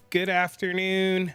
Good afternoon.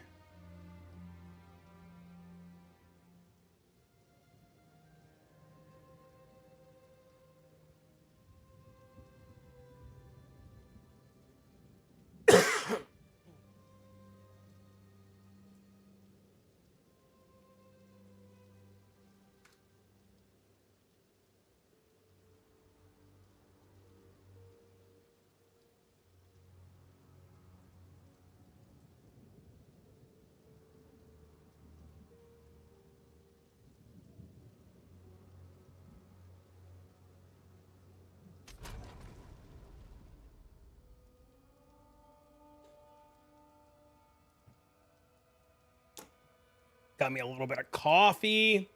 Got me a little bit of coffee.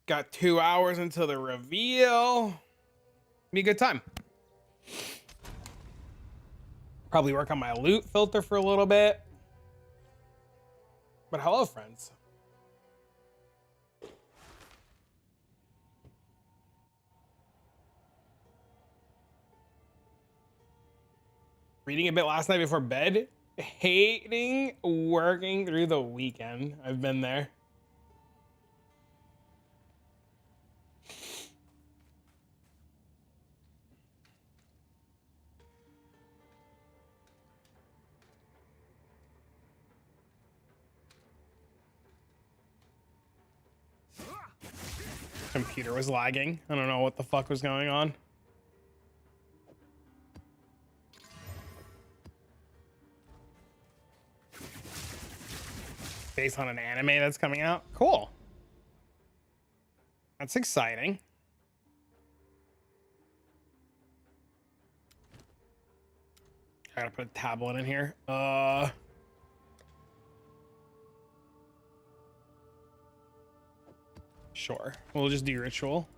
Got 2 hours until the reveal. Be a good time. Probably work on my loot filter for a little bit. But hello, friends. Reading a bit last night before bed. Hating working through the weekend. I've been there. Computer was lagging. I don't know what the fuck was going on. Based on an anime that's coming out. Cool. That's exciting. I gotta put a tablet in here. Sure. We'll just do ritual.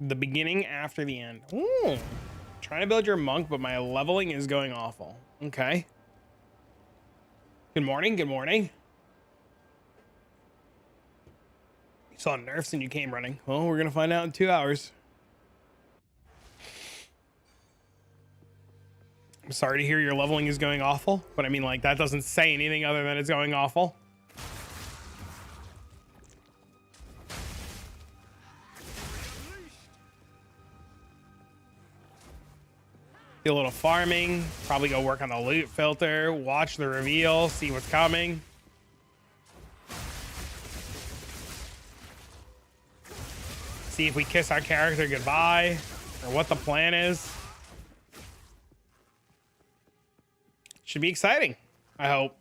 The beginning after the end. Ooh. Trying to build your monk, but my leveling is going awful. Okay. Good morning. Good morning. You saw nerfs and you came running. Well, we're gonna find out in 2 hours. I'm sorry to hear your leveling is going awful, but I mean, like, that doesn't say anything other than it's going awful. Do a little farming, probably go work on the loot filter, watch the reveal, see what's coming. See if we kiss our character goodbye, or what the plan is. Should be exciting, I hope.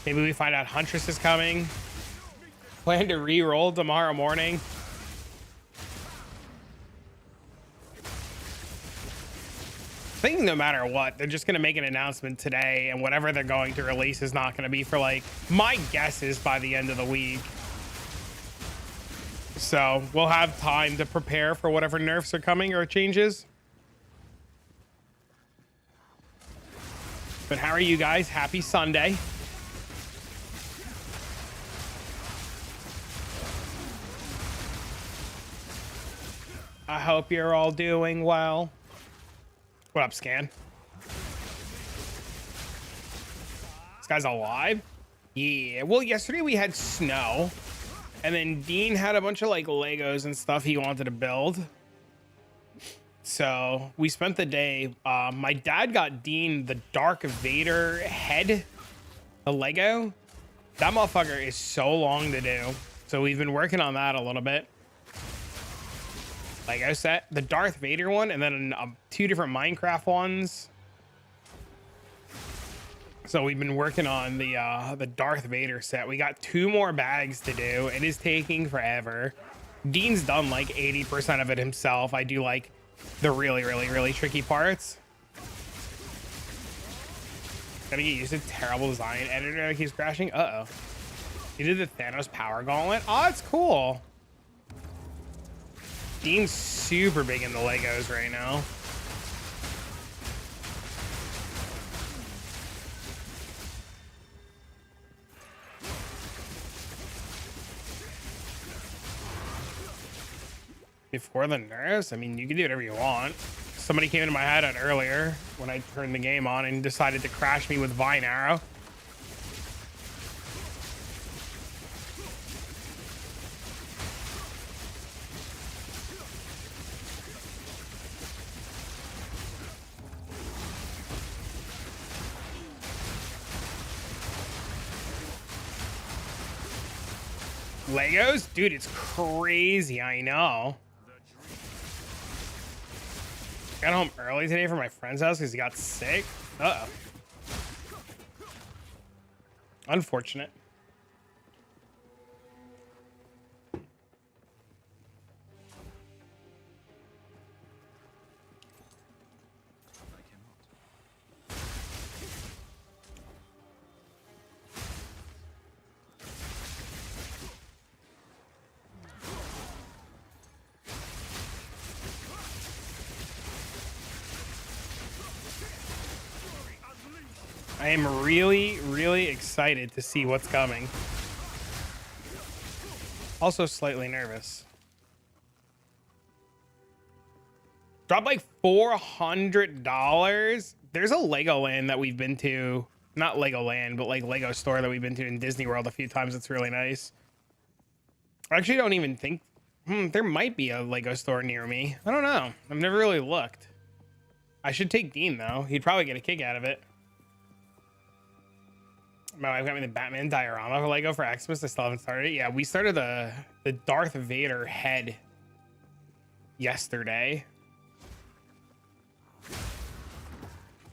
Maybe we find out Huntress is coming. Plan to re-roll tomorrow morning. I think no matter what, they're just going to make an announcement today, and whatever they're going to release is not going to be for, like, my guess is by the end of the week. So we'll have time to prepare for whatever nerfs are coming or changes. But how are you guys? Happy Sunday. I hope you're all doing well. What up, Scan? This guy's alive? Yeah. Well, yesterday we had snow. And then Dean had a bunch of, like, Legos and stuff he wanted to build. So we spent the day. My dad got Dean the Dark Vader head, the Lego. That motherfucker is so long to do. So we've been working on that a little bit. Lego set, the Darth Vader one, and then 2 different Minecraft ones. So we've been working on the Darth Vader set. We got 2 more bags to do. It is taking forever. Dean's done like 80% of it himself. I do like the really tricky parts. Gotta get used to terrible design editor that keeps crashing. Uh-oh. You did the Thanos power gauntlet. Oh, that's cool. Dean's super big in the Legos right now. Before the nerfs? I mean, you can do whatever you want. Somebody came into my head earlier when I turned the game on and decided to crash me with Vine Arrow. Legos? Dude, it's crazy, I know. Got home early today from my friend's house because he got sick. Uh-oh. Unfortunate. I am really excited to see what's coming. Also slightly nervous. Dropped like $400. There's a Legoland that we've been to. Not Legoland, but like Lego store that we've been to in Disney World a few times. It's really nice. I actually don't even think... there might be a Lego store near me. I don't know. I've never really looked. I should take Dean, though. He'd probably get a kick out of it. My wife got me the Batman diorama for Lego for Xmas. I still haven't started it. Yeah, we started the Darth Vader head yesterday.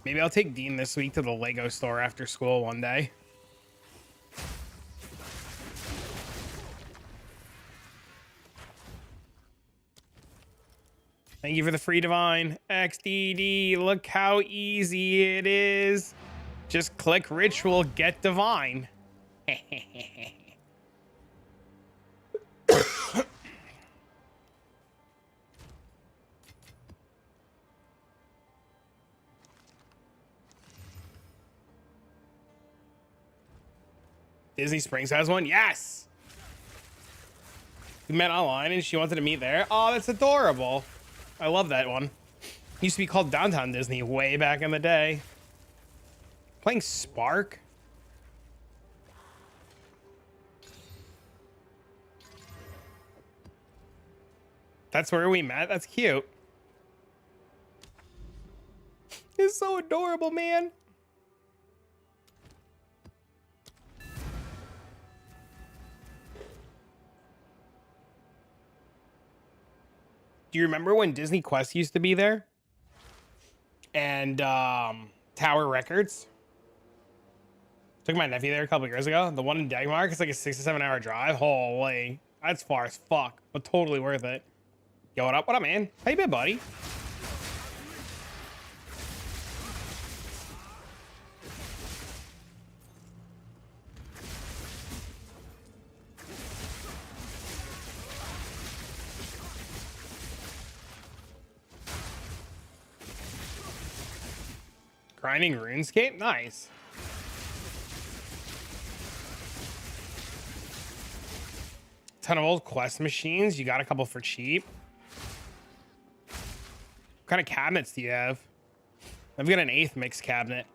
Maybe I'll take Dean this week to the Lego store after school one day. Thank you for the free divine. XDD, look how easy it is. Just click ritual, get divine. Disney Springs has one? Yes! We met online and she wanted to meet there. Oh, that's adorable. I love that one. Used to be called Downtown Disney way back in the day. Playing Spark? That's where we met? That's cute. It's so adorable, man. Do you remember when Disney Quest used to be there? And Tower Records? Took my nephew there a couple years ago. The one in Denmark, it's like a 6 to 7 hour drive. Holy, that's far as fuck, but totally worth it. Yo, what up? What up, man? How you been, buddy? Grinding RuneScape? Nice. Ton of old quest machines. You got a couple for cheap. What kind of cabinets do you have? I've got an 8th mix cabinet.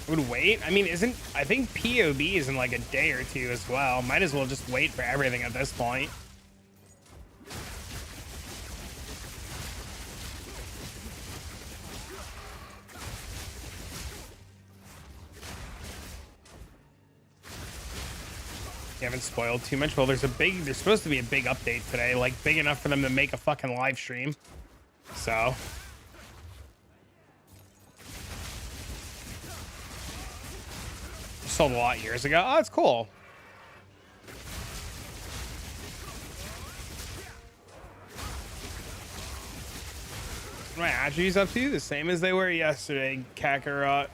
Would wait? I mean, I think POB is in like a day or two as well. Might as well just wait for everything at this point. You haven't spoiled too much. Well, there's supposed to be a big update today, like big enough for them to make a fucking live stream. So. Sold a lot years ago. Oh, that's cool. What are my attributes up to? The same as they were yesterday, Kakarot.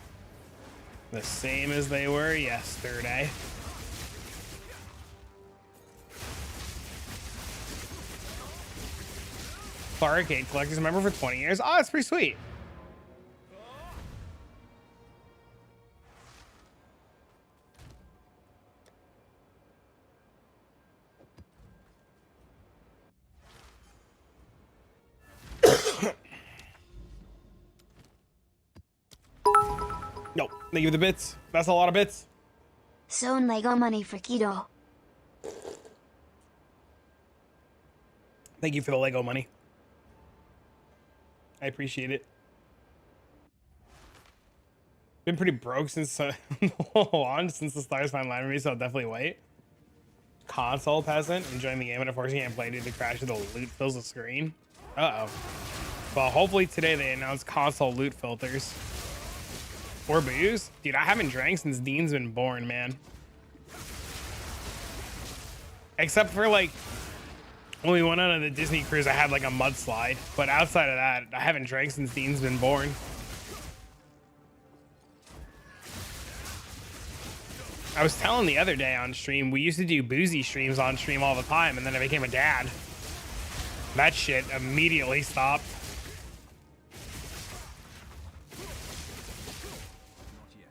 The same as they were yesterday. Arcade collectors member for 20 years. Oh, that's pretty sweet. Thank you for the bits. That's a lot of bits. Sown Lego money for keto. Thank you for the Lego money. I appreciate it. Been pretty broke since on since the stars find line me, so I'll definitely wait. Console peasant enjoying the game and unfortunately can't play due to the crash of the loot fills the screen. Uh-oh. Well, hopefully today they announce console loot filters. Or booze? Dude, I haven't drank since Dean's been born, man. Except for like when we went on the Disney cruise, I had like a mudslide. But outside of that, I haven't drank since Dean's been born. I was telling the other day on stream, we used to do boozy streams on stream all the time, and then I became a dad. That shit immediately stopped. Not yet.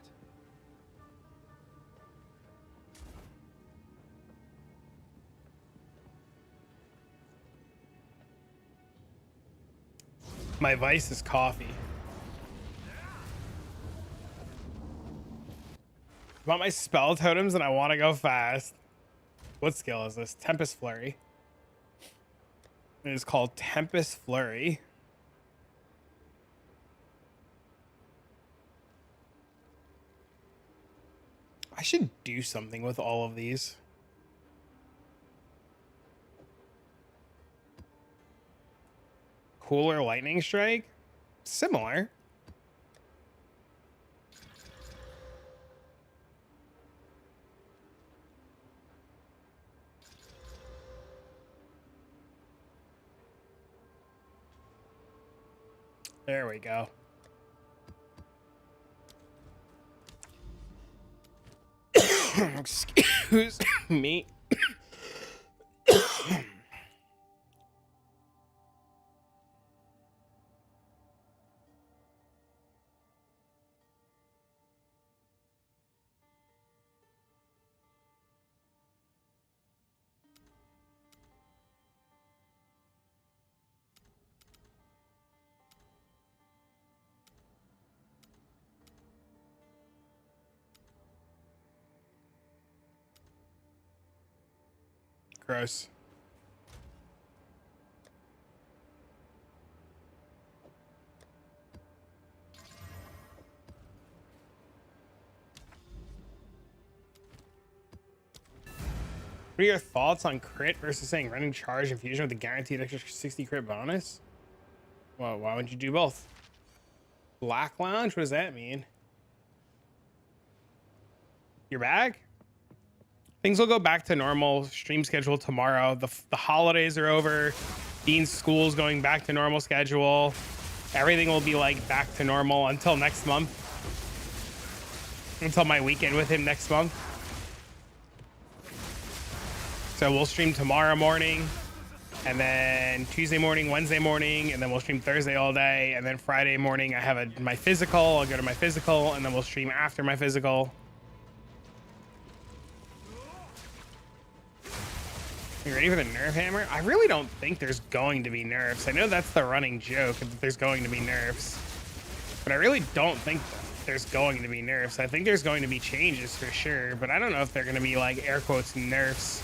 My vice is coffee. I want my spell totems and I want to go fast. What skill is this? Tempest Flurry. It is called Tempest Flurry. I should do something with all of these. Cooler Lightning Strike? Similar. There we go. Excuse me. Gross. What are your thoughts on crit versus saying running charge and fusion with a guaranteed extra 60 crit bonus? Well, why wouldn't you do both? Black Lounge? What does that mean? You're back? Things will go back to normal stream schedule tomorrow. The holidays are over. Dean's school's going back to normal schedule. Everything will be like back to normal until next month. Until my weekend with him next month. So we'll stream tomorrow morning, and then Tuesday morning, Wednesday morning, and then we'll stream Thursday all day, and then Friday morning I have my physical. I'll go to my physical, and then we'll stream after my physical. You ready for the nerf hammer? I really don't think there's going to be nerfs. I know that's the running joke, that there's going to be nerfs. But I really don't think there's going to be nerfs. I think there's going to be changes for sure, but I don't know if they're going to be like air quotes nerfs.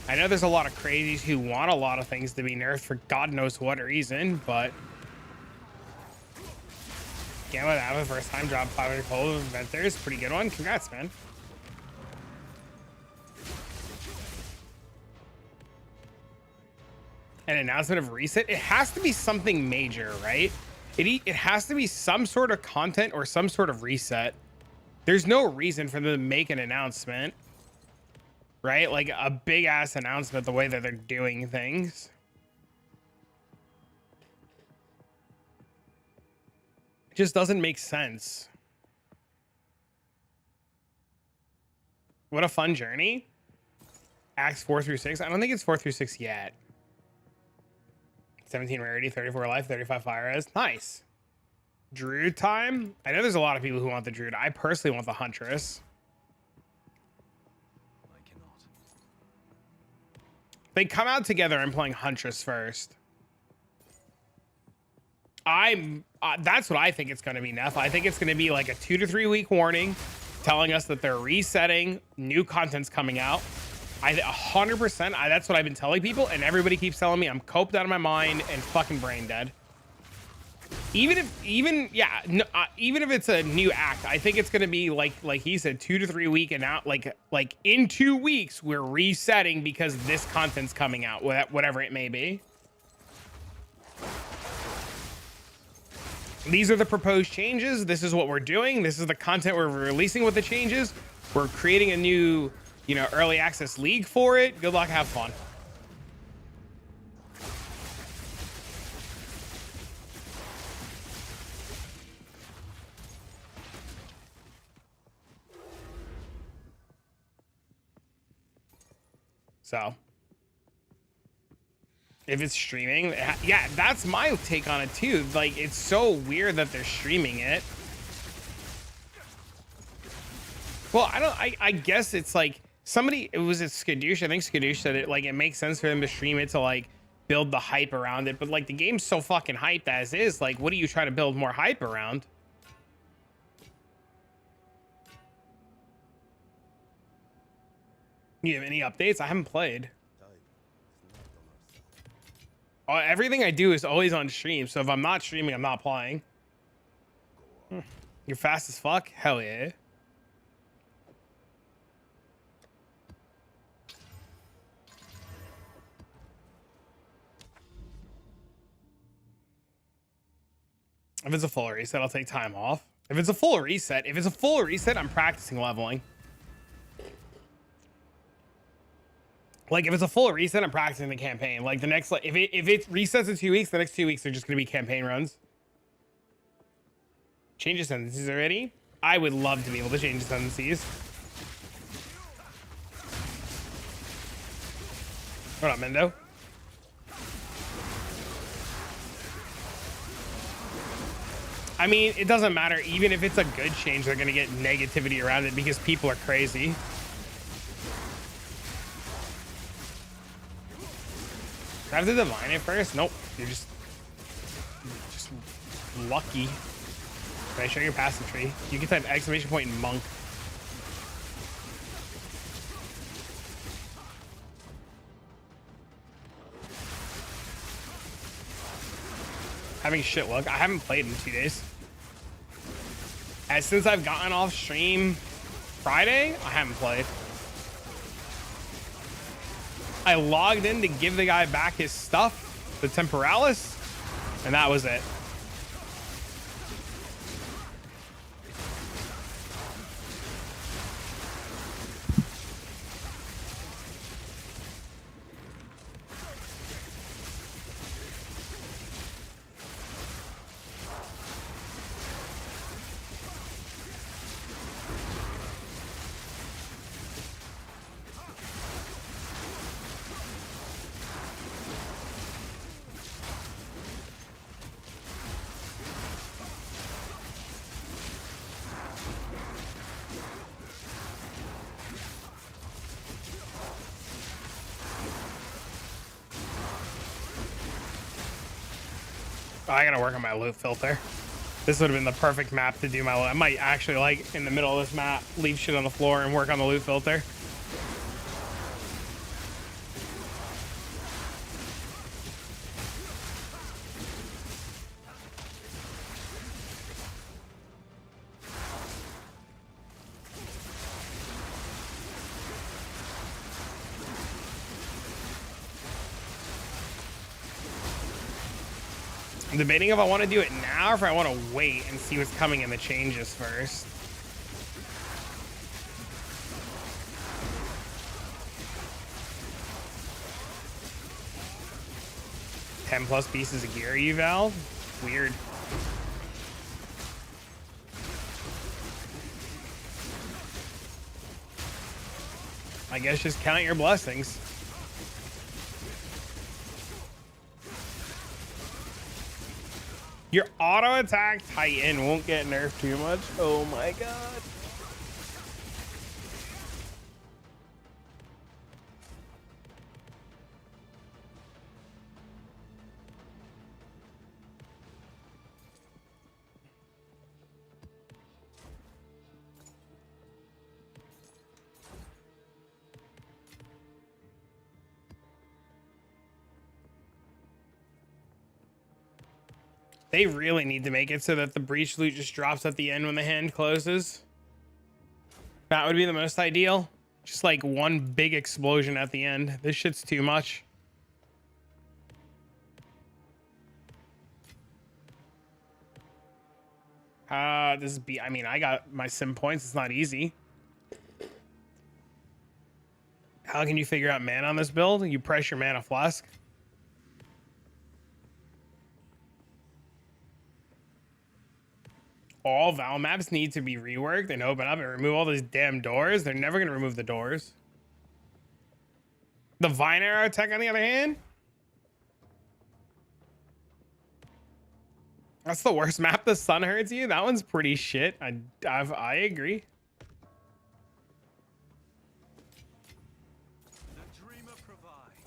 I know there's a lot of crazies who want a lot of things to be nerfed for God knows what reason, but Gamma to have a first time drop 500 gold of inventors. Pretty good one. Congrats, man. An announcement of reset. It has to be something major, right? It has to be some sort of content or some sort of reset. There's no reason for them to make an announcement, right? Like a big ass announcement the way that they're doing things. It just doesn't make sense. What a fun journey. Acts 4 through 6. I don't think it's 4 through 6 yet. 17 rarity, 34 life, 35 fire res. Nice. Druid time. I know there's a lot of people who want the Druid. I personally want the Huntress. I cannot. They come out together. I'm playing Huntress first. That's what I think it's going to be, Neff. I think it's going to be like a 2 to 3 week warning telling us that they're resetting, new content's coming out. 100%, that's what I've been telling people, and everybody keeps telling me I'm coped out of my mind and fucking brain dead. Even if it's a new act, I think it's going to be like he said, 2 to 3 week and out, like in 2 weeks we're resetting because this content's coming out, whatever it may be. These are the proposed changes. This is what we're doing. This is the content we're releasing with the changes. We're creating a new, early access league for it. Good luck, have fun. So if it's streaming, yeah, that's my take on it too. Like, it's so weird that they're streaming it. Well, I guess it's like it was Skadoosh. I think Skadoosh said it, like, it makes sense for them to stream it to like build the hype around it. But like, the game's so fucking hyped as is. Like, what are you trying to build more hype around? You have any updates? I haven't played. Everything I do is always on stream, so if I'm not streaming, I'm not playing. You're fast as fuck? Hell yeah. If it's a full reset, I'll take time off. If it's a full reset, I'm practicing leveling. Like, if it's a full reset, I'm practicing the campaign. Like, the next, if it resets in 2 weeks, the next 2 weeks are just gonna be campaign runs. Change ascendancies already? I would love to be able to change ascendancies. What up, Mendo? I mean, it doesn't matter. Even if it's a good change, they're gonna get negativity around it because people are crazy. Do I have to divine it first? Nope. You're just lucky. Can I show your passive tree? You can type exclamation point monk. Having shit luck. I haven't played in 2 days. Since I've gotten off stream Friday, I haven't played. I logged in to give the guy back his stuff, the Temporalis, and that was it. I gotta work on my loot filter. This would have been the perfect map to do my loot. I might actually, like, in the middle of this map, leave shit on the floor and work on the loot filter. I'm debating if I want to do it now or if I want to wait and see what's coming in the changes first. +10 pieces of gear eval? Weird. I guess just count your blessings. Your auto attack Titan won't get nerfed too much. Oh my god. They really need to make it so that the breach loot just drops at the end when the hand closes. That would be the most ideal. Just like one big explosion at the end. This shit's too much. This is I mean, I got my sim points. It's not easy. How can you figure out mana on this build? You press your mana flask. All Val maps need to be reworked and open up and remove all these damn doors. They're never going to remove the doors. The Vine Arrow tech, on the other hand, that's the worst map. The sun hurts you. That one's pretty shit. I agree. The dreamer provides.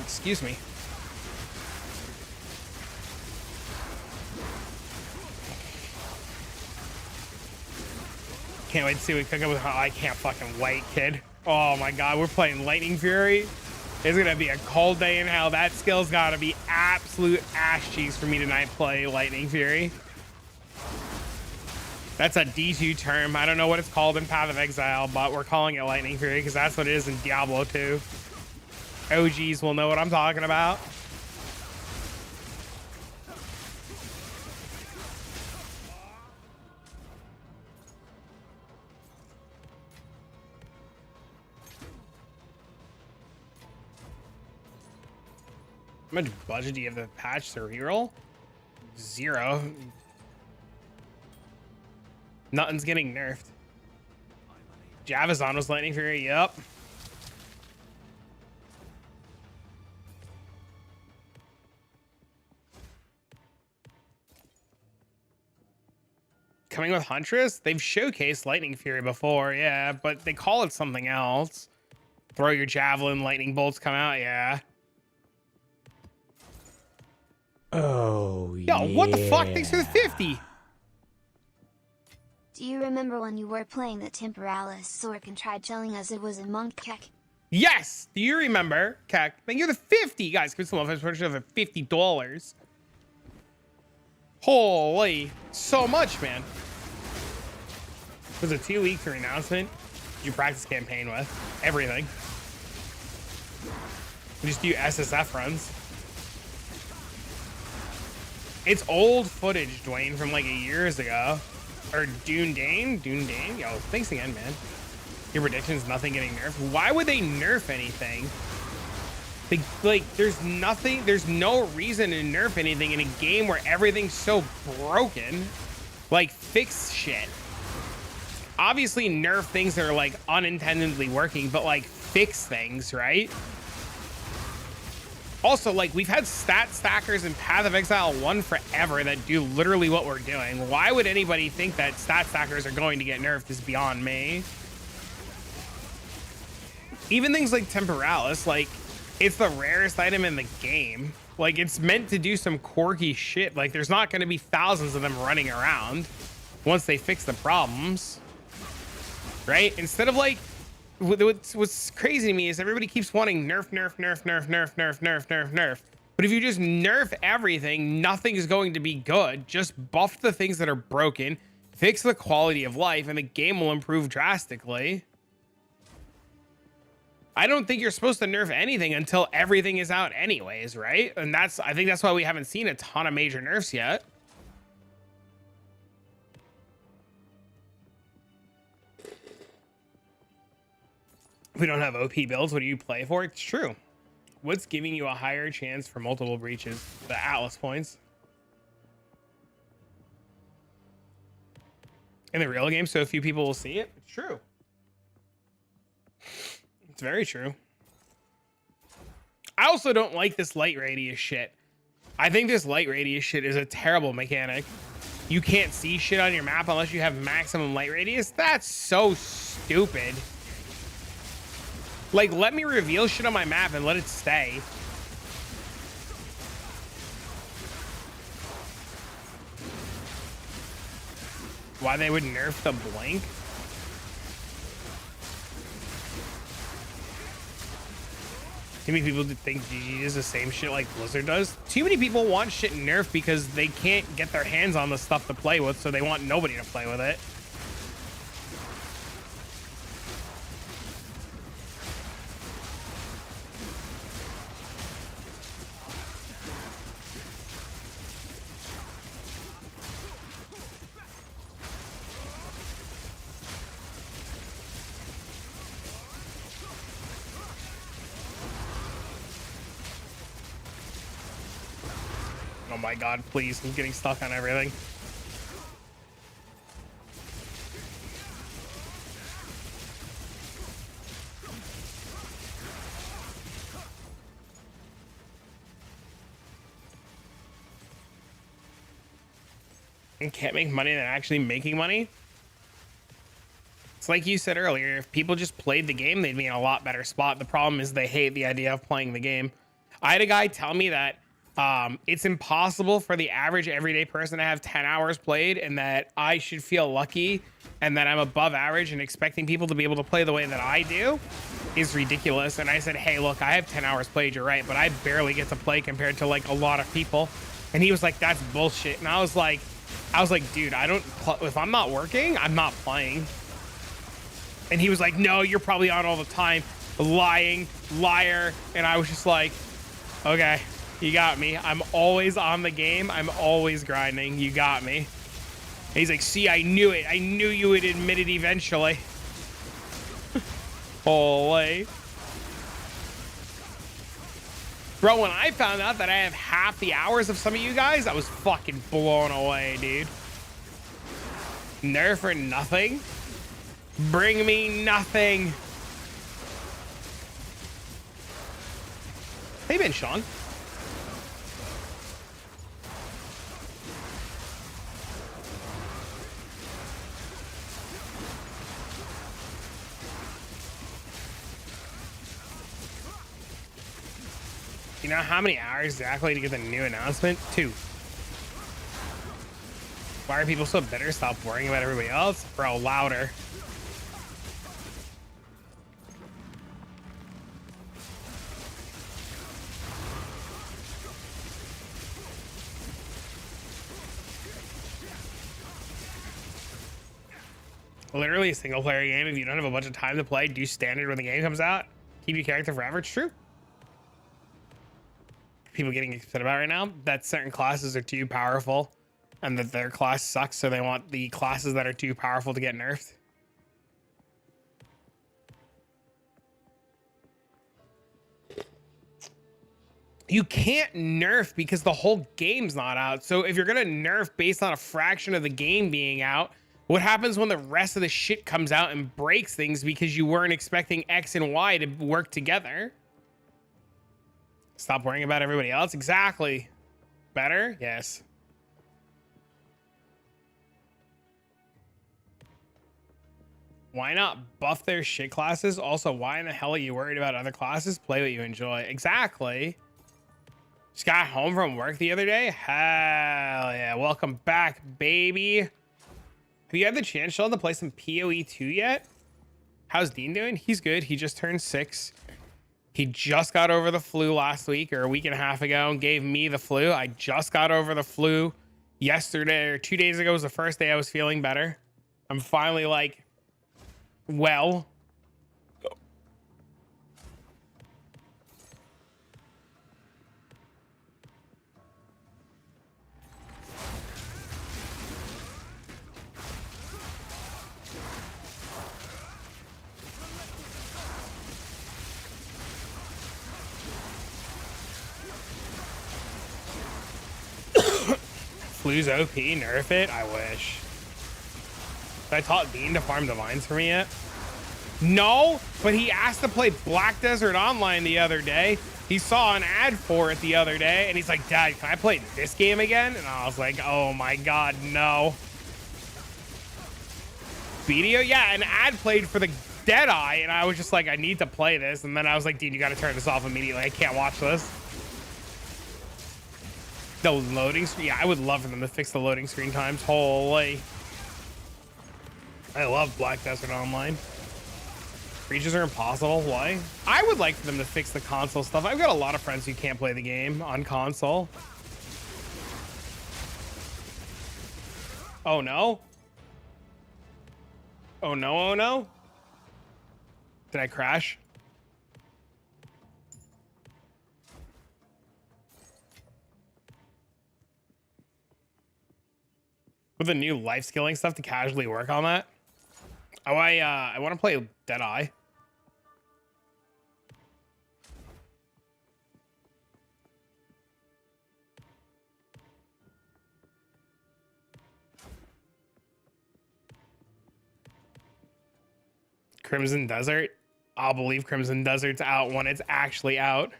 Excuse me. Can't wait to see what we cook up with. I can't fucking wait, kid. Oh my god, we're playing Lightning Fury. It's gonna be a cold day in hell. That skill's gotta be absolute ass cheeks for me to not play Lightning Fury. That's a D2 term. I don't know what it's called in Path of Exile, but we're calling it Lightning Fury because that's what it is in Diablo 2. OGs will know what I'm talking about. How much budget do you have to patch to reroll? 0. Nothing's getting nerfed. Javazon was Lightning Fury, yep. Coming with Huntress? They've showcased Lightning Fury before, yeah, but they call it something else. Throw your javelin, lightning bolts come out, yeah. Oh, Yo, what the fuck? Thanks for the 50. Do you remember when you were playing the Temporalis Sork and tried telling us it was a monk kek? Yes. Do you remember? Kek. Thank you for the 50. Guys, Crystal Muffins purchase of $50. Holy. So much, man. It was a 2 week announcement. You practice campaign with everything. You just do SSF runs. It's old footage, Dwayne, from like years ago. Or Dune Dane? Yo, thanks again, man. Your predictions, nothing getting nerfed. Why would they nerf anything? There's nothing, there's no reason to nerf anything in a game where everything's so broken. Like, fix shit. Obviously, nerf things that are like unintendedly working, but like fix things, right? Also, like, we've had stat stackers in Path of Exile 1 forever that do literally what we're doing. Why would anybody think that stat stackers are going to get nerfed is beyond me. Even things like Temporalis, like, it's the rarest item in the game. Like, it's meant to do some quirky shit. Like, there's not going to be thousands of them running around once they fix the problems. Right? Instead of, like, what's crazy to me is everybody keeps wanting nerf. But if you just nerf everything, nothing is going to be good. Just buff the things that are broken, fix the quality of life, and the game will improve drastically. I don't think you're supposed to nerf anything until everything is out anyways, right? And I think that's why we haven't seen a ton of major nerfs yet. If we don't have OP builds, what do you play for? It's true. What's giving you a higher chance for multiple breaches? The Atlas points. In the real game, so few people will see it. It's true. It's very true. I also don't like this light radius shit. I think this light radius shit is a terrible mechanic. You can't see shit on your map unless you have maximum light radius. That's so stupid. Like, let me reveal shit on my map and let it stay. Why they would nerf the blink? Too many people think GG is the same shit like Blizzard does. Too many people want shit nerfed because they can't get their hands on the stuff to play with, so they want nobody to play with it. Oh my god, please, I'm getting stuck on everything. And can't make money than actually making money. It's like you said earlier, if people just played the game, they'd be in a lot better spot. The problem is they hate the idea of playing the game. I had a guy tell me that it's impossible for the average everyday person to have 10 hours played, and that I should feel lucky and that I'm above average, and expecting people to be able to play the way that I do is ridiculous. And I said, hey, look, I have 10 hours played, you're right, but I barely get to play compared to like a lot of people. And he was like, that's bullshit. And I was like, dude, if I'm not working, I'm not playing. And he was like, no, you're probably on all the time, lying, liar. And I was just like, okay, you got me. I'm always on the game. I'm always grinding. You got me. And he's like, see, I knew it. I knew you would admit it eventually. Holy. Bro, when I found out that I have half the hours of some of you guys, I was fucking blown away, dude. Nerf for nothing? Bring me nothing. How you been, Sean? You know how many hours exactly to get the new announcement? 2. Why are people so bitter? Stop worrying about everybody else. Bro, louder. Literally a single player game. If you don't have a bunch of time to play, do standard when the game comes out. Keep your character forever. It's true. People getting upset about right now that certain classes are too powerful and that their class sucks, so they want the classes that are too powerful to get nerfed. You can't nerf because the whole game's not out. So if you're gonna nerf based on a fraction of the game being out, what happens when the rest of the shit comes out and breaks things because you weren't expecting X and Y to work together? Stop worrying about everybody else. Exactly. Better? Yes. Why not buff their shit classes? Also, why in the hell are you worried about other classes? Play what you enjoy. Exactly. Just got home from work the other day. Hell yeah. Welcome back, baby. Have you had the chance, Sheldon, to play some PoE 2 yet? How's Dean doing? He's good. He just turned 6. He just got over the flu last week or a week and a half ago and gave me the flu. I just got over the flu yesterday or 2 days ago was the first day I was feeling better. I'm finally like, well. Flu's OP, nerf it? I wish. I taught Dean to farm divines for me yet? No, but he asked to play Black Desert Online the other day. He saw an ad for it the other day, and he's like, Dad, can I play this game again? And I was like, oh my God, no. Video? Yeah, an ad played for the Deadeye, and I was just like, I need to play this. And then I was like, Dean, you got to turn this off immediately. I can't watch this. The loading screen, yeah, I would love for them to fix the loading screen times. Holy, I love Black Desert Online. Breaches are impossible. Why? I would like for them to fix the console stuff. I've got a lot of friends who can't play the game on console. Oh no. Oh no, oh no. Did I crash? With the new life skilling stuff to casually work on that. Oh, I want to play Deadeye. Crimson Desert. I'll believe Crimson Desert's out when it's actually out.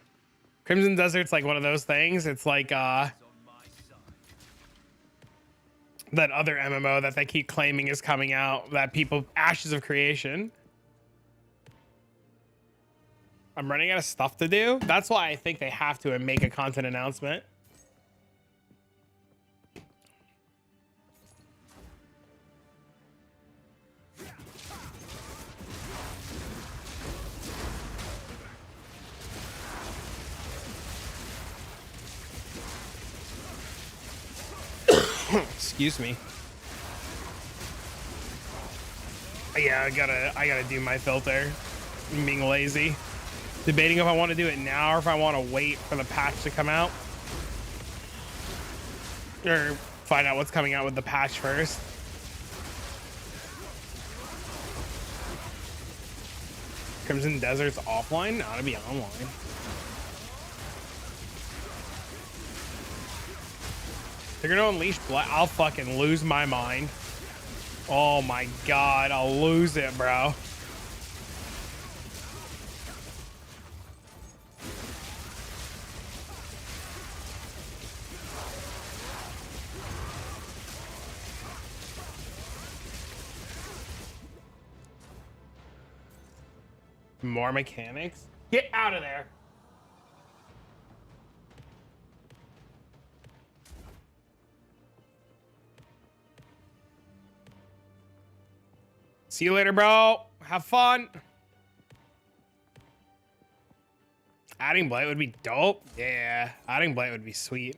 Crimson Desert's like one of those things. It's like that other MMO that they keep claiming is coming out, that people, Ashes of Creation. I'm running out of stuff to do. That's why I think they have to make a content announcement. Excuse me. Yeah, I gotta do my filter. I'm being lazy. Debating if I want to do it now or if I want to wait for the patch to come out. Or find out what's coming out with the patch first. Crimson Desert's offline? Ought to be online. They're gonna unleash blood. I'll fucking lose my mind. Oh my god, I'll lose it, bro. More mechanics? Get out of there. See you later, bro. Have fun. Adding Blight would be dope. Yeah, adding Blight would be sweet.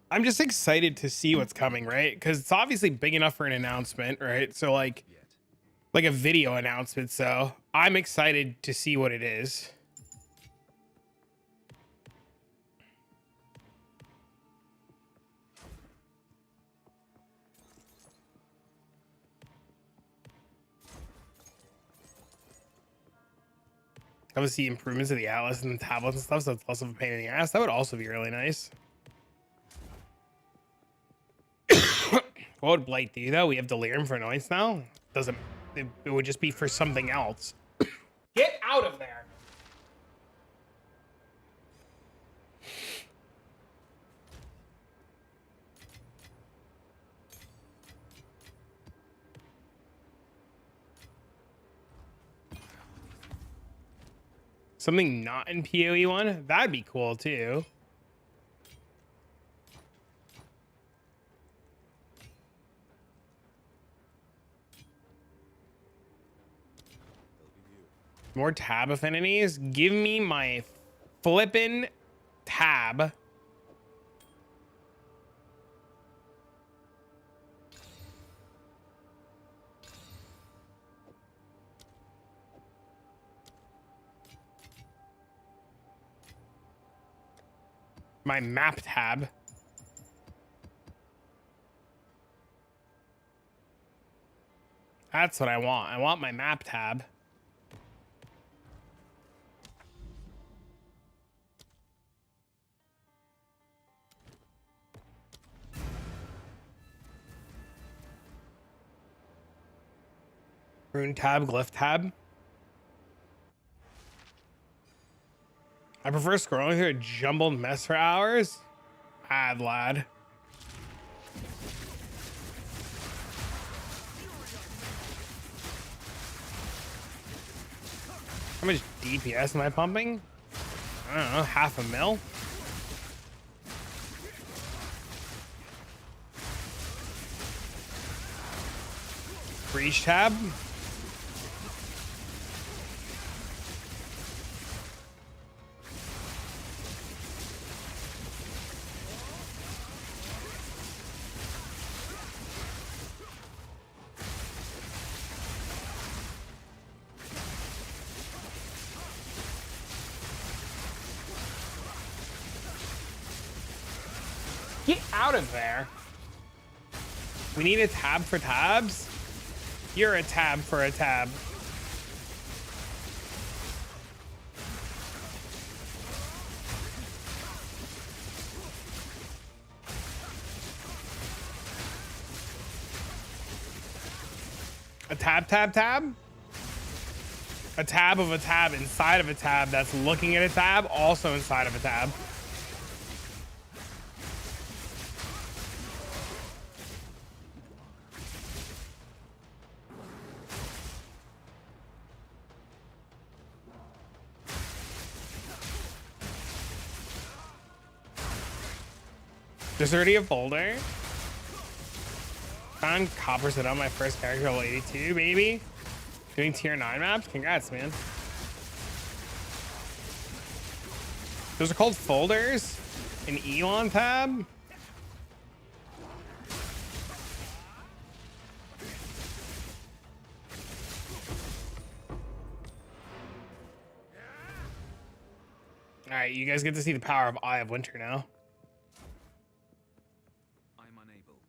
I'm just excited to see what's coming, right? Because it's obviously big enough for an announcement, right? So like a video announcement. So I'm excited to see what it is. I would see improvements to the Atlas and the tablets and stuff, so it's less of a pain in the ass. That would also be really nice. What would Blight do though? We have Delirium for Annoyance now? Doesn't it would just be for something else. Get out of there. Something not in PoE 1? That'd be cool too. More tab affinities? Give me my flippin' tab. My map tab. That's what I want. I want my map tab. Rune tab, glyph tab. I prefer scrolling through a jumbled mess for hours. Ad lad. How much DPS am I pumping? I don't know, 500,000. reach tab. Get out of there. We need a tab for tabs. You're a tab for a tab. A tab, tab, tab? A tab of a tab inside of a tab that's looking at a tab, also inside of a tab. There's already a folder. Found copper set on my first character level 82, baby. Doing tier 9 maps? Congrats, man. Those are called folders? An Elon tab? Alright, you guys get to see the power of Eye of Winter now. I'm unable.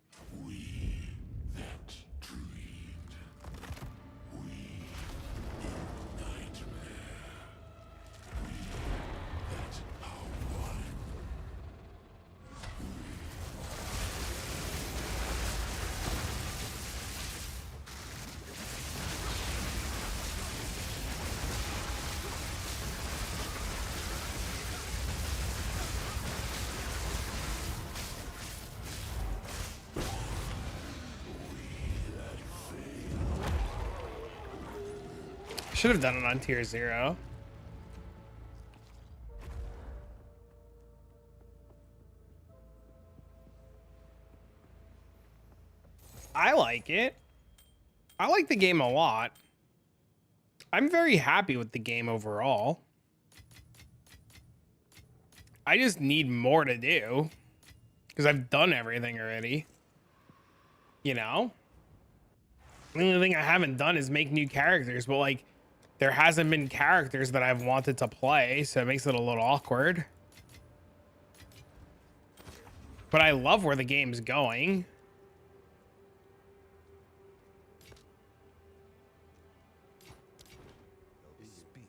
Should have done it on tier 0. I like it. I like the game a lot. I'm very happy with the game overall. I just need more to do because I've done everything already. You know? The only thing I haven't done is make new characters, but like there hasn't been characters that I've wanted to play, so it makes it a little awkward. But I love where the game's going. Speak.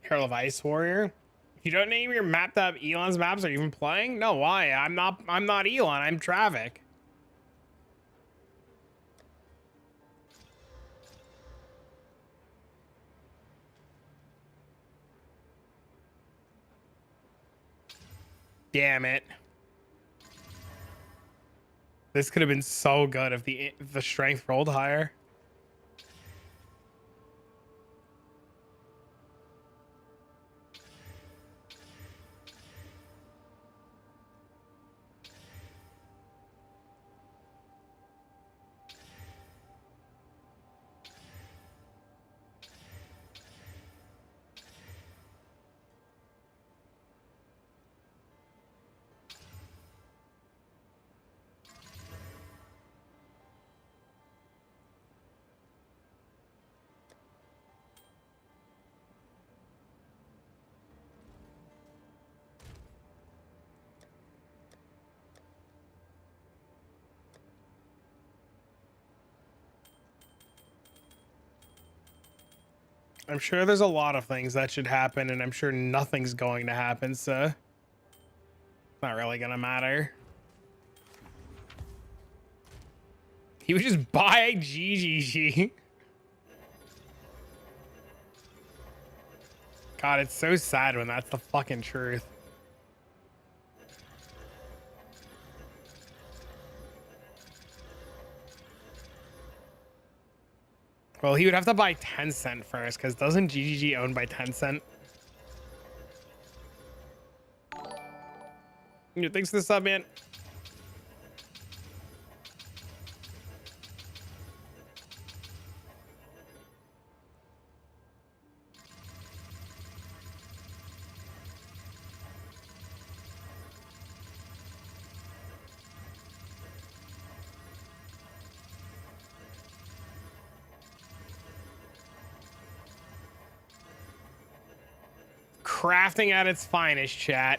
Herald of Ice Warrior. If you don't name your map up Elon's maps, are you even playing? No, why? I'm not Elon, I'm Traffic. Damn it. This could have been so good if the strength rolled higher. I'm sure there's a lot of things that should happen, and I'm sure nothing's going to happen, so it's not really gonna matter. He would just buy GGG. God, it's so sad when that's the fucking truth. Well, he would have to buy Tencent first, because doesn't GGG owned by Tencent? Thanks for the sub, man. Crafting at its finest, chat.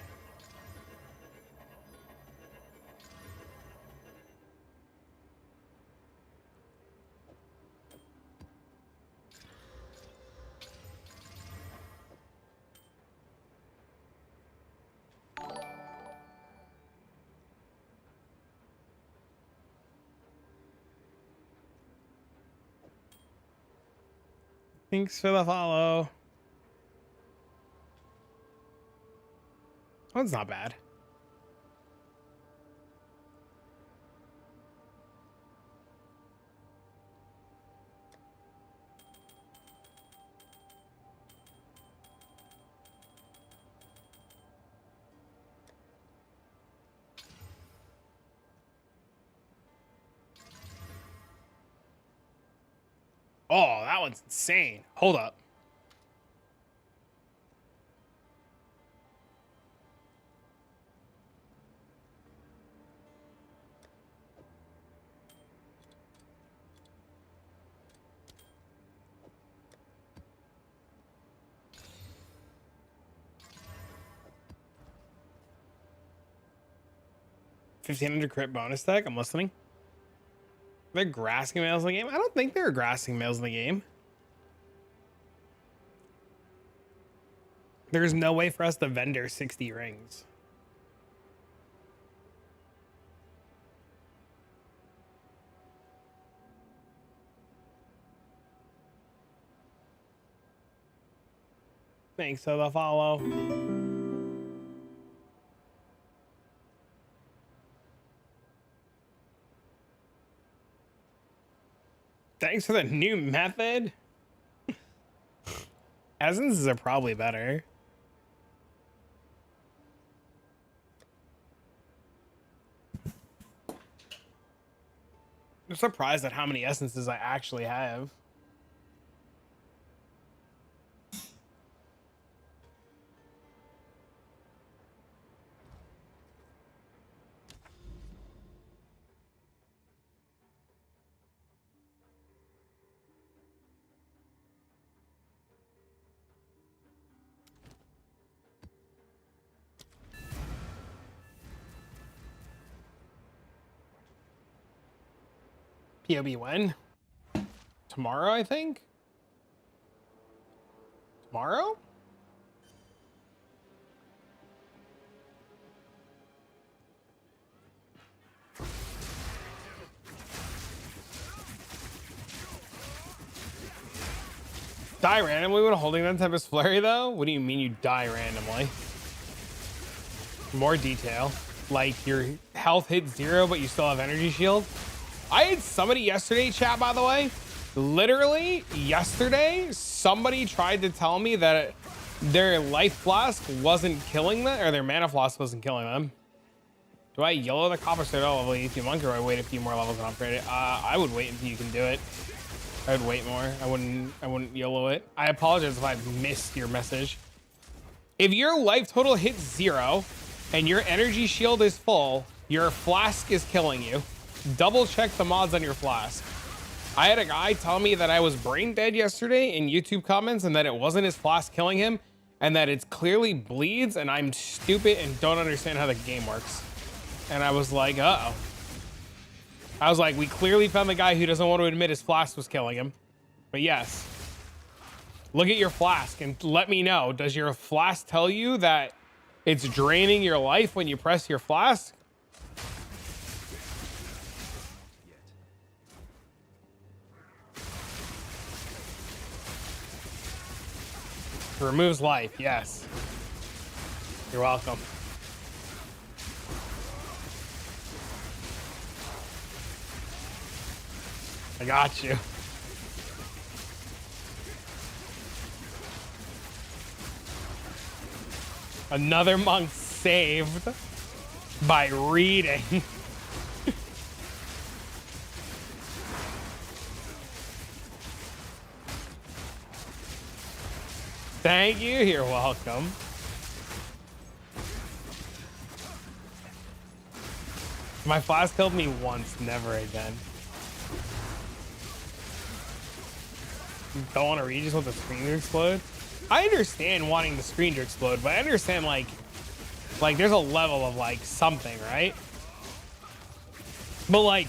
Thanks for the follow. That's not bad. Oh, that one's insane. Hold up. $1,500 crit bonus deck. I'm listening. Are there grassing males in the game? I don't think there are grassing males in the game. There's no way for us to vendor 60 rings. Thanks for the follow. Thanks for the new method. Essences are probably better. I'm surprised at how many essences I actually have. POB when? Tomorrow, I think? Tomorrow? Die randomly when holding that type of flurry, though? What do you mean you die randomly? More detail. Like your health hits 0, but you still have energy shield? I had somebody yesterday, chat, by the way, literally yesterday, somebody tried to tell me that their life flask wasn't killing them, or their mana flask wasn't killing them. Do I yellow the copper soda level 18 monk, or do I wait a few more levels and upgrade it? I would wait until you can do it. I would wait more. I wouldn't yellow it. I apologize if I missed your message. If your life total hits 0 and your energy shield is full, your flask is killing you. Double check the mods on your flask. I had a guy tell me that I was brain dead yesterday in YouTube comments and that it wasn't his flask killing him and that it clearly bleeds and I'm stupid and don't understand how the game works. And I was like, uh-oh. I was like, we clearly found the guy who doesn't want to admit his flask was killing him. But yes. Look at your flask and let me know. Does your flask tell you that it's draining your life when you press your flask? It removes life, yes. You're welcome. I got you. Another monk saved by reading. Thank you. You're welcome. My flask killed me once, never again. Don't want to read, just want the screen to explode. I understand wanting the screen to explode, but I understand like there's a level of like something, right? But like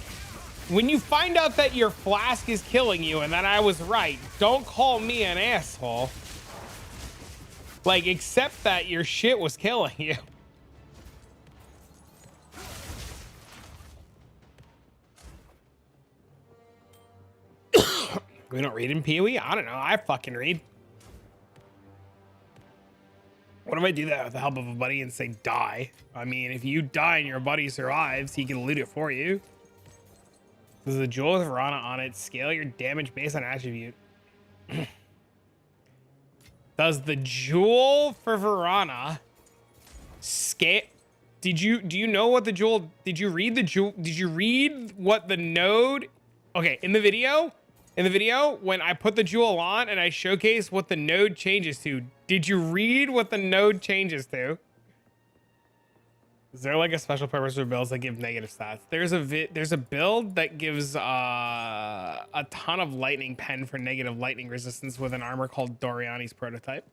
when you find out that your flask is killing you and that I was right, don't call me an asshole. Like accept that your shit was killing you. We don't read in PoE? I don't know. I fucking read. What if I do that with the help of a buddy and say die? I mean, if you die and your buddy survives, he can loot it for you. Does the jewel with Verana on it scale your damage based on attribute? Does the jewel for Verana scale? Do you know what the jewel? Did you read the jewel? Did you read what the node? Okay, in the video, when I put the jewel on and I showcase what the node changes to, did you read what the node changes to? Is there like a special purpose for builds that give negative stats? There's a build that gives a ton of lightning pen for negative lightning resistance with an armor called Doriani's Prototype.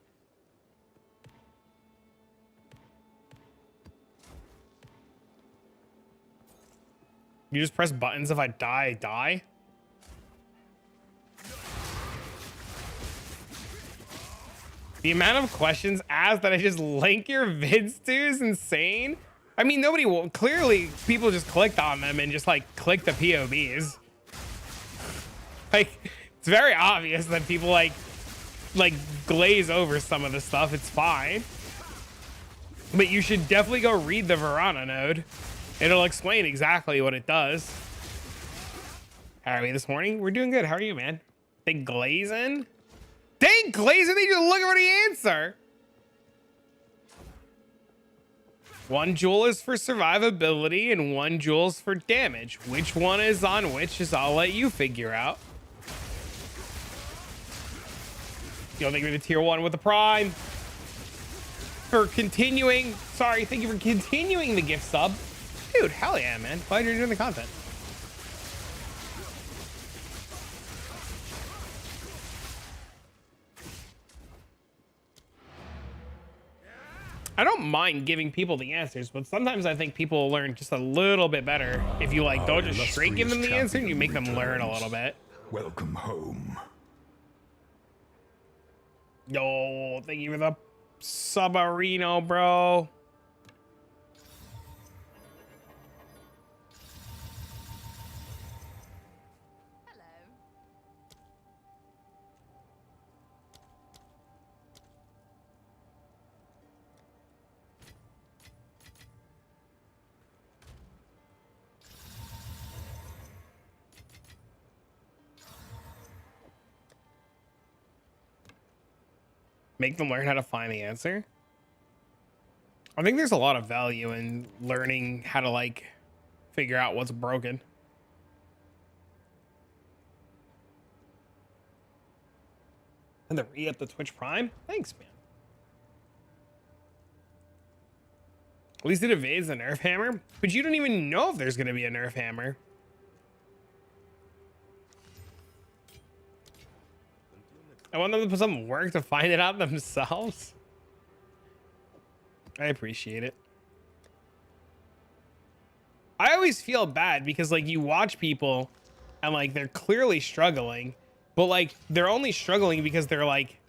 You just press buttons. If I die, I die. The amount of questions asked that I just link your vids to is insane. I mean, nobody will. Clearly, people just clicked on them and just like click the POVs. Like, it's very obvious that people like glaze over some of the stuff. It's fine. But you should definitely go read the Verana node. It'll explain exactly what it does. How are we this morning? We're doing good. How are you, man? They glazing? Dang, glazing, they just looking for the answer. One jewel is for survivability and one jewel is for damage. Which one is on which is I'll let you figure out. You don't think we're the tier 1 with the prime? For continuing, sorry, thank you for continuing the gift sub. Dude, hell yeah, man. Glad you're doing the content. I don't mind giving people the answers, but sometimes I think people will learn just a little bit better if you like don't just straight give them the answer and you make them learn a little bit. Welcome home. Yo, thank you for the subarino, bro. Make them learn how to find the answer. I think there's a lot of value in learning how to like figure out what's broken. And the re-up the Twitch Prime? Thanks, man. At least it evades the nerf hammer, but you don't even know if there's gonna be a nerf hammer. I want them to put some work to find it out themselves. I appreciate it. I always feel bad because like you watch people and like they're clearly struggling, but like they're only struggling because they're like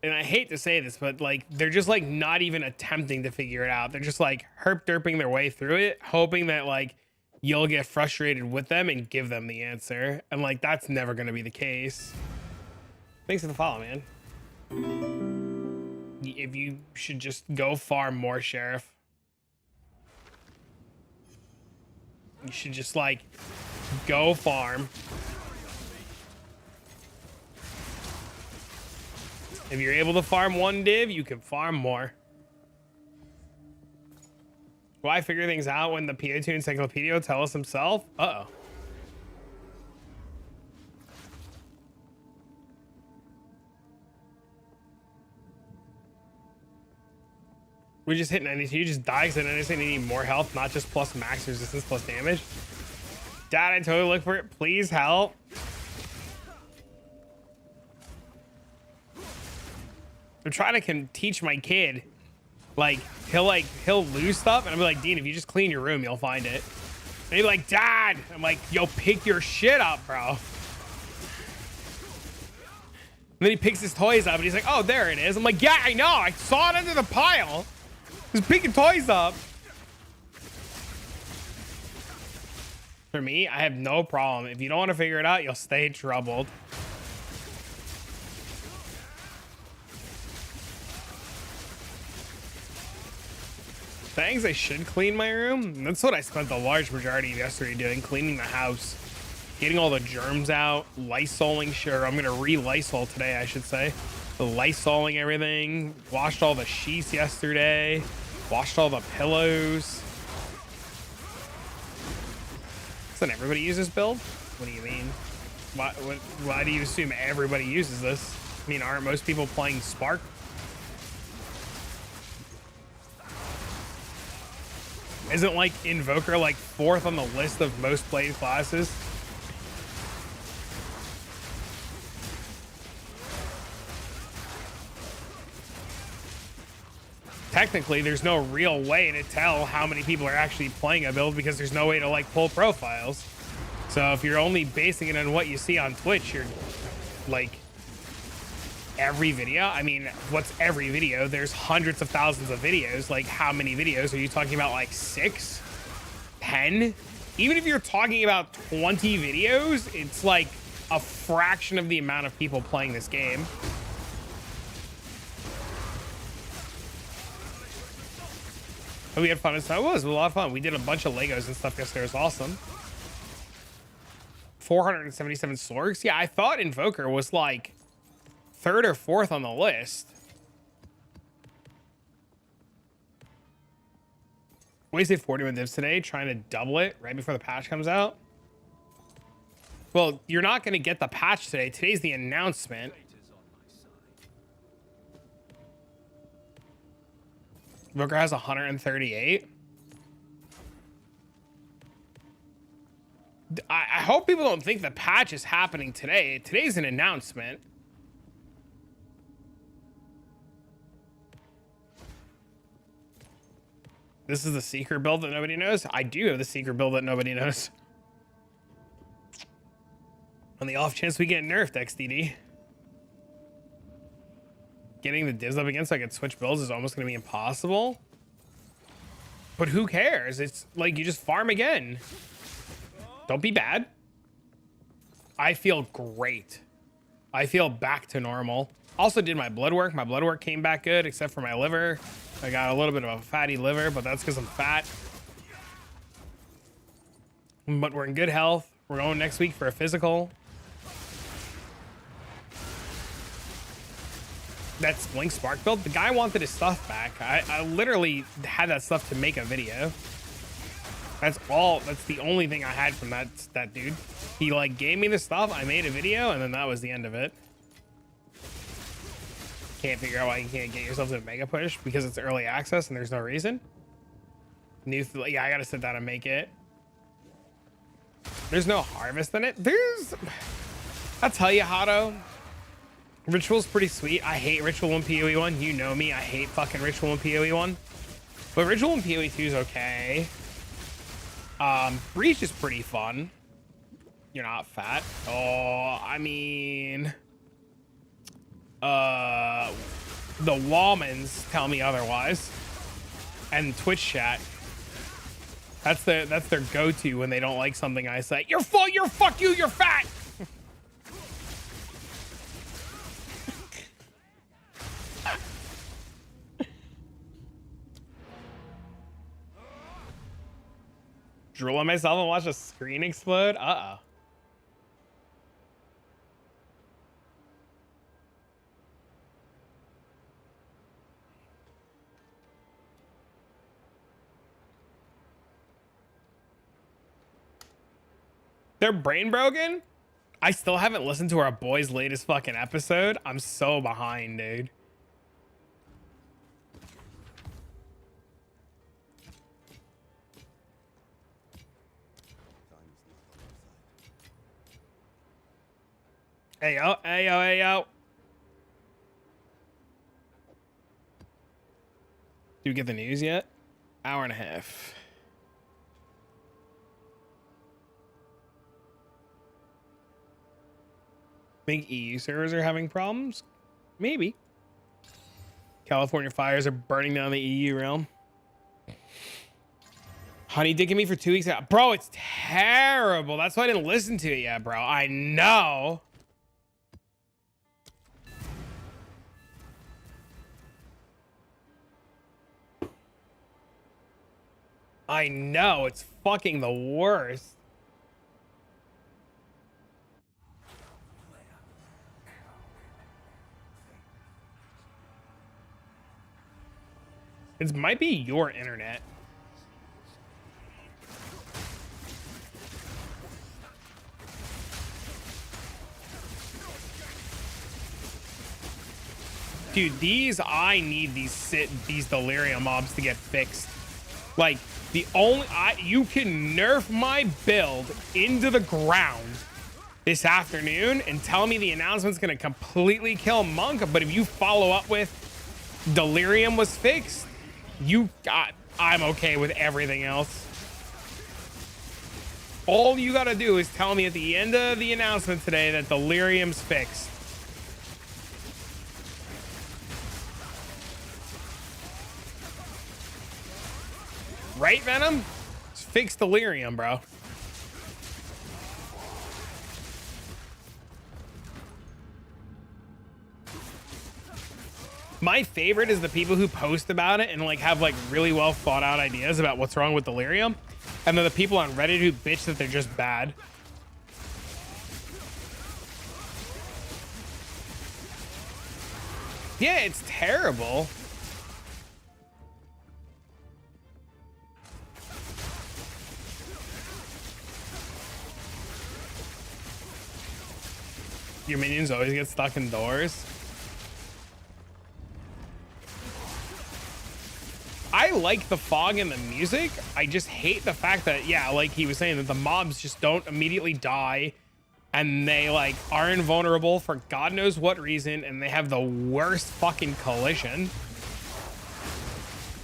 and I hate to say this, but like they're just like not even attempting to figure it out. They're just like herp derping their way through it, hoping that like you'll get frustrated with them and give them the answer. And like that's never gonna be the case. Thanks for the follow, man. If you should just go farm more, Sheriff. You should just like go farm. If you're able to farm one div, you can farm more. Will I figure things out when the PO2 Encyclopedia will tell us himself? Uh-oh. We just hit 92. You just die because I noticed I need more health, not just plus max resistance plus damage. Dad, I totally look for it. Please help. I'm trying to teach my kid. Like he'll lose stuff, and I'll be like, Dean, if you just clean your room, you'll find it. And he's like, Dad. I'm like, yo, pick your shit up, bro. And then he picks his toys up, and he's like, oh, there it is. I'm like, yeah, I know. I saw it under the pile. Just picking toys up. For me, I have no problem. If you don't want to figure it out, you'll stay troubled. Things I should clean my room. That's what I spent the large majority of yesterday doing, cleaning the house, getting all the germs out, lysoling. Sure, I'm gonna re-lysol today, I should say. The lysoling everything. Washed all the sheets yesterday. Washed all the pillows. Doesn't everybody use this build? What do you mean? Why do you assume everybody uses this? I mean, aren't most people playing Spark? Isn't like Invoker like 4th on the list of most played classes? Technically, there's no real way to tell how many people are actually playing a build because there's no way to like pull profiles. So if you're only basing it on what you see on Twitch, you're like every video. I mean, what's every video? There's hundreds of thousands of videos. Like how many videos are you talking about? Like 6, 10? Even if you're talking about 20 videos, it's like a fraction of the amount of people playing this game. But we had fun. It was a lot of fun. We did a bunch of Legos and stuff yesterday. It was awesome. 477 Slorgs. Yeah, I thought Invoker was like 3rd or 4th on the list. Wasted 41 divs today trying to double it right before the patch comes out. Well, you're not going to get the patch today. Today's the announcement. Invoker has 138. I hope people don't think the patch is happening today. Today's an announcement. This is the secret build that nobody knows. I do have the secret build that nobody knows. On the off chance we get nerfed, XDD. Getting the divs up again so I can switch builds is almost going to be impossible. But who cares? It's like you just farm again. Don't be bad. I feel great. I feel back to normal. Also did my blood work. My blood work came back good, except for my liver. I got a little bit of a fatty liver, but that's because I'm fat. But we're in good health. We're going next week for a physical. That's Blink Spark build. The guy wanted his stuff back. I literally had that stuff to make a video. That's all. That's the only thing I had from that dude. He like gave me the stuff. I made a video, and then that was the end of it. Can't figure out why you can't get yourself to a mega push because it's early access and there's no reason. Yeah, I gotta sit down and make it. There's no harvest in it. I'll tell you, Hato. Ritual's pretty sweet. I hate Ritual 1 PoE 1. You know me. I hate fucking Ritual 1 PoE 1. But Ritual 1 PoE 2 is okay. Breach is pretty fun. You're not fat. Oh, I mean... the Wallmans tell me otherwise. And Twitch chat. That's their go-to when they don't like something I say. You're full, you're fuck you, you're fat. Drool on myself and watch a screen explode? Uh-oh. They're brain broken? I still haven't listened to our boy's latest fucking episode. I'm so behind, dude. Hey yo, hey yo, hey yo. Did we get the news yet? Hour and a half. Think EU servers are having problems? Maybe. California fires are burning down the EU realm. Honey dicking me for 2 weeks. Bro, it's terrible. That's why I didn't listen to it yet, bro. I know. I know. It's fucking the worst. It might be your internet. Dude, I need these delirium mobs to get fixed. Like, you can nerf my build into the ground this afternoon and tell me the announcement's gonna completely kill Monk, but if you follow up with delirium was fixed, I'm okay with everything else. All you gotta do is tell me at the end of the announcement today that delirium's fixed. Right, Venom? Just fix delirium, bro. My favorite is the people who post about it and like have like really well thought out ideas about what's wrong with delirium. And then the people on Reddit who bitch that they're just bad. Yeah, it's terrible. Your minions always get stuck indoors. I like the fog and the music. I just hate the fact that, yeah, like he was saying, that the mobs just don't immediately die and they like are invulnerable for God knows what reason, and they have the worst fucking collision.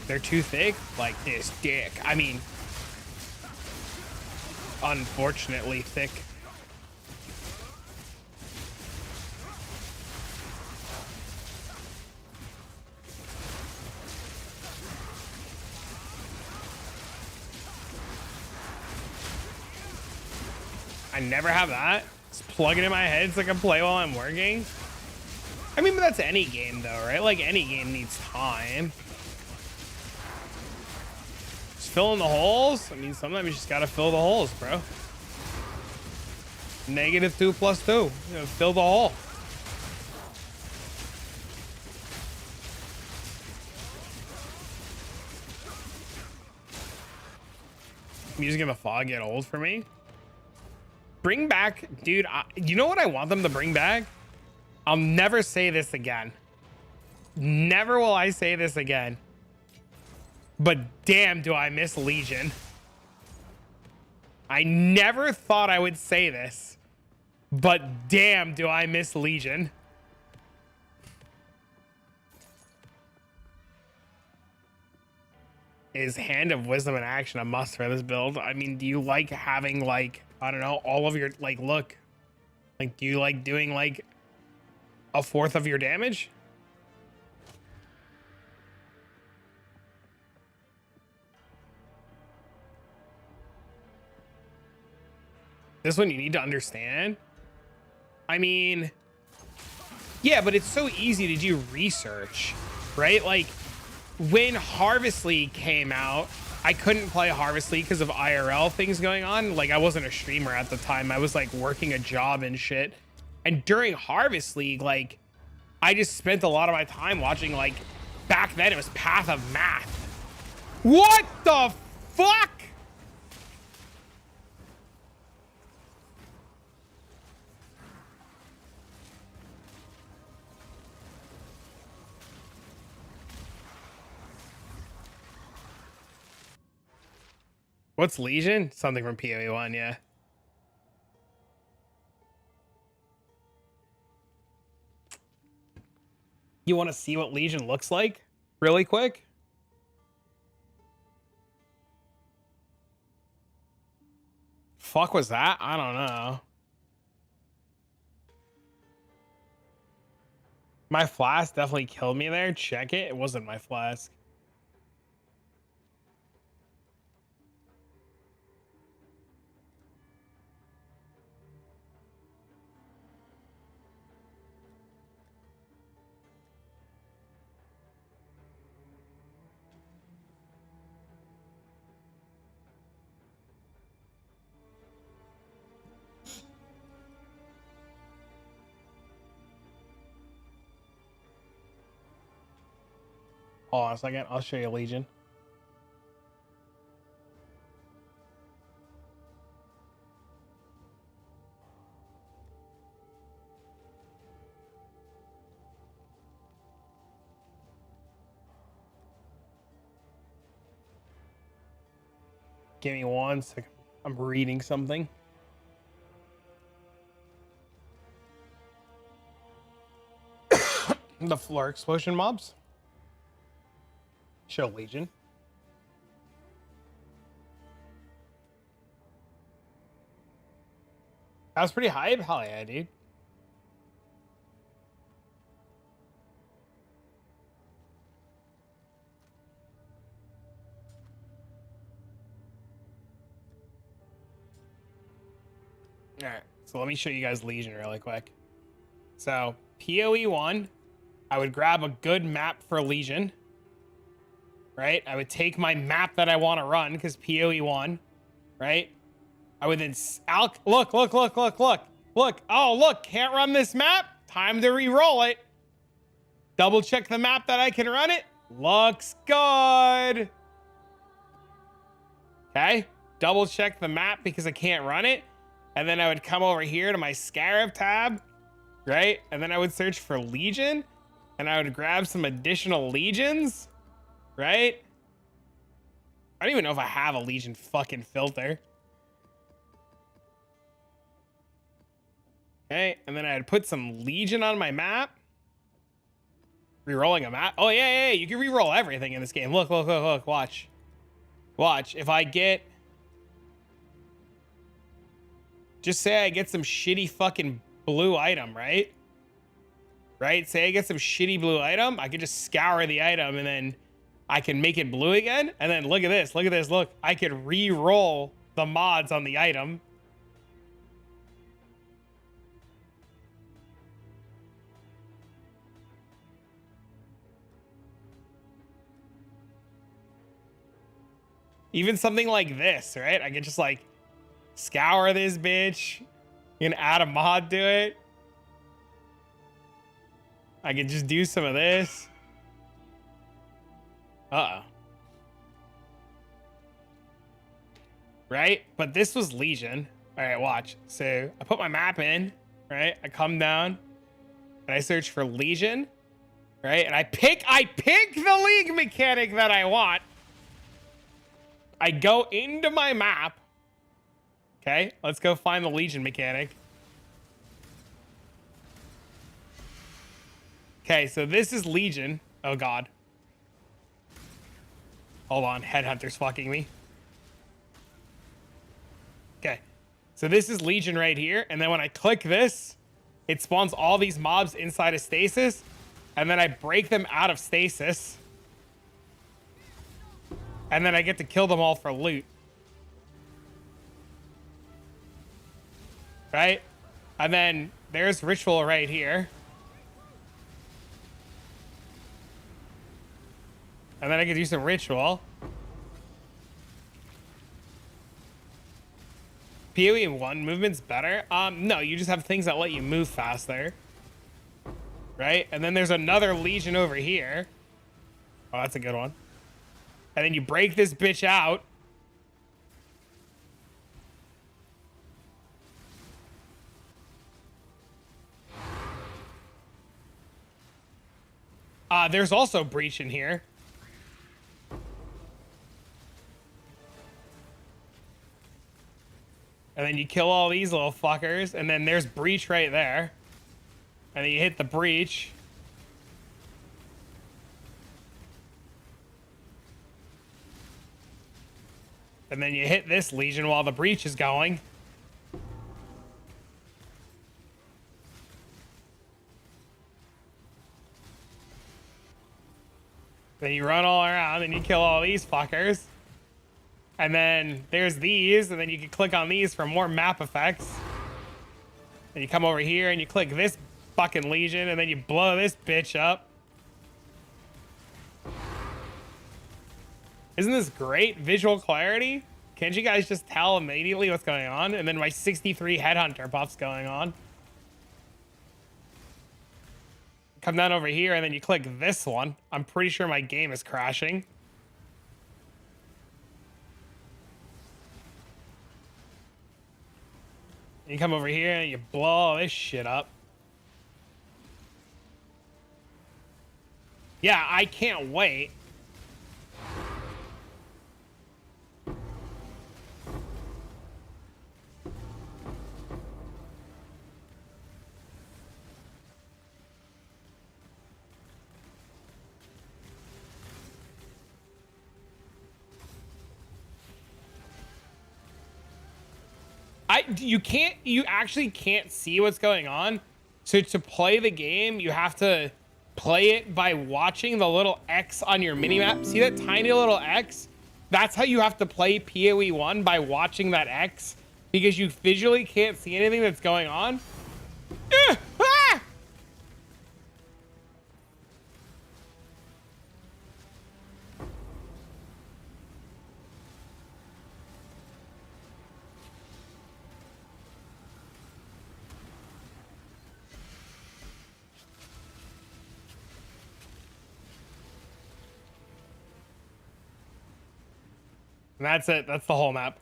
They're too thick, like this dick. I mean, unfortunately thick. I never have that. Just plug it in my head so I can play while I'm working. I mean, but that's any game though, right? Like any game needs time. Just fill in the holes. I mean, sometimes you just gotta fill the holes, bro. -2 + 2. You know, fill the hole. Music in the fog get old for me. Bring back, dude, you know what I want them to bring back? I'll never say this again. Never will I say this again. But damn, do I miss Legion. I never thought I would say this, but damn, do I miss Legion. Is Hand of Wisdom in action a must for this build? I mean, do you like having like, I don't know, all of your like look? Like, do you like doing like 1/4 of your damage? This one you need to understand. I mean, yeah, but it's so easy to do research, right? Like when Harvest League came out, I couldn't play Harvest League because of IRL things going on. Like I wasn't a streamer at the time. I was like working a job and shit. And during Harvest League, like I just spent a lot of my time watching, like back then it was Path of Math. What the fuck? What's Legion? Something from PoE 1, yeah. You want to see what Legion looks like really quick? Fuck was that? I don't know. My flask definitely killed me there. Check it. It wasn't my flask. Hold on a second. I'll show you Legion. Give me 1 second. I'm reading something. The floor explosion mobs. Show Legion. That was pretty hype. Hell yeah, dude. All right, so let me show you guys Legion really quick. So PoE 1, I would grab a good map for Legion. Right? I would take my map that I want to run because PoE 1, right? I would then look. Oh, look, can't run this map. Time to re-roll it. Double check the map that I can run it. Looks good. Okay. Double check the map because I can't run it. And then I would come over here to my Scarab tab, right? And then I would search for Legion and I would grab some additional Legions. Right? I don't even know if I have a Legion fucking filter. Okay, and then I'd put some Legion on my map. Rerolling a map. Oh, yeah, you can reroll everything in this game. Look, watch. Watch, if I get... Just say I get some shitty fucking blue item, right? Right? Say I get some shitty blue item. I could just scour the item and then... I can make it blue again, and then look at this, look. I could re-roll the mods on the item. Even something like this, right? I could just like scour this bitch and add a mod to it. I could just do some of this. Uh-oh. Right? But this was Legion. All right, watch. So I put my map in, right? I come down and I search for Legion, right? And I pick the league mechanic that I want. I go into my map. Okay, let's go find the Legion mechanic. Okay, so this is Legion. Oh, God. Hold on, Headhunter's fucking me. Okay, so this is Legion right here, and then when I click this, it spawns all these mobs inside of stasis, and then I break them out of stasis, and then I get to kill them all for loot. right? And then there's ritual right here. And then I could do some ritual. PoE 1 movement's better. No, you just have things that let you move faster. Right? And then there's another legion over here. Oh, that's a good one. And then you break this bitch out. There's also breach in here. And then you kill all these little fuckers. And then there's breach right there. And then you hit the breach. And then you hit this legion while the breach is going. Then you run all around and you kill all these fuckers. And then there's these, and then you can click on these for more map effects. And you come over here and you click this fucking legion, and then you blow this bitch up. Isn't this great visual clarity? Can't you guys just tell immediately what's going on? And then my 63 headhunter buff's going on. Come down over here and then you click this one. I'm pretty sure my game is crashing. You come over here and you blow all this shit up. Yeah, I can't wait. You actually can't see what's going on. So to play the game, you have to play it by watching the little X on your minimap. See that tiny little X? That's how you have to play PoE 1, by watching that X, because you visually can't see anything that's going on. Ah! And that's it. That's the whole map.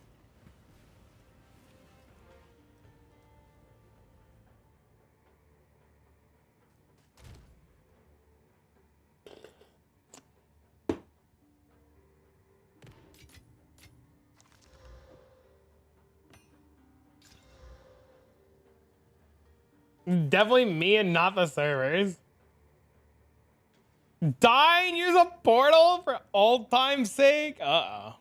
Definitely me and not the servers. Die and use a portal for old time's sake? Uh-oh.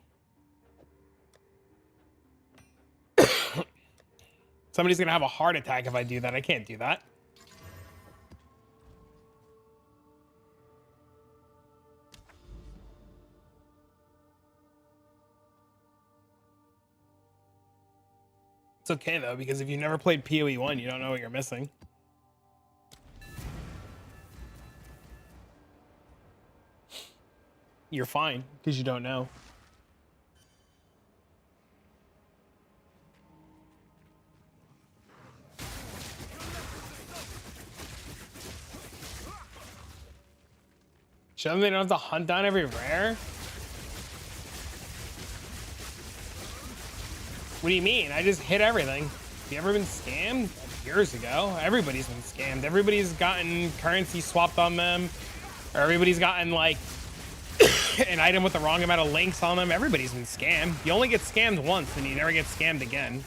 Somebody's gonna have a heart attack if I do that. I can't do that. It's okay though, because if you've never played PoE 1, you don't know what you're missing. You're fine, because you don't know. Show them they don't have to hunt down every rare? What do you mean? I just hit everything. Have you ever been scammed? Years ago. Everybody's been scammed. Everybody's gotten currency swapped on them. Or everybody's gotten like an item with the wrong amount of links on them. Everybody's been scammed. You only get scammed once and you never get scammed again.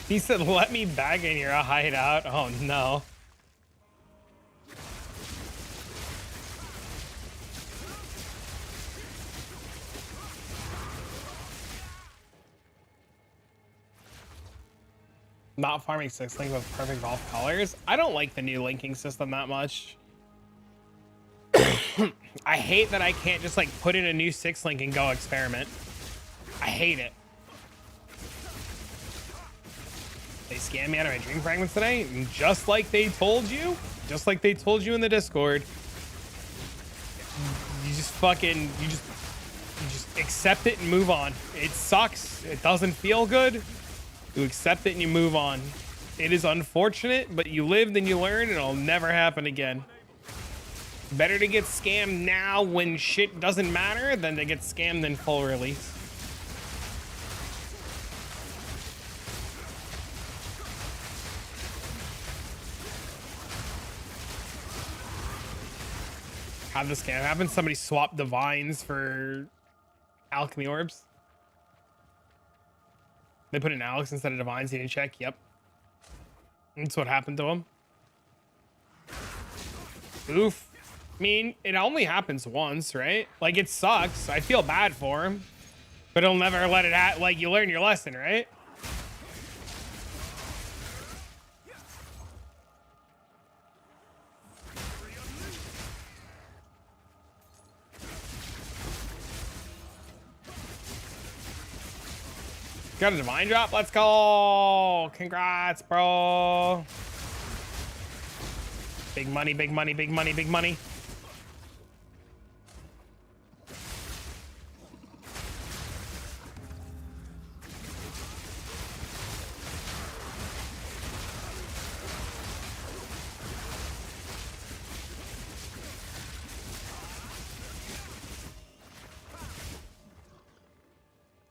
He said, let me back in your hideout. Oh, no. Not farming 6 link with perfect golf colors. I don't like the new linking system that much. I hate that I can't just like put in a new 6 link and go experiment. I hate it. They scammed me out of my dream fragments today, and just like they told you in the Discord, you just accept it and move on. It sucks. It doesn't feel good. You accept it and you move on. It is unfortunate, but you lived and you learned, and it'll never happen again. Better to get scammed now when shit doesn't matter than to get scammed in full release. How'd the scam happen? Somebody swapped divines for alchemy orbs. They put in Alex instead of divines. He didn't check. Yep. That's what happened to him. Oof. I mean, it only happens once, right? Like, it sucks. I feel bad for him. But he'll never let it out. Like, you learn your lesson, right? Got a divine drop. Let's go. Congrats, bro. Big money, big money, big money, big money.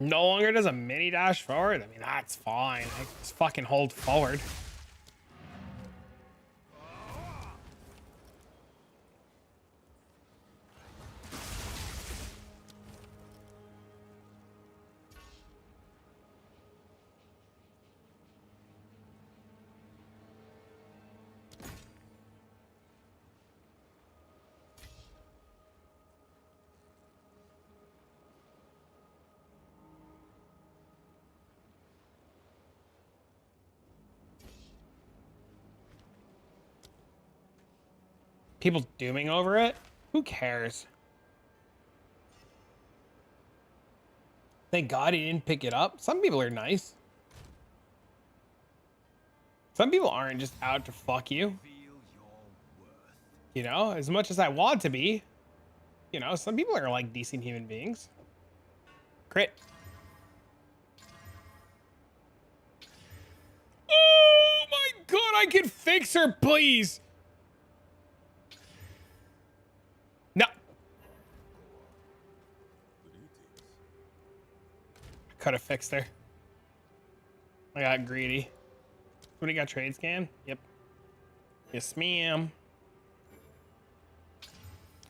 No longer does a mini dash forward. I mean, that's fine. I just fucking hold forward. People dooming over it? Who cares? Thank God he didn't pick it up. Some people are nice. Some people aren't just out to fuck you. You know, as much as I want to be. You know, some people are like decent human beings. Crit. Oh my God, I can fix her, please. No. Could have fixed her. I got greedy. Somebody got trade scan? Yep. Yes, ma'am.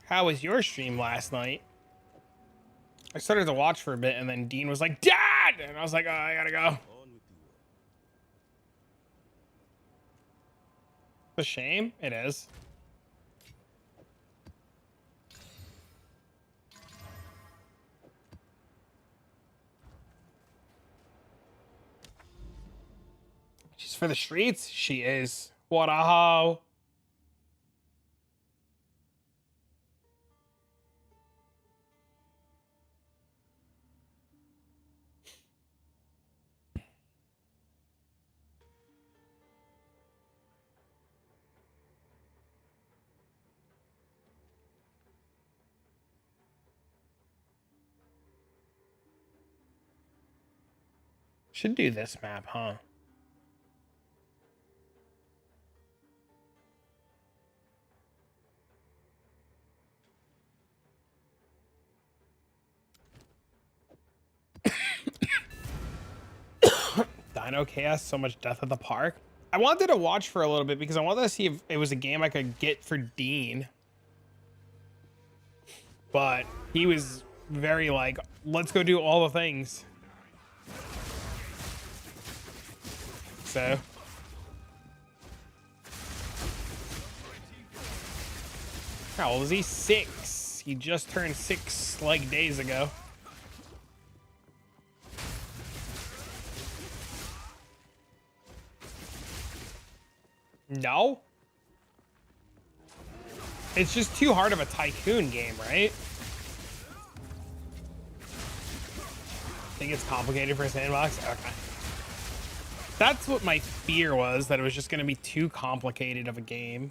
How was your stream last night? I started to watch for a bit and then Dean was like, Dad! And I was like, oh, I gotta go. It's a shame. It is. She's for the streets? She is. What a hoe. Should do this map, huh? Dino Chaos, so much death at the park. I wanted to watch for a little bit because I wanted to see if it was a game I could get for Dean. But he was very like, let's go do all the things. So. How old is he? 6. He just turned 6 like days ago. No? It's just too hard of a tycoon game, right? Think it's complicated for a sandbox? Okay. That's what my fear was, that it was just going to be too complicated of a game.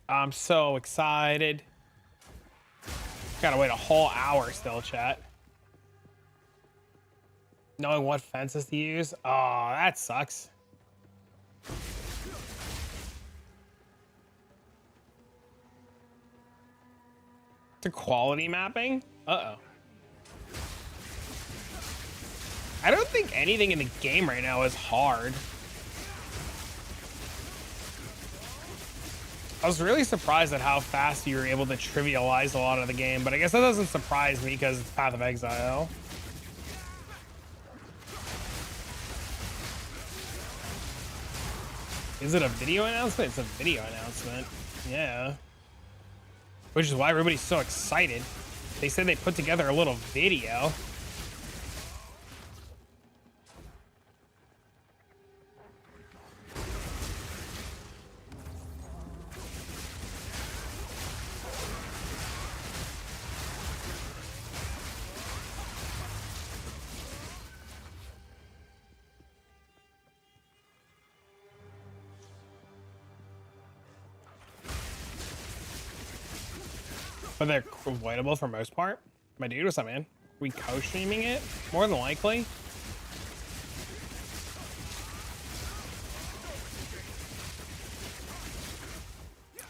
I'm so excited. Gotta wait a whole hour still, chat. Knowing what fences to use? Oh, that sucks. To quality mapping? Uh-oh. I don't think anything in the game right now is hard. I was really surprised at how fast you were able to trivialize a lot of the game, but I guess that doesn't surprise me because it's Path of Exile. Is it a video announcement? It's a video announcement. Yeah. Which is why everybody's so excited. They said they put together a little video. But they're avoidable for most part. My dude, what's up, man? We co-streaming it? More than likely.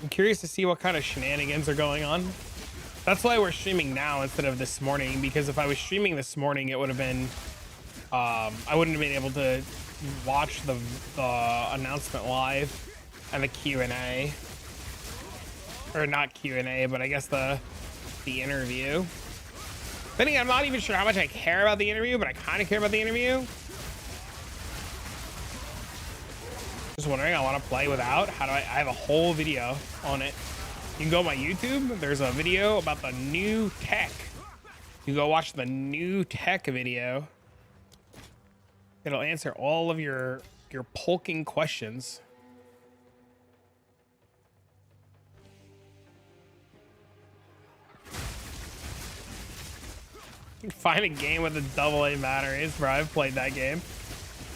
I'm curious to see what kind of shenanigans are going on. That's why we're streaming now instead of this morning, because if I was streaming this morning, it would have been, I wouldn't have been able to watch the announcement live and the Q&A. Or not Q&A, but I guess the interview. Then again, I'm not even sure how much I care about the interview, but I kind of care about the interview. Just wondering, I want to play without. How do I have a whole video on it. You can go to my YouTube. There's a video about the new tech. You go watch the new tech video. It'll answer all of your polking questions. Find a game with a AA batteries, bro. I've played that game.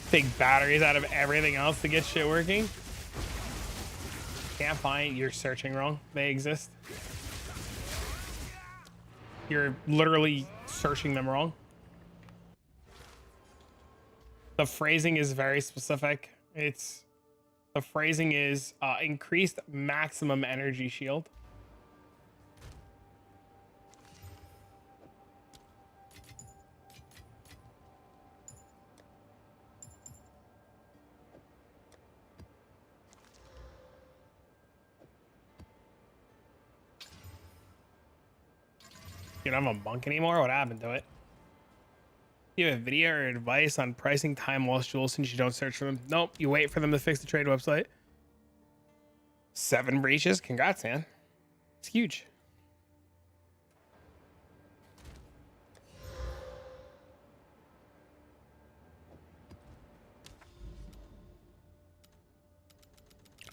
Take batteries out of everything else to get shit working. Can't find. You're searching wrong. They exist. You're literally searching them wrong. The phrasing is very specific. The phrasing is increased maximum energy shield. You don't have a monk anymore? What happened to it? You have a video or advice on pricing time lost jewels since you don't search for them? Nope. You wait for them to fix the trade website. 7 breaches. Congrats, man. It's huge.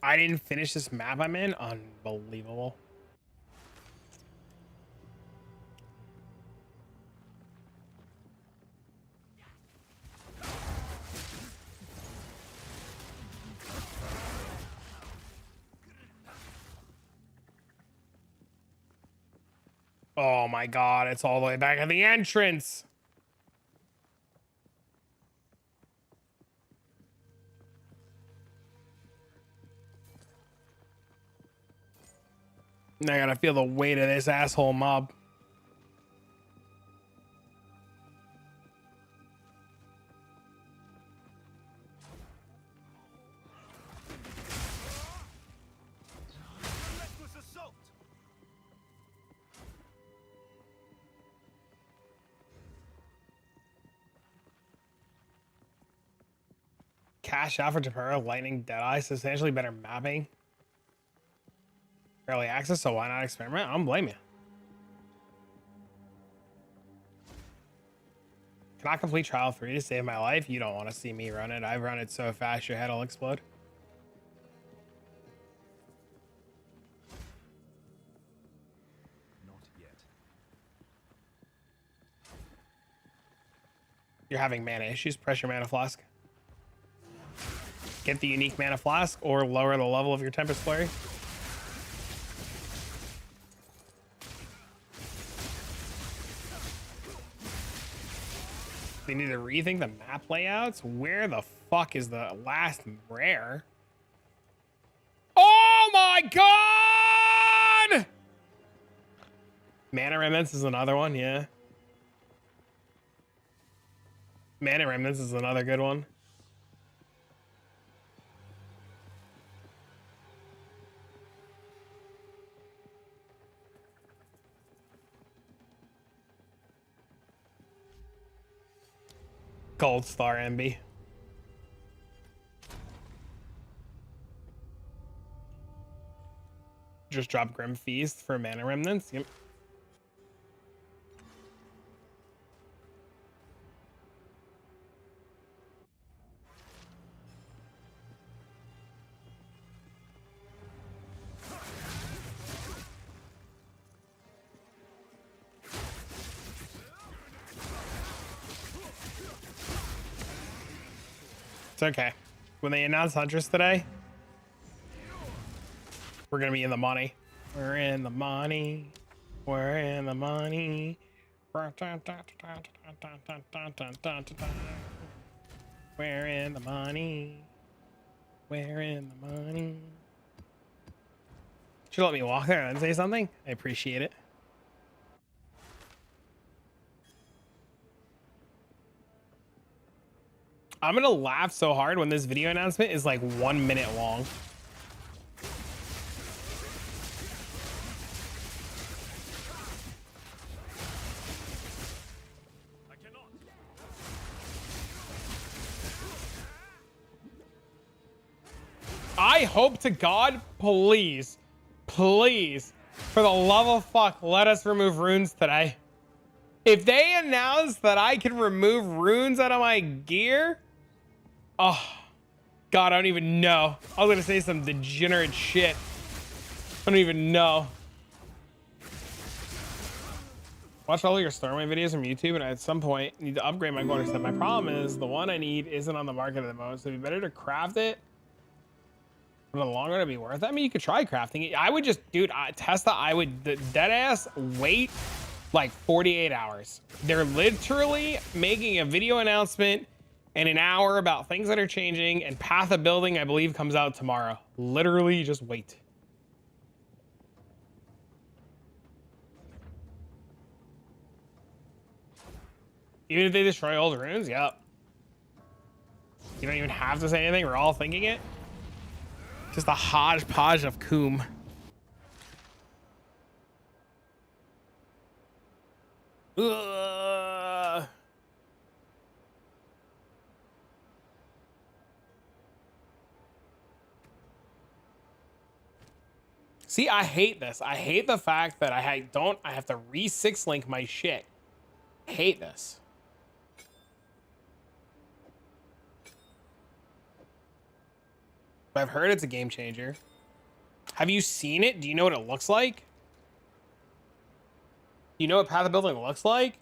I didn't finish this map I'm in. Unbelievable. Oh my god, it's all the way back at the entrance. I gotta feel the weight of this asshole mob. cash out for Tempura, Lightning, Deadeye, substantially better mapping. Early access, so why not experiment? I don't blame you. Can I complete trial 3 to save my life? You don't want to see me run it. I've run it so fast your head will explode. Not yet. You're having mana issues, press your mana flask. Get the unique mana flask or lower the level of your Tempest Flurry. They need to rethink the map layouts. Where the fuck is the last rare? Oh my god! Mana Remnants is another one, yeah. Mana Remnants is another good one. Gold Star MB. Just drop Grim Feast for Mana Remnants. Yep. It's okay. When they announce Huntress today, we're gonna be in the money. We're in the money. We're in the money. We're in the money. We're in the money. Should you let me walk there and say something? I appreciate it. I'm gonna laugh so hard when this video announcement is like 1 minute long. I hope to God, please, please, for the love of fuck, let us remove runes today. If they announce that I can remove runes out of my gear, oh, God, I don't even know. I was gonna say some degenerate shit. I don't even know. Watch all your Stormway videos from YouTube, and at some point need to upgrade my quarter set. My problem is the one I need isn't on the market at the moment, so it'd be better to craft it. In the long run, it'd be worth it. I mean, you could try crafting it. I would just, dude, Testa, I would dead ass wait like 48 hours. They're literally making a video announcement in an hour about things that are changing, and Path of Building, I believe, comes out tomorrow. Literally, just wait. Even if they destroy all the runes, yep. You don't even have to say anything. We're all thinking it. Just a hodgepodge of coom. Ugh. See, I hate this. I hate the fact that I have to re-6 link my shit. I hate this. But I've heard it's a game changer. Have you seen it? Do you know what it looks like? You know what Path of Building looks like?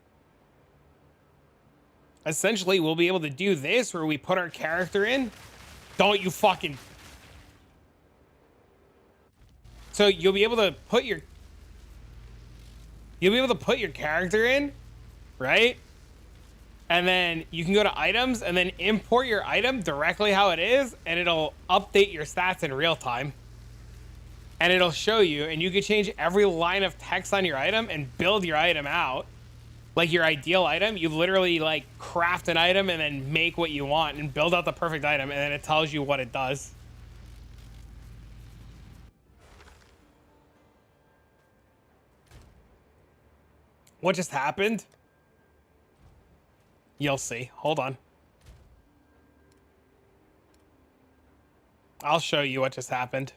Essentially, we'll be able to do this where we put our character in. Don't you fucking... So you'll be able to put your... You'll be able to put your character in, right? And then you can go to items and then import your item directly how it is, and it'll update your stats in real time. And it'll show you, and you can change every line of text on your item and build your item out. Like your ideal item, you literally like craft an item and then make what you want and build out the perfect item, and then it tells you what it does. What just happened? You'll see. Hold on. I'll show you what just happened.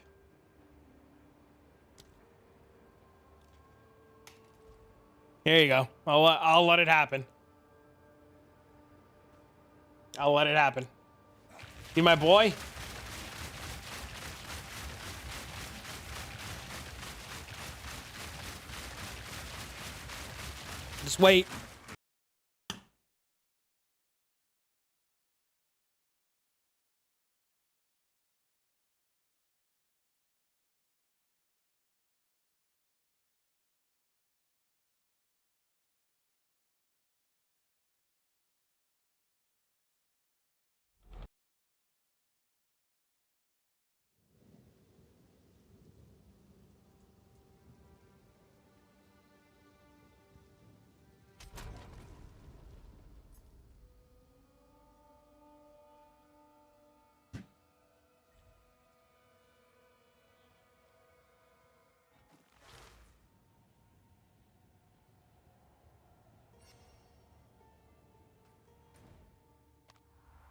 Here you go. I'll let it happen. I'll let it happen. You my boy? Just wait.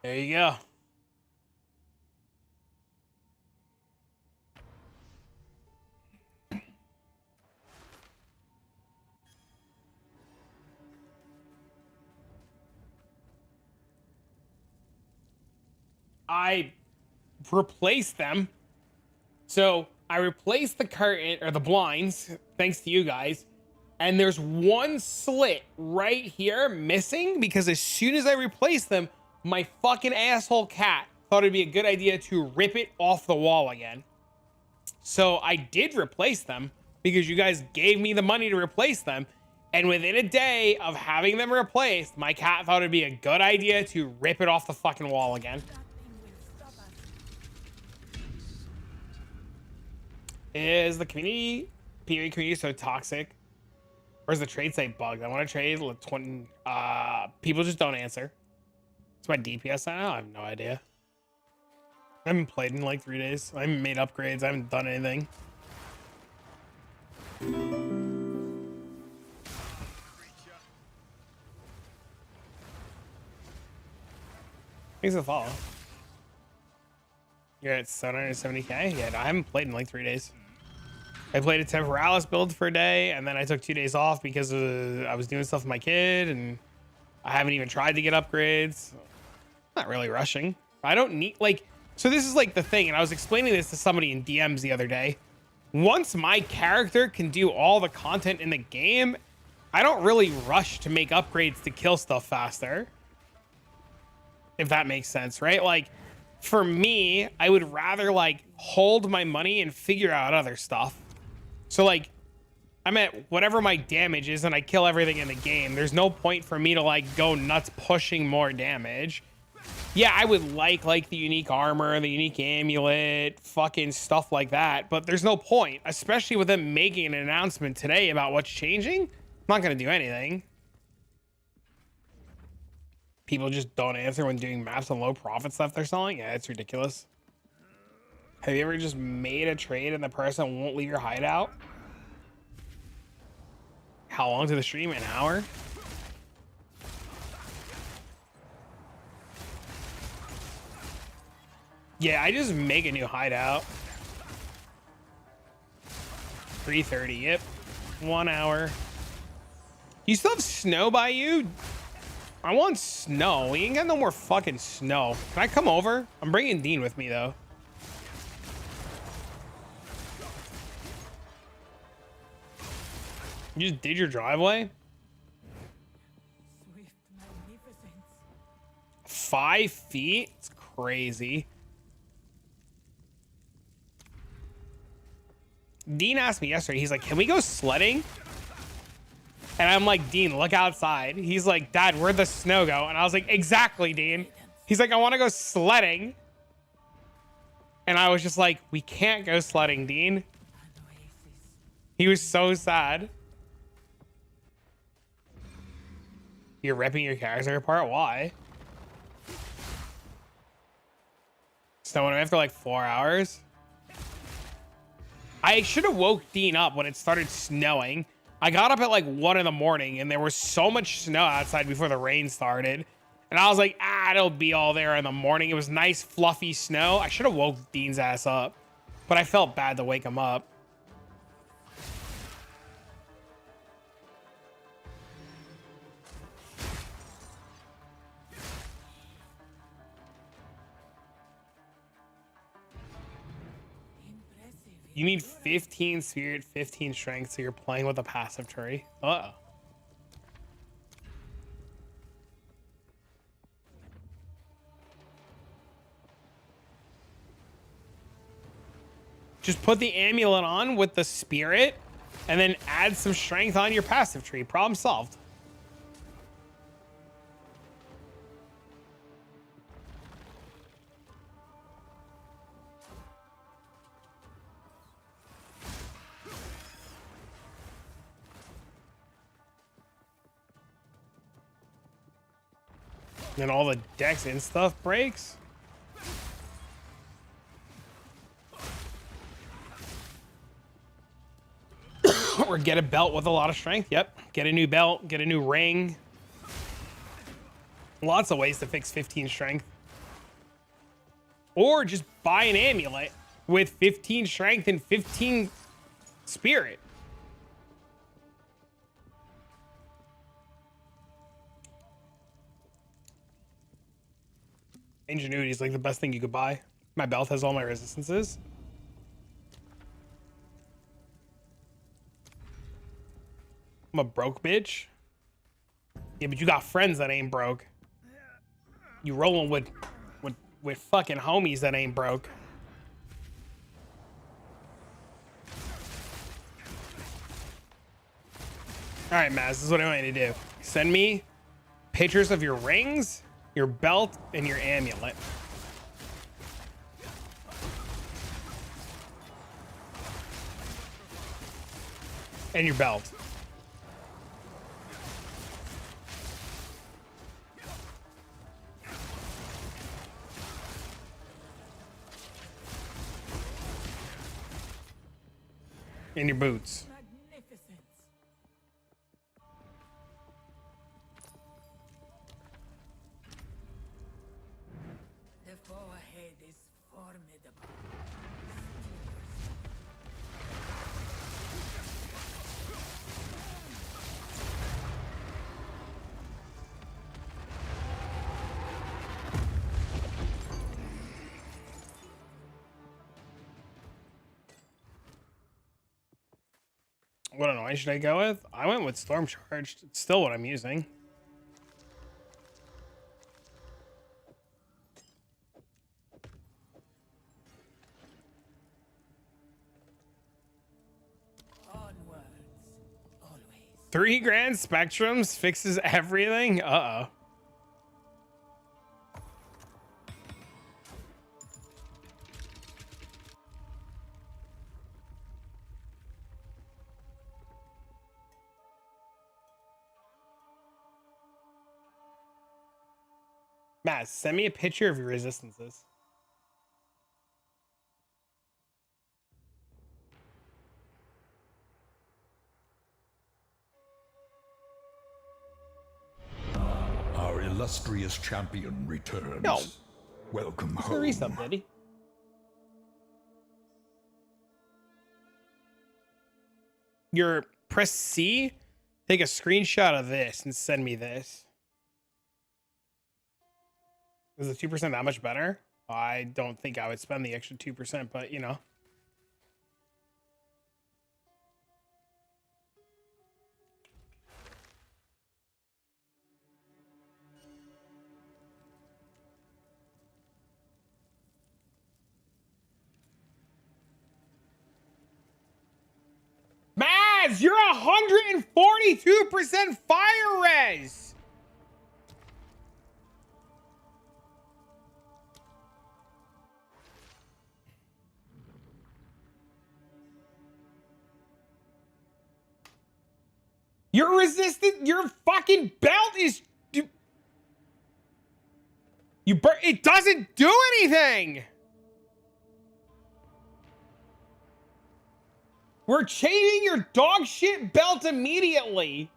There you go. I replaced them. So I replaced the curtain or the blinds, thanks to you guys. And there's one slit right here missing because as soon as I replaced them, my fucking asshole cat thought it'd be a good idea to rip it off the wall again. So I did replace them because you guys gave me the money to replace them. And within a day of having them replaced, my cat thought it'd be a good idea to rip it off the fucking wall again. Is the community, PvE community so toxic? Or is the trade site bugged? I want to trade 20, people just don't answer. It's my DPS now? I have no idea. I haven't played in like 3 days. I haven't made upgrades. I haven't done anything. Thanks for the follow. You're at 770k? Yeah, no, I haven't played in like 3 days. I played a Temporalis build for a day, and then I took 2 days off because I was doing stuff with my kid, and I haven't even tried to get upgrades. Not really rushing. I don't need, like, so this is like the thing, and I was explaining this to somebody in DMs the other day. Once my character can do all the content in the game, I don't really rush to make upgrades to kill stuff faster. If that makes sense, right? Like, for me, I would rather like hold my money and figure out other stuff. So like, I'm at whatever my damage is and I kill everything in the game. There's no point for me to like go nuts pushing more damage. Yeah, I would like the unique armor, the unique amulet, fucking stuff like that. But there's no point, especially with them making an announcement today about what's changing. I'm not going to do anything. People just don't answer when doing maps on low profit stuff they're selling. Yeah, it's ridiculous. Have you ever just made a trade and the person won't leave your hideout? How long to the stream? An hour? Yeah, I just make a new hideout. 3:30, yep. 1 hour. You still have snow by you? I want snow. We ain't got no more fucking snow. Can I come over? I'm bringing Dean with me, though. You just did your driveway? 5 feet? It's crazy. Dean asked me yesterday, he's like, can we go sledding? And I'm like, Dean, look outside. He's like, Dad, where'd the snow go? And I was like, exactly, Dean. He's like, I want to go sledding. And I was just like, we can't go sledding, Dean. He was so sad. You're ripping your character apart? Why? Snowing after like 4 hours? I should have woke Dean up when it started snowing. I got up at like 1 in the morning and there was so much snow outside before the rain started. And I was like, it'll be all there in the morning. It was nice, fluffy snow. I should have woke Dean's ass up, but I felt bad to wake him up. You need 15 spirit, 15 strength, so you're playing with a passive tree. Uh-oh. Just put the amulet on with the spirit and then add some strength on your passive tree. Problem solved. And all the decks and stuff breaks. Or get a belt with a lot of strength. Yep. Get a new belt, get a new ring. Lots of ways to fix 15 strength. Or just buy an amulet with 15 strength and 15 spirit. Ingenuity is like the best thing you could buy. My belt has all my resistances. I'm a broke bitch. Yeah, but you got friends that ain't broke. You rolling with fucking homies that ain't broke. All right, Maz, this is what I want you to do. Send me pictures of your rings, your belt, and your amulet. And your belt. And your boots. Magnificence. The foe ahead is formidable. What annoying should I go with? I went with Storm Charged. It's still what I'm using. Onwards, always. 3 grand spectrums fixes everything. Uh-oh. Matt, send me a picture of your resistances. Our illustrious champion returns. No. Welcome It's the home. resub, Daddy. Your press C, take a screenshot of this and send me this. Is the 2% that much better? I don't think I would spend the extra 2%, but you know. Maz, you're 142% fire res. You're resistant. Your fucking belt is. It doesn't do anything. We're changing your dog shit belt immediately.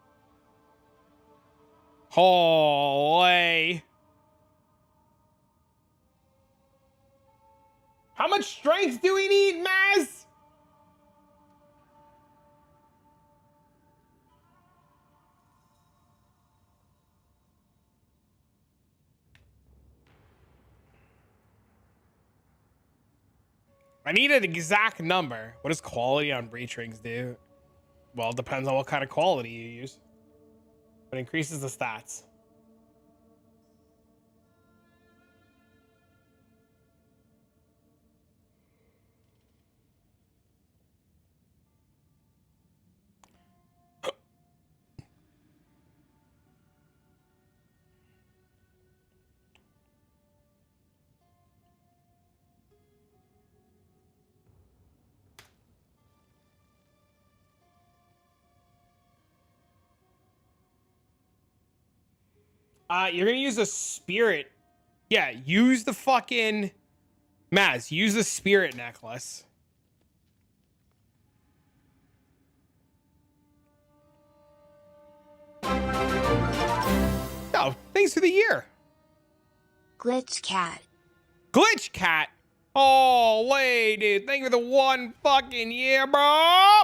Holy. much strength do we need, Maz? I need an exact number. What does quality on breach rings do? Well, it depends on what kind of quality you use. It increases the stats. You're gonna use a spirit. Yeah, use the fucking Maz. Use the spirit necklace. Oh, thanks for the year. Glitch cat. Glitch cat. Oh, lady, thank you for the 1 fucking year, bro.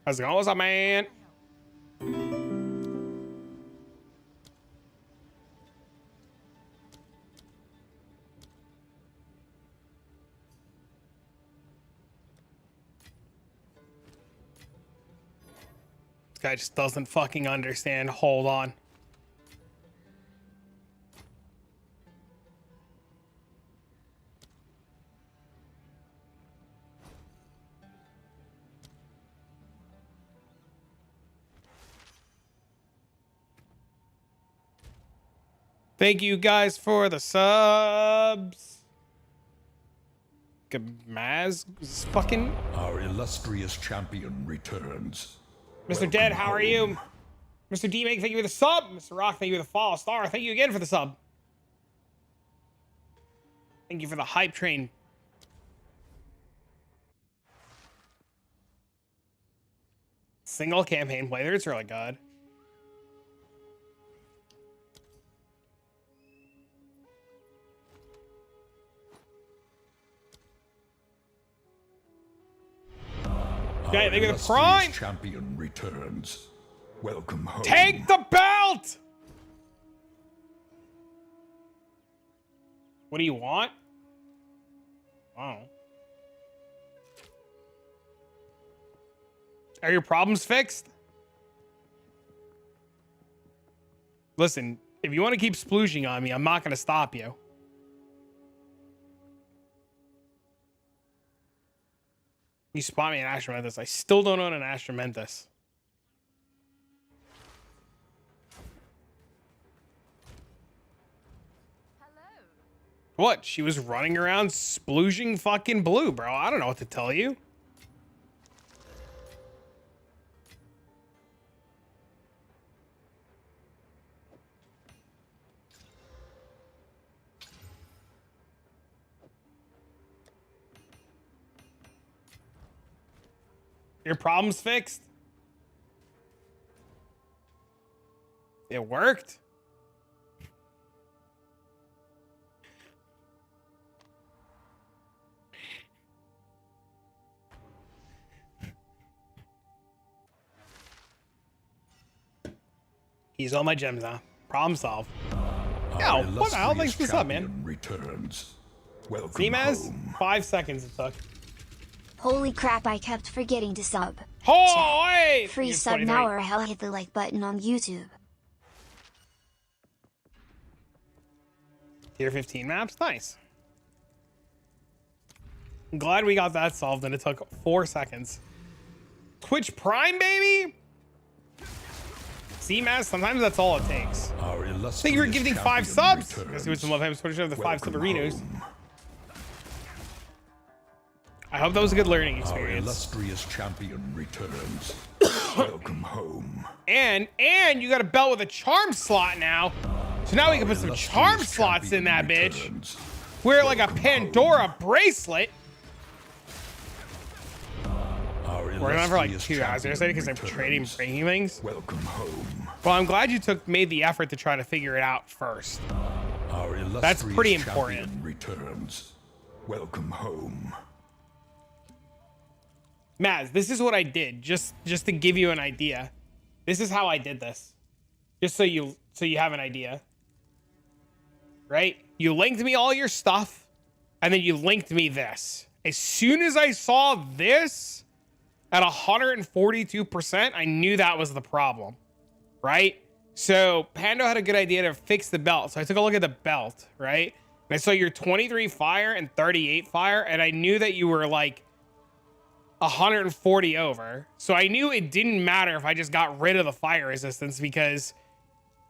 How's it going? What's up, man? This guy just doesn't fucking understand. Hold on. Thank you guys for the subs. Maz is fucking. Our illustrious champion returns. Mr. Dead, how are you? Mr. D-Make, thank you for the sub. Mr. Rock, thank you for the follow. Star, thank you again for the sub. Thank you for the hype train. Single campaign playthrough, it's really good. Okay, thank you for the prime. Champion returns. Welcome home. Take the belt. What do you want? Wow. Are your problems fixed? Listen, if you want to keep splooging on me, I'm not going to stop you. You spot me an Astromentus. I still don't own an Astromentus. Hello. What? She was running around splooging fucking blue, bro. I don't know what to tell you. Your problem's fixed? It worked? He's on my gems now. Problem solved. Yo, what the hell? Thanks for the sub, man. Returns. Welcome Zemaz, home. 5 seconds it took. Holy crap, I kept forgetting to sub. Oh, hey! Free You're sub 23. now or hell hit the like button on YouTube. Tier 15 maps, nice. I'm glad we got that solved and it took 4 seconds. Twitch Prime, baby! CMAS, sometimes that's all it takes. Our illustrious Thank you for giving 5 champion subs. returns. Let's do some love him. Switch over the 5 Welcome subberinos. home. I hope that was a good learning Our experience. illustrious champion returns. Welcome home. And you got a belt with a charm slot now. So now we can put some charm slots in that bitch. Returns. Wear like a Pandora bracelet. Our We're on for like illustrious 2 hours champion because I'm trading returns. breaking things. Welcome home. Well, I'm glad you made the effort to try to figure it out first. Our illustrious That's pretty champion important. returns. Welcome home. Maz, this is what I did, just to give you an idea. This is how I did this. Just so you have an idea. Right? You linked me all your stuff, and then you linked me this. As soon as I saw this at 142%, I knew that was the problem. Right? So Pando had a good idea to fix the belt. So I took a look at the belt, right? And I saw your 23 fire and 38 fire, and I knew that you were like 140 over. So I knew it didn't matter if I just got rid of the fire resistance because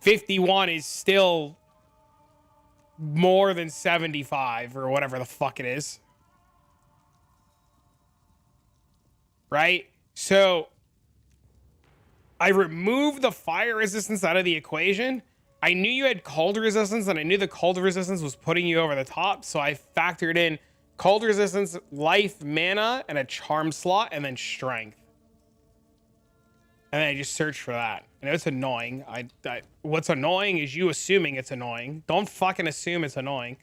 51 is still more than 75 or whatever the fuck it is. Right? So I removed the fire resistance out of the equation. I knew you had cold resistance, and I knew the cold resistance was putting you over the top. So I factored in cold resistance, life, mana, and a charm slot, and then strength. And then I just searched for that. And it's annoying. What's annoying is you assuming it's annoying. Don't fucking assume it's annoying.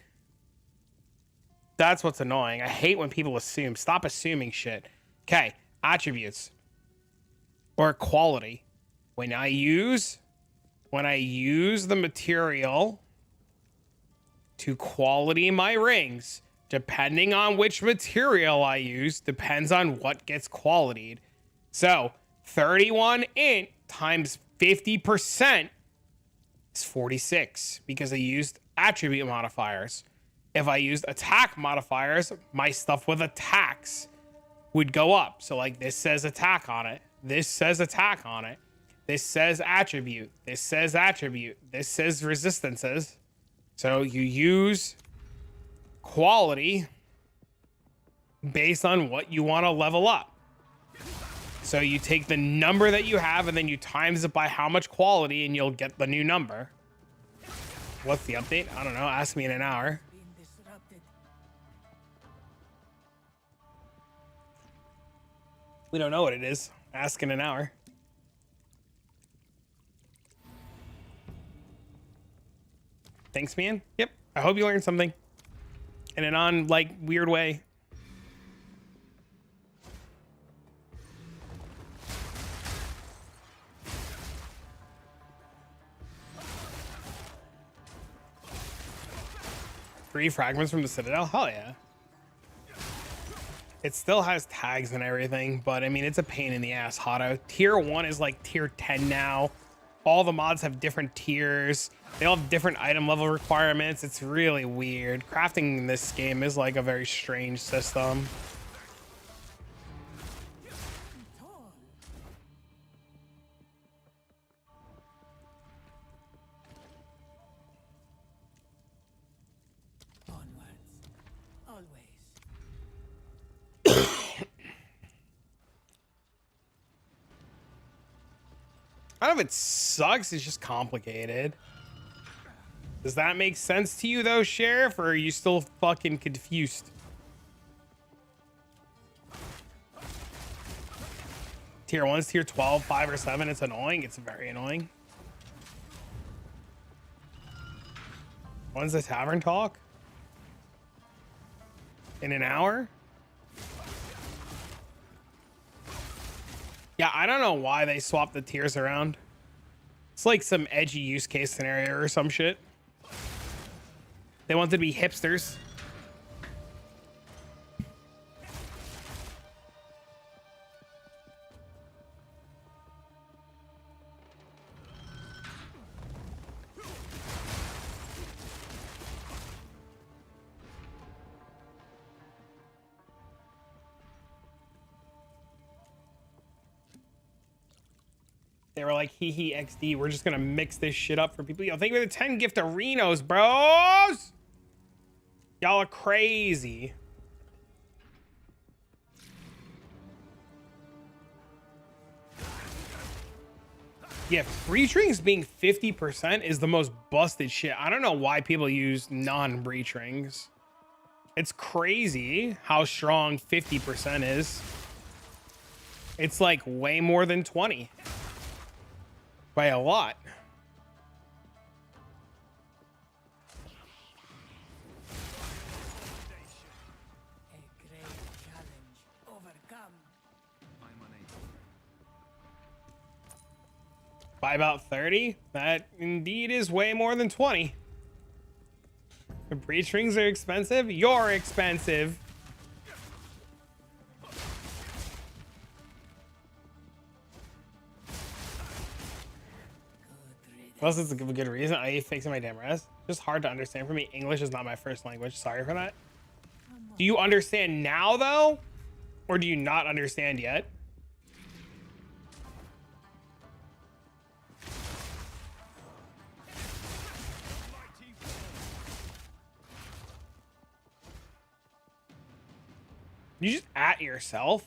That's what's annoying. I hate when people assume. Stop assuming shit. Okay, attributes. Or quality. When I use the material to quality my rings, depending on which material I use, depends on what gets qualityed. So 31 int times 50% is 46 because I used attribute modifiers. If I used attack modifiers, my stuff with attacks would go up. So like this says attack on it. This says attack on it. This says attribute. This says attribute. This says resistances. So you use quality based on what you want to level up. So you take the number that you have and then you times it by how much quality and you'll get the new number. What's the update? I don't know. Ask me in an hour. Being disrupted. We don't know what it is. Ask in an hour. Thanks, man. Yep. I hope you learned something. In an weird way. Three fragments from the Citadel? Hell yeah. It still has tags and everything, but I mean, it's a pain in the ass, Hotto. Tier 1 is like tier 10 now. All the mods have different tiers. They all have different item level requirements. It's really weird. Crafting in this game is like a very strange system. Onwards. Always. I don't know if it sucks, it's just complicated. Does that make sense to you though, Sheriff, or are you still fucking confused? Tier 1's tier 12, 5, or 7. It's annoying. It's very annoying. When's the tavern talk? In an hour? Yeah, I don't know why they swapped the tiers around. It's like some edgy use case scenario or some shit. They wanted to be hipsters. They were like, hee hee XD, we're just gonna mix this shit up for people. Yo, thank you for the 10 gift arenas, bros! Y'all are crazy. Yeah, breach rings being 50% is the most busted shit. I don't know why people use non-breach rings. It's crazy how strong 50% is. It's like way more than 20 by a lot. A great challenge overcome. I'm unable. By about 30, that indeed is way more than 20. The breach rings are expensive. You're expensive. Plus, it's a good reason. I fixing my damn res. Just hard to understand for me. English is not my first language. Sorry for that. Do you understand now, though? Or do you not understand yet? You just at yourself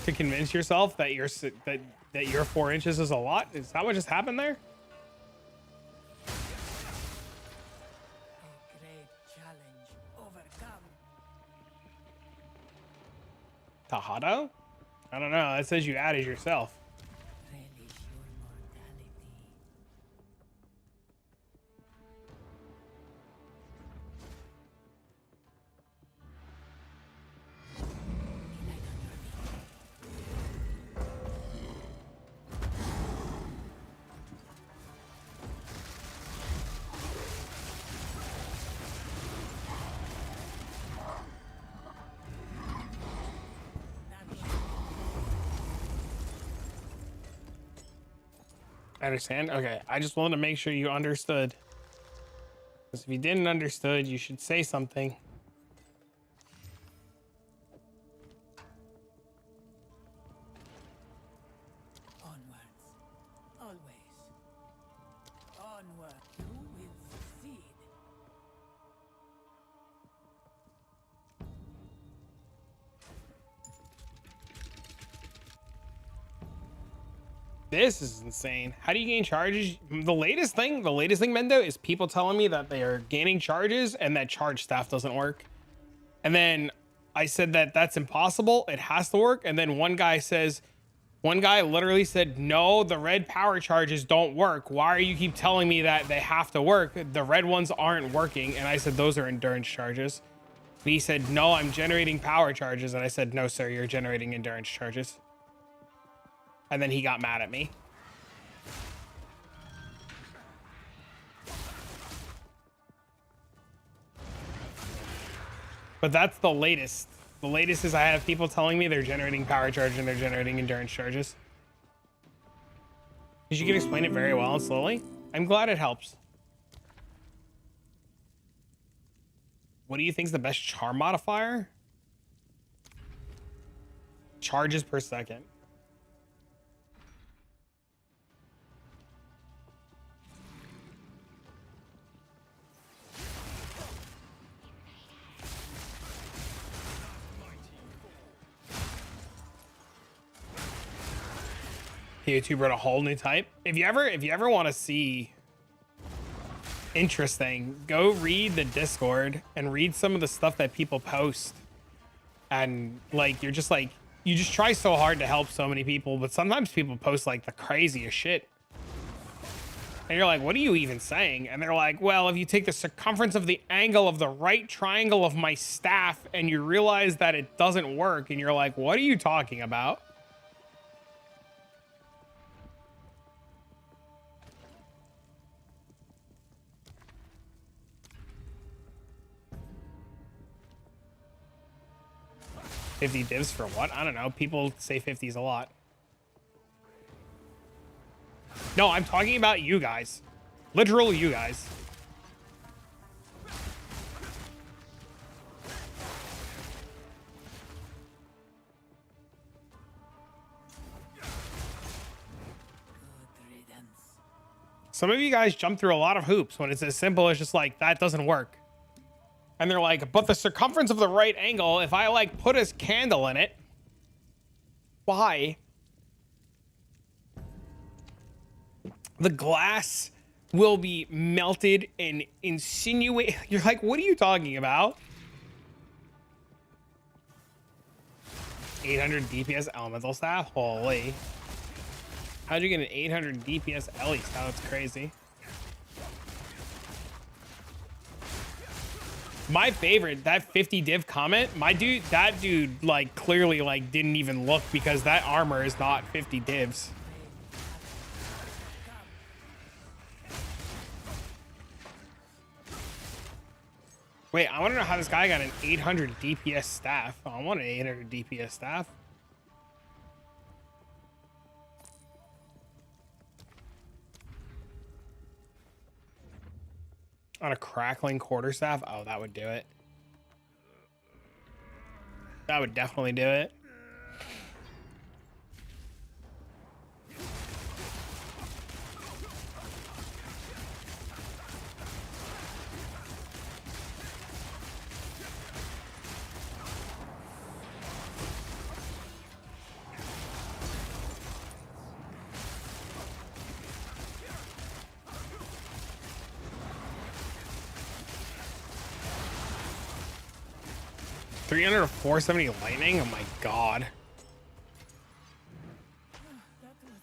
to convince yourself that that your 4 inches is a lot? Is that what just happened there? A great challenge overcome. Tajado? I don't know. That says you added yourself. Relish your mortality. I understand. Okay. I just wanted to make sure you understood. Because if you didn't understood, you should say something. Onwards. Always. Onward. You will succeed. This is insane. How do you gain charges? The latest thing, Mendo, is people telling me that they are gaining charges and that charge staff doesn't work. And then I said that that's impossible. It has to work. And then one guy literally said, no, the red power charges don't work. Why are you keep telling me that they have to work? The red ones aren't working. And I said, those are endurance charges. And he said, no, I'm generating power charges. And I said, no, sir, you're generating endurance charges. And then he got mad at me. But that's the latest. The latest is I have people telling me they're generating power charge and they're generating endurance charges. Because you can explain it very well and slowly. I'm glad it helps. What do you think is the best charm modifier? Charges per second. YouTube wrote a whole new type. If you ever want to see interesting, go read the Discord and read some of the stuff that people post. And like you just try so hard to help so many people, but sometimes people post like the craziest shit. And you're like, what are you even saying? And they're like, well, if you take the circumference of the angle of the right triangle of my staff and you realize that it doesn't work, and you're like, what are you talking about? $50 divs for what? I don't know. People say 50 is a lot. No, I'm talking about you guys. Literal you guys. Some of you guys jump through a lot of hoops when it's as simple as just like, that doesn't work. And they're like, but the circumference of the right angle, if I like put a candle in it, why? The glass will be melted and insinuate. You're like, what are you talking about? 800 DPS elemental staff? Holy. How'd you get an 800 DPS Ellie staff? That's crazy. My favorite, that 50 div comment, that dude like clearly like didn't even look because that armor is not 50 divs. Wait, I want to know how this guy got an 800 DPS staff. Oh, I want an 800 DPS staff. On a crackling quarterstaff? Oh, that would do it. That would definitely do it. $300 to 470 lightning? Oh my god. That was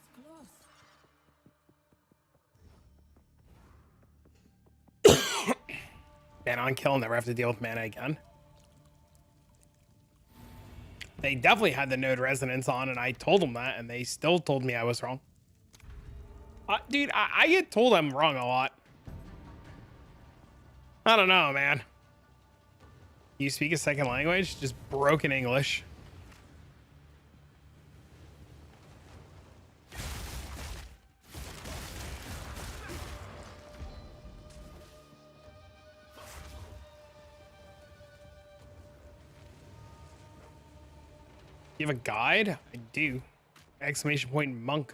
close. Man on kill, never have to deal with mana again. They definitely had the node resonance on, and I told them that, and they still told me I was wrong. Dude, I get told I'm wrong a lot. I don't know, man. You speak a second language? Just broken English. You have a guide? I do. Exclamation point monk.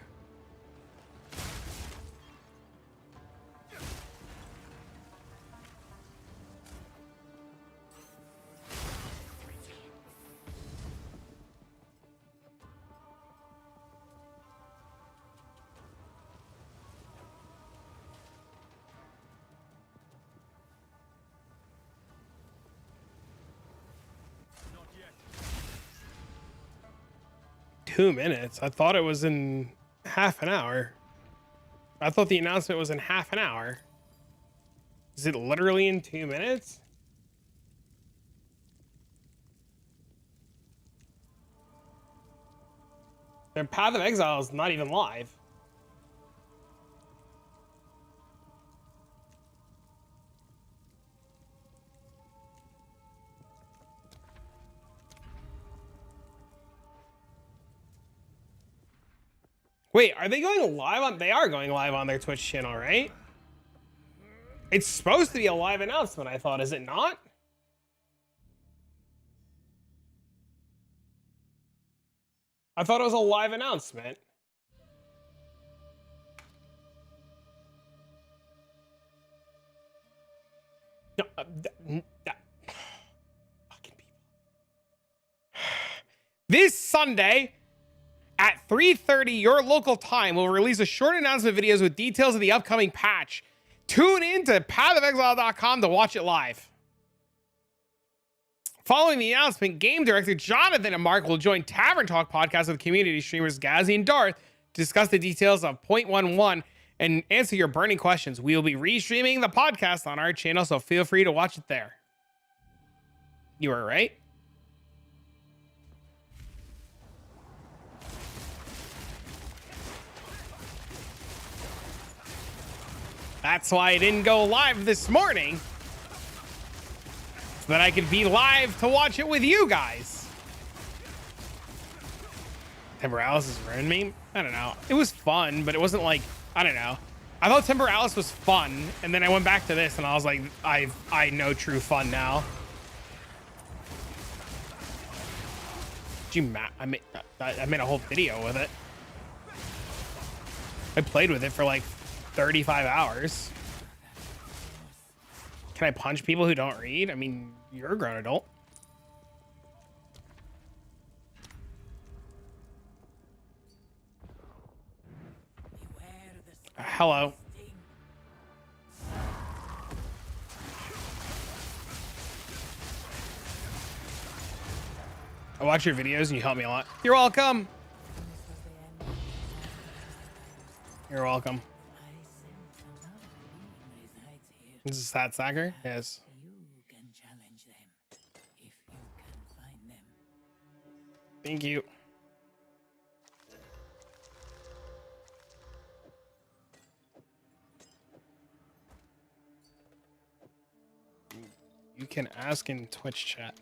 Not yet. 2 minutes? I thought it was in half an hour. I thought the announcement was in half an hour. Is it literally in 2 minutes? Their Path of Exile is not even live. Wait, are they going live on? They are going live on their Twitch channel, right? It's supposed to be a live announcement, I thought. Is it not? I thought it was a live announcement. No, fucking people. This Sunday at 3:30 your local time, we'll release a short announcement videos with details of the upcoming patch. Tune in to pathofexile.com to watch it live. Following the announcement, game director Jonathan and Mark will join Tavern Talk podcast with community streamers Gazzy and Darth to discuss the details of 0.11 and answer your burning questions. We will be restreaming the podcast on our channel, so feel free to watch it there. You were right. That's why I didn't go live this morning. So that I could be live to watch it with you guys. Temporalis has ruined me? I don't know. It was fun, but it wasn't like, I don't know. I thought Temporalis was fun, and then I went back to this and I was like, I know true fun now. I made a whole video with it. I played with it for like 35 hours. Can I punch people who don't read? I mean, you're a grown adult. Hello. I watch your videos and you help me a lot. You're welcome. You're welcome. This is Stat Sacker? Yes. You can challenge them if you can find them. Thank you. You can ask in Twitch chat.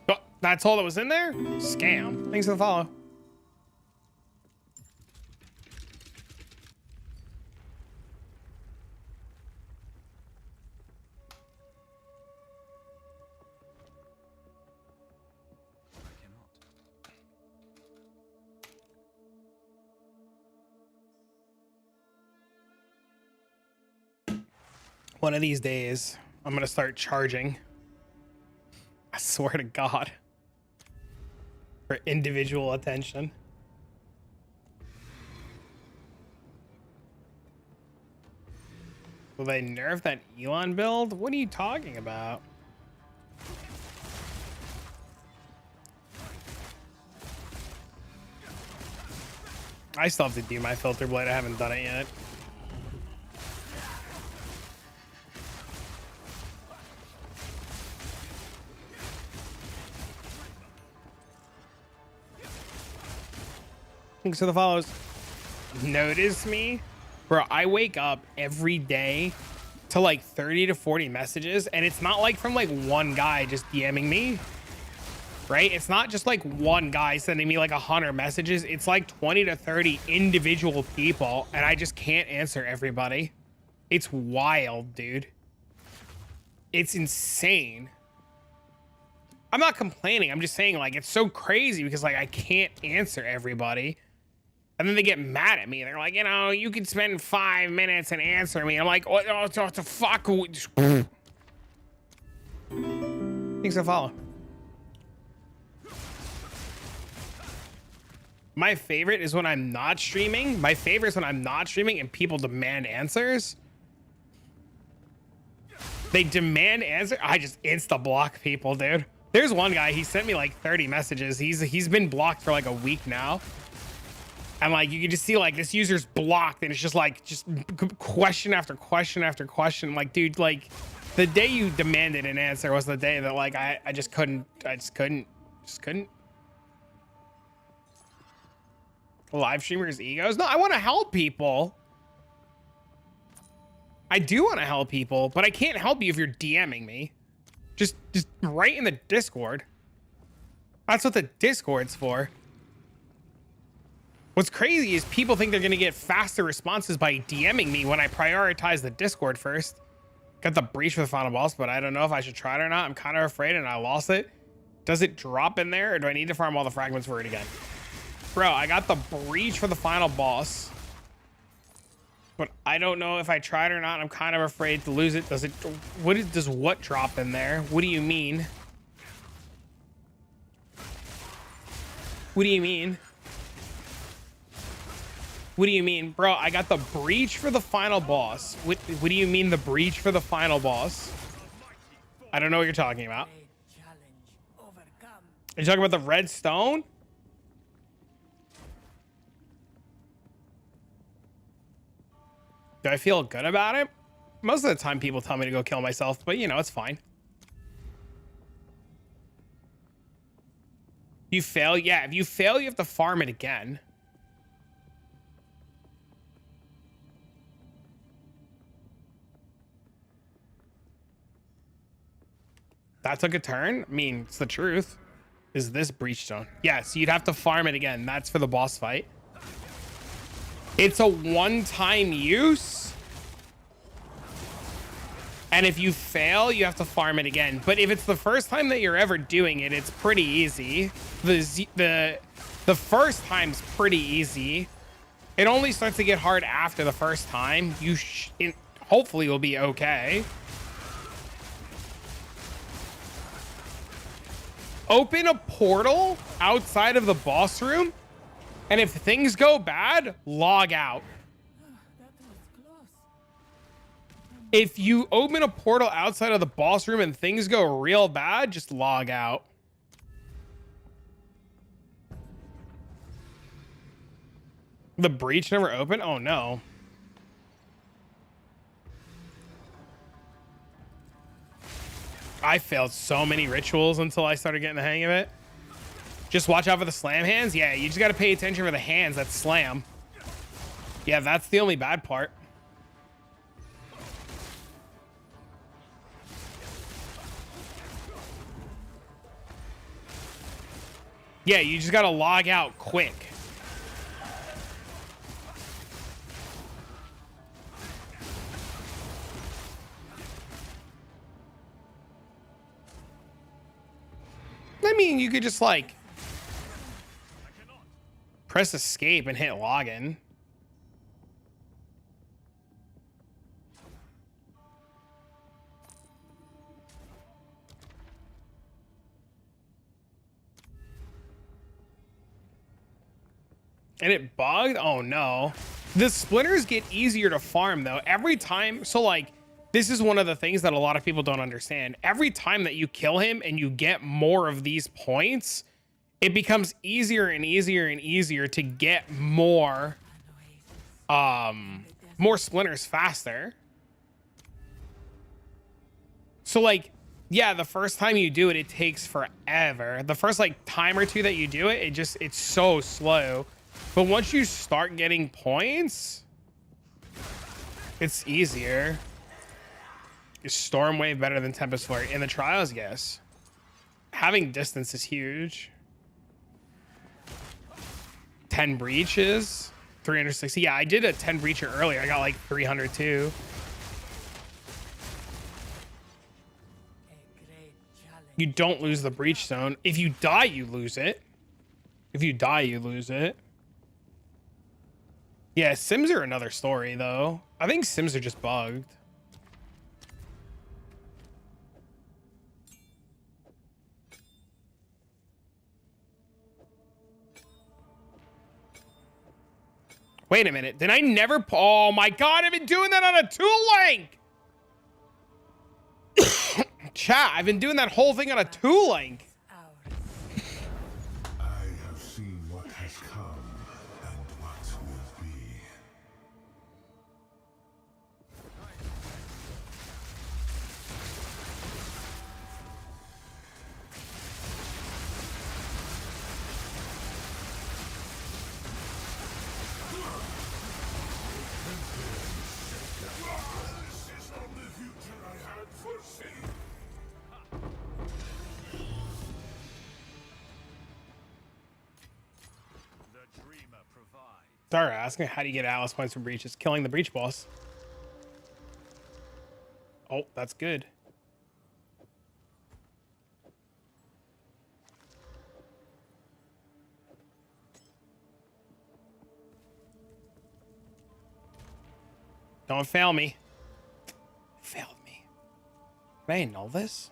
Oh, that's all that was in there? Scam. Thanks for the follow. I cannot. One of these days, I'm gonna start charging. I swear to God. For individual attention. Will they nerf that Elon build? What are you talking about? I still have to do my filter blade. I haven't done it yet. Thanks for the follows. Notice me? Bro, I wake up every day to like 30 to 40 messages, and it's not like from like one guy just DMing me, right? It's not just like one guy sending me like 100 messages. It's like 20 to 30 individual people, and I just can't answer everybody. It's wild, dude. It's insane. I'm not complaining. I'm just saying, like, it's so crazy because like I can't answer everybody. And then they get mad at me. They're like, you know, you could spend 5 minutes and answer me. I'm like, what the fuck? Thanks for the follow. My favorite is when I'm not streaming. My favorite is when I'm not streaming and people demand answers. They demand answer. I just insta block people, dude. There's one guy, he sent me like 30 messages. He's been blocked for like a week now. And like, you can just see like this user's blocked, and it's just like, just question after question after question. Like, dude, like the day you demanded an answer was the day that like, I just couldn't. Live streamers' egos? No, I want to help people. I do want to help people, but I can't help you if you're DMing me. Just write in the Discord. That's what the Discord's for. What's crazy is people think they're going to get faster responses by DMing me when I prioritize the Discord first. Got the breach for the final boss, but I don't know if I should try it or not. I'm kind of afraid and I lost it. Does it drop in there, or do I need to farm all the fragments for it again? Bro, I got the breach for the final boss, but I don't know if I tried or not. I'm kind of afraid to lose it. Does what drop in there? What do you mean? What do you mean? What do you mean? Bro, I got the breach for the final boss. What do you mean the breach for the final boss? I don't know what you're talking about. Are you talking about the red stone? Do I feel good about it? Most of the time people tell me to go kill myself, but you know, it's fine. You fail? Yeah, if you fail, you have to farm it again. That took a turn? I mean, it's the truth. Is this breach stone? Yes, you'd have to farm it again. That's for the boss fight. It's a one-time use. And if you fail, you have to farm it again. But if it's the first time that you're ever doing it, it's pretty easy. The first time's pretty easy. It only starts to get hard after the first time. Hopefully you'll be okay. Open a portal outside of the boss room, and if things go bad, log out. That was close. If you open a portal outside of the boss room and things go real bad, just log out. The breach never opened? Oh no. I failed so many rituals until I started getting the hang of it. Just watch out for the slam hands. Yeah, you just got to pay attention for the hands that slam. Yeah, that's the only bad part. Yeah, you just got to log out quick. I mean, you could just like press escape and hit login. And it bugged? Oh no. The splinters get easier to farm though. Every time, so like, this is one of the things that a lot of people don't understand. Every time that you kill him and you get more of these points, it becomes easier and easier and easier to get more splinters faster. So like, yeah, the first time you do it, it takes forever. The first like time or two that you do it, it's so slow. But once you start getting points, it's easier. Is Storm Wave better than Tempest Flurry? In the trials, yes. Having distance is huge. 10 breaches, 360. Yeah, I did a 10 breacher earlier. I got like 300 too. A great challenge. You don't lose the breach zone. If you die, you lose it. If you die, you lose it. Yeah, Sims are another story though. I think Sims are just bugged. Wait a minute. Did I never? Oh my God, I've been doing that on a tool link. Chat, I've been doing that whole thing on a tool link. I have seen what has come and what will be. This is not the future I had foreseen. The dreamer provides. Sorry, asking how do you get Alice points from breaches? Killing the breach boss. Oh, that's good. Don't fail me. Failed me. May I know this?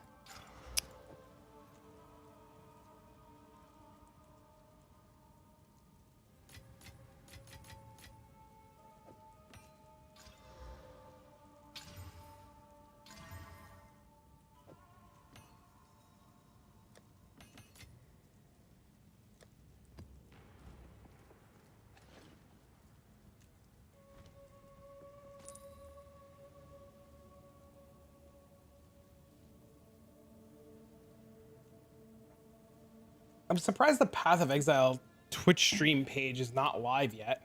I'm surprised the Path of Exile Twitch stream page is not live yet.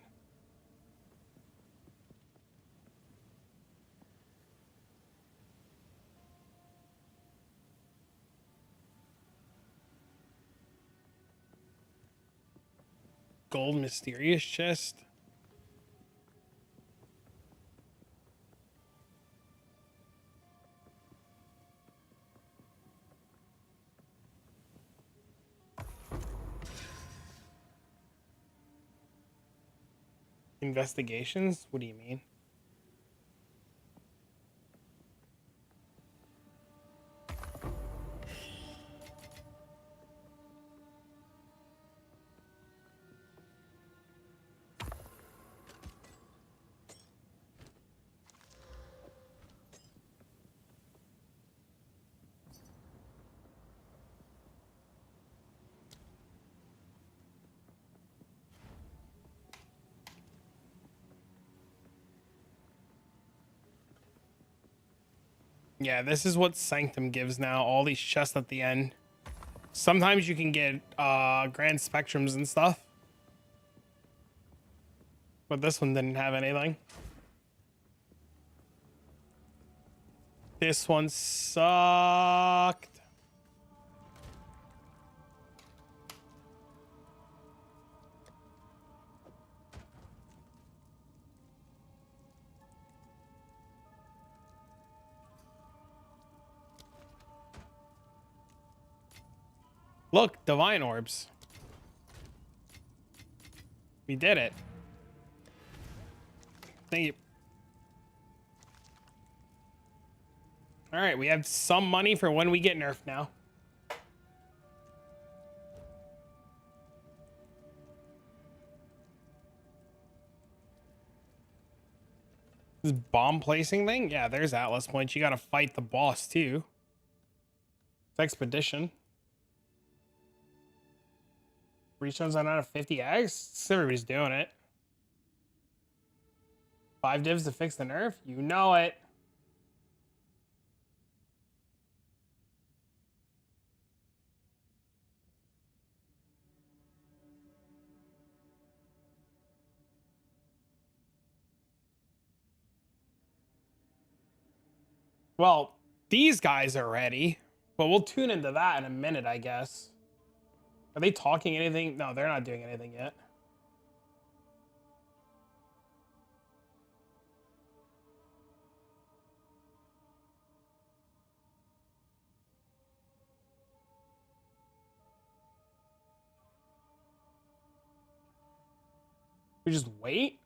Gold mysterious chest. Investigations? What do you mean? Yeah, this is what Sanctum gives now. All these chests at the end. Sometimes you can get grand spectrums and stuff. But this one didn't have anything. This one sucked. Look, divine orbs. We did it. Thank you. All right, we have some money for when we get nerfed now. This bomb placing thing? Yeah, there's Atlas points. You got to fight the boss too. It's expedition. Reshows on out of 50x. Everybody's doing it. 5 divs to fix the nerf. You know it. Well, these guys are ready, but we'll tune into that in a minute, I guess. Are they talking anything? No, they're not doing anything yet. We just wait?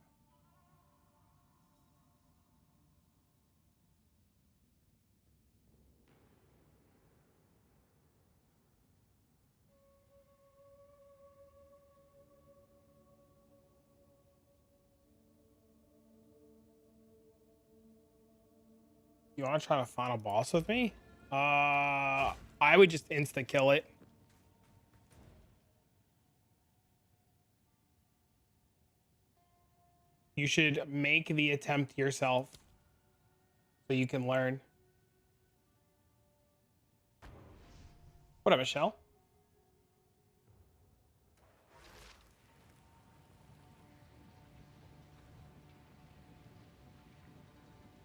You want to try to final boss with me? I would just insta kill it. You should make the attempt yourself so you can learn. What up, Michelle?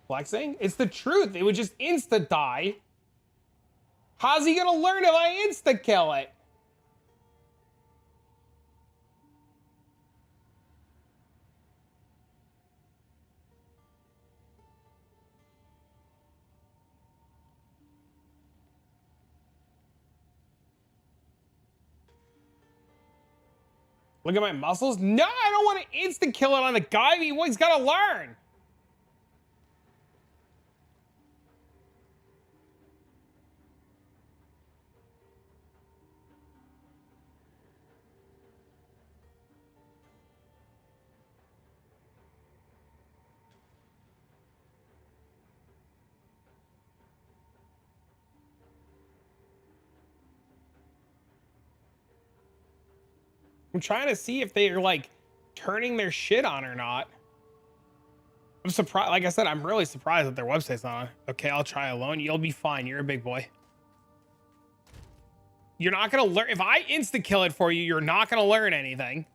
Flexing? It's the truth. It would just insta die. How's he gonna learn if I insta kill it? Look at my muscles. No, I don't want to insta kill it on the guy. He's got to learn. I'm trying to see if they are like turning their shit on or not. I'm surprised. Like I said, I'm really surprised that their website's on. Okay, I'll try alone. You'll be fine. You're a big boy. You're not going to learn. If I insta kill it for you, you're not going to learn anything.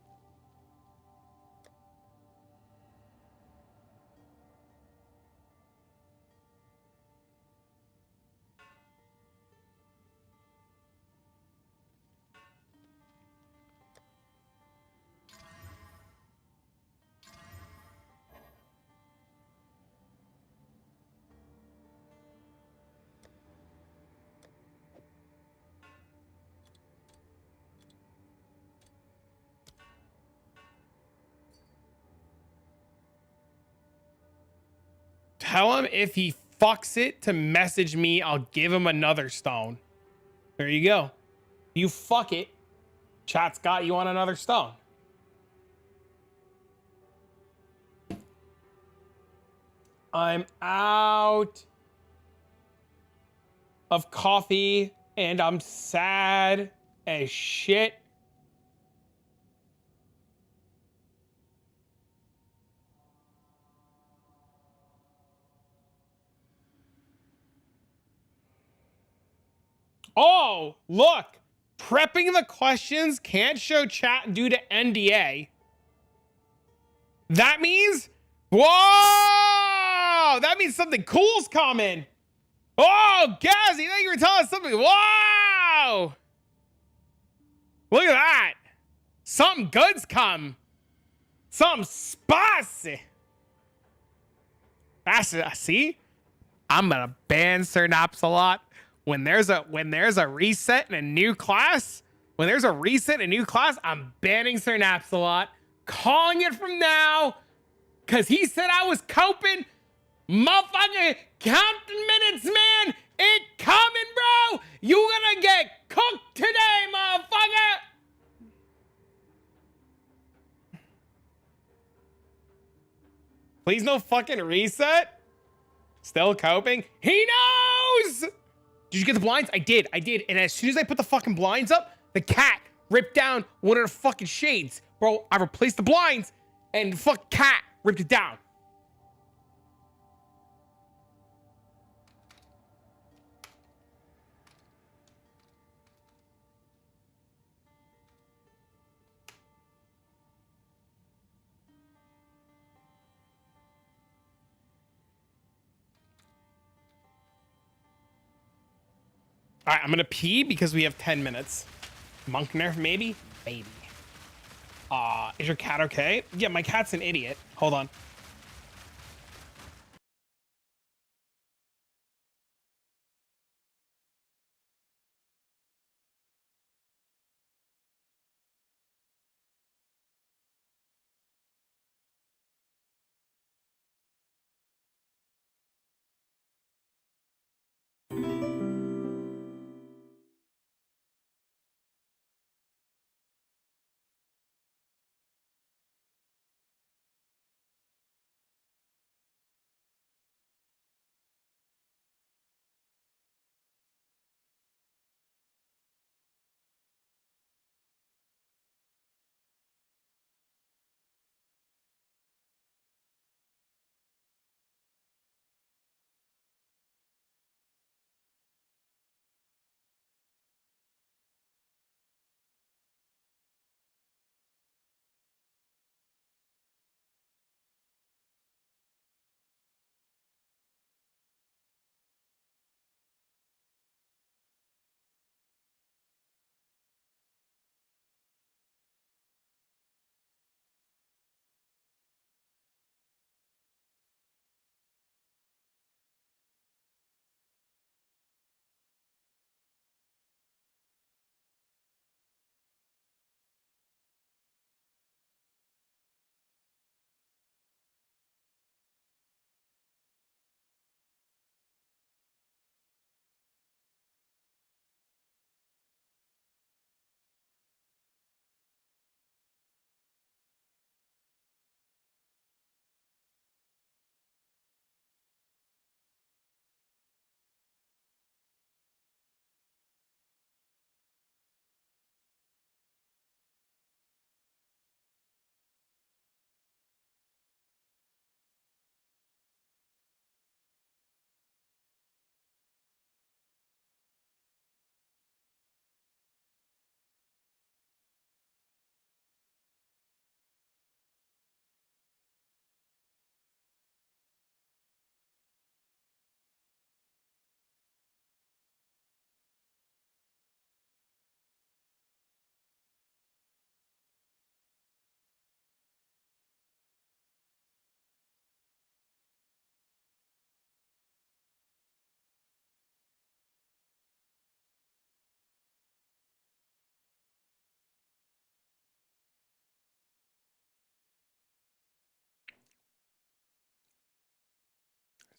Tell him if he fucks it to message me, I'll give him another stone. There you go. You fuck it. Chat's got you on another stone. I'm out of coffee and I'm sad as shit. Oh, look. Prepping the questions can't show chat due to NDA. That means, whoa! That means something cool's coming. Oh, Gazzy, thank you for telling us something. Wow! Look at that. Something good's come. Something spicy. That's see? I'm gonna ban Synapse a lot. When there's a reset in a new class, I'm banning Synapse a lot. Calling it from now. Cause he said I was coping. Motherfucker, counting minutes, man. It coming, bro. You gonna get cooked today, motherfucker. Please no fucking reset. Still coping. He knows. Did you get the blinds? I did. And as soon as I put the fucking blinds up, the cat ripped down one of the fucking shades. Bro, I replaced the blinds and the fucking cat ripped it down. All right, I'm gonna pee because we have 10 minutes. Monk nerf, maybe? Maybe. Is your cat okay? Yeah, my cat's an idiot. Hold on.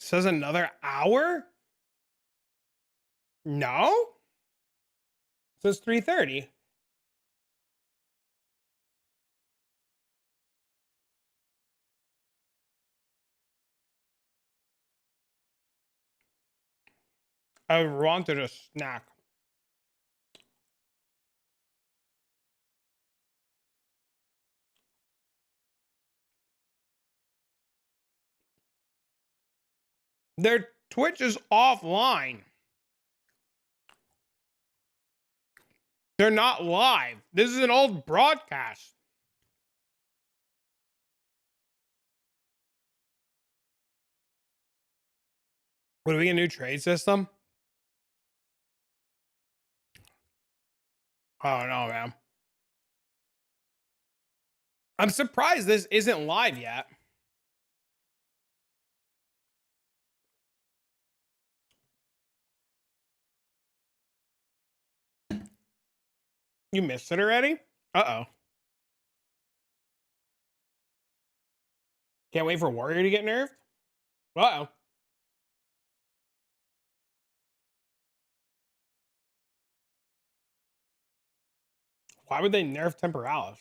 Says another hour? No? Says 3:30. I wanted a snack. Their Twitch is offline. They're not live. This is an old broadcast. What, are we get a new trade system? I don't know, man. I'm surprised this isn't live yet. You missed it already? Uh-oh. Can't wait for Warrior to get nerfed? Uh-oh. Why would they nerf Temporalis?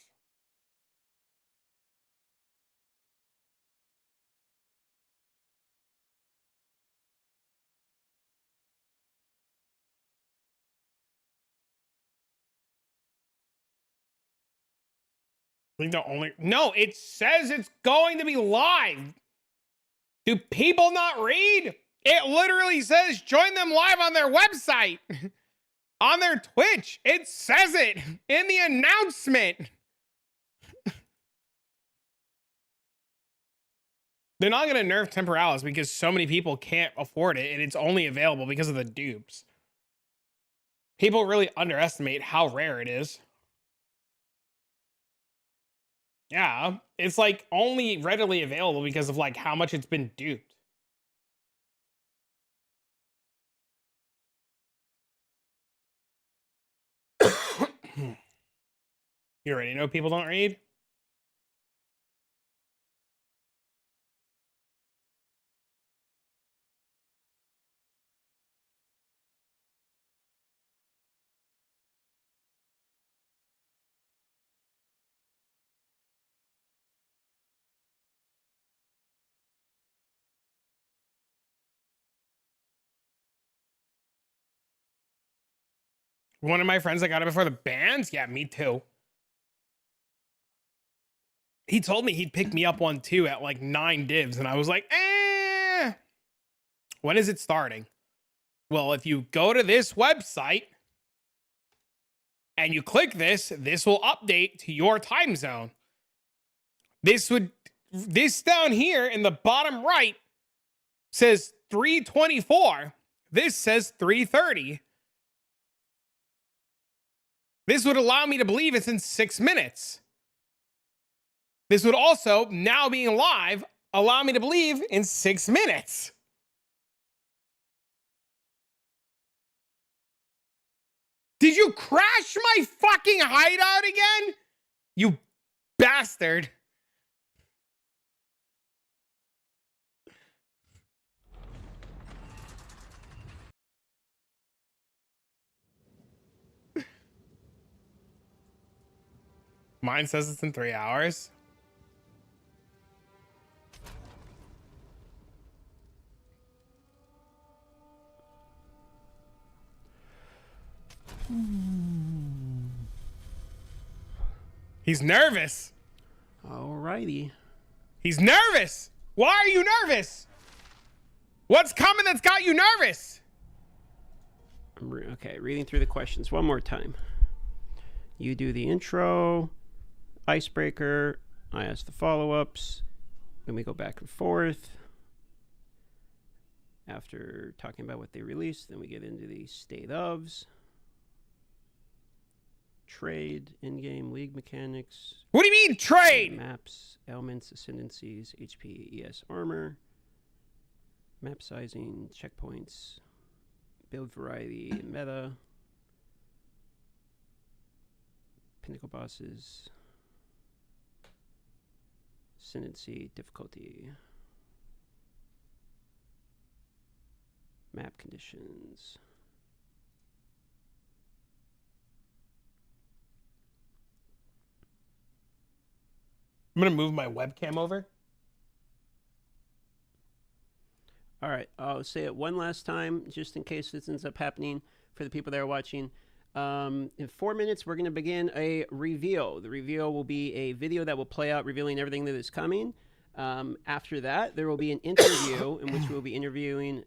I think the only... No, it says it's going to be live. Do people not read? It literally says join them live on their website. On their Twitch. It says it in the announcement. They're not going to nerf Temporalis because so many people can't afford it and it's only available because of the dupes. People really underestimate how rare it is. Yeah, it's like only readily available because of like how much it's been duped. You already know people don't read? One of my friends that got it before the bans? Yeah, me too. He told me he'd pick me up one too at like 9 divs, and I was like, eh. When is it starting? Well, if you go to this website and you click this, this will update to your time zone. This down here in the bottom right says 3:24. This says 3:30. This would allow me to believe it's in 6 minutes. This would also, now being live, allow me to believe in 6 minutes. Did you crash my fucking hideout again? You bastard. Mine says it's in 3 hours. He's nervous. Alrighty. He's nervous. Why are you nervous? What's coming that's got you nervous? Okay, reading through the questions one more time. You do the intro, icebreaker, I ask the follow-ups, then we go back and forth. After talking about what they released, then we get into the state ofs, trade, in-game league mechanics. What do you mean trade? Maps, elements, ascendancies, HP, ES armor, map sizing, checkpoints, build variety and meta, pinnacle bosses, ascendancy, difficulty, map conditions. I'm gonna move my webcam over. All right, I'll say it one last time, just in case this ends up happening for the people that are watching. In 4 minutes, we're going to begin a reveal. The reveal will be a video that will play out revealing everything that is coming. After that, there will be an interview in which we'll be interviewing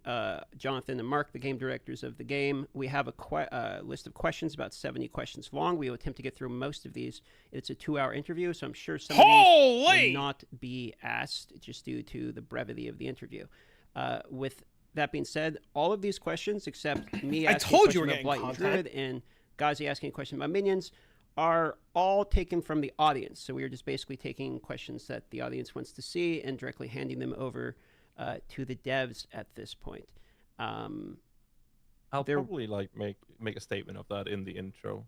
Jonathan and Mark, the game directors of the game. We have a list of questions, about 70 questions long. We will attempt to get through most of these. It's a 2-hour interview, so I'm sure some of these will not be asked just due to the brevity of the interview. With that being said, all of these questions, except me asking a question about Blight and Druid and Ghazi asking a question about minions, are all taken from the audience. So we are just basically taking questions that the audience wants to see and directly handing them over to the devs at this point. I'll probably like make a statement of that in the intro.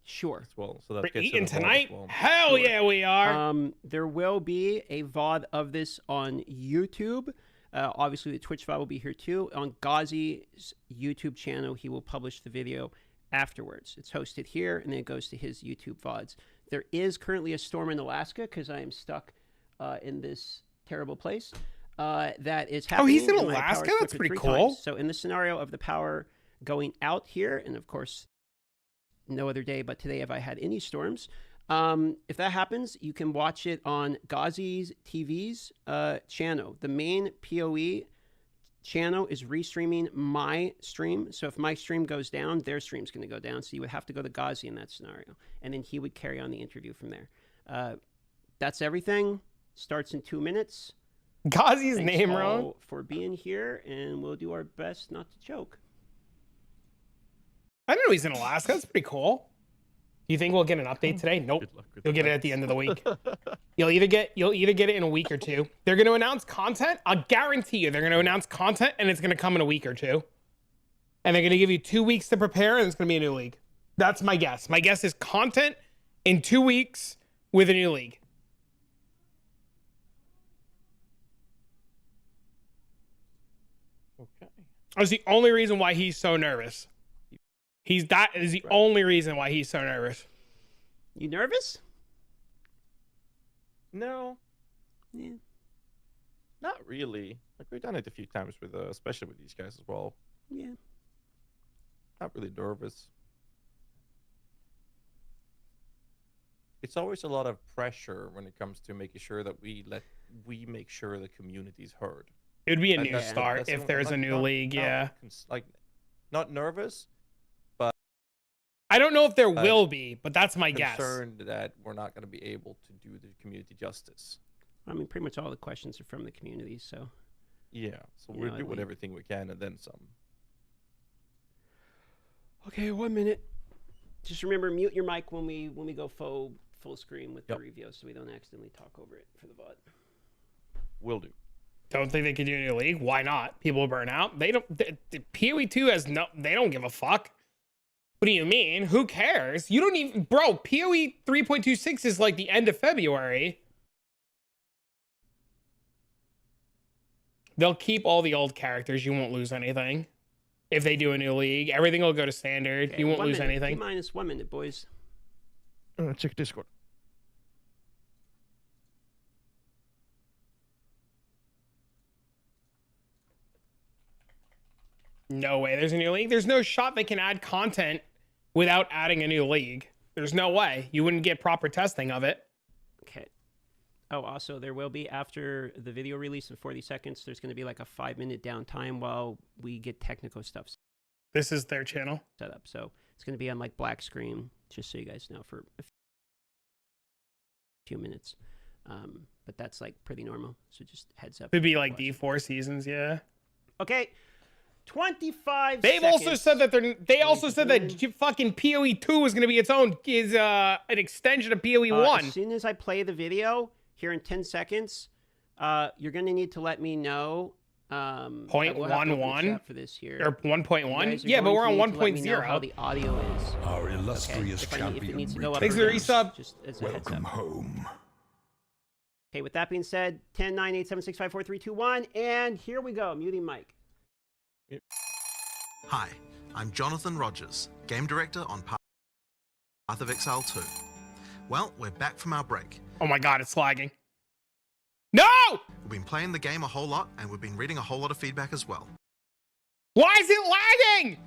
Sure. As well, so that We're gets eating to the VOD tonight? as well. Hell yeah, we are. There will be a VOD of this on YouTube. Obviously, the Twitch VOD will be here too. On Ghazi's YouTube channel, he will publish the video afterwards. It's hosted here, and then it goes to his YouTube VODs. There is currently a storm in Alaska because I am stuck in this terrible place. That is happening. Oh, he's in and my Alaska? power's That's flickered pretty 3 cool. times. So in the scenario of the power going out here, and of course, no other day but today have I had any storms. If that happens, you can watch it on Ghazi's TV's channel. The main PoE channel is restreaming my stream. So if my stream goes down, their stream's going to go down. So you would have to go to Ghazi in that scenario. And then he would carry on the interview from there. That's everything. Starts in 2 minutes. Ghazi's Thanks name all wrong. for being here, and we'll do our best not to choke. I didn't know he's in Alaska. That's pretty cool. Do you think we'll get an update today? Nope. Good luck with You'll get it that. at the end of the week. You'll either get it in a week or 2. They're going to announce content. I'll guarantee you they're going to announce content and it's going to come in a week or 2. And they're going to give you 2 weeks to prepare and it's going to be a new league. That's my guess. My guess is content in 2 weeks with a new league. Okay. That's the only reason why he's so nervous. That is the only reason why he's so nervous. You nervous? No, Yeah. not really. Like we've done it a few times with, especially with these guys as well. Yeah. Not really nervous. It's always a lot of pressure when it comes to making sure that we make sure the community's heard. It would be a And new that's- start that's if not- there's a not- new not- league. not Yeah. like not nervous, I don't know if there will be, but that's my guess. concerned that we're not going to be able to do the community justice. I mean, pretty much all the questions are from the community, so. Yeah, so You we'll know, do we- everything we can and then some. Okay, 1 minute. Just remember, mute your mic when we go full screen with Yep. the review, so we don't accidentally talk over it for the VOD. Will do. Don't think they could do a new league? Why not? People will burn out. They don't. PoE 2 has no. They don't give a fuck. What do you mean? Who cares? You don't even, bro. PoE 3.26 is like the end of February. They'll keep all the old characters. You won't lose anything. If they do a new league, everything will go to standard. Okay, You won't 1 lose minute. anything. T-minus 1 minute, boys. Check Discord. No way. There's a new league. There's no shot they can add content without adding a new league. There's no way. You wouldn't get proper testing of it. Okay. Oh, also, there will be, after the video release in 40 seconds, there's going to be like a 5-minute downtime while we get technical stuff This is their channel. set up. So it's going to be on like black screen, just so you guys know, for a few minutes. But that's like pretty normal. So just heads up. It'd be like D4 seasons, yeah. Okay. 25 They've seconds. also said that they also said that fucking PoE 2 is going to be its own an extension of PoE 1. As soon as I play the video here in 10 seconds, you're going to need to let me know. Point we'll have to open 1.1 chat for this here. or You 1.1. guys are Yeah, but going we're to on need to let me know how 1.0. the audio is. Our Okay. illustrious If it champion needs to go up, Thanks for the returns. resub. just as a heads Welcome up. home. Okay, with that being said, 10, 9, 8, 7, 6, 5, 4, 3, 2, 1, and here we go. Muting mic. Hi, I'm Jonathan Rogers, Game Director on Path of Exile 2. Well, we're back from our break. Oh my god, it's lagging. No! We've been playing the game a whole lot, and we've been reading a whole lot of feedback as well. Why is it lagging?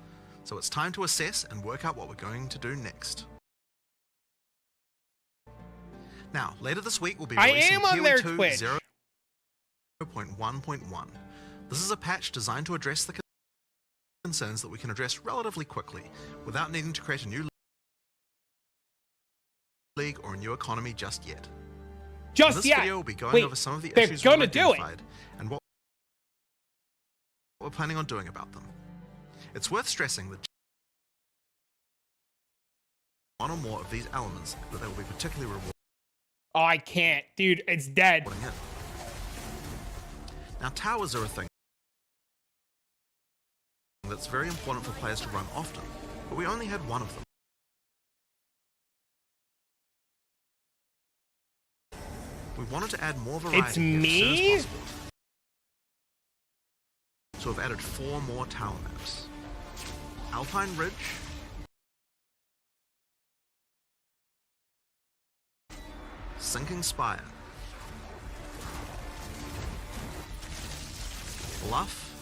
So it's time to assess and work out what we're going to do next. Now, later this week we'll be I releasing am on PoE their 2 Twitch. 0 0.1.1. This is a patch designed to address the concerns that we can address relatively quickly without needing to create a new league or a new economy just yet. In this video, we'll be going over some of the issues we've identified and what we're planning on doing about them. It's worth stressing that one or more of these elements that they will be particularly rewarding. Oh, I can't. Dude, it's dead. Now, towers are a thing that's very important for players to run often, but we only had one of them. We wanted to add more variety It's me? as soon as possible. So we've added 4 more tower maps. Alpine Ridge, Sinking Spire, Bluff,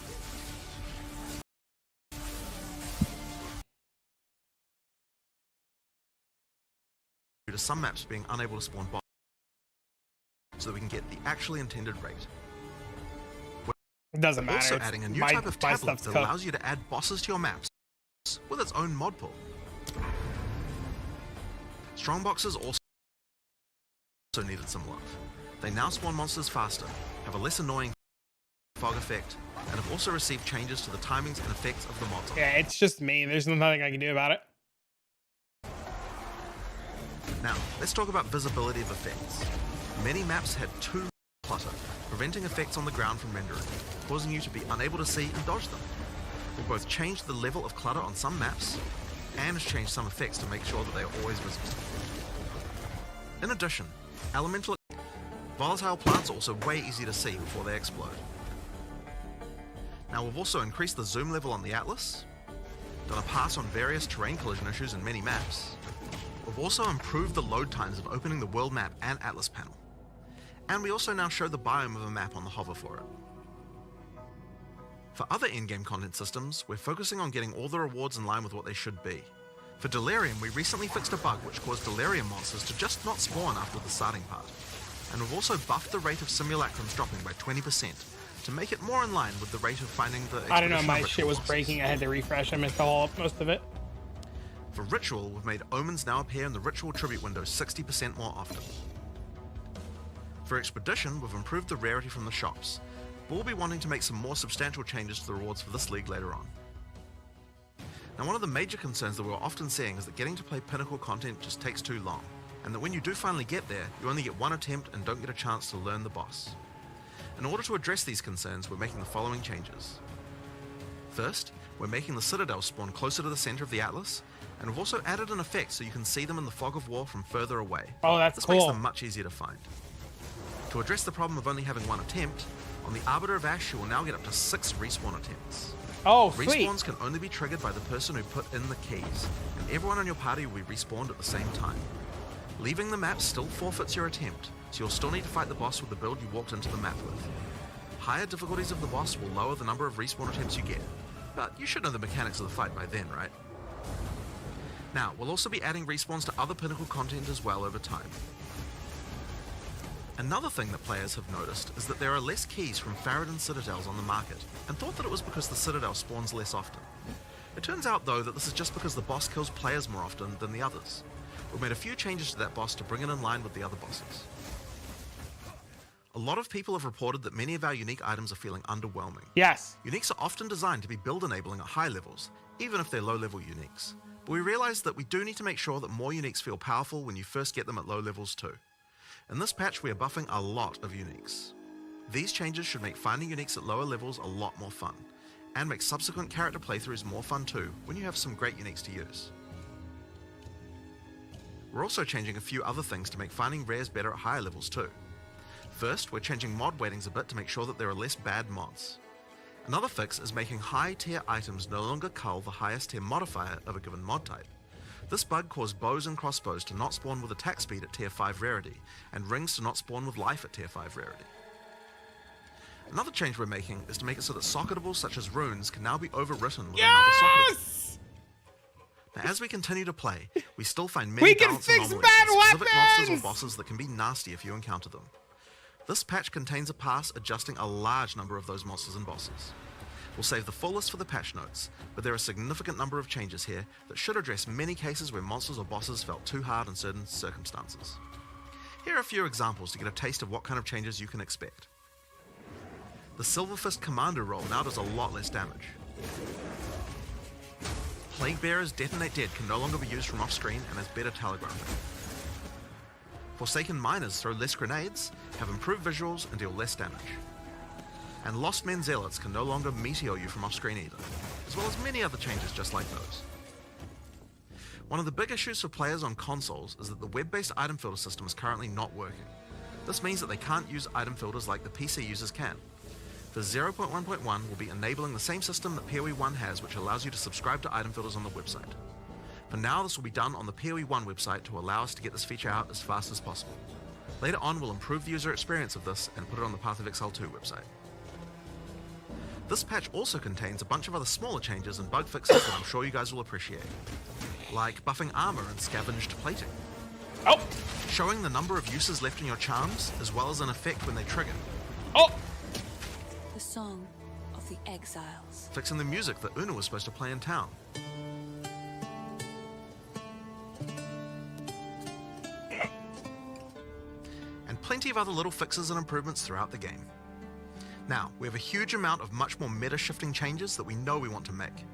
due to some maps being unable to spawn bots, so that we can get the actually intended rate. It doesn't We're matter. also adding a new My type of tablet stuff's that cooked. allows you to add bosses to your maps with its own mod pool. Strongboxes also needed some love. They now spawn monsters faster, have a less annoying fog effect, and have also received changes to the timings and effects of the mods. Yeah, it's just me. There's nothing I can do about it. Now, let's talk about visibility of effects. Many maps had too much clutter, preventing effects on the ground from rendering, causing you to be unable to see and dodge them. We've both changed the level of clutter on some maps and has changed some effects to make sure that they are always visible. In addition, elemental volatile plants are also way easier to see before they explode. Now, we've also increased the zoom level on the Atlas, done a pass on various terrain collision issues in many maps. We've also improved the load times of opening the world map and Atlas panel. And we also now show the biome of a map on the hover for it. For other in-game content systems, we're focusing on getting all the rewards in line with what they should be. For Delirium, we recently fixed a bug which caused Delirium monsters to just not spawn after the starting part. And we've also buffed the rate of simulacrums dropping by 20% to make it more in line with the rate of finding the I don't know, expedition my of shit ritual was monsters. breaking. I had to refresh. I missed most of it. For Ritual, we've made omens now appear in the Ritual Tribute window 60% more often. For Expedition, we've improved the rarity from the shops, but we'll be wanting to make some more substantial changes to the rewards for this league later on. Now, one of the major concerns that we're often seeing is that getting to play Pinnacle content just takes too long, and that when you do finally get there, you only get one attempt and don't get a chance to learn the boss. In order to address these concerns, we're making the following changes. First, we're making the Citadel spawn closer to the center of the Atlas, and we've also added an effect so you can see them in the fog of war from further away. Oh, that's This cool. makes them much easier to find. To address the problem of only having one attempt, on the Arbiter of Ash you will now get up to 6 respawn attempts. Oh, sweet. Respawns can only be triggered by the person who put in the keys, and everyone on your party will be respawned at the same time. Leaving the map still forfeits your attempt, so you'll still need to fight the boss with the build you walked into the map with. Higher difficulties of the boss will lower the number of respawn attempts you get, but you should know the mechanics of the fight by then, right? Now, we'll also be adding respawns to other Pinnacle content as well over time. Another thing that players have noticed is that there are less keys from Faradin Citadels on the market, and thought that it was because the Citadel spawns less often. It turns out though that this is just because the boss kills players more often than the others. We've made a few changes to that boss to bring it in line with the other bosses. A lot of people have reported that many of our unique items are feeling underwhelming. Yes. Uniques are often designed to be build enabling at high levels, even if they're low level uniques. But we realize that we do need to make sure that more uniques feel powerful when you first get them at low levels too. In this patch we are buffing a lot of uniques. These changes should make finding uniques at lower levels a lot more fun, and make subsequent character playthroughs more fun too when you have some great uniques to use. We're also changing a few other things to make finding rares better at higher levels too. First, we're changing mod weightings a bit to make sure that there are less bad mods. Another fix is making high tier items no longer cull the highest tier modifier of a given mod type. This bug caused bows and crossbows to not spawn with attack speed at tier 5 rarity, and rings to not spawn with life at tier 5 rarity. Another change we're making is to make it so that socketables such as runes can now be overwritten with another socketable. Yes! Now, as we continue to play, we still find many We can balance fix anomalies bad and specific monsters or weapons! bosses that can be nasty if you encounter them. This patch contains a pass adjusting a large number of those monsters and bosses. We'll save the full list for the patch notes, but there are a significant number of changes here that should address many cases where monsters or bosses felt too hard in certain circumstances. Here are a few examples to get a taste of what kind of changes you can expect. The Silver Fist Commander roll now does a lot less damage. Plague Bearer's Detonate Dead can no longer be used from off-screen and has better telegraphing. Forsaken Miners throw less grenades, have improved visuals, and deal less damage. And Lost Men Zealots can no longer meteor you from off-screen either, as well as many other changes just like those. One of the big issues for players on consoles is that the web-based item filter system is currently not working. This means that they can't use item filters like the PC users can. For 0.1.1, we'll be enabling the same system that PoE 1 has, which allows you to subscribe to item filters on the website. For now, this will be done on the PoE 1 website to allow us to get this feature out as fast as possible. Later on, we'll improve the user experience of this and put it on the Path of Exile 2 website. This patch also contains a bunch of other smaller changes and bug fixes that I'm sure you guys will appreciate. Like buffing armor and scavenged plating. Oh! Showing the number of uses left in your charms, as well as an effect when they trigger. Oh! The Song of the Exiles. Fixing the music that Una was supposed to play in town. And plenty of other little fixes and improvements throughout the game. Now, we have a huge amount of much more meta-shifting changes that we know we want to make.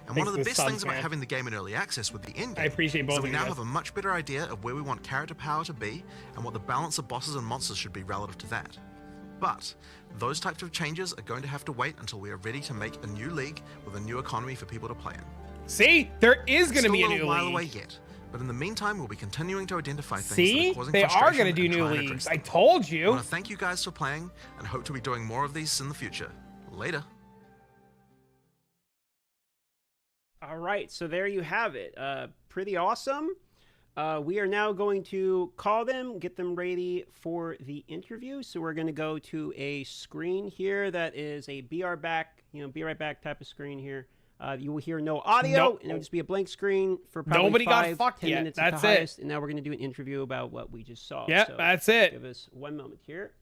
And one of the best things about having the game in early access with the end game I appreciate both is that we of you now guys. have a much better idea of where we want character power to be and what the balance of bosses and monsters should be relative to that. But those types of changes are going to have to wait until we are ready to make a new league with a new economy for people to play in. See, there is going to be a Still new while away league. yet, but in the meantime, we'll be continuing to identify things that See, are causing they are frustration going to do and new try and address leagues. them. I told I you. want to thank you guys for playing and hope to be doing more of these in the future. Later. All right, so there you have it. Pretty awesome. We are now going to call them, get them ready for the interview. So we're going to go to a screen here that is a be right back type of screen here. You will hear no audio, Nope. and it'll just be a blank screen for probably Nobody got 5, fucked 10 yet. minutes at That's the it. highest. And now we're going to do an interview about what we just saw. Yep, So that's it. Give us 1 moment here.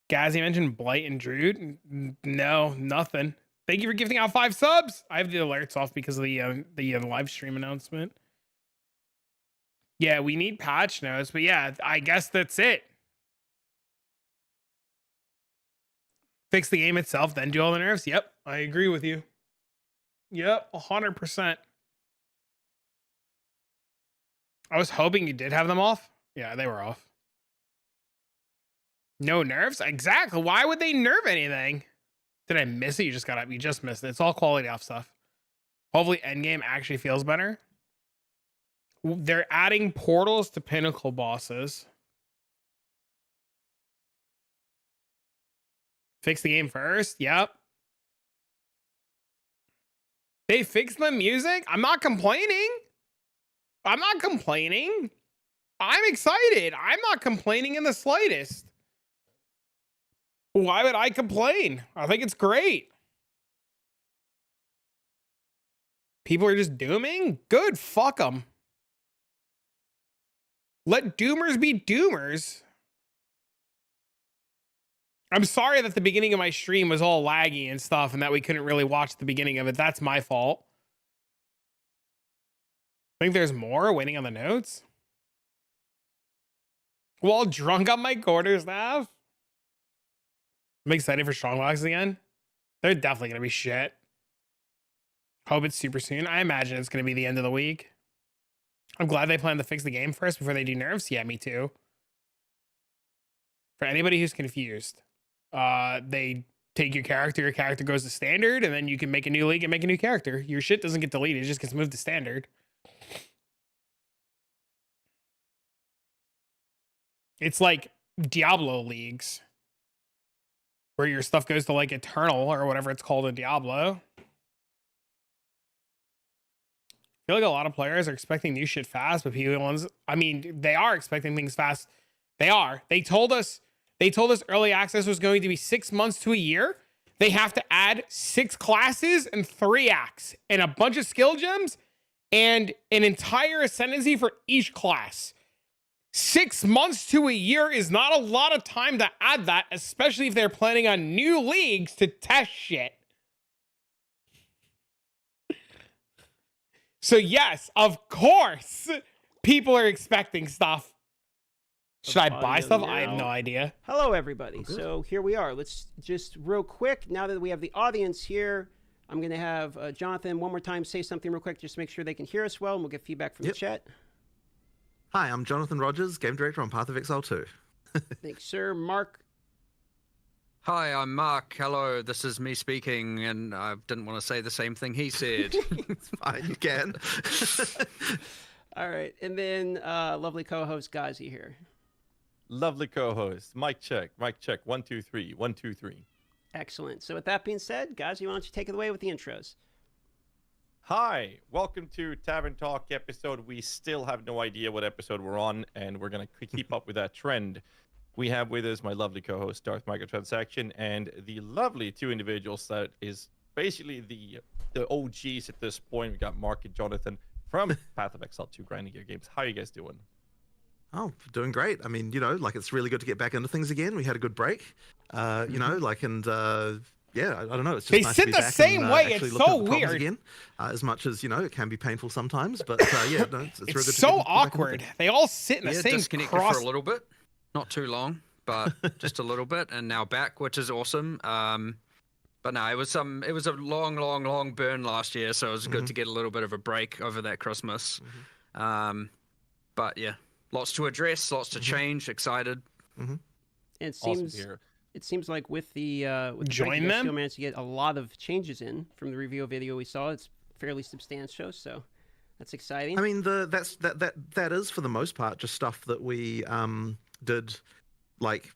Gazzy mentioned Blight and Druid. No, nothing. Thank you for gifting out 5 subs. I have the alerts off because of the live stream announcement. Yeah, we need patch notes, but yeah, I guess that's it. Fix the game itself, then do all the nerfs. Yep, I agree with you. Yep, 100%. I was hoping you did have them off. Yeah, they were off. No nerfs? Exactly. Why would they nerf anything? Did I miss it? You just missed it. It's all quality off stuff. Hopefully endgame actually feels better. They're adding portals to pinnacle bosses. Fix the game first. Yep. They fixed the music. I'm not complaining. I'm excited. I'm not complaining in the slightest. Why would I complain? I think it's great. People are just dooming? Good, fuck them. Let doomers be doomers. I'm sorry that the beginning of my stream was all laggy and stuff and that we couldn't really watch the beginning of it. That's my fault. Think there's more waiting on the notes? While drunk on my quarterstaff? I'm excited for Strongbox again. They're definitely going to be shit. Hope it's super soon. I imagine it's going to be the end of the week. I'm glad they plan to fix the game first before they do nerfs. Yeah, me too. For anybody who's confused, they take your character goes to standard, and then you can make a new league and make a new character. Your shit doesn't get deleted, it just gets moved to standard. It's like Diablo leagues, where your stuff goes to like Eternal or whatever it's called in Diablo. I feel like a lot of players are expecting new shit fast, but people ones, I mean, they are expecting things fast. They are. They told us early access was going to be 6 months to a year. They have to add 6 classes and 3 acts and a bunch of skill gems and an entire ascendancy for each class. 6 months to a year is not a lot of time to add that, especially if they're planning on new leagues to test shit. So yes, of course, people are expecting stuff. Should I buy stuff? I have no idea. Hello, everybody. So here we are. Let's just real quick, now that we have the audience here, I'm going to have Jonathan one more time say something real quick just to make sure they can hear us well, and we'll get feedback from the chat. Hi, I'm Jonathan Rogers, Game Director on Path of Exile 2. Thanks, sir. Mark? Hi, I'm Mark. Hello, this is me speaking, and I didn't want to say the same thing he said. It's fine, you can. All right, and then lovely co-host Gazi here. Lovely co-host. Mic check. 1, 2, 3. 1, 2, 3. Excellent. So with that being said, Gazi, why don't you take it away with the intros? Hi, welcome to Tavern Talk episode. We still have no idea what episode we're on, and we're going to keep up with that trend. We have with us my lovely co-host, Darth Microtransaction, and the lovely two individuals that is basically the OGs at this point. We got Mark and Jonathan from Path of Exile 2 Grinding Gear Games. How are you guys doing? Oh, doing great. I mean, like it's really good to get back into things again. We had a good break, yeah, I don't know. It's just They nice sit to be the back same and, way. actually It's look so at the problems weird. again, as much as it can be painful sometimes. But yeah, no, it's real good. It's to so get back into awkward. things. They all sit in the same disconnected cross. for a little bit, not too long, but just a little bit, and now back, which is awesome. But no, it was a long burn last year, so it was good to get a little bit of a break over that Christmas. But yeah, lots to address, lots to change. Excited. It Awesome seems to hear. it seems like with the Join break, you guys them? still managed to get a lot of changes in from the review video we saw. It's fairly substantial, so that's exciting. I mean, that is for the most part just stuff that we did, like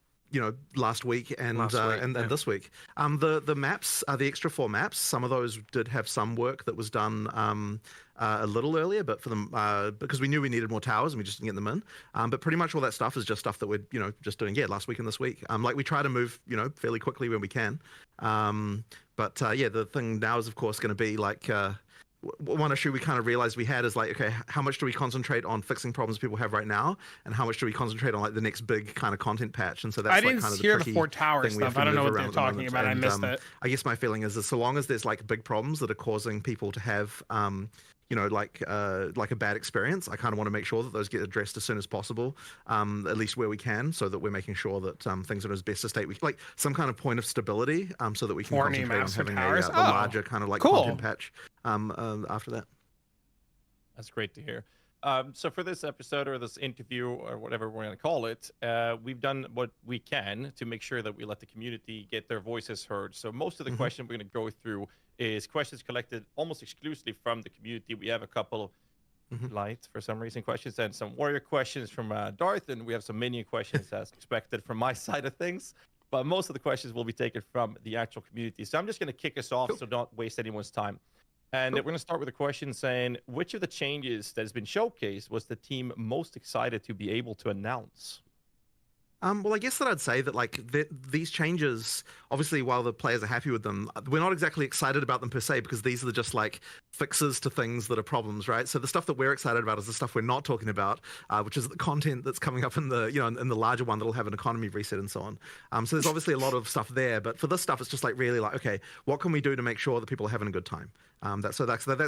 last week and this week. The maps, the extra 4 maps, some of those did have some work that was done a little earlier, but for them because we knew we needed more towers and we just didn't get them in. But pretty much all that stuff is just stuff that we're just doing last week and this week. Like we try to move fairly quickly when we can. But the thing now is of course going to be like. One issue we kind of realized we had is like, okay, how much do we concentrate on fixing problems people have right now, and how much do we concentrate on like the next big kind of content patch? And so that's I didn't kind of hear the the 4 tower thing we have stuff. to I don't know move what around they're at the talking moment. about. I And, missed it. I guess my feeling is that so long as there's like big problems that are causing people to have like a bad experience, I kind of want to make sure that those get addressed as soon as possible, at least where we can, so that we're making sure that things are in as best a state. We like some kind of point of stability, so that we can 4 new concentrate on maps for having towers? a Oh, larger kind of like cool. content patch after that. That's great to hear. So for this episode or this interview or whatever we're going to call it, we've done what we can to make sure that we let the community get their voices heard. So most of the questions we're going to go through is questions collected almost exclusively from the community. We have a couple light, for some reason, questions and some warrior questions from Darth, and we have some minion questions as expected from my side of things. But most of the questions will be taken from the actual community. So I'm just going to kick us off so don't waste anyone's time. And we're going to start with a question saying, which of the changes that has been showcased was the team most excited to be able to announce? Well, I guess that I'd say that like these changes, obviously, while the players are happy with them, we're not exactly excited about them per se, because these are just like fixes to things that are problems, right? So the stuff that we're excited about is the stuff we're not talking about, which is the content that's coming up in the in the larger one that'll have an economy reset and so on. So there's obviously a lot of stuff there, but for this stuff, it's just like really like, okay, what can we do to make sure that people are having a good time? That's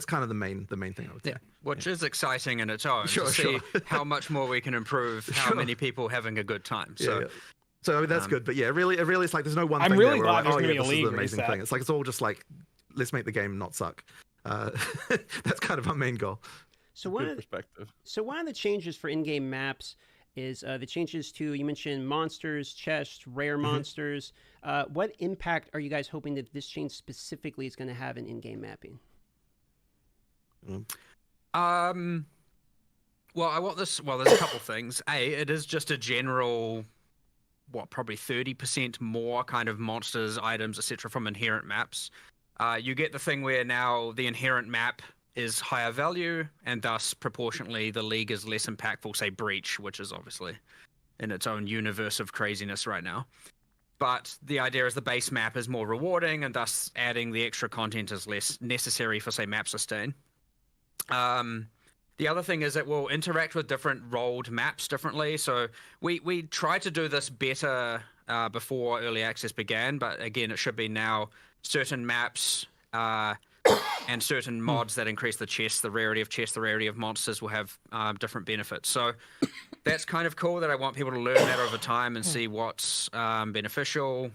kind of the main thing I would say. Yeah, which is exciting in its own. Sure, to see how much more we can improve, how many people having a good time. So. Yeah. So I mean, that's good, but yeah, really, it's like there's no one I'm thing really there where glad we're like, there's oh gonna yeah, be a this is league the amazing reset. thing. It's like it's all just like, let's make the game not suck. That's kind of our main goal. So Good perspective. So one of the changes for in-game maps is the changes to, you mentioned monsters, chests, rare monsters. What impact are you guys hoping that this change specifically is going to have in in-game mapping? Well, I want this. Well, there's a couple things. It is just a general, probably 30% more kind of monsters, items, etc. from inherent maps. You get the thing where now the inherent map is higher value, and thus proportionately the league is less impactful. Say Breach, which is obviously in its own universe of craziness right now. But the idea is the base map is more rewarding, and thus adding the extra content is less necessary for, say, map sustain. The other thing is it will interact with different rolled maps differently. So we tried to do this better before early access began, but again, it should be now certain maps and certain mods that increase the chests, the rarity of chests, the rarity of monsters will have different benefits. So that's kind of cool that I want people to learn that over time and see what's beneficial.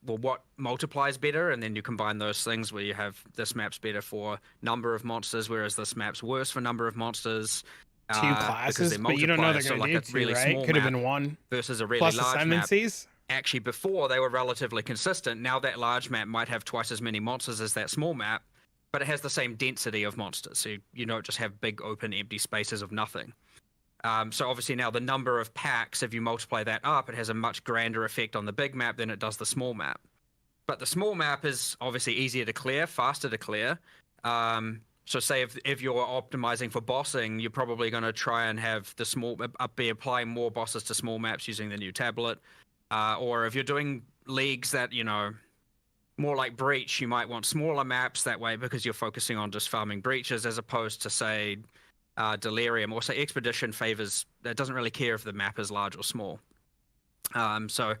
Well, what multiplies better, and then you combine those things where you have this map's better for number of monsters, whereas this map's worse for number of monsters. Two classes, but you don't know they're going to do two, really right? Could have been one. Versus a really plus large ascendancies. Map. Actually, before they were relatively consistent. Now that large map might have twice as many monsters as that small map, but it has the same density of monsters. So you don't just have big open empty spaces of nothing. So obviously now the number of packs, if you multiply that up, it has a much grander effect on the big map than it does the small map. But the small map is obviously easier to clear, faster to clear. So say if you're optimizing for bossing, you're probably going to try and have be applying more bosses to small maps using the new tablet. Or if you're doing leagues that, more like Breach, you might want smaller maps that way because you're focusing on just farming breaches as opposed to, say, Delirium, or say Expedition favors, it doesn't really care if the map is large or small. So,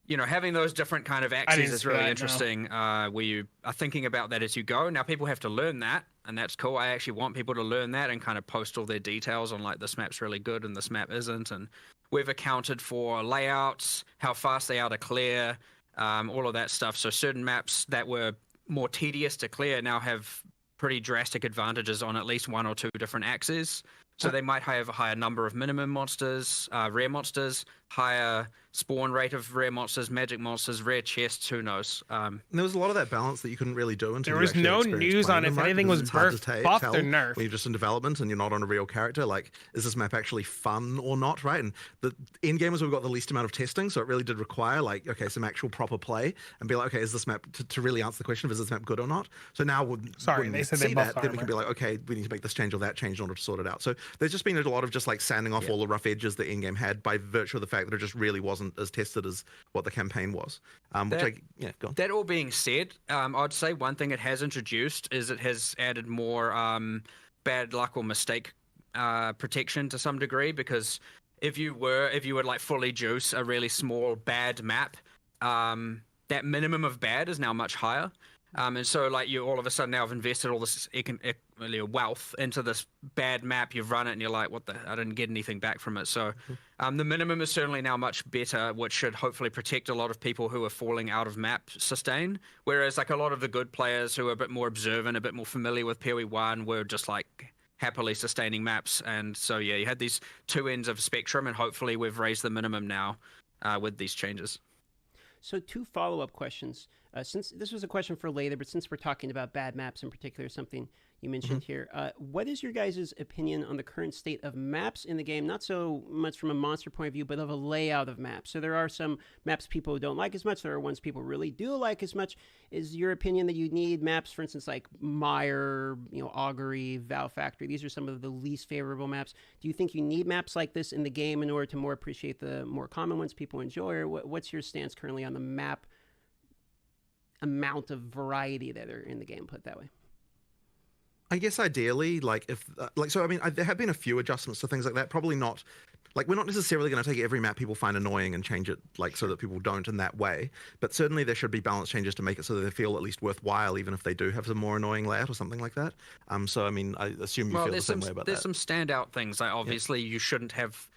having those different kind of axes is really interesting, where you are thinking about that as you go. Now, people have to learn that, and that's cool. I actually want people to learn that and kind of post all their details on, like, this map's really good and this map isn't. And we've accounted for layouts, how fast they are to clear, all of that stuff. So certain maps that were more tedious to clear now have pretty drastic advantages on at least one or two different axes. So they might have a higher number of minimum monsters, rare monsters, higher spawn rate of rare monsters, magic monsters, rare chests, who knows. There was a lot of that balance that you couldn't really do until there was no news on if anything was buffed or nerfed. When you're just in development and you're not on a real character, like, is this map actually fun or not, right? And the end game was we've got the least amount of testing, so it really did require, like, okay, some actual proper play and be like, okay, is this map, to really answer the question of is this map good or not? So now when they we said see they that, buffed then we can be like, okay, we need to make this change or that change in order to sort it out. So there's just been a lot of just like sanding off all the rough edges the end game had by virtue of the fact that it just really wasn't as tested as what the campaign was. Go on. That all being said, I'd say one thing it has introduced is it has added more bad luck or mistake protection to some degree, because if you would like fully juice a really small bad map, that minimum of bad is now much higher. And so, like, you all of a sudden now have invested all this wealth into this bad map. You've run it, and you're like, "What the? I didn't get anything back from it." So, the minimum is certainly now much better, which should hopefully protect a lot of people who are falling out of map sustain. Whereas, like, a lot of the good players who are a bit more observant, a bit more familiar with PoE1, were just like happily sustaining maps. And so, yeah, you had these two ends of spectrum, and hopefully, we've raised the minimum now with these changes. So 2 follow-up questions. Since this was a question for later, but since we're talking about bad maps in particular, something you mentioned here, what is your guys' opinion on the current state of maps in the game? Not so much from a monster point of view, but of a layout of maps. So there are some maps people don't like as much. There are ones people really do like as much. Is your opinion that you need maps, for instance, like Mire, Augury, Vow Factory? These are some of the least favorable maps. Do you think you need maps like this in the game in order to more appreciate the more common ones people enjoy? Or what's your stance currently on the map amount of variety that are in the game, put it that way? I guess ideally, like, if there have been a few adjustments to things like that. Probably not, like, we're not necessarily going to take every map people find annoying and change it, like, so that people don't in that way. But certainly there should be balance changes to make it so that they feel at least worthwhile, even if they do have some more annoying layout or something like that. So I mean, I assume you feel the same way about that. There's some standout things. Like, obviously, you shouldn't have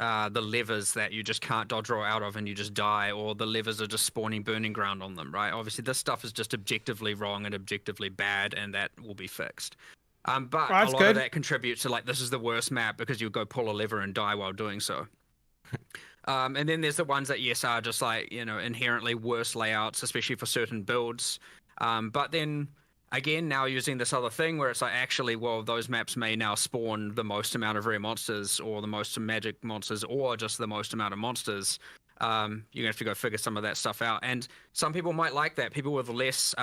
the levers that you just can't dodge roll out of and you just die, or the levers are just spawning burning ground on them, right? Obviously, this stuff is just objectively wrong and objectively bad, and that will be fixed. But a lot of that contributes to, like, this is the worst map because you'll go pull a lever and die while doing so. And then there's the ones that, yes, are just, like, inherently worse layouts, especially for certain builds. But then again, now using this other thing where it's like, actually, well, those maps may now spawn the most amount of rare monsters or the most magic monsters or just the most amount of monsters. You're going to have to go figure some of that stuff out. And some people might like that. People with less,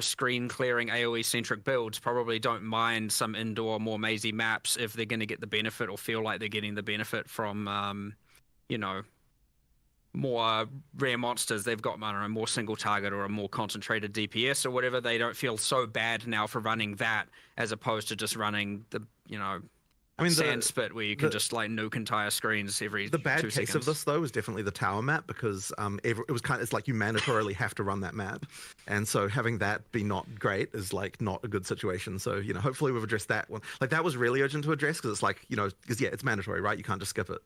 screen clearing AoE centric builds probably don't mind some indoor, more mazy maps if they're going to get the benefit or feel like they're getting the benefit from, more rare monsters, they've got, I don't know, more single target or a more concentrated DPS or whatever, they don't feel so bad now for running that as opposed to just running the, I mean, sand spit where you can just like nuke entire screens every the bad 2 case seconds. of this though is definitely the tower map, because it was it's like you mandatorily have to run that map, and so having that be not great is like not a good situation. So hopefully we've addressed that one. Like that was really urgent to address, because it's like because it's mandatory, right? You can't just skip it.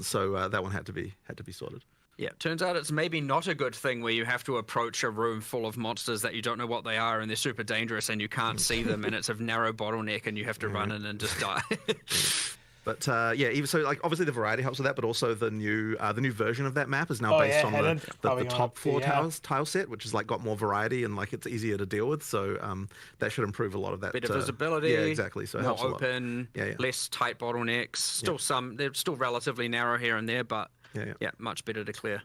So that one had to be sorted. Yeah, turns out it's maybe not a good thing where you have to approach a room full of monsters that you don't know what they are and they're super dangerous and you can't see them and it's a narrow bottleneck and you have to run in and just die. But even so, like obviously the variety helps with that, but also the new version of that map is now based on the top floor tile set, which is like got more variety and like it's easier to deal with. So that should improve a lot of that. Better visibility. Yeah, exactly. So it more helps a lot. open, less tight bottlenecks. Still they're still relatively narrow here and there, but yeah, much better to clear.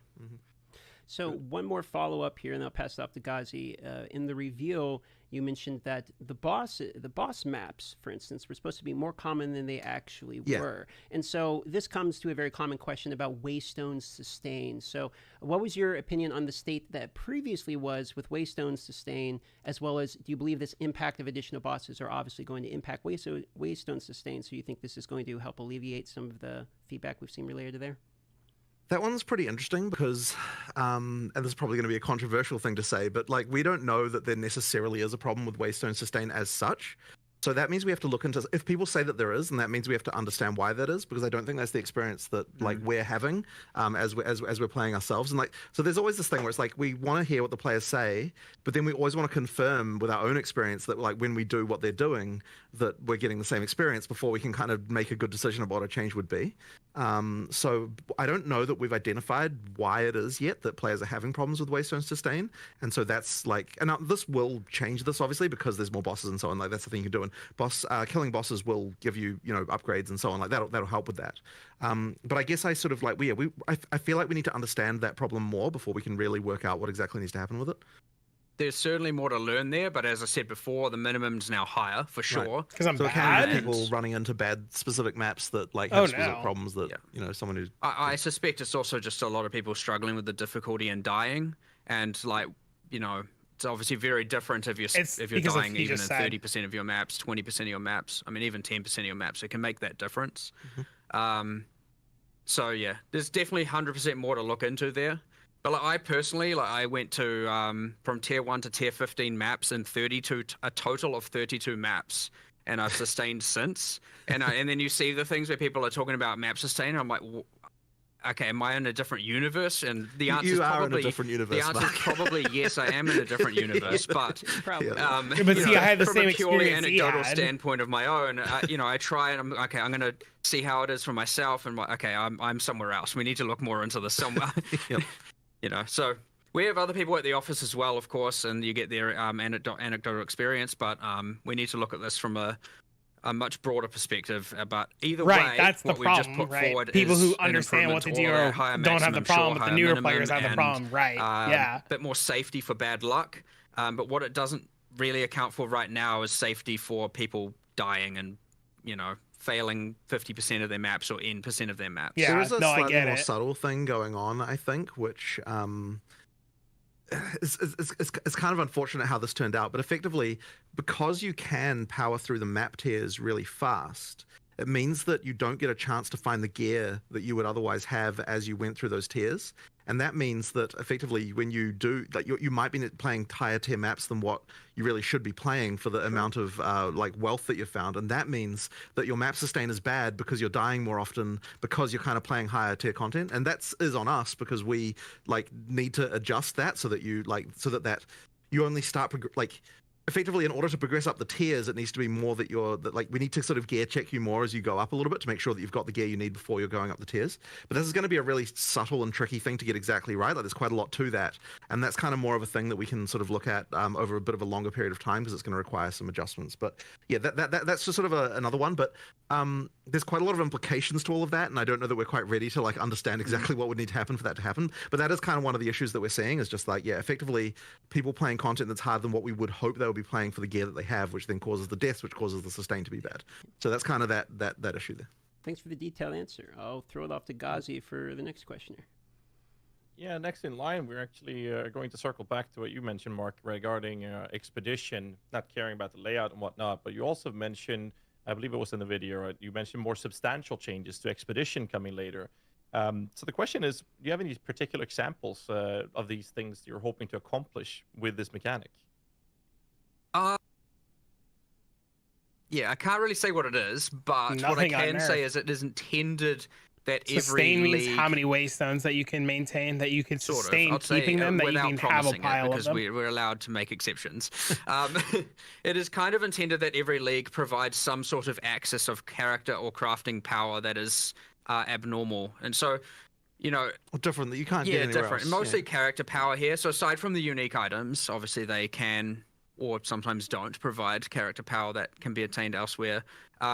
So one more follow-up here, and I'll pass it off to Ghazi. In the reveal, you mentioned that the boss maps, for instance, were supposed to be more common than they actually were. And so this comes to a very common question about Waystone's sustain. So what was your opinion on the state that previously was with Waystone's sustain, as well as do you believe this impact of additional bosses are obviously going to impact Waystone's sustain? So you think this is going to help alleviate some of the feedback we've seen related to there? That one's pretty interesting because, and this is probably going to be a controversial thing to say, but like we don't know that there necessarily is a problem with Waystone sustain as such. So that means we have to look into, if people say that there is, and that means we have to understand why that is, because I don't think that's the experience that like we're having as we're playing ourselves. And like, so there's always this thing where it's like we want to hear what the players say, but then we always want to confirm with our own experience that like when we do what they're doing, that we're getting the same experience before we can kind of make a good decision about what a change would be. So I don't know that we've identified why it is yet that players are having problems with Waystone sustain, and so that's like, and this will change this obviously because there's more bosses and so on. Like that's the thing you can do, and killing bosses will give you upgrades and so on. Like that'll help with that. But I guess I sort of like I feel like we need to understand that problem more before we can really work out what exactly needs to happen with it. There's certainly more to learn there, but as I said before, the minimum's now higher for sure. Because I'm so bad. People running into bad specific maps that like have specific problems that someone who's. I suspect it's also just a lot of people struggling with the difficulty and dying, and like it's obviously very different if you're dying even in 30% of your maps, 20% of your maps. I mean, even 10% of your maps. It can make that difference. So yeah, there's definitely 100% more to look into there. But like, I personally, I went to from tier 1 to tier 15 maps in a total of 32 maps, and I've sustained since. And then you see the things where people are talking about map sustain, and I'm like, okay, am I in a different universe? And the answer is probably in a different universe. The answer is probably yes, I am in a different universe. But but see, I had the from same a purely experience anecdotal standpoint of my own, I try and I'm gonna see how it is for myself, and I'm somewhere else. We need to look more into this somewhere. So we have other people at the office as well, of course, and you get their anecdotal experience, but we need to look at this from a much broader perspective. But either way, that's the what problem, we just put forward people is who understand what to do don't have the problem, but the newer players have the problem, a bit more safety for bad luck. But what it doesn't really account for right now is safety for people dying and, failing 50% of their maps or N% of their maps. Yeah, there is a slightly more subtle thing going on, I think, which it's kind of unfortunate how this turned out. But effectively, because you can power through the map tiers really fast, it means that you don't get a chance to find the gear that you would otherwise have as you went through those tiers. And that means that effectively when you do, like you might be playing higher tier maps than what you really should be playing for the amount of like wealth that you've found. And that means that your map sustain is bad because you're dying more often because you're kind of playing higher tier content. And that is on us because we like need to adjust that so that you that you only start effectively, in order to progress up the tiers, it needs to be more that we need to sort of gear check you more as you go up a little bit to make sure that you've got the gear you need before you're going up the tiers. But this is going to be a really subtle and tricky thing to get exactly right. Like there's quite a lot to that. And that's kind of more of a thing that we can sort of look at over a bit of a longer period of time because it's going to require some adjustments. But yeah, that's just sort of another one. But there's quite a lot of implications to all of that. And I don't know that we're quite ready to like understand exactly what would need to happen for that to happen. But that is kind of one of the issues that we're seeing is just like, effectively people playing content that's harder than what we would hope they would be playing for the gear that they have, which then causes the deaths, which causes the sustain to be bad. So that's kind of that issue there. Thanks for the detailed answer. I'll throw it off to Ghazi for the next questioner. Yeah, next in line, we're actually going to circle back to what you mentioned, Mark, regarding Expedition, not caring about the layout and whatnot, but you also mentioned, I believe it was in the video, right? You mentioned more substantial changes to Expedition coming later. So the question is, do you have any particular examples of these things you're hoping to accomplish with this mechanic? Yeah, I can't really say what it is, but what I Nothing on can Nerf. say is it is intended that Sustain every means league, how many waystones that you can maintain, that you can sort of, sustain I'd say, keeping them, that you without can have a promising it, pile of because them. we're allowed to make exceptions. It is kind of intended that every league provides some sort of access of character or crafting power that is abnormal, and so, you know, Or different that you can't get yeah, anywhere different. else. Mostly character power here. So aside from the unique items, obviously they can or sometimes don't provide character power that can be attained elsewhere.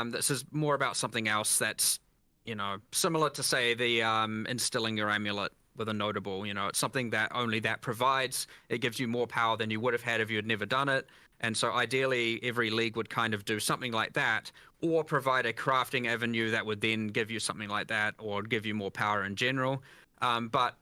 This is more about something else that's, you know, similar to, say, the instilling your amulet with a notable. You know, it's something that only that provides. It gives you more power than you would have had if you had never done it. And so ideally, every league would kind of do something like that, or provide a crafting avenue that would then give you something like that, or give you more power in general. But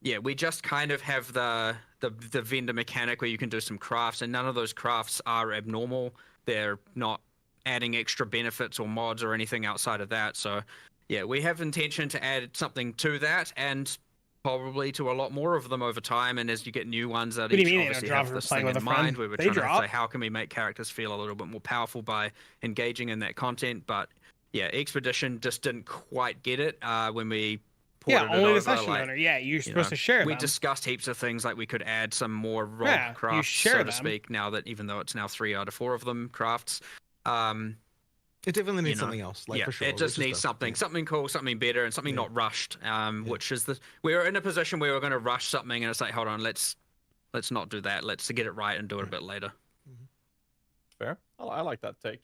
yeah, we just kind of have the vendor mechanic where you can do some crafts, and none of those crafts are abnormal. They're not adding extra benefits or mods or anything outside of that. So yeah, we have intention to add something to that, and probably to a lot more of them over time. And as you get new ones that What do you each mean they obviously don't drop have for this playing thing with in a friend? mind, we were They trying to drop. say how can we make characters feel a little bit more powerful by engaging in that content. But yeah, Expedition just didn't quite get it when we Yeah, ported it only over, the session like, owner. Yeah, you're you supposed know, to share we them. discussed heaps of things, like we could add some more rogue Yeah, you crafts, share so to them. speak, now that, even though it's now 3 out of 4 of them crafts. It definitely needs you know, something else, like, yeah, for sure. it just needs something cool, something better, and something not rushed. Which is we're in a position where we're going to rush something, and it's like, hold on, let's not do that. Let's get it right and do it a bit later. Fair. I like that take.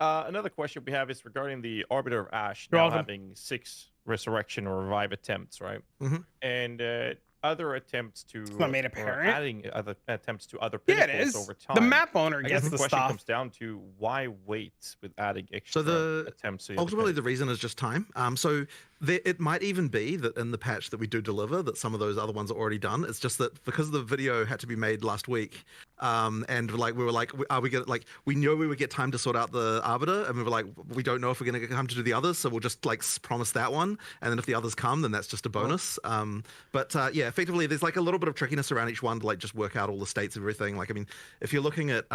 Another question we have is regarding the Arbiter of Ash You're now welcome. having 6 resurrection or revive attempts, right? Mhm. And other attempts to not made or apparent. adding other attempts to other Yeah, it pinnacles is. over time. The map owner I gets guess the the question stuff. comes down to why wait with adding extra the attempts. To the other ultimately the pinnacles? reason is just time. So it might even be that in the patch that we do deliver, that some of those other ones are already done. It's just that because the video had to be made last week, and like we were like, are we gonna, like, we knew we would get time to sort out the Arbiter, and we were like, we don't know if we're gonna get time to do the others, so we'll just like promise that one, and then if the others come, then that's just a bonus. But yeah, effectively there's like a little bit of trickiness around each one to like just work out all the states of everything. Like, I mean, if you're looking at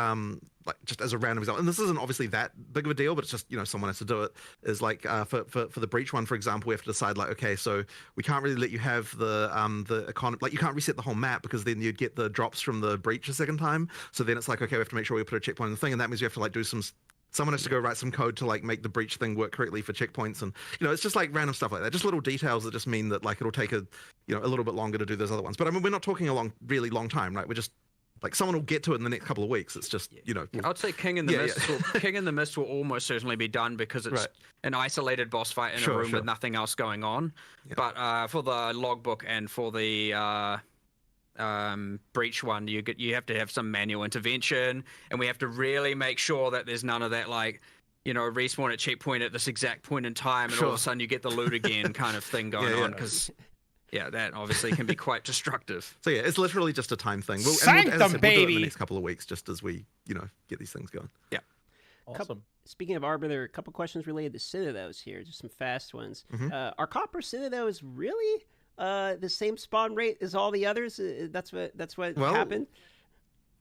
like just as a random example, and this isn't obviously that big of a deal, but it's just, you know, someone has to do it, is like for the breach one, for example, we have to decide, like, okay, so we can't really let you have the economy, like you can't reset the whole map, because then you'd get the drops from the breach a second time. So then it's like, okay, we have to make sure we put a checkpoint in the thing, and that means we have to like do someone has to go write some code to like make the breach thing work correctly for checkpoints, and, you know, it's just like random stuff like that, just little details that just mean that like it'll take a little bit longer to do those other ones. But I mean, we're not talking a really long time, right? We're just like, someone will get to it in the next couple of weeks. It's just, you know, I'd say King in the Mist. King in the Mist will almost certainly be done, because it's an isolated boss fight in a room with nothing else going on. But for the logbook and for the breach one, you have to have some manual intervention, and we have to really make sure that there's none of that, like, you know, respawn at checkpoint at this exact point in time, and all of a sudden you get the loot again kind of thing going on, because that obviously can be quite destructive. So yeah, it's literally just a time thing. Sanctum, we'll do it in baby. the next couple of weeks, just as we, you know, get these things going. Yeah. Awesome. Speaking of Arbiter, a couple questions related to Citadels here, just some fast ones. Mhm. Are Copper Citadels really the same spawn rate as all the others? That's what happened?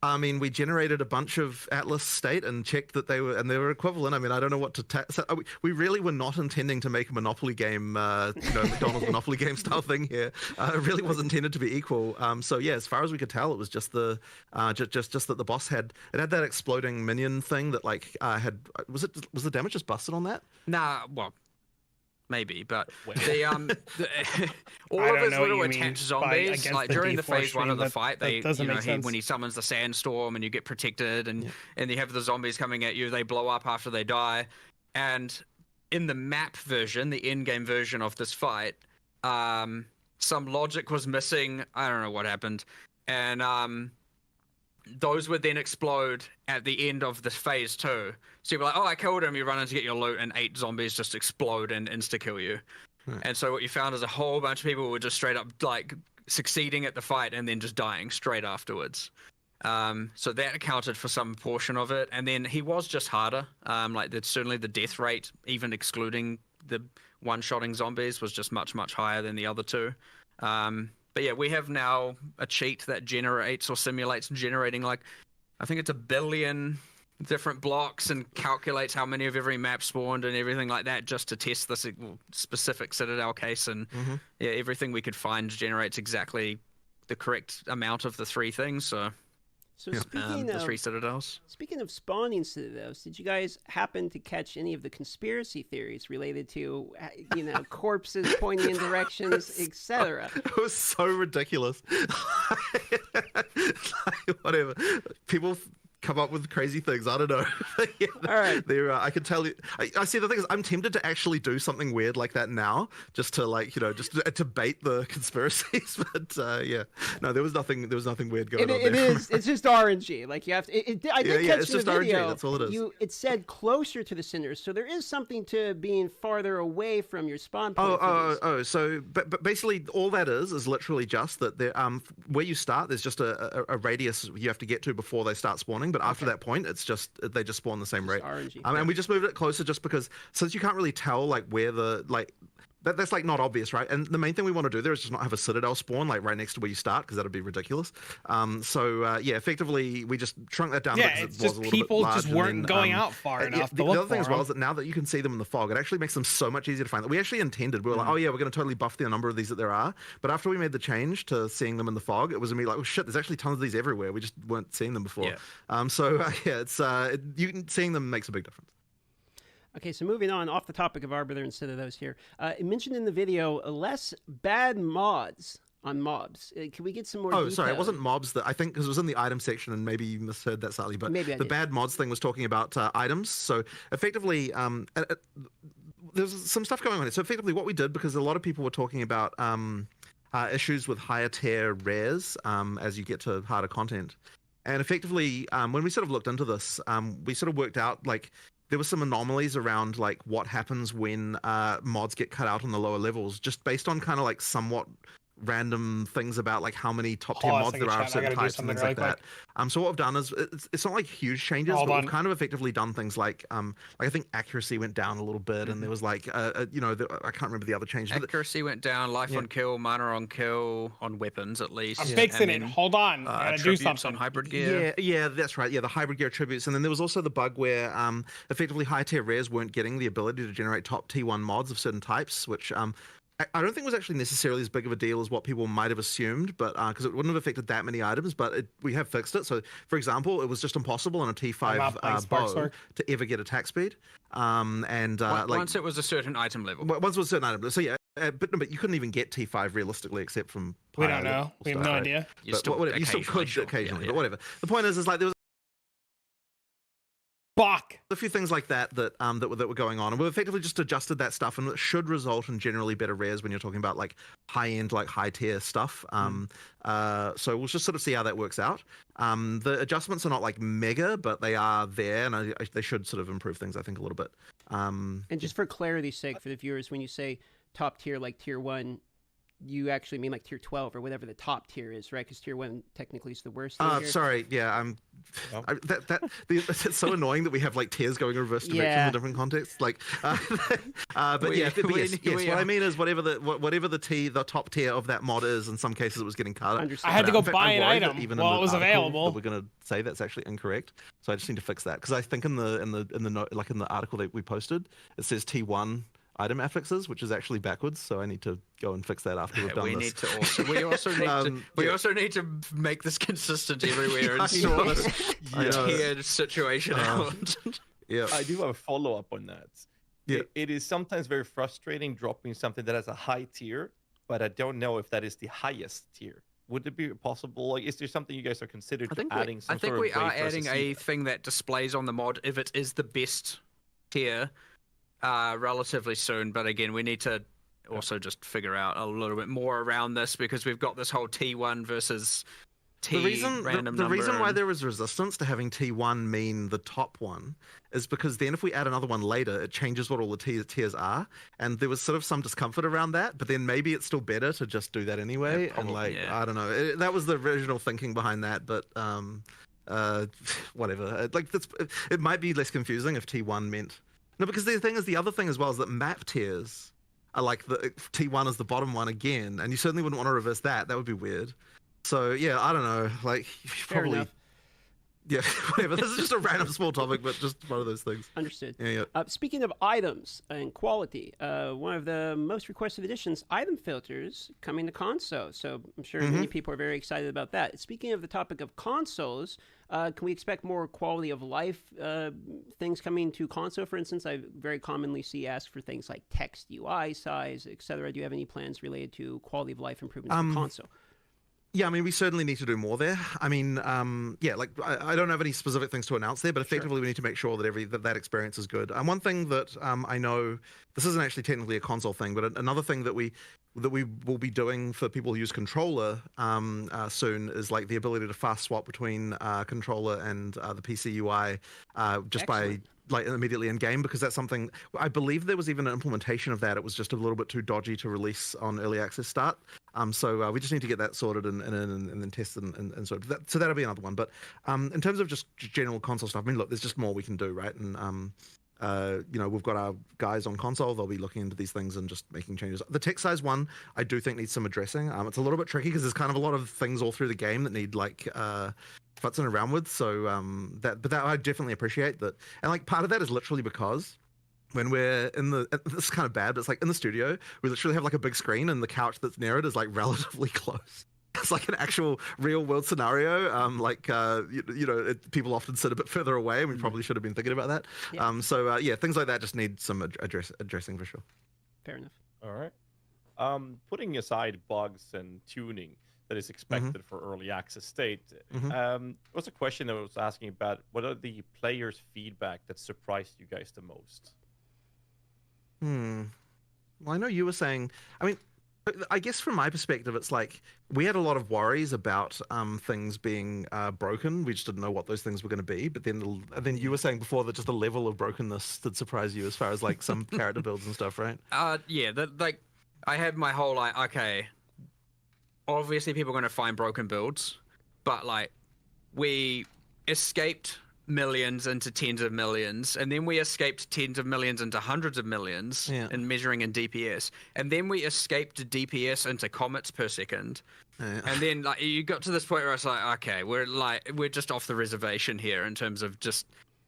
I mean, we generated a bunch of Atlas state and checked that they were equivalent. I mean, I don't know what to so we really were not intending to make a Monopoly game, McDonald's Monopoly game style thing here. It really was intended to be equal. So yeah, as far as we could tell, it was just just that the boss had that exploding minion thing that like was the damage just busted on that? Nah, well, maybe, but all of don't his know what little you mean attached by zombies, against like the during the D4 phase one of stream, the fight, that doesn't make sense. when he summons the sandstorm and you get protected, and you have the zombies coming at you, they blow up after they die. And in the map version, the in-game version of this fight, some logic was missing. I don't know what happened, and those would then explode at the end of the phase 2. So you're like, oh, I killed him. You run in to get your loot, and 8 zombies just explode and insta-kill you. And so what you found is a whole bunch of people would just straight up like succeeding at the fight and then just dying straight afterwards. So that accounted for some portion of it, and then he was just harder. Like certainly the death rate, even excluding the one-shotting zombies, was just much higher than the other two. But yeah, we have now a cheat that generates or simulates generating like, I think it's 1 billion different blocks and calculates how many of every map spawned and everything like that, just to test this specific Citadel case. And yeah, everything we could find generates exactly the correct amount of the 3 things. So speaking the of 3 Citadels. Speaking of spawning Citadels, did you guys happen to catch any of the conspiracy theories related to, corpses pointing in directions, etc.? It was so ridiculous. Whatever. People come up with crazy things. I don't know. Yeah, all right. I can tell you. I see. The thing is, I'm tempted to actually do something weird like that now, just to just to bait the conspiracies. But yeah, no, there was nothing. There was nothing weird going on. It's just RNG. Like you have to. I did catch it's in just the video. RNG. That's all it is. It said closer to the cinders, so there is something to being farther away from your spawn point. So but basically all that is literally just that there where you start, there's just a radius you have to get to before they start spawning. But after that point, it's just they just spawn the same rate. RNG. And we just moved it closer just because since you can't really tell like where the that's like not obvious, right? And the main thing we want to do there is just not have a Citadel spawn like right next to where you start, because that'd be ridiculous. Effectively we just shrunk that down. Yeah, it's just people just weren't going out far enough. The other thing as well is that now that you can see them in the fog, it actually makes them so much easier to find. We actually intended, we were like, oh yeah, we're going to totally buff the number of these that there are. But after we made the change to seeing them in the fog, it was immediately like, oh shit, there's actually tons of these everywhere. We just weren't seeing them before. Seeing them makes a big difference. Okay, so moving on, off the topic of Arbiter instead of those here. It mentioned in the video less bad mods on mobs. Can we get some more detail? Sorry, it wasn't mobs. I think because it was in the item section, and maybe you misheard that slightly, but the bad mods thing was talking about items. So effectively, there's some stuff going on here. So effectively what we did, because a lot of people were talking about issues with higher tier rares as you get to harder content. And effectively, when we sort of looked into this, we sort of worked out like there were some anomalies around like what happens when mods get cut out on the lower levels, just based on kind of like somewhat random things about like how many top tier mods there are of certain types and things like that. So what we've done is it's not like huge changes, but we've kind of effectively done things like I think accuracy went down a little bit, and there was like I can't remember the other changes. Accuracy went down, life on kill, mana on kill on weapons at least. I'm fixing it. Hold on, I gotta do something. On hybrid gear. Yeah, that's right. Yeah, the hybrid gear attributes, and then there was also the bug where effectively high tier rares weren't getting the ability to generate top T1 mods of certain types, which I don't think was actually necessarily as big of a deal as what people might have assumed, but because it wouldn't have affected that many items, but we have fixed it. So, for example, it was just impossible on a T5 bow to ever get attack speed. Once it was a certain item level. Once it was a certain item level. So yeah, but you couldn't even get T5 realistically except from. We don't know. We have no idea. You still could occasionally, but whatever. The point is like there was a few things like that that were going on, and we've effectively just adjusted that stuff, and it should result in generally better rares when you're talking about like high end, like high tier stuff. So we'll just sort of see how that works out. The adjustments are not like mega, but they are there, and they should sort of improve things, I think, a little bit. And just for clarity's sake, for the viewers, when you say top tier, like tier 1, you actually mean like tier 12 or whatever the top tier is, right? Because tier 1 technically is the worst. Sorry, yeah, it's so annoying that we have like tiers going in reverse directions in different contexts. Like, but yes, what I mean is whatever the top tier of that mod is. In some cases, it was getting cut. I had to go buy an item while it was available. We're going to say that's actually incorrect, so I just need to fix that, because I think in the article that we posted, it says T1 item affixes, which is actually backwards, so I need to go and fix that after we've done this. We also need to make this consistent everywhere and sort a tiered situation out. Yeah, I do have a follow-up on that. Yeah, it is sometimes very frustrating dropping something that has a high tier, but I don't know if that is the highest tier. Would it be possible? Like, is there something you guys are considering adding? I think we are adding a thing that displays on the mod if it is the best tier relatively soon. But again, we need to also just figure out a little bit more around this, because we've got this whole T1 versus T random the number. reason why there is resistance to having T1 mean the top one is because then if we add another one later, it changes what all the tiers are, and there was sort of some discomfort around that. But then maybe it's still better to just do that anyway. Yeah, and like yeah. I don't know, that was the original thinking behind that. But whatever. Like it might be less confusing if T1 meant no, because the thing is, the other thing as well is that map tiers are like the T1 is the bottom one again, and you certainly wouldn't want to reverse that. That would be weird. So yeah, I don't know. Like probably, enough. yeah, whatever. This is just a random small topic, but just one of those things. Understood. Yeah, yeah. Speaking of items and quality, one of the most requested additions, item filters, coming to console. So I'm sure many people are very excited about that. Speaking of the topic of consoles, can we expect more quality of life things coming to console? For instance, I very commonly see asked for things like text UI size, etc. Do you have any plans related to quality of life improvements for console? Yeah, I mean, we certainly need to do more there. I mean, yeah, like I don't have any specific things to announce there, but effectively we need to make sure that that experience is good. And one thing that I know, this isn't actually technically a console thing, but another thing that we will be doing for people who use controller soon is like the ability to fast swap between controller and the PC UI just Excellent. by like immediately in game, because that's something I believe there was even an implementation of that. It was just a little bit too dodgy to release on early access start. So we just need to get that sorted and then tested and sort of that. So that'll be another one. But in terms of just general console stuff, I mean, look, there's just more we can do, right? And you know, we've got our guys on console. They'll be looking into these things and just making changes. The text size one, I do think needs some addressing. It's a little bit tricky because there's kind of a lot of things all through the game that need like futzing around with. So that I definitely appreciate that. And like part of that is literally because when we're in the, this is kind of bad, but it's like in the studio, we literally have like a big screen and the couch that's near it is like relatively close. It's like an actual real world scenario. You know, people often sit a bit further away, and we probably should have been thinking about that. Yeah. Yeah, things like that just need some addressing for sure. Fair enough. All right. Putting aside bugs and tuning that is expected for early access state, was a question that I was asking about. What are the players' feedback that surprised you guys the most? Well, I know you were saying, I mean, I guess from my perspective, it's like we had a lot of worries about things being broken. We just didn't know what those things were going to be. But then you were saying before that just the level of brokenness that surprised you as far as like some character builds and stuff, right? Yeah, like I had my whole like, okay, obviously people are going to find broken builds, but like we escaped millions into tens of millions, and then we escaped tens of millions into hundreds of millions in measuring in DPS, and then we escaped DPS into comets per second, and then like you got to this point where it's like, okay, we're just off the reservation here in terms of just,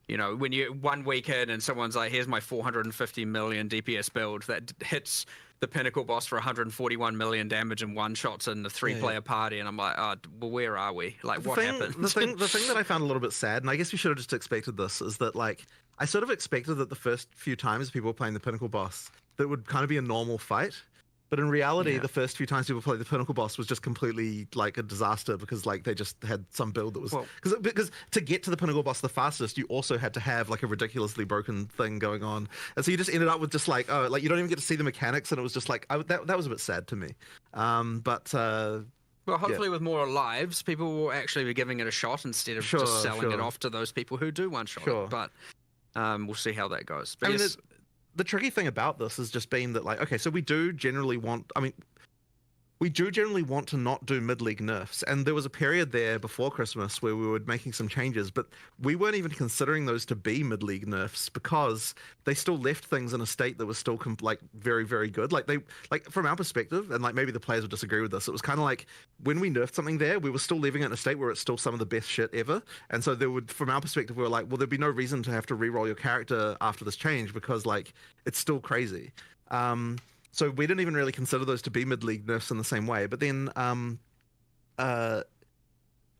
you know, when you 1 week in and someone's like, here's my 450 million DPS build that hits the pinnacle boss for 141 million damage and one shots in the 3-player party, and I'm like, well, where are we? Like, what happened? The thing that I found a little bit sad, and I guess we should have just expected this, is that like I sort of expected that the first few times people were playing the pinnacle boss, that would kind of be a normal fight. But in reality, the first few times people played the pinnacle boss was just completely like a disaster, because like they just had some build that was because to get to the pinnacle boss the fastest, you also had to have like a ridiculously broken thing going on, and so you just ended up with just like like you don't even get to see the mechanics, and it was just like that was a bit sad to me. Well, hopefully with more lives, people will actually be giving it a shot instead of just selling it off to those people who do one shot it. But we'll see how that goes. But the tricky thing about this has just been that, like, okay, so we do generally want to not do mid-league nerfs, and there was a period there before Christmas where we were making some changes, but we weren't even considering those to be mid-league nerfs because they still left things in a state that was still like very, very good. Like from our perspective, and like maybe the players would disagree with this, it was kind of like when we nerfed something there, we were still leaving it in a state where it's still some of the best shit ever. And so from our perspective, we were like, well, there'd be no reason to have to re-roll your character after this change because like it's still crazy. So we didn't even really consider those to be mid-league nerfs in the same way. But then, obviously,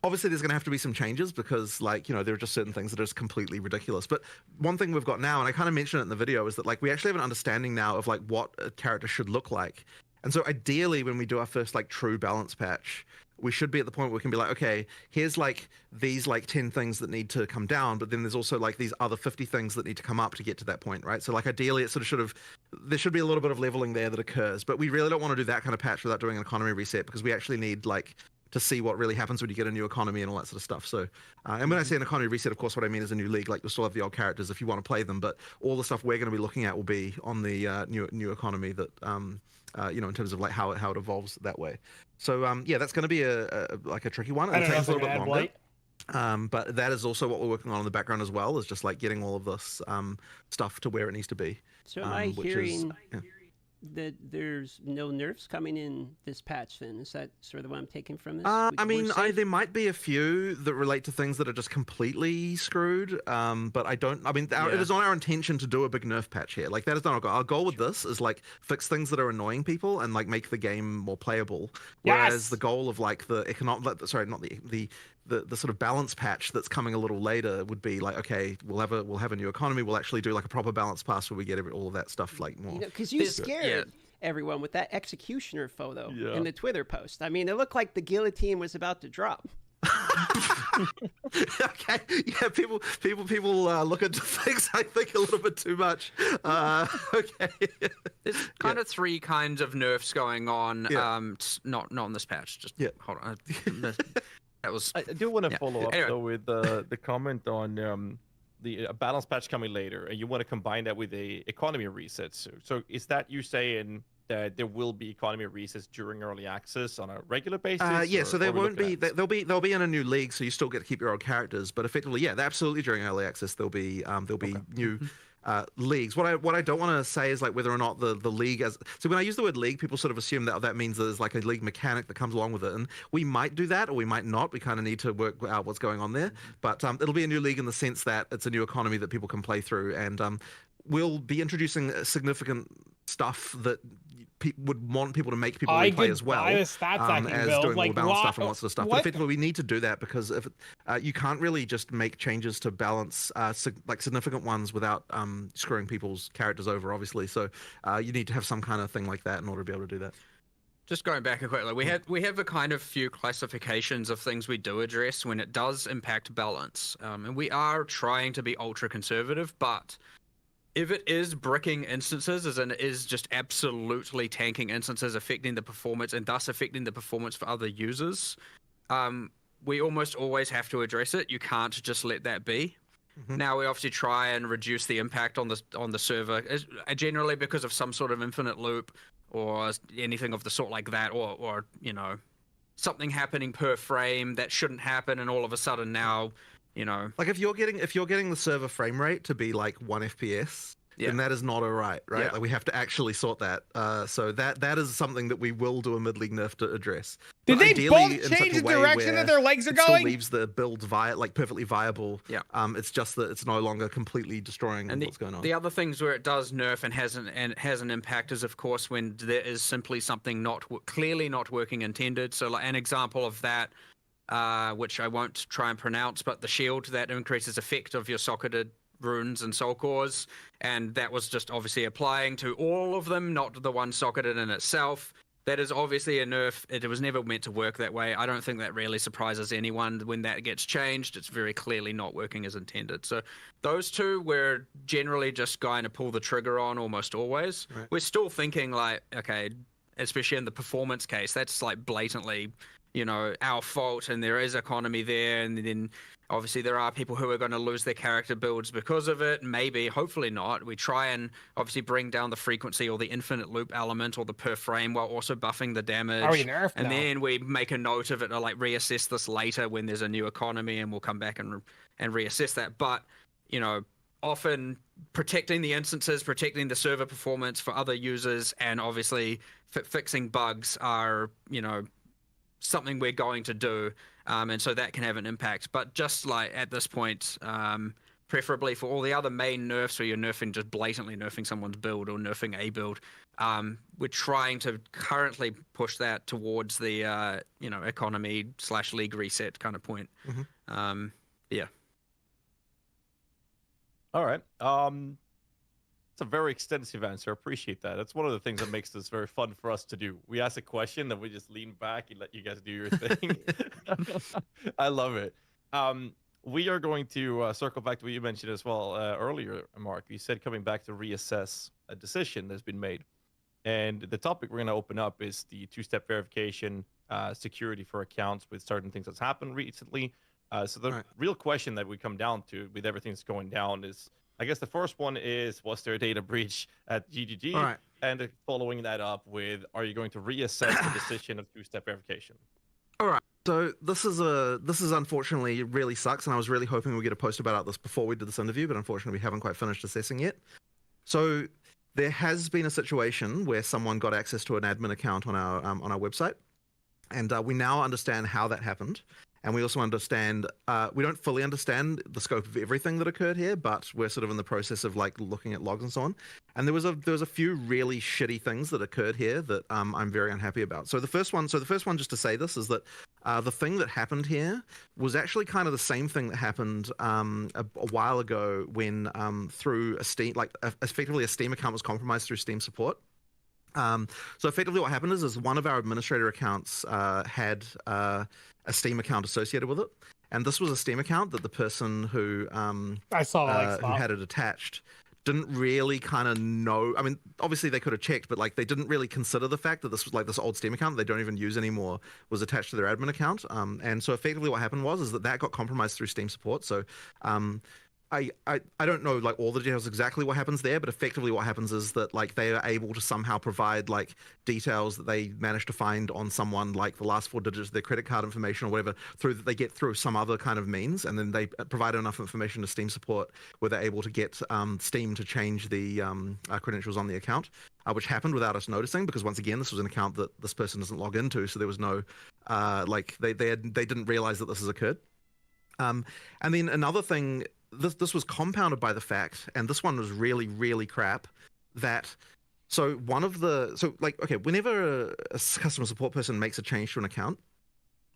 there's going to have to be some changes because, like, you know, there are just certain things that are just completely ridiculous. But one thing we've got now, and I kind of mentioned it in the video, is that, like, we actually have an understanding now of, like, what a character should look like. And so ideally, when we do our first, like, true balance patch, we should be at the point where we can be like, okay, here's like these like 10 things that need to come down, but then there's also like these other 50 things that need to come up to get to that point, right? So like ideally it there should be a little bit of leveling there that occurs, but we really don't want to do that kind of patch without doing an economy reset, because we actually need like to see what really happens when you get a new economy and all that sort of stuff. So, and when I say an economy reset, of course, what I mean is a new league. Like, you'll still have the old characters if you want to play them, but all the stuff we're going to be looking at will be on the new economy that, you know, in terms of like how it evolves that way. So, yeah, that's going to be a tricky one. It'll take us a little bit longer. But that is also what we're working on in the background as well, is just like getting all of this stuff to where it needs to be. So am I hearing that there's no nerfs coming in this patch then? Is that sort of what I'm taking from this? I mean, there might be a few that relate to things that are just completely screwed, but I don't, I mean, it is not our intention to do a big nerf patch here. Like, that is not our goal. Our goal with this is like fix things that are annoying people and like make the game more playable. Whereas the goal of like the economic, sorry, not the sort of balance patch that's coming a little later would be like, okay, we'll have a new economy. We'll actually do like a proper balance pass where we get all of that stuff like more. Because you scared everyone with that executioner photo in the Twitter post. I mean, it looked like the guillotine was about to drop. Okay, yeah, people look into things, I think, a little bit too much. Okay, there's kind of three kinds of nerfs going on. Not on this patch. Just hold on. That was. I do want to follow up though with the comment on the balance patch coming later, and you want to combine that with a economy reset. So is that you saying that there will be economy resets during early access on a regular basis? Yeah, so there won't be. They'll be in a new league, so you still get to keep your old characters. But effectively, yeah, absolutely during early access there'll be new. Leagues. What I don't want to say is like whether or not the league as so when I use the word league, people sort of assume that means there's like a league mechanic that comes along with it, and we might do that or we might not. We kind of need to work out what's going on there, but it'll be a new league in the sense that it's a new economy that people can play through, and we'll be introducing significant stuff that would want people to make people replay as well, as doing like, all the balance stuff and lots of stuff. But effectively, we need to do that because if you can't really just make changes to balance like significant ones without screwing people's characters over, obviously. So you need to have some kind of thing like that in order to be able to do that. Just going back quickly, we have a kind of few classifications of things we do address when it does impact balance, and we are trying to be ultra conservative, but if it is bricking instances, as in it is just absolutely tanking instances, affecting the performance and thus affecting the performance for other users, we almost always have to address it. You can't just let that be. Now we obviously try and reduce the impact on the server, generally because of some sort of infinite loop or anything of the sort like that, or you know, something happening per frame that shouldn't happen, and all of a sudden now, you know, like if you're getting the server frame rate to be like 1 FPS, then that is not right? Like we have to actually sort that. So that is something that we will do a mid-league nerf to address. Did they both change the direction that their legs are going? Still leaves the build perfectly viable. It's just that it's no longer completely destroying what's going on. The other things where it does nerf and has an impact is, of course, when there is simply something clearly not working intended. So like an example of that, which I won't try and pronounce, but the shield that increases effect of your socketed runes and soul cores, and that was just obviously applying to all of them, not the one socketed in itself. That is obviously a nerf. It was never meant to work that way. I don't think that really surprises anyone when that gets changed. It's very clearly not working as intended. So those two we're generally just going to pull the trigger on almost always. We're still thinking like, okay, especially in the performance case, that's like blatantly, you know, our fault, and there is economy there, and then obviously there are people who are going to lose their character builds because of it. Maybe, hopefully not. We try and obviously bring down the frequency or the infinite loop element or the per frame while also buffing the damage. Are we nerfed and now? Then we make a note of it or like reassess this later when there's a new economy, and we'll come back and reassess that. But, you know, often protecting the instances, protecting the server performance for other users, and obviously fixing bugs are, you know, something we're going to do, and so that can have an impact. But just like at this point, preferably for all the other main nerfs where you're nerfing, just blatantly nerfing someone's build or nerfing a build, we're trying to currently push that towards the you know, economy / league reset kind of point. Yeah. All right. It's a very extensive answer. I appreciate that. That's one of the things that makes this very fun for us to do. We ask a question, then we just lean back and let you guys do your thing. I love it. We are going to circle back to what you mentioned as well earlier, Mark. You said coming back to reassess a decision that's been made. And the topic we're going to open up is the two-step verification security for accounts with certain things that's happened recently. So the Right. real question that we come down to with everything that's going down is, I guess the first one is, was there a data breach at GGG? All right. And following that up with, are you going to reassess the decision of two-step verification? All right. So this is unfortunately really sucks, and I was really hoping we'd get a post about this before we did this interview, but unfortunately we haven't quite finished assessing yet. So there has been a situation where someone got access to an admin account on our website, and we now understand how that happened. And we also understand, we don't fully understand the scope of everything that occurred here, but we're sort of in the process of like looking at logs and so on. And there was a few really shitty things that occurred here that I'm very unhappy about. So the first one, just to say this, is that the thing that happened here was actually kind of the same thing that happened a while ago when through a Steam, effectively a Steam account was compromised through Steam support. So effectively what happened is one of our administrator accounts had a Steam account associated with it, and this was a Steam account that the person who I saw who had it attached didn't really kind of know. I mean, obviously they could have checked, but like they didn't really consider the fact that this was like this old Steam account that they don't even use anymore was attached to their admin account. And so effectively what happened was that got compromised through Steam support. So I don't know like all the details exactly what happens there, but effectively what happens is that like they are able to somehow provide like details that they managed to find on someone, like the last 4 digits of their credit card information or whatever, through that they get through some other kind of means, and then they provide enough information to Steam support where they're able to get Steam to change the credentials on the account, which happened without us noticing, because once again this was an account that this person doesn't log into, so there was no like they didn't realize that this has occurred. And then another thing. This was compounded by the fact, and this one was really, really crap, that whenever a customer support person makes a change to an account,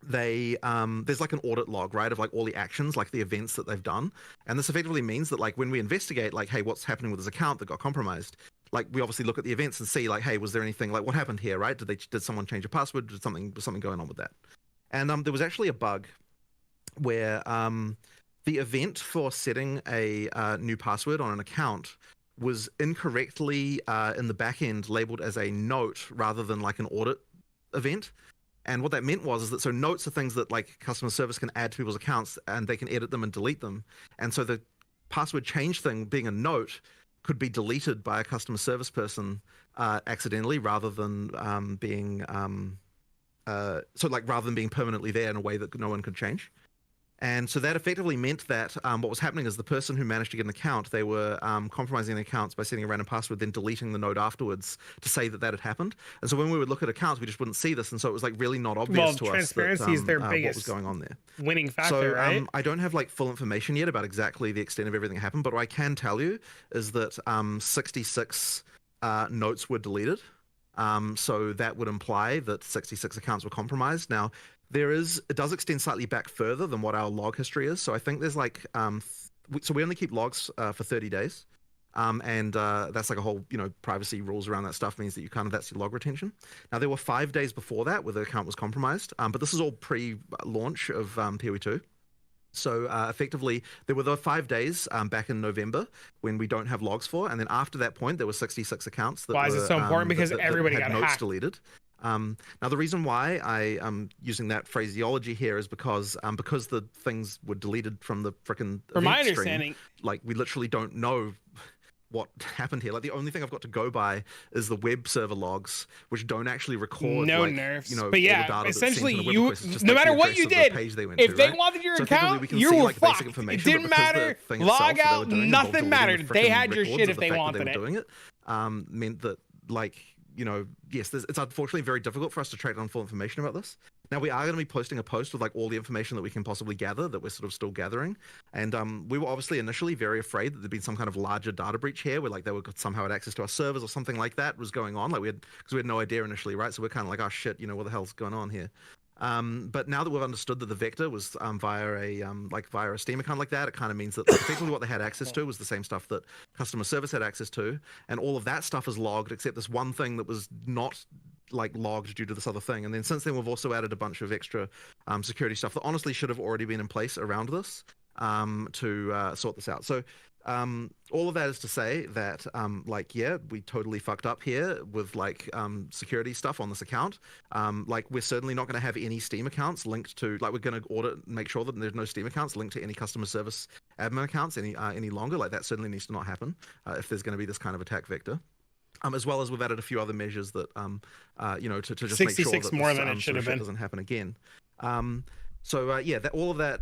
they there's like an audit log, right, of like all the actions, like the events that they've done. And this effectively means that like when we investigate like, hey, what's happening with this account that got compromised, like we obviously look at the events and see like, hey, was there anything, like what happened here, right? Did someone change a password? Was something going on with that? And there was actually a bug where the event for setting a new password on an account was incorrectly in the back end labeled as a note rather than like an audit event. And what that meant was that notes are things that like customer service can add to people's accounts, and they can edit them and delete them. And so the password change thing being a note could be deleted by a customer service person accidentally, rather than being permanently there in a way that no one could change. And so that effectively meant that what was happening is the person who managed to get an account, they were compromising the accounts by setting a random password, then deleting the note afterwards to say that had happened. And so when we would look at accounts, we just wouldn't see this. And so it was like really not obvious to us transparency is their what biggest was going on there. winning factor, So right? I don't have like full information yet about exactly the extent of everything that happened, but what I can tell you is that 66 notes were deleted. So that would imply that 66 accounts were compromised. Now, it does extend slightly back further than what our log history is. So I think there's like, so we only keep logs for 30 days. And that's like a whole, privacy rules around that stuff means that that's your log retention. Now, there were 5 days before that where the account was compromised, but this is all pre-launch of PoE2. So effectively, there were the 5 days back in November when we don't have logs for, and then after that point, there were 66 accounts that Why is it so important? Because everybody had got notes hacked. deleted. Now, the reason why I am using that phraseology here is because the things were deleted from the frickin' From my event stream, understanding, like we literally don't know what happened here. Like the only thing I've got to go by is the web server logs, which don't actually record nerfs. all But the yeah, data that's essentially sent on a web you, request. It's just no like the matter what address you of the did, page they went if to, they right? wanted your So effectively, account, we can you see, were like, basic fucked. It information, didn't but because the matter. thing itself Log that they out. were doing Nothing involved mattered. deleting the They frickin' had your records shit of if the they fact that wanted were it. doing it, meant that like yes, it's unfortunately very difficult for us to track down full information about this. Now, we are going to be posting a post with like all the information that we can possibly gather that we're sort of still gathering. And we were obviously initially very afraid that there'd been some kind of larger data breach here where like they would somehow had access to our servers or something like that was going on. Like because we had no idea initially, right? So we're kind of like, oh shit, what the hell's going on here? But now that we've understood that the vector was via a Steam account like that, it kind of means that effectively what they had access to was the same stuff that customer service had access to, and all of that stuff is logged except this one thing that was not like logged due to this other thing. And then since then we've also added a bunch of extra security stuff that honestly should have already been in place around this. to sort this out. So all of that is to say that like, yeah, we totally fucked up here with like security stuff on this account. Like, we're certainly not going to have any Steam accounts linked to, like, we're going to audit, make sure that there's no Steam accounts linked to any customer service admin accounts any longer. Like, that certainly needs to not happen if there's going to be this kind of attack vector. As well as we've added a few other measures that you know, to just make sure that more this, than it should have been. doesn't happen again. So yeah, all of that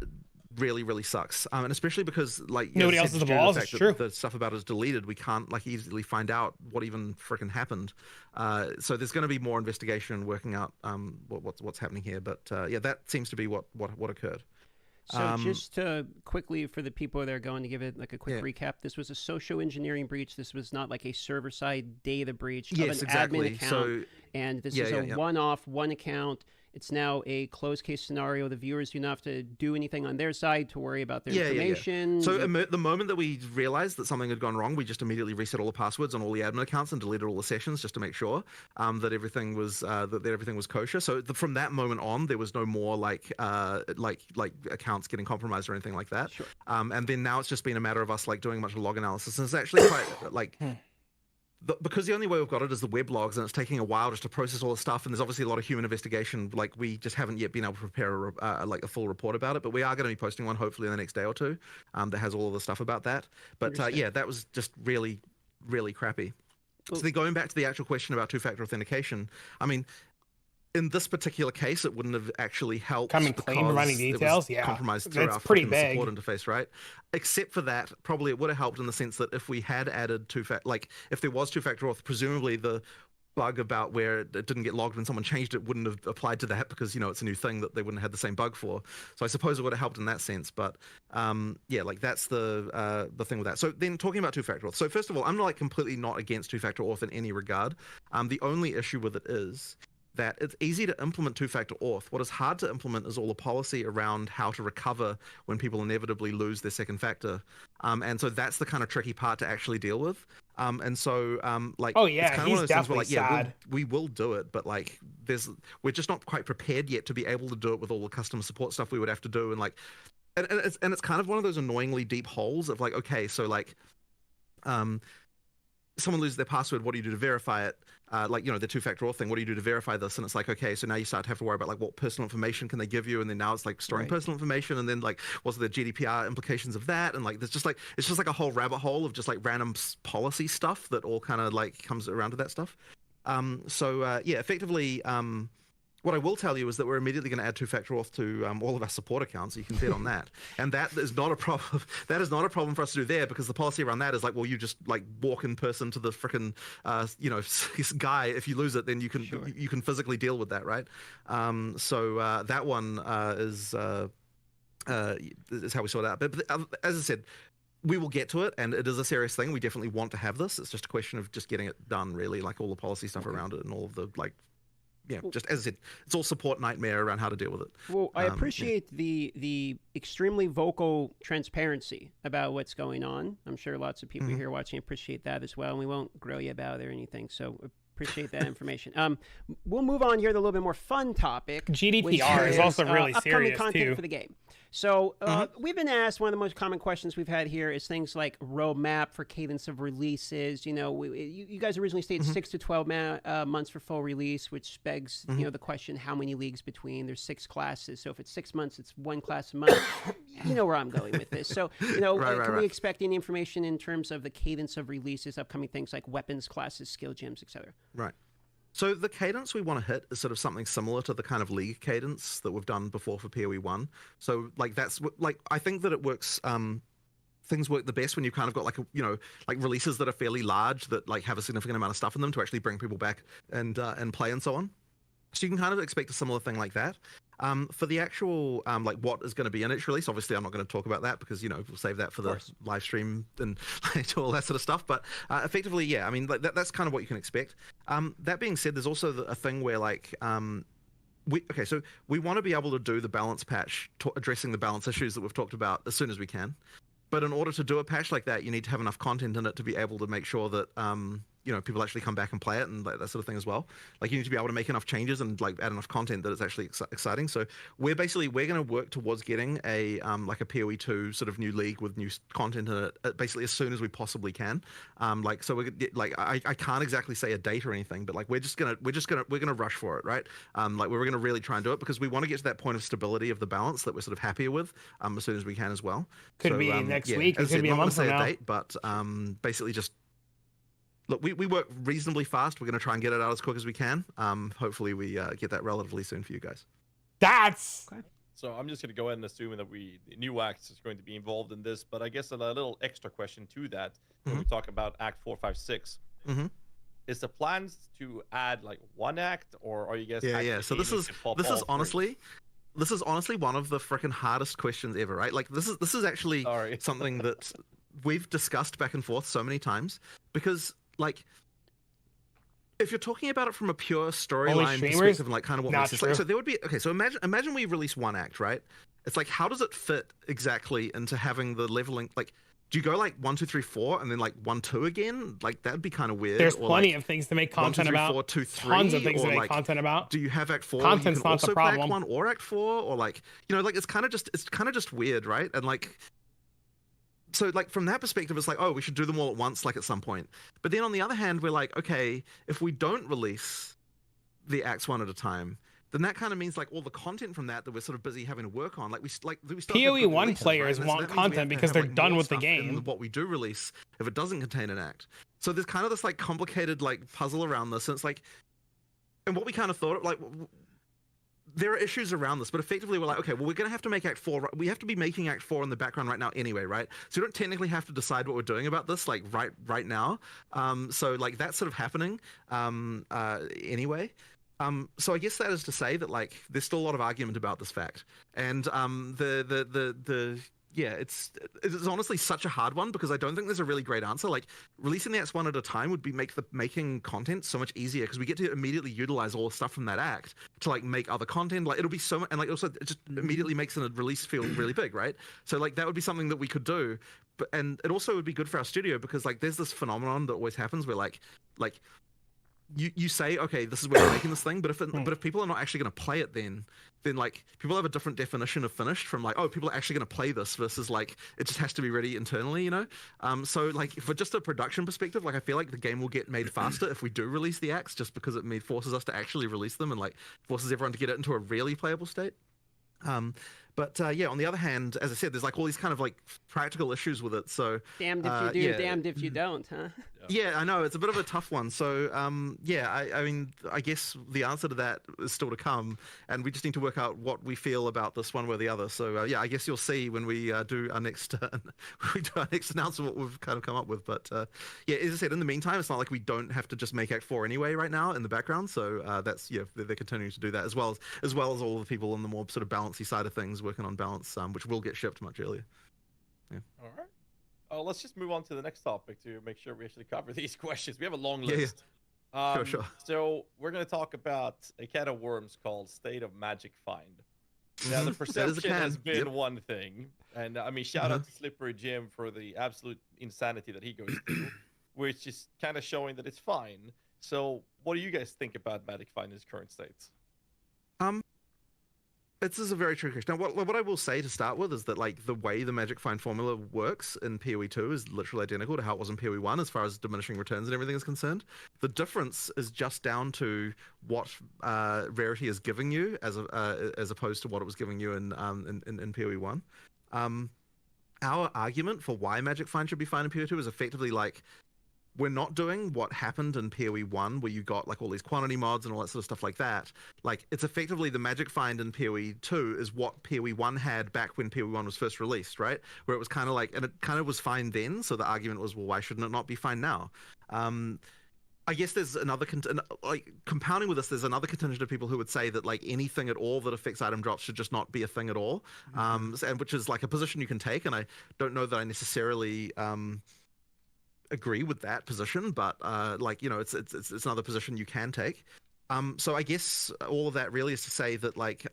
really sucks, and especially because, like, nobody else has the balls. It's true. The stuff about it is deleted. We can't like easily find out what even freaking happened. So there's going to be more investigation and working out what's happening here. But yeah, that seems to be what occurred. So just quickly, for the people that are going to give it like a quick recap, this was a social engineering breach. This was not like a server-side data breach of an admin account. And this is a one-off, one account. It's now a closed case scenario. The viewers do not have to do anything on their side to worry about their information. So the moment that we realized that something had gone wrong, we just immediately reset all the passwords on all the admin accounts and deleted all the sessions just to make sure that everything was that everything was kosher. So from that moment on, there was no more like accounts getting compromised or anything like that. Sure. And then now it's just been a matter of us like doing a bunch of log analysis, and it's actually quite like. Because the only way we've got it is the web logs, and it's taking a while just to process all the stuff, and there's obviously a lot of human investigation. Like, we just haven't yet been able to prepare a full report about it, but we are going to be posting one hopefully in the next day or two that has all of the stuff about that. But yeah, that was just really crappy. So then going back to the actual question about two-factor authentication, I mean, in this particular case, it wouldn't have actually helped. Coming clean, providing details, yeah, compromised through our pretty big support interface, right? Except for that, probably it would have helped in the sense that if we had added like if there was two-factor auth, presumably the bug about where it didn't get logged when someone changed it wouldn't have applied to that, because, you know, it's a new thing that they wouldn't have had the same bug for. So I suppose it would have helped in that sense. But yeah, like, that's the thing with that. So then talking about two-factor auth. So first of all, I'm like completely not against two-factor auth in any regard. The only issue with it is that it's easy to implement two-factor auth. What is hard to implement is all the policy around how to recover when people inevitably lose their second factor. And so that's the kind of tricky part to actually deal with. And so, like, oh yeah, it's kind of one of those things where, like, sad. we will do it, but like, we're just not quite prepared yet to be able to do it with all the customer support stuff we would have to do, and like, and it's kind of one of those annoyingly deep holes of like, okay, so like, someone loses their password, what do you do to verify it? Like, you know, the two-factor auth thing, what do you do to verify this? And it's like, okay, so now you start to have to worry about like what personal information can they give you, and then now it's like storing personal information, and then like what's the GDPR implications of that, and like there's just like, it's just like a whole rabbit hole of just like random policy stuff that all kind of like comes around to that stuff. So yeah, effectively, what I will tell you is that we're immediately going to add two-factor auth to all of our support accounts. So you can bet on that. And that is not a problem. That is not a problem for us to do there, because the policy around that is like, well, you just like walk in person to the frickin' you know, guy. If you lose it, then you can you can physically deal with that, right? So that one is how we sort it out. But as I said, we will get to it, and it is a serious thing. We definitely want to have this. It's just a question of just getting it done, really, like all the policy stuff around it and all of the like. Yeah, just as I said, it's all support nightmare around how to deal with it. Well, I appreciate the extremely vocal transparency about what's going on. I'm sure lots of people here watching appreciate that as well, and we won't grill you about it or anything. So appreciate that information. We'll move on here to a little bit more fun topic. GDPR is also really serious content too for the game. So we've been asked, one of the most common questions we've had here is things like roadmap for cadence of releases. You know, you guys originally stated 6 to 12 months for full release, which begs you know, the question, how many leagues between? There's 6 classes, so if it's 6 months, it's 1 class a month. You know where I'm going with this. So, you know, can we expect any information in terms of the cadence of releases, upcoming things like weapons classes, skill gems, etc.? Right. So the cadence we want to hit is sort of something similar to the kind of league cadence that we've done before for PoE 1. So like that's like, I think that it works. Things work the best when you've kind of got like you know, like releases that are fairly large, that like have a significant amount of stuff in them to actually bring people back and play and so on. So you can kind of expect a similar thing like that. For the actual like what is going to be in each release, obviously I'm not going to talk about that, because, you know, we'll save that for the live stream and all that sort of stuff. But effectively, yeah, I mean, like that's kind of what you can expect. That being said, there's also a thing where like so we want to be able to do the balance patch addressing the balance issues that we've talked about as soon as we can. But in order to do a patch like that, you need to have enough content in it to be able to make sure that people actually come back and play it and that sort of thing as well. Like you need to be able to make enough changes and like add enough content that it's actually exciting. So we're going to work towards getting a like a PoE 2 sort of new league with new content in it basically as soon as we possibly can. So we're like I can't exactly say a date or anything, but like we're gonna rush for it, right? Like we're gonna really try and do it because we want to get to that point of stability of the balance that we're sort of happier with as soon as we can as well. Could be next week. It could be a month from now. Date, but basically just look, we work reasonably fast. We're going to try and get it out as quick as we can. Hopefully we get that relatively soon for you guys. That's okay. So I'm just going to go ahead and assume that the new acts is going to be involved in this, but I guess a little extra question to that when we talk about Act 4, 5, 6. Is the plans to add like one act, or are you guys? Yeah. So this is honestly one of the freaking hardest questions ever, right? Like this is actually something that we've discussed back and forth so many times because like if you're talking about it from a pure storyline perspective and like kind of what makes sense, like, so there would be so imagine we release one act, right? It's like how does it fit exactly into having the leveling? Like do you go like 1, 2, 3, 4 and then like 1, 2 again? Like that'd be kind of weird. There's plenty of things to make content 1, 2, 3, about. 4, 2, 3, tons of things to make like, content about. Do you have Act 4? Content's you can not the also play problem. Act 1 or Act 4, or like like it's kind of just weird, right? And like. So like from that perspective, it's like, oh, we should do them all at once, like at some point. But then on the other hand, we're like, okay, if we don't release the acts one at a time, then that kind of means like all the content from that we're sort of busy having to work on. Like we still PoE 1 players want content because they're done with the game. What we do release, if it doesn't contain an act, so there's kind of this like complicated like puzzle around this, and it's like, and what we kind of thought like. There are issues around this, but effectively we're like, okay, well, we're going to have to make Act 4. We have to be making Act 4 in the background right now anyway, right? So we don't technically have to decide what we're doing about this, like, right now. So, like, that's sort of happening anyway. So I guess that is to say that, like, there's still a lot of argument about this fact. And it's honestly such a hard one because I don't think there's a really great answer. Like releasing the acts one at a time would be make the making content so much easier because we get to immediately utilize all the stuff from that act to like make other content. Like it'll be so much, and like also it just immediately makes a release feel really big, right? So like that would be something that we could do, and it also would be good for our studio because like there's this phenomenon that always happens where like. You say, okay, this is where we're making this thing, but if people are not actually going to play it, then like people have a different definition of finished from like, oh, people are actually going to play this versus like it just has to be ready internally, So like for just a production perspective, like I feel like the game will get made faster if we do release the acts, just because it forces us to actually release them and like forces everyone to get it into a really playable state. But on the other hand, as I said, there's like all these kind of like practical issues with it. So damned if you do, damned if you don't, huh? Yeah, I know it's a bit of a tough one. So I mean, I guess the answer to that is still to come, and we just need to work out what we feel about this one way or the other. So I guess you'll see when we do our next announcement what we've kind of come up with. But as I said, in the meantime, it's not like we don't have to just make Act 4 anyway right now in the background. So that's they're continuing to do that as well as all the people on the more sort of balancey side of things working on balance, which will get shipped much earlier. Yeah. All right. Let's just move on to the next topic to make sure we actually cover these questions. We have a long list. Sure. So we're going to talk about a can of worms called State of Magic Find. Now, the perception has been one thing. And I mean, shout out to Slippery Jim for the absolute insanity that he goes through, which is kind of showing that it's fine. So what do you guys think about Magic Find in its current state? This is a very tricky question. Now, what I will say to start with is that like the way the Magic Find formula works in PoE 2 is literally identical to how it was in PoE 1 as far as diminishing returns and everything is concerned. The difference is just down to what rarity is giving you as opposed to what it was giving you in PoE 1. Our argument for why Magic Find should be fine in PoE 2 is effectively like we're not doing what happened in PoE 1 where you got like all these quantity mods and all that sort of stuff like that. Like it's effectively the Magic Find in PoE 2 is what PoE 1 had back when PoE 1 was first released, right? Where it was kind of like, and it kind of was fine then. So the argument was, well, why shouldn't it not be fine now? I guess there's another, like compounding with this, there's another contingent of people who would say that like anything at all that affects item drops should just not be a thing at all. And which is like a position you can take. And I don't know that I necessarily, agree with that position, but it's another position you can take. So I guess all of that really is to say that like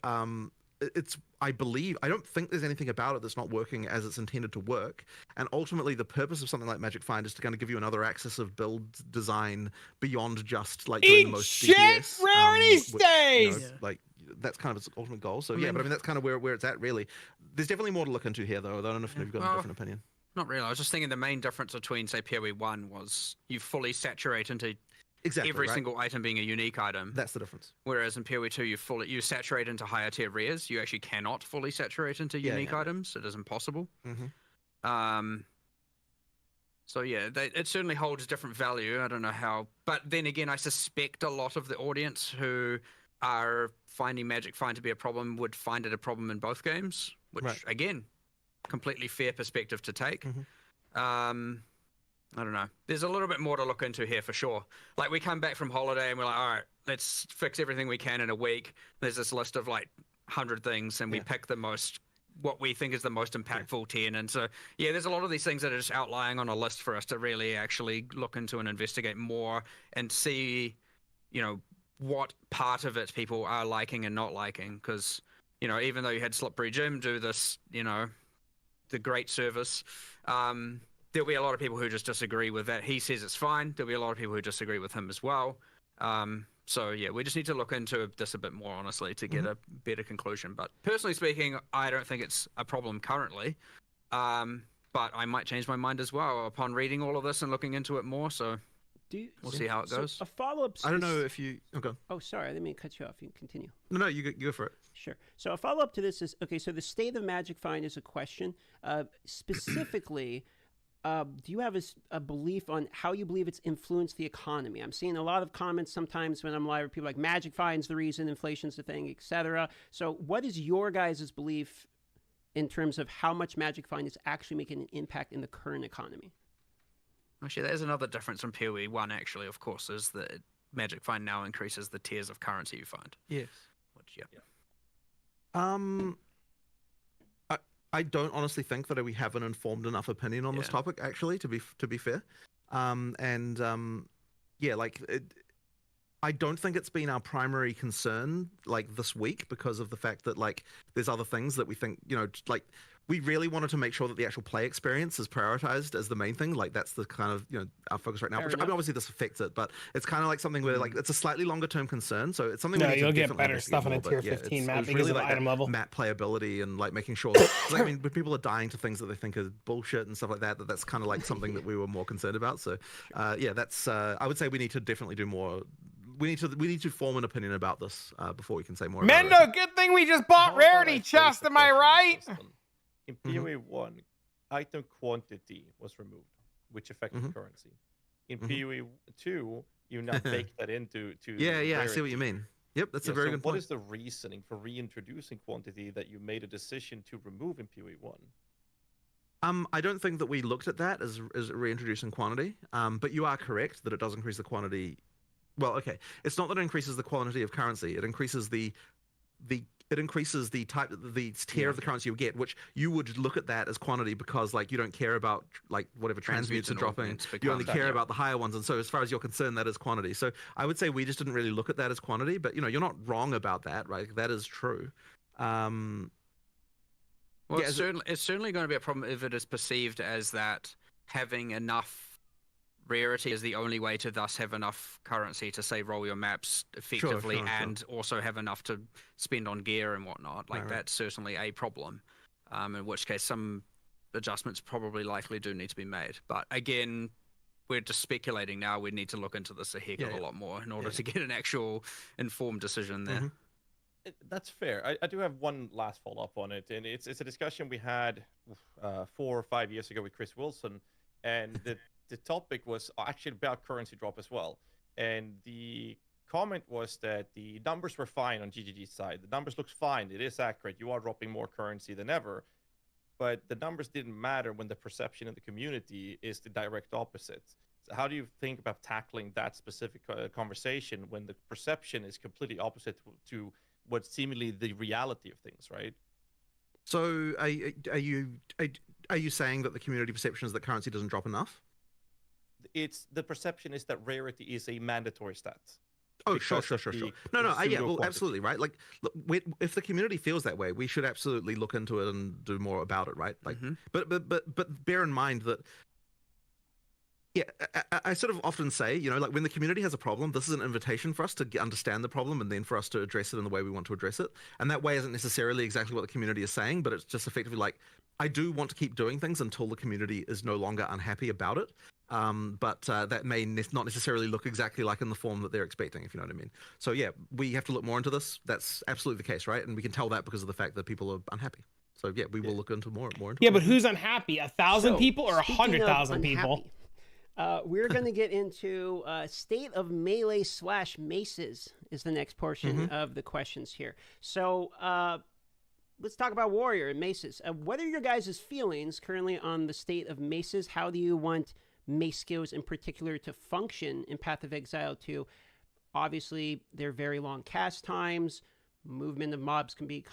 I don't think there's anything about it that's not working as it's intended to work. And ultimately, the purpose of something like Magic Find is to kind of give you another axis of build design beyond just like doing the most shit, DPS, rarity which, stays. like that's kind of its ultimate goal. So yeah, but I mean that's kind of where it's at really. There's definitely more to look into here though. I don't know if you've got a different opinion. Not really. I was just thinking the main difference between, say, PoE 1 was you fully saturate into every single item being a unique item. That's the difference. Whereas in PoE 2, you saturate into higher tier rares. You actually cannot fully saturate into unique items. It is impossible. So yeah, it certainly holds different value. I don't know how, but then again, I suspect a lot of the audience who are finding Magic Find to be a problem would find it a problem in both games, which again, completely fair perspective to take. I don't know. There's a little bit more to look into here for sure. Like we come back from holiday and we're like, all right, let's fix everything we can in a week. There's this list of like 100 things and we pick what we think is the most impactful 10. And so, yeah, there's a lot of these things that are just outlying on a list for us to really actually look into and investigate more and see, what part of it people are liking and not liking. Because, even though you had Slippery Jim do this, the great service, there'll be a lot of people who just disagree with that. He says it's fine. There'll be a lot of people who disagree with him as well. So yeah, we just need to look into this a bit more honestly to get a better conclusion. But personally speaking, I don't think it's a problem currently. But I might change my mind as well upon reading all of this and looking into it more. So we'll see how it goes. A follow-up. I don't know if you. Okay. Oh, sorry, I didn't mean to cut you off. You can continue. No, you go for it. Sure. So a follow-up to this is okay. So the state of Magic Find is a question. Specifically, do you have a belief on how you believe it's influenced the economy? I'm seeing a lot of comments sometimes when I'm live where people are like Magic Find's the reason, inflation's the thing, etc. So what is your guys' belief in terms of how much Magic Find is actually making an impact in the current economy? Actually, there's another difference from PoE 1, actually, of course, is that Magic Find now increases the tiers of currency you find. Yes. Which, yeah. I don't honestly think that we have an informed enough opinion on this topic, actually, to be fair. I don't think it's been our primary concern, like, this week because of the fact that, like, there's other things that we think, we really wanted to make sure that the actual play experience is prioritized as the main thing. Like, that's the kind of, our focus right now. Which, I mean, obviously this affects it, but it's kind of like something where, like, it's a slightly longer term concern. So it's something you'll get better stuff in a tier 15 map because really of like item level. Map playability and, like, making sure that, I mean, when people are dying to things that they think are bullshit and stuff like that, that's kind of like something that we were more concerned about. So, that's, I would say we need to definitely do more. We need to form an opinion about this before we can say more. Mendo, good thing we just bought Rarity Chest. Am I right? In PoE 1, item quantity was removed, which affected currency. In PoE 2, you now bake that into I see what you mean. Yep, that's a very good point. What is the reasoning for reintroducing quantity that you made a decision to remove in PoE 1? I don't think that we looked at that as reintroducing quantity. But you are correct that it does increase the quantity. Well, okay, it's not that it increases the quantity of currency. It increases the type, the tier of the currency you get, which you would look at that as quantity because, like, you don't care about, like, whatever transmutes are dropping. You only care about the higher ones, and so as far as you're concerned, that is quantity. So I would say we just didn't really look at that as quantity, but you're not wrong about that, right? That is true. Well, it's certainly going to be a problem if it is perceived as that having enough rarity is the only way to thus have enough currency to, say, roll your maps effectively and also have enough to spend on gear and whatnot. Like, that's certainly a problem, in which case some adjustments probably likely do need to be made. But again, we're just speculating now. We need to look into this a heck of a lot more in order to get an actual informed decision there. That's fair. I do have one last follow-up on it, and it's a discussion we had 4 or 5 years ago with Chris Wilson, and the topic was actually about currency drop as well. And the comment was that the numbers were fine on GGG's side. The numbers looks fine. It is accurate. You are dropping more currency than ever. But the numbers didn't matter when the perception in the community is the direct opposite. So how do you think about tackling that specific conversation when the perception is completely opposite to what's seemingly the reality of things, right? So are you saying that the community perception is that currency doesn't drop enough? It's the perception is that rarity is a mandatory stat. Oh, because sure. of the No, yeah, pseudo well, quantity. absolutely, right? Like, look, if the community feels that way, we should absolutely look into it and do more about it, right? Like, but bear in mind that, yeah, I sort of often say, you know, like when the community has a problem, this is an invitation for us to understand the problem and then for us to address it in the way we want to address it. And that way isn't necessarily exactly what the community is saying, but it's just effectively like, I do want to keep doing things until the community is no longer unhappy about it. But that may not necessarily look exactly like in the form that they're expecting, if you know what I mean. So yeah, we have to look more into this. That's absolutely the case, right? And we can tell that because of the fact that people are unhappy. So yeah, we will look into more into Yeah, it. but who's unhappy? 1,000 people or speaking of 100,000 people? unhappy, we're going to get into state of melee / maces is the next portion of the questions here. So let's talk about warrior and maces. What are your guys' feelings currently on the state of maces? How do you want mace skills in particular to function in Path of Exile 2? Obviously, they're very long cast times. Movement of mobs can be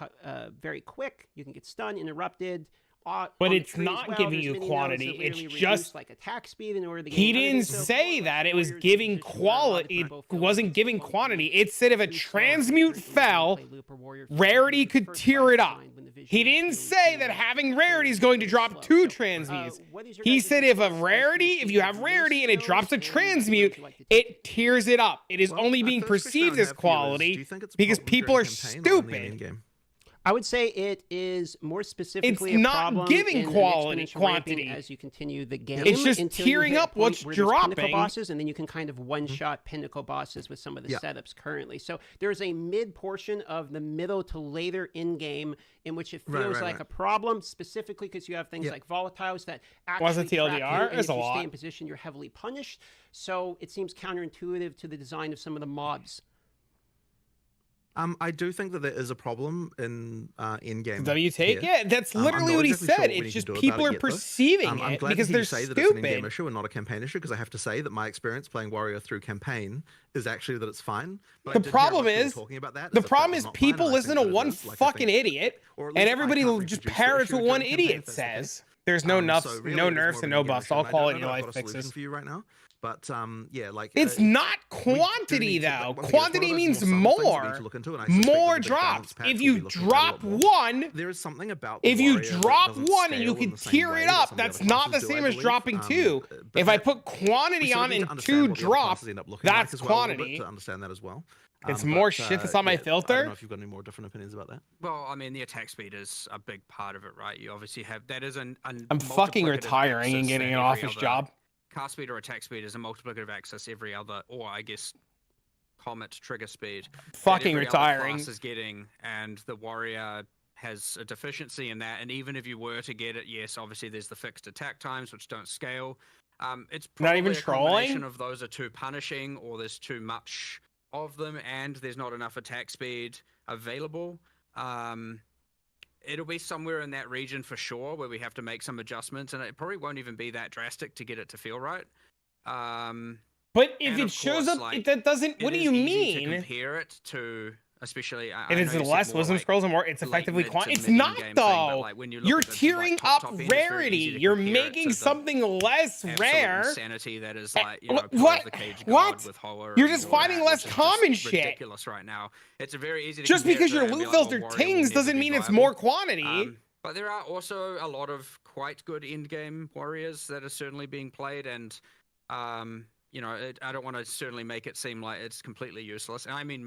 very quick. You can get stunned, interrupted. But it's not giving you quantity. It's just like attack speed in order to get he didn't say that it was giving quality. It wasn't giving quantity. It said if a transmute fell, rarity could tear it up. He didn't say that having rarity is going to drop 2 transmutes. He said if you have rarity and it drops a transmute, it tears it up. It is only being perceived as quality because people are stupid. I would say it is more specifically it's a not problem giving in quality quantity as you continue the game. It's just tearing up what's dropping. Pinnacle bosses, and then you can kind of one-shot pinnacle bosses with some of the setups currently. So there's a mid portion of the middle to later in-game in which it feels like a problem, specifically because you have things like volatiles that actually TLDR? trap you, and if There's a you lot. stay in position, you're heavily punished. So it seems counterintuitive to the design of some of the mobs. I do think that there is a problem in game. W take it. That's literally what he said. It's just people are perceiving it because they're say that it's an in-game stupid. issue and not a campaign issue. Because I have to say that my experience playing Warrior through campaign is actually that it's fine. But The problem is people listen to one fucking idiot, and everybody will just parrot what one idiot says. There's no nerfs and no buffs. All quality of life fixes. For you right now. But yeah, like it's not quantity though. Quantity means more drops. If you drop one, there is something about if you drop one and you can tear it up, that's not the same as dropping 2. If I put quantity on and 2 drop, that's quantity. To understand that as well. It's more shit that's on my I filter. don't know if you've got any more different opinions about that. Well, I mean, the attack speed is a big part of it, right? You obviously have that is an I'm fucking retiring and getting an office job. Cast speed or attack speed is a multiplicative axis every other, or I guess, comet trigger speed. Fucking every other retiring. class is getting, and the warrior has a deficiency in that. And even if you were to get it, yes, obviously there's the fixed attack times which don't scale. It's probably Not even a combination trolling? of those are too punishing, or there's too much of them, and there's not enough attack speed available. It'll be somewhere in that region for sure where we have to make some adjustments, and it probably won't even be that drastic to get it to feel right. But if it shows up, that doesn't. What do you mean? To compare it to, especially, It is less wisdom scrolls and more. It's effectively quantity. It's not though. You're tearing up rarity. You're making something less rare. Insanity that is like, what? With horror. You're just finding less common shit. Ridiculous right now. It's a very easy. Just because your loot filter tings doesn't mean it's more quantity. But there are also a lot of quite good end-game warriors that are certainly being played, and I don't want to certainly make it seem like it's completely useless. And I mean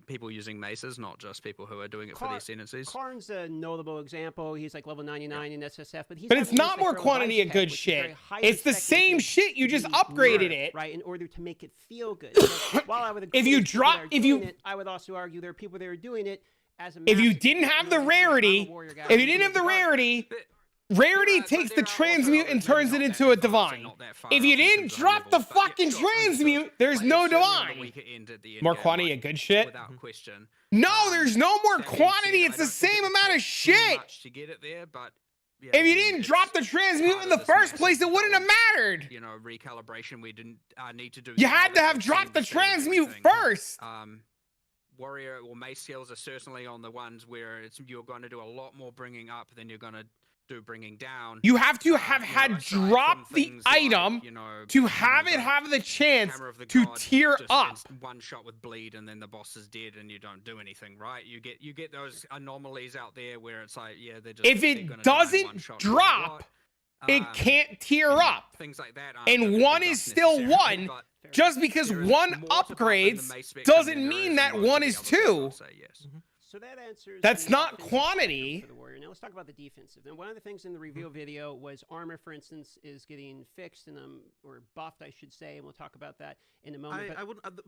people using maces, not just people who are doing it for their ascendancies. Karn's a notable example. He's like level 99 in SSF, but it's not more quantity of good shit. It's the same shit. You just upgraded it, right? In order to make it feel good. So while I would agree I would also argue there are people that are doing it as a. If you didn't have the rarity, Rarity takes the transmute and turns it into a divine. If you didn't drop the fucking transmute, there's no divine. More quantity of good shit? Without question. No, there's no more quantity. It's the same amount of shit. To get it there, but if you didn't drop the transmute in the first place, it wouldn't have mattered. Recalibration we didn't need to do. You had to have dropped the transmute first. warrior or mace skills are certainly on the ones where you're going to do a lot more bringing up than you're going to do bringing down. You have to have had dropped the item to have it have the chance to tier up. One shot with bleed and then the boss is dead and you don't do anything, right? You get those anomalies out there where it's like, yeah, they're just, if it doesn't drop, it can't tier up. Things like that. And one is still one. Just because one upgrades doesn't mean that one is two. So that answers. That's not quantity. For the warrior. Now let's talk about the defensive. And one of the things in the reveal video was armor, for instance, is getting fixed and or buffed, I should say, and we'll talk about that in a moment.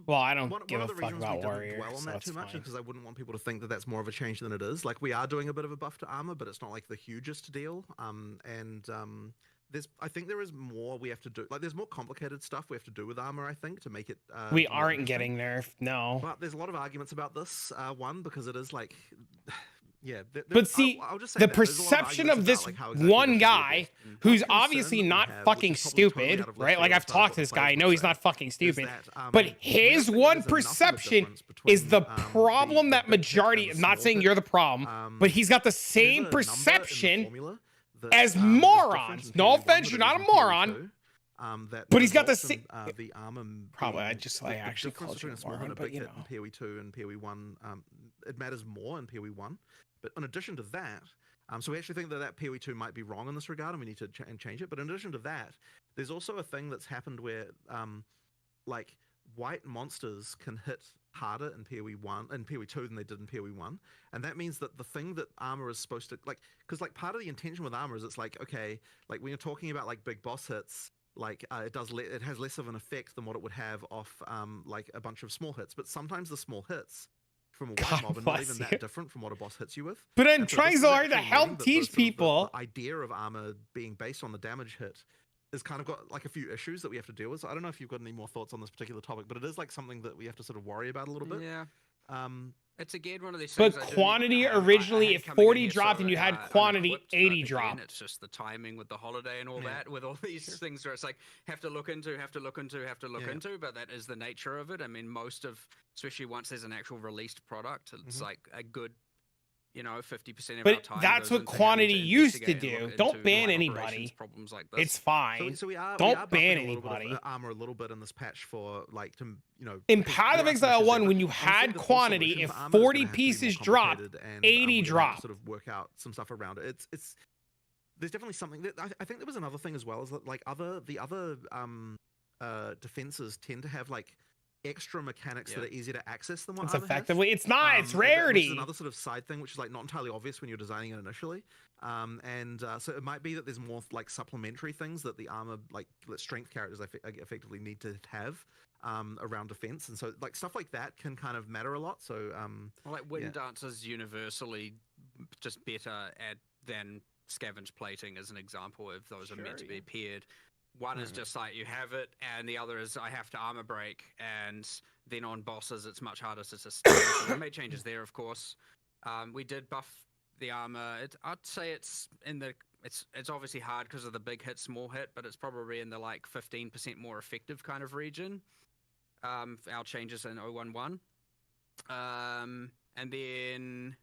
Well, I don't give one a of the fuck reasons about we didn't warrior. dwell on So that too that's much fine. is because I wouldn't want people to think that that's more of a change than it is. Like, we are doing a bit of a buff to armor, but it's not like the hugest deal. I think there is more we have to do. Like, there's more complicated stuff we have to do with armor, I think, to make it. We aren't getting nerfed, no. But there's a lot of arguments about this. One, because it is like, yeah. But see, I'll just say the that. There's a lot of perception of arguments this about, like, how exactly one this should be guy addressed. who's One concern obviously that we not have, which fucking is probably totally stupid, out of left right? Like, field I've as far as talked to what this the guy. I players know will he's say, not fucking is stupid. that, But we his don't think one there's enough of a perception difference is the between, problem that big hit majority, and I'm the not small saying hit. you're the problem, but he's got the same There's a number in the perception formula that, as is different morons. in No PoE 1 offense, than you're it not is a in PoE moron. 2. But he's got the results in, same. the armor Probably, I being- just the actually difference called you between a small hit moron, and but big you hit know. in PoE 2 and PoE 1, it matters more in PoE 1. But in addition to that, so we actually think that PoE 2 might be wrong in this regard, and we need to change it. But in addition to that, there's also a thing that's happened where, like, white monsters can hit harder in PoE 1 and PoE 2 than they did in PoE 1, and that means that the thing that armor is supposed to, like, because like part of the intention with armor is it's like, okay, like when you're talking about like big boss hits, like it has less of an effect than what it would have off like a bunch of small hits, but sometimes the small hits from a white mob are not even that different from what a boss hits you with. But I'm And so trying this so is hard to actually help meaning that teach the people. the idea of armor being based on the damage hit is kind of got like a few issues that we have to deal with. So I don't know if you've got any more thoughts on this particular topic, but it is like something that we have to sort of worry about a little bit. Yeah. It's again one of these But things. I quantity didn't- I originally, had if coming in 40 here dropped so, and you had unequipped, quantity, but 80 again, dropped. It's just the timing with the holiday and all that, with all these things where it's like have to look into. But that is the nature of it. I mean, most of, especially once there's an actual released product, it's like a good, 50% of our But time. that's goes what into quantity having to used to investigate and do. look Don't into ban live anybody. operations problems like this. It's fine. So we are Don't buffing ban a little bit of anybody. armor a little bit in this patch for like to In because Path there of are some Exile issues 1, there, when but you I think had the full quantity, solution if for armor is gonna 40 have to be more pieces drop, complicated, and, 80 we're gonna have to drop. Sort of work out some stuff around it. It's there's definitely something that I think there was another thing as well, is that like the other defenses tend to have like extra mechanics that are easier to access than what It's armor has. effectively, it's not, it's Which rarity. is another sort of side thing, which is like not entirely obvious when you're designing it initially. So it might be that there's more like supplementary things that the armor, like that strength characters effectively need to have around defense, and so like stuff like that can kind of matter a lot. So like wind dancers universally just better than scavenge plating as an example if those are meant to be paired. One is just like you have it, and the other is I have to armor break, and then on bosses it's much harder to sustain. So we made changes there, of course. We did buff the armor. I'd say it's obviously hard because of the big hit, small hit, but it's probably in the like 15% more effective kind of region. Our changes in 011. And then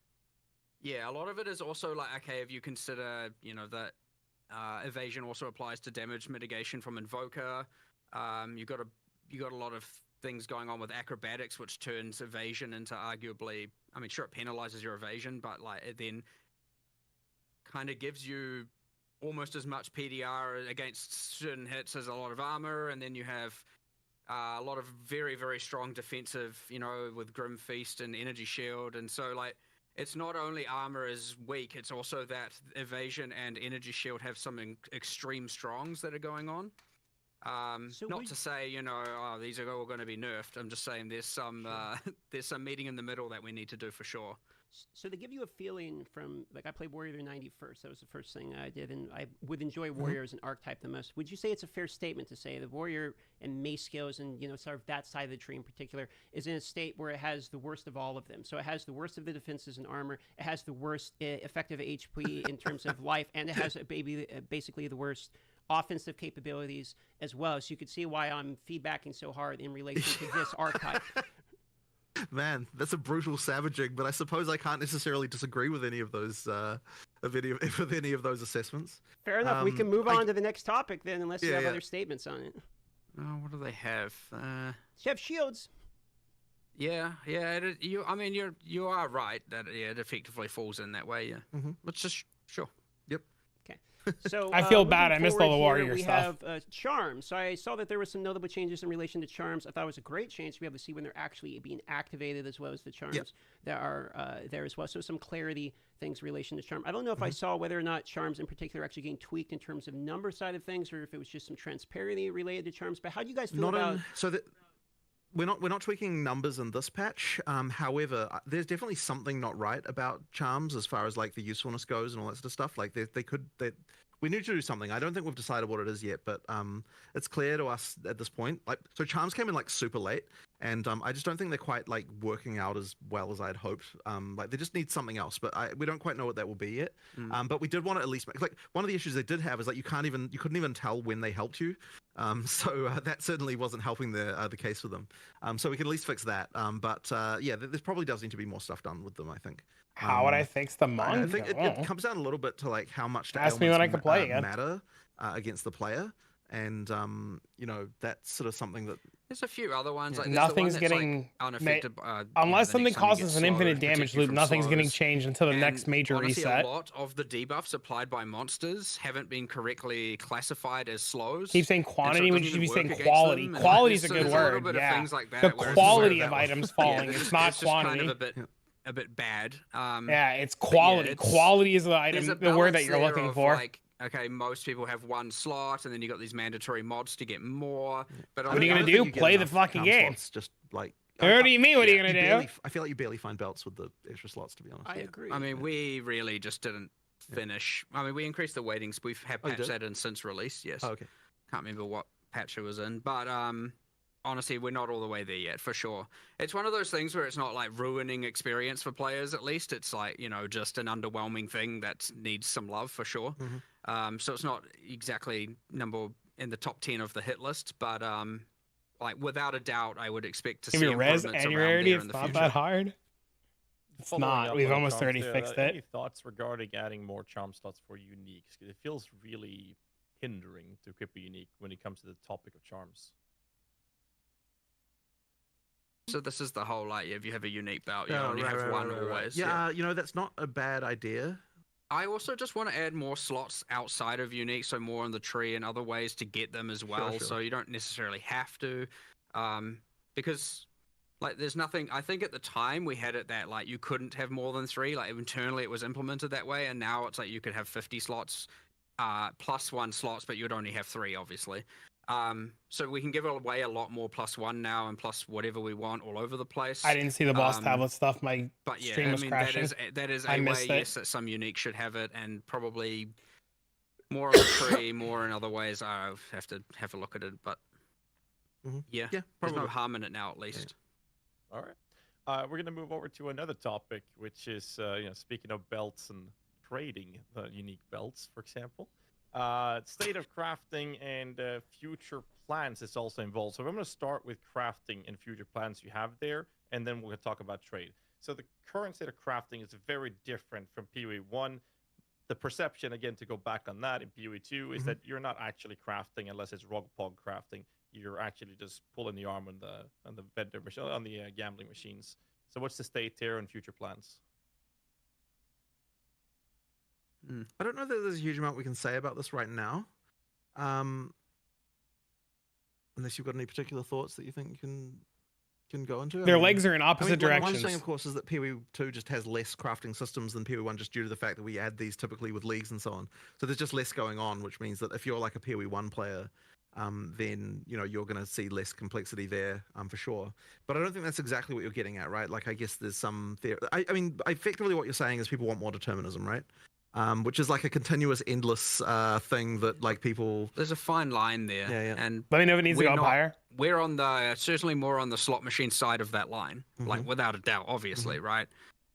a lot of it is also like, okay, if you consider that evasion also applies to damage mitigation from Invoker. You got a lot of things going on with acrobatics, which turns evasion into arguably, I mean, sure, it penalizes your evasion, but like it then kind of gives you almost as much PDR against certain hits as a lot of armor, and then you have a lot of very, very strong defensive, with Grim Feast and Energy Shield, and so like it's not only armor is weak, it's also that evasion and Energy Shield have some extreme strongs that are going on. Not to say, these are all going to be nerfed. I'm just saying there's some meeting in the middle that we need to do for sure. So to give you a feeling from, like, I played Warrior 91st. That was the first thing I did, and I would enjoy Warrior as an archetype the most. Would you say it's a fair statement to say the Warrior and mace skills and, sort of that side of the tree in particular is in a state where it has the worst of all of them? So it has the worst of the defenses and armor, it has the worst effective HP in terms of life, and it has basically the worst offensive capabilities as well. So you could see why I'm feedbacking so hard in relation to this archetype. Man, that's a brutal savaging, but I suppose I can't necessarily disagree with any of those with any of those assessments. Fair enough. We can move on to the next topic then, unless you have other statements on it. Oh, what do they have? You have shields. Yeah. I mean, you are right that it effectively falls in that way. Yeah. Let's just sure. Yep. Okay. So I feel bad. moving I missed all the forward here, warrior we stuff. have charms. So I saw that there were some notable changes in relation to charms. I thought it was a great change to be able to see when they're actually being activated, as well as the charms that are there as well. So some clarity things in relation to charm. I don't know if I saw whether or not charms in particular are actually getting tweaked in terms of number side of things, or if it was just some transparency related to charms. But how do you guys feel about? We're not tweaking numbers in this patch. However, there's definitely something not right about charms as far as like the usefulness goes and all that sort of stuff. Like we need to do something. I don't think we've decided what it is yet, but it's clear to us at this point. Like, so charms came in like super late, and I just don't think they're quite like working out as well as I'd hoped. Like they just need something else, but we don't quite know what that will be yet. But we did want to at least make, like, one of the issues they did have is like you couldn't even tell when they helped you. So that certainly wasn't helping the case for them. So we can at least fix that. But yeah, there probably does need to be more stuff done with them, I think. How would I fix the monk? I think it comes down a little bit to like how much the Ask me when I can play again. matter against the player, and you know, that's sort of something that there's a few other ones. Like nothing's getting unaffected unless something causes an infinite damage loop. Nothing's getting changed until the next major reset. A lot of the debuffs applied by monsters haven't been correctly classified as slows. Keep saying quantity when you should be saying quality. Quality is a good word. Yeah, the quality of items falling. It's not quantity. A bit bad. Yeah, it's quality. Yeah, quality is the item, the word that you're looking for. Like, okay, most people have one slot, and then you got these mandatory mods to get more. But what are you gonna do? Play the fucking game. Just like. What do you mean? What are you gonna do? I feel like you barely find belts with the extra slots, to be honest. I agree. I mean, we really just didn't finish. I mean, we increased the weightings. We've had patched that in since release. Yes. Oh, okay. Can't remember what patch it was in, but honestly, we're not all the way there yet, for sure. It's one of those things where it's not like ruining experience for players, at least. It's like, you know, just an underwhelming thing that needs some love, for sure. So it's not exactly number in the top 10 of the hit list, but like without a doubt, I would expect to see improvements around there in the future. It's not that hard. It's not. We've almost already fixed it. Any thoughts regarding adding more charm slots for uniques? It feels really hindering to equip a unique when it comes to the topic of charms. So this is the whole, like, if you have a unique belt, you only have one always. Yeah, you know, that's not a bad idea. I also just want to add more slots outside of unique, so more on the tree and other ways to get them as well. Sure. So you don't necessarily have to, because like there's nothing. I think at the time we had it that like you couldn't have more than 3. Like internally it was implemented that way, and now it's like you could have 50 slots, plus 1 slots, but you'd only have 3, obviously. So we can give away a lot more +1 now and plus whatever we want all over the place. I didn't see the boss tablet stuff. My but yeah, stream was crashing. That is a way, yes, that some unique should have it, and probably more on the tree, more in other ways. I'll have to have a look at it, but yeah, there's no harm in it now, at least. Yeah. All right, we're gonna move over to another topic, which is you know, speaking of belts and trading the unique belts, for example. State of crafting and future plans is also involved. So I'm going to start with crafting and future plans you have there, and then we're going to talk about trade. So the current state of crafting is very different from PoE 1. The perception, again, to go back on that in PoE 2, is that you're not actually crafting unless it's rog-pog crafting. You're actually just pulling the arm on the vendor machine, on the gambling machines. So what's the state here and future plans? I don't know that there's a huge amount we can say about this right now. Unless you've got any particular thoughts that you think can go into. Their legs are in opposite directions. One thing, of course, is that PoE 2 just has less crafting systems than PoE 1, just due to the fact that we add these typically with leagues and so on. So there's just less going on, which means that if you're like a PoE 1 player, then you know you're going to see less complexity there, for sure. But I don't think that's exactly what you're getting at, right? Like I guess there's some theory. I mean, effectively what you're saying is people want more determinism, right? Which is like a continuous, endless thing that like people. There's a fine line there. Yeah. And let me know if it needs to go up higher. We're on the certainly more on the slot machine side of that line, like without a doubt, obviously, right?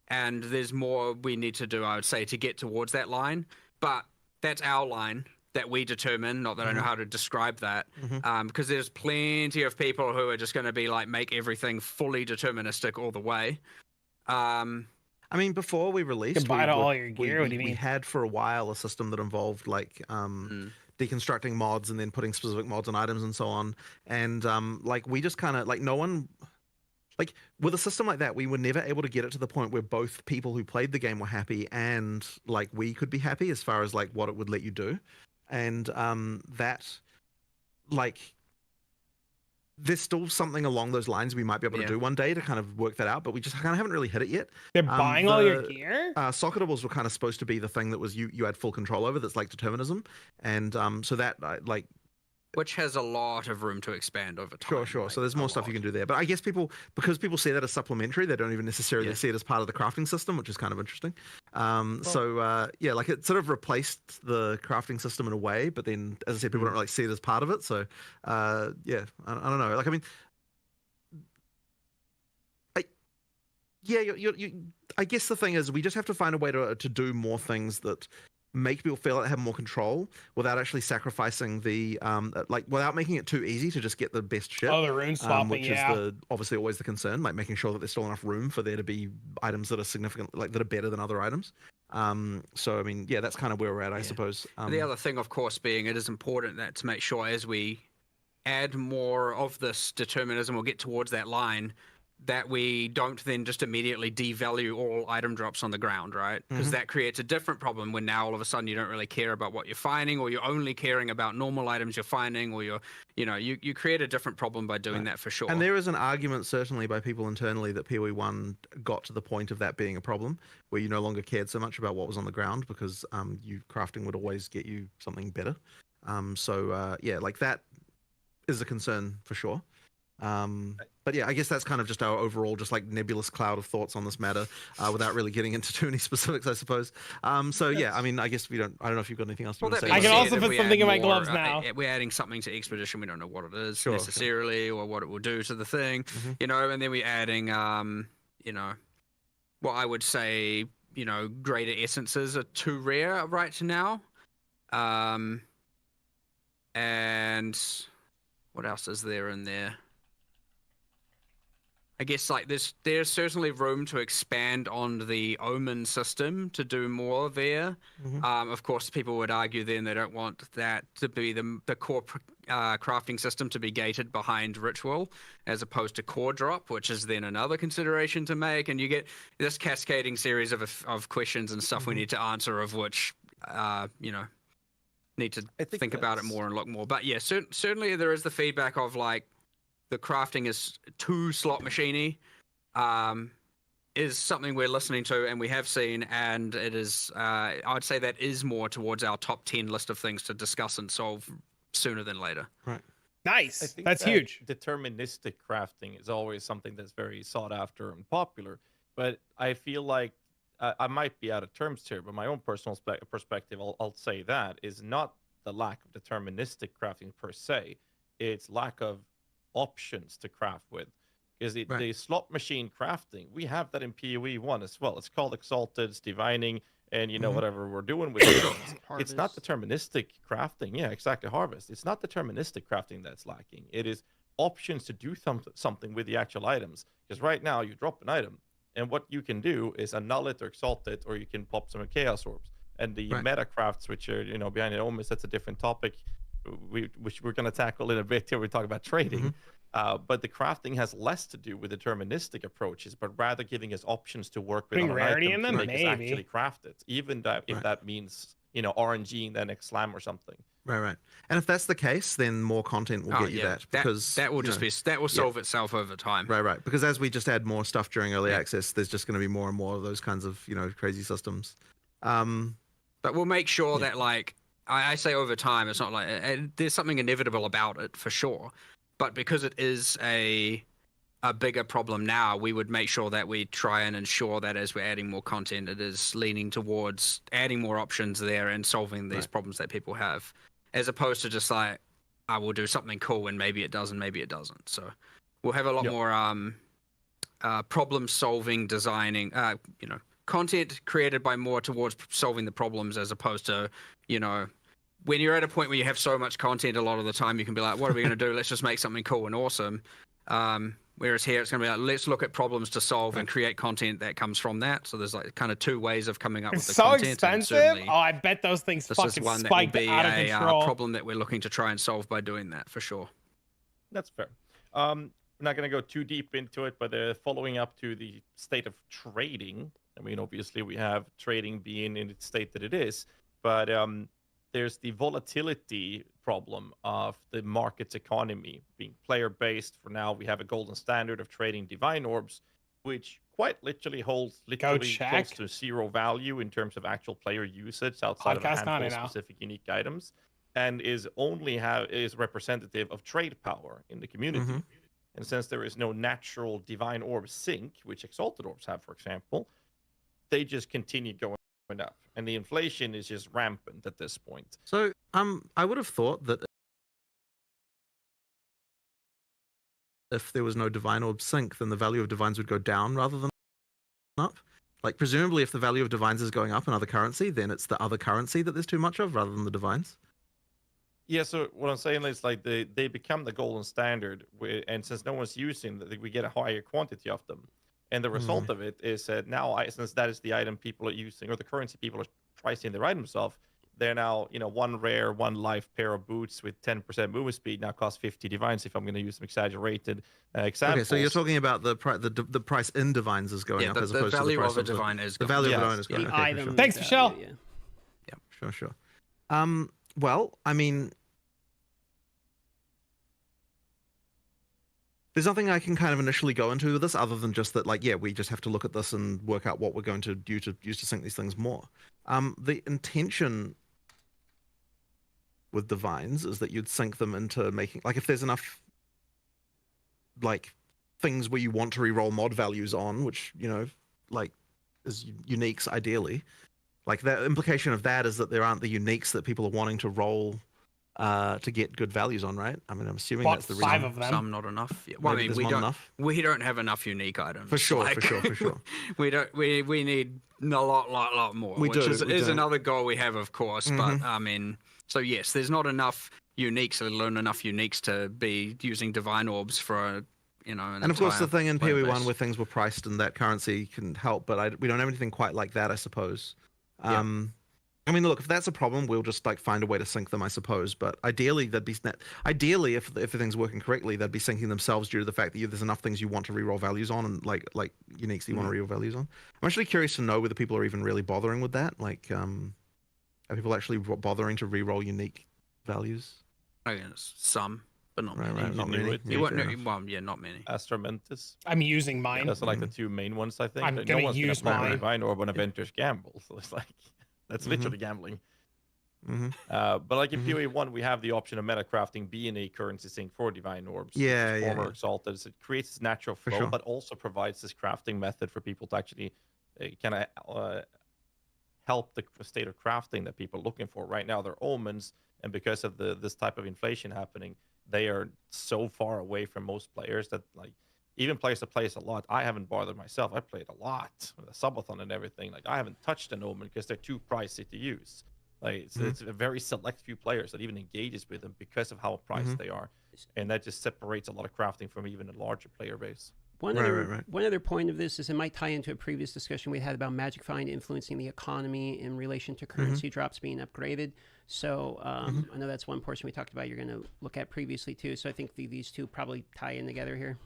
And there's more we need to do, I would say, to get towards that line. But that's our line. that we determine. Not that I know how to describe that, Mhm. because there's plenty of people who are just going to be like make everything fully deterministic all the way. I mean, before we released, buy we, all your gear? What do you we mean? had for a while a system that involved like deconstructing mods and then putting specific mods on items and so on. And like we just kind of like no one. Like with a system like that, we were never able to get it to the point where both people who played the game were happy and like we could be happy as far as like what it would let you do. And that like there's still something along those lines we might be able to do one day to kind of work that out, but we just kind of haven't really hit it yet. They're buying all your gear? Socketables were kind of supposed to be the thing that was you had full control over, that's like determinism. And so that like which has a lot of room to expand over time. Sure. Like, so there's more stuff you can do there. But I guess because people see that as supplementary, they don't even necessarily see it as part of the crafting system, which is kind of interesting. Yeah, like it sort of replaced the crafting system in a way, but then, as I said, people don't really see it as part of it. So, yeah, I don't know. Like, I mean, I guess the thing is we just have to find a way to do more things that make people feel like they have more control without actually sacrificing the like without making it too easy to just get the best shit. Oh, the rune swapping, which is obviously always the concern, like making sure that there's still enough room for there to be items that are significant, like that are better than other items. So I mean, yeah, that's kind of where we're at, I suppose. The other thing, of course, being it is important that to make sure as we add more of this determinism or get towards that line, that we don't then just immediately devalue all item drops on the ground, right? Because that creates a different problem when now all of a sudden you don't really care about what you're finding, or you're only caring about normal items you're finding, or you create a different problem by doing that for sure. And there is an argument certainly by people internally that PoE1 got to the point of that being a problem, where you no longer cared so much about what was on the ground because you crafting would always get you something better. Yeah, like that is a concern for sure. But yeah, I guess that's kind of just our overall, just like nebulous cloud of thoughts on this matter, without really getting into too many specifics, I suppose. Yeah, I mean, I guess I don't know if you've got anything else to want to say. I can also put something in my gloves now. We're adding something to Expedition. We don't know what it is necessarily, or what it will do to the thing, and then we're adding, what I would say, greater essences are too rare right now. And what else is there in there? I guess like there's certainly room to expand on the Omen system to do more there. Of course, people would argue then they don't want that to be the core crafting system to be gated behind Ritual as opposed to core drop, which is then another consideration to make. And you get this cascading series of questions and stuff we need to answer, of which need to think about it more and look more. But yeah, certainly there is the feedback of like, the crafting is too slot machiney, is something we're listening to and we have seen, and it is, I'd say that is more towards our top 10 list of things to discuss and solve sooner than later. Right. Nice. That's huge. Deterministic crafting is always something that's very sought after and popular, but I feel like I might be out of terms here, but my own personal perspective, I'll say that, is not the lack of deterministic crafting per se, it's lack of options to craft with, because the slot machine crafting, we have that in PoE1 as well. It's called Exalted, it's divining, and whatever we're doing with it. It's not deterministic crafting. Yeah, exactly. Harvest. It's not deterministic crafting that's lacking. It is options to do something with the actual items. Because right now you drop an item, and what you can do is annul it or exalt it, or you can pop some chaos orbs. And the meta crafts, which are behind the omens, that's a different topic, which we're going to tackle in a bit here. We talk about trading, but the crafting has less to do with deterministic approaches, but rather giving us options to work with rarity in them, to make us actually craft it, even if that means RNGing the next slam or something. Right. And if that's the case, then more content will get you that, because that will that will solve itself over time. Right. Because as we just add more stuff during early access, there's just going to be more and more of those kinds of crazy systems. But we'll make sure that, like, I say over time, it's not like there's something inevitable about it for sure, but because it is a bigger problem now, we would make sure that we try and ensure that as we're adding more content, it is leaning towards adding more options there and solving these problems that people have, as opposed to just like, I will do something cool and maybe it does and maybe it doesn't. So we'll have a lot more problem solving, designing, content created by more towards solving the problems, as opposed to when you're at a point where you have so much content, a lot of the time you can be like, what are we going to do? Let's just make something cool and awesome. Whereas here it's going to be like, let's look at problems to solve and create content that comes from that. So there's like kind of two ways of coming up with the so content. expensive. Oh, I bet those things this fucking is one that spiked will be out of a control. problem that we're looking to try and solve by doing that for sure. That's fair. We're not going to go too deep into it, but following up to the state of trading, I mean, obviously we have trading being in its state that it is, but there's the volatility problem of the market's economy being player-based. For now, we have a golden standard of trading divine orbs, which quite literally holds close to zero value in terms of actual player usage outside of a handful of specific unique items, and is representative of trade power in the community. And since there is no natural divine orb sink, which exalted orbs have, for example, they just continue going up, and the inflation is just rampant at this point. So, I would have thought that if there was no divine orb sink, then the value of divines would go down rather than up. Like, presumably, if the value of divines is going up in other currency, then it's the other currency that there's too much of rather than the divines. Yeah, so what I'm saying is like they become the golden standard, and since no one's using them, we get a higher quantity of them. And the result of it is that now, since that is the item people are using, or the currency people are pricing their items off, they're now, one rare, one life pair of boots with 10% movement speed now costs 50 divines if I'm going to use some exaggerated examples. Okay, so you're talking about the price in divines is going up as opposed to the price of a divine is the value of a divine is going up. Okay, Item. sure. Thanks, Michelle. Yeah, sure. Well, I mean, there's nothing I can kind of initially go into with this other than just that, like, yeah, we just have to look at this and work out what we're going to do to use to sync these things more. The intention with divines is that you'd sync them into making, like, if there's enough, like, things where you want to reroll mod values on, which, like, is uniques ideally. Like, the implication of that is that there aren't the uniques that people are wanting to roll to get good values on, right? I mean, I'm assuming that's the reason. 5 of them. Some not enough. Yeah. Well, I mean, we don't have enough unique items. For sure. We need a lot more. Which is another goal we have, of course. But I mean, so yes, there's not enough uniques, let alone enough uniques to be using divine orbs for and of course the thing in PoE1 where things were priced and that currency can help, but we don't have anything quite like that, I suppose. I mean, look, if that's a problem, we'll just like find a way to sync them, I suppose. But ideally, if everything's working correctly, they'd be syncing themselves due to the fact that there's enough things you want to reroll values on, and like uniques that you want to reroll values on. I'm actually curious to know whether people are even really bothering with that. Like, are people actually bothering to reroll unique values? I guess some, but not many. Right, not many. Not many. Astromentus. I'm using mine. Those are like the two main ones, I think. I'm no one's use gonna mine. Divine Orb on Avengers Gamble, so it's like that's literally gambling. But like in PoE1, we have the option of metacrafting being a currency sync for divine orbs. Former exalted. So it creates this natural flow, but also provides this crafting method for people to actually kind of help the state of crafting that people are looking for. Right now, they're omens, and because of this type of inflation happening, they are so far away from most players that like even players that plays a lot. I haven't bothered myself. I played a lot with a subathon and everything. Like I haven't touched an omen because they're too pricey to use. Like it's a very select few players that even engages with them because of how priced they are, and that just separates a lot of crafting from even a larger player base. One other point of this is it might tie into a previous discussion we had about Magic Find influencing the economy in relation to currency drops being upgraded. So I know that's one portion we talked about you're going to look at previously too. So I think these two probably tie in together here.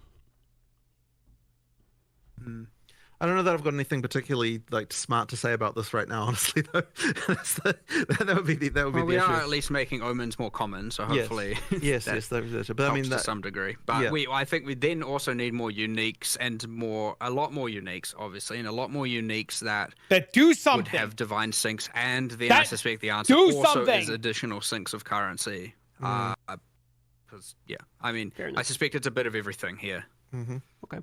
I don't know that I've got anything particularly like smart to say about this right now, honestly. Though that would be the we issue. are at least making omens more common, so hopefully yes, but I mean to some degree. But I think we then also need more uniques and a lot more uniques, obviously, and a lot more uniques that do something. Would have divine syncs, and then I suspect the answer also is additional syncs of currency. Because I mean, I suspect it's a bit of everything here. Okay.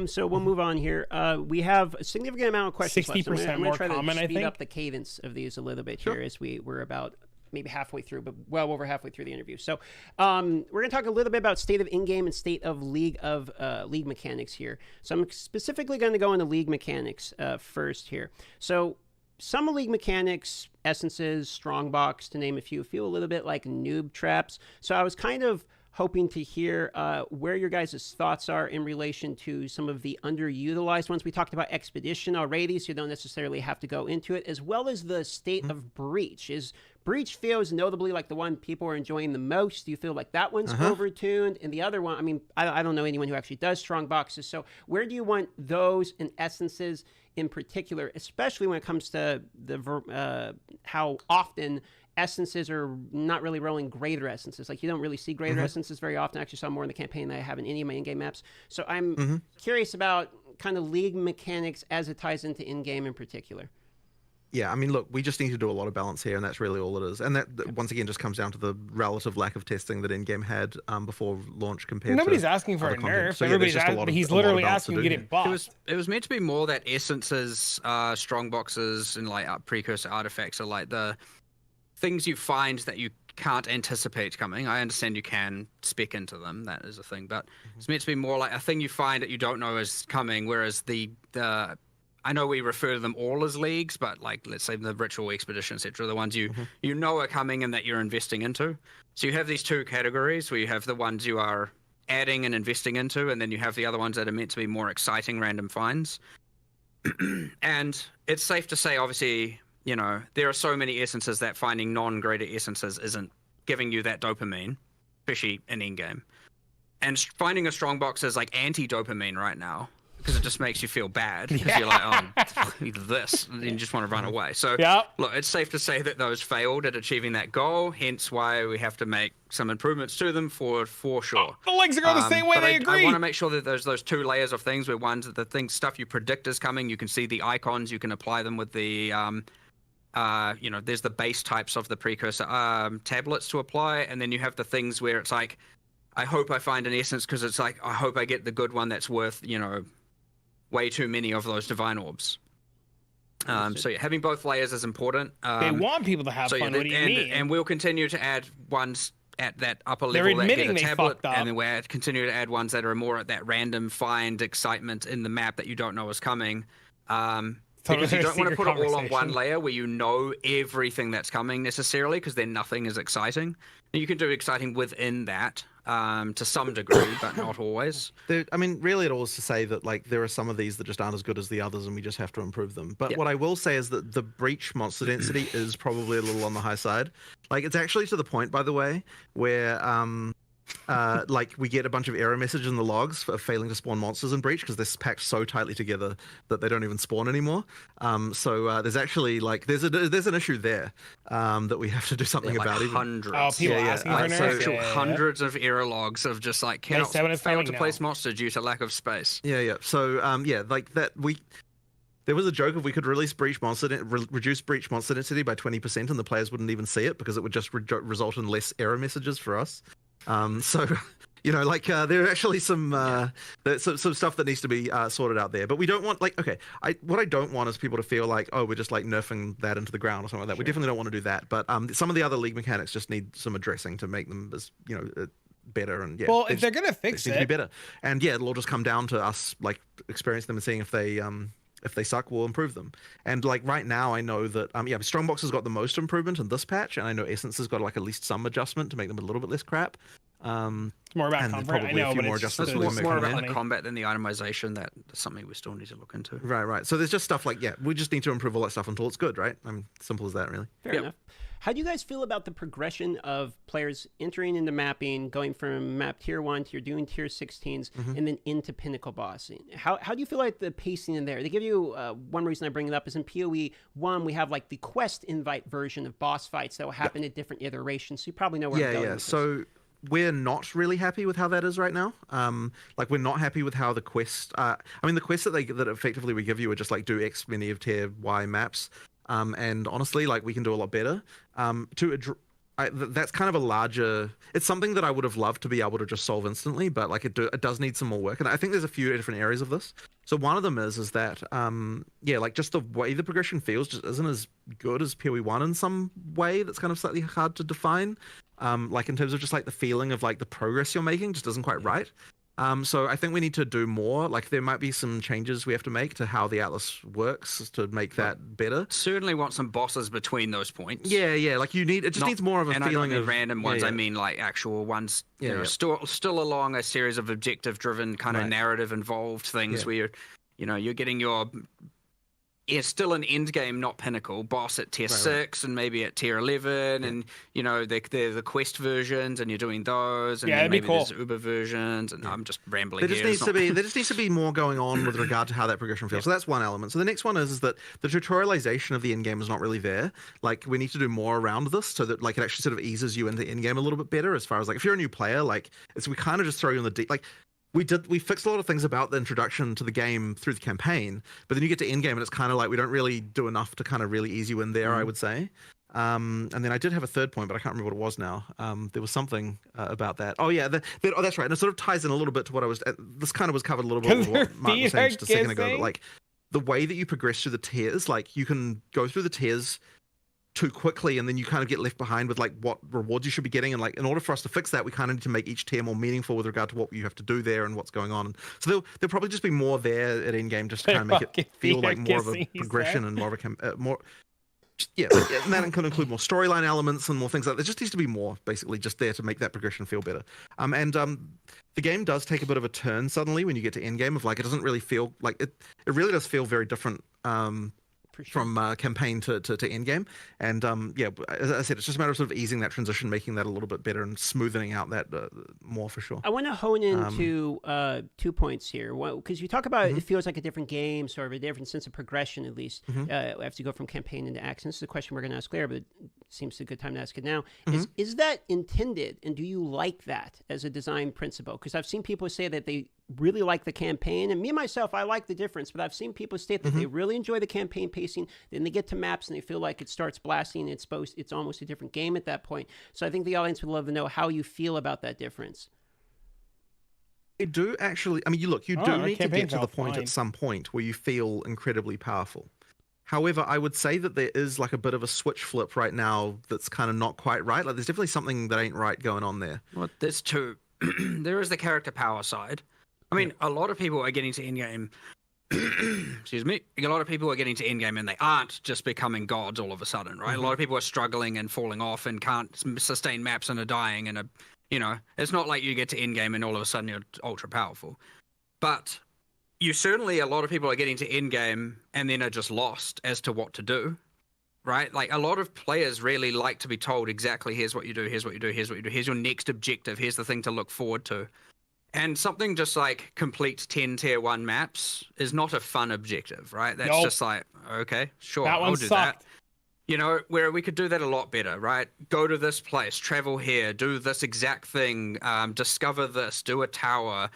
So we'll move on here. We have a significant amount of questions. 60% more common, I think. Speed up the cadence of these a little bit here as we're about maybe halfway through, but well over halfway through the interview. So we're going to talk a little bit about state of in-game and state of league mechanics here. So I'm specifically going to go into league mechanics first here. So some league mechanics, essences, strongbox, to name a few, feel a little bit like noob traps. So I was kind of hoping to hear where your guys' thoughts are in relation to some of the underutilized ones. We talked about Expedition already, so you don't necessarily have to go into it, as well as the state of Breach. Is Breach feels notably like the one people are enjoying the most? Do you feel like that one's overtuned? And the other one, I mean, I don't know anyone who actually does strong boxes, so where do you want those and essences in particular, especially when it comes to the how often essences are not really rolling greater essences? Like, you don't really see greater essences very often. I actually saw more in the campaign than I have in any of my in-game maps. So I'm curious about kind of league mechanics as it ties into in-game in particular. Yeah, I mean, look, we just need to do a lot of balance here, and that's really all it is. And that once again just comes down to the relative lack of testing that in-game had before launch compared Nobody's to asking for a other content. nerf. So, yeah, Everybody's there's just a lot of- he's a lot of literally balance asking to to do get here. it buffed. It was meant to be more that essences, strong boxes, and like precursor artifacts are like the things you find that you can't anticipate coming. I understand you can spec into them, that is a thing, but it's meant to be more like a thing you find that you don't know is coming, whereas the I know we refer to them all as leagues, but like, let's say the Ritual, Expedition, etc., the ones you know are coming and that you're investing into. So you have these two categories where you have the ones you are adding and investing into, and then you have the other ones that are meant to be more exciting random finds. And it's safe to say, obviously, you know, there are so many essences that finding non-greater essences isn't giving you that dopamine, especially in in-game. And finding a strong box is like anti-dopamine right now, because it just makes you feel bad, because you're like, oh, this, and you just want to run away. So, look, it's safe to say that those failed at achieving that goal, hence why we have to make some improvements to them for sure. The legs are going the same way, but they agree. I want to make sure that there's those two layers of things, where one's stuff you predict is coming, you can see the icons, you can apply them with the, you know, there's the base types of the precursor tablets to apply, and then you have the things where it's like, I hope I find an essence, because it's like, I hope I get the good one that's worth, you know, way too many of those divine orbs. So yeah, having both layers is important. They want people to have fun. What do you mean? And we'll continue to add ones at that upper level They're that get admitting a they tablet, fucked up. and then we'll continue to add ones that are more at that random find excitement in the map that you don't know is coming. Because you don't want to put it all on one layer where you know everything that's coming necessarily, because then nothing is exciting. And you can do exciting within that to some degree, but not always. I mean, really it all is to say that, like, there are some of these that just aren't as good as the others, and we just have to improve them. But what I will say is that the Breach monster density is probably a little on the high side. Like, it's actually to the point, by the way, where like, we get a bunch of error messages in the logs for failing to spawn monsters in Breach, because they're packed so tightly together that they don't even spawn anymore. So there's actually, like, there's an issue there that we have to do something like about. Hundreds. Oh, people asking for nerfs? Hundreds of error logs of just like, cannot fail to place monster due to lack of space. So yeah, like that there was a joke if we could release reduce Breach monster density by 20%, and the players wouldn't even see it, because it would just result in less error messages for us. So, you know, like, there are actually some stuff that needs to be sorted out there. But we don't want, like, what I don't want is people to feel like, oh, we're just like nerfing that into the ground or something like that. We definitely don't want to do that. But some of the other league mechanics just need some addressing to make them, as you know, better. And well, if they're gonna fix it, to be better. And yeah, it'll all just come down to us, like, experiencing them and seeing if they suck, we'll improve them. And like right now, I know that Strongbox has got the most improvement in this patch, and I know Essence has got like at least some adjustment to make them a little bit less crap. It's more about comfort. I know, but it's more about the combat than the itemization. That's something we still need to look into. Right. So there's just stuff like, we just need to improve all that stuff until it's good, right? Simple as that, really. Fair enough. How do you guys feel about the progression of players entering into mapping, going from map tier 1 to you're doing tier 16s, and then into pinnacle bossing? How do you feel like the pacing in there? They give you, one reason I bring it up is in PoE 1, we have like the quest invite version of boss fights that will happen at different iterations, so you probably know where I'm going with so we're not really happy with how that is right now. Like, we're not happy with how the quest, the quests that effectively we give you are just like do X many of tier Y maps. And honestly, like, we can do a lot better. That's kind of a larger, it's something that I would have loved to be able to just solve instantly, but like it does need some more work. And I think there's a few different areas of this. So one of them is that, like, just the way the progression feels just isn't as good as PoE 1 in some way. That's kind of slightly hard to define. Like, in terms of just like the feeling of like the progress you're making just isn't quite right. So I think we need to do more. Like there might be some changes we have to make to how the Atlas works to make that better. Certainly want some bosses between those points. Yeah. Like it just needs more of a and feeling I don't mean of random ones. Yeah. I mean like actual ones. Yeah, Still along a series of objective-driven kind of Right. narrative-involved things where you're getting your. It's still an end game, not pinnacle. Boss at tier 6 and maybe at tier 11, and they're the quest versions, and you're doing those, and then maybe there's Uber versions. And I'm just rambling. There just needs to be more going on with regard to how that progression feels. So that's one element. So the next one is that the tutorialization of the end game is not really there. Like we need to do more around this so that like it actually sort of eases you into end game a little bit better. As far as like if you're a new player, like we kind of just throw you in the deep. Like we fixed a lot of things about the introduction to the game through the campaign, but then you get to end game and it's kind of like we don't really do enough to kind of really ease you in there, I would say. And then I did have a third point, but I can't remember what it was now. There was something about that. Oh yeah, that's right. And it sort of ties in a little bit to what I was. This kind of was covered a little bit with what Mark was saying just a second ago. But like the way that you progress through the tiers, like you can go through the tiers too quickly, and then you kind of get left behind with like what rewards you should be getting. And like in order for us to fix that, we kind of need to make each tier more meaningful with regard to what you have to do there and what's going on. So there'll probably just be more there at end game just to kind of make it feel like more of a progression and more of a more. And that can include more storyline elements and more things like that. There just needs to be more, basically, just there to make that progression feel better. The game does take a bit of a turn suddenly when you get to end game. Of like, it doesn't really feel like it. It really does feel very different. From campaign to end game, and as I said, it's just a matter of sort of easing that transition, making that a little bit better, and smoothing out that more for sure. I want to hone into 2 points here, because you talk about it feels like a different game, sort of a different sense of progression, at least. We have to go from campaign into action. This is a question we're going to ask later, but it seems a good time to ask it now. Is that intended, and do you like that as a design principle? Because I've seen people say that they really like the campaign, and me myself, I like the difference, but I've seen people state that they really enjoy the campaign pacing, then they get to maps and they feel like it starts blasting, it's almost a different game at that point. So I think the audience would love to know how you feel about that difference. I do actually, I mean, you do need to get to the point at some point where you feel incredibly powerful. However, I would say that there is like a bit of a switch flip right now that's kind of not quite right. Like there's definitely something that ain't right going on there. Well, there's two. There is the character power side. I mean, a lot of people are getting to endgame. Excuse me. A lot of people are getting to endgame and they aren't just becoming gods all of a sudden, right? A lot of people are struggling and falling off and can't sustain maps and are dying. And, it's not like you get to endgame and all of a sudden you're ultra powerful. But a lot of people are getting to endgame and then are just lost as to what to do, right? Like a lot of players really like to be told exactly, here's what you do, here's what you do, here's what you do, here's your next objective, here's the thing to look forward to. And something just like complete 10 tier 1 maps is not a fun objective, right? That's just like, okay, sure, I'll do that. Where we could do that a lot better, right? Go to this place, travel here, do this exact thing, discover this, do a tower,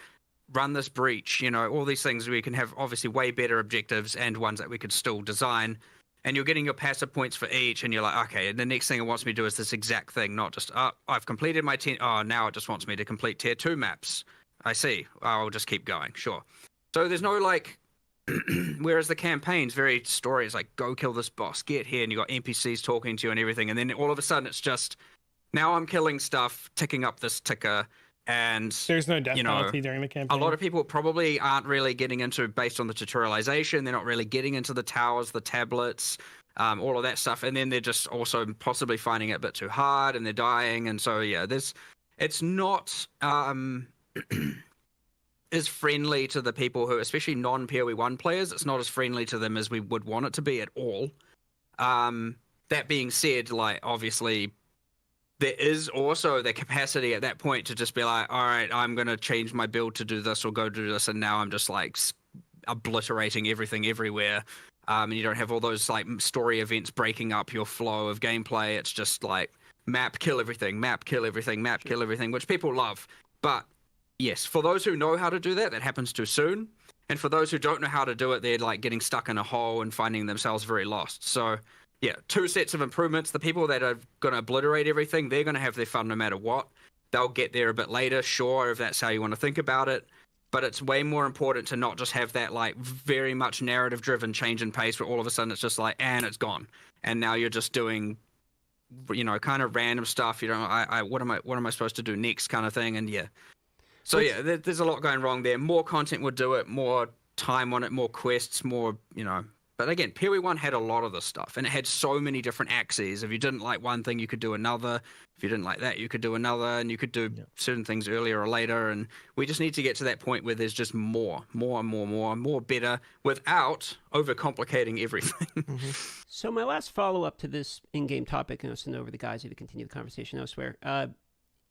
run this breach, all these things. We can have obviously way better objectives and ones that we could still design. And you're getting your passive points for each, and you're like, okay, the next thing it wants me to do is this exact thing, not just, I've completed my 10, now it just wants me to complete tier 2 maps. I see. I'll just keep going. Sure. So there's no like, whereas the campaign's very story is like, go kill this boss, get here, and you got NPCs talking to you and everything. And then all of a sudden it's just, now I'm killing stuff, ticking up this ticker. And there's no death penalty during the campaign. A lot of people probably aren't really getting into, based on the tutorialization, they're not really getting into the towers, the tablets, all of that stuff. And then they're just also possibly finding it a bit too hard and they're dying. And so, it's not, is friendly to the people who, especially non-PoE1 players, it's not as friendly to them as we would want it to be at all. That being said, like, obviously, there is also the capacity at that point to just be like, all right, I'm going to change my build to do this or go do this, and now I'm just, like, obliterating everything everywhere. And you don't have all those, like, story events breaking up your flow of gameplay. It's just, like, map, kill everything, map, kill everything, map, kill everything, which people love. But yes, for those who know how to do that, that happens too soon. And for those who don't know how to do it, they're like getting stuck in a hole and finding themselves very lost. So, 2 sets of improvements. The people that are going to obliterate everything, they're going to have their fun no matter what. They'll get there a bit later, sure, if that's how you want to think about it. But it's way more important to not just have that like very much narrative-driven change in pace where all of a sudden it's just like, and it's gone. And now you're just doing, kind of random stuff. What am I supposed to do next kind of thing? And So yeah, there's a lot going wrong there. More content would do it, more time on it, more quests, more, you know. But again, PoE1 had a lot of this stuff, and it had so many different axes. If you didn't like one thing, you could do another. If you didn't like that, you could do another, and you could do certain things earlier or later. And we just need to get to that point where there's just more better, without overcomplicating everything. So my last follow-up to this in-game topic, and I'll send over the guys to continue the conversation elsewhere.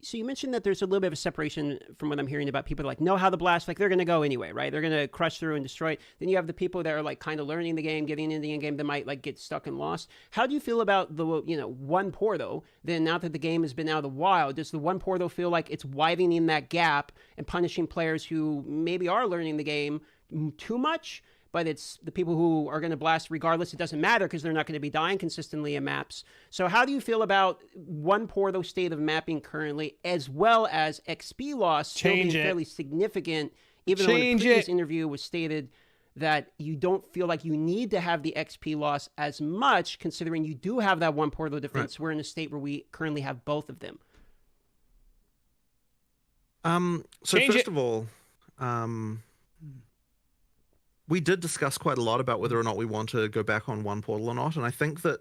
So you mentioned that there's a little bit of a separation from what I'm hearing about people that like know how the blast, like they're going to go anyway, right? They're going to crush through and destroy it. Then you have the people that are like kind of learning the game, getting into the game that might like get stuck and lost. How do you feel about the, one pour though? Then now that the game has been out of the wild, does the one pour though feel like it's widening that gap and punishing players who maybe are learning the game too much? But it's the people who are going to blast regardless. It doesn't matter because they're not going to be dying consistently in maps. So how do you feel about one poor though state of mapping currently, as well as XP loss still being fairly significant, even though in the previous interview was stated that you don't feel like you need to have the XP loss as much, considering you do have that one poor though difference. Right. We're in a state where we currently have both of them. So first of all, we did discuss quite a lot about whether or not we want to go back on one portal or not, and I think that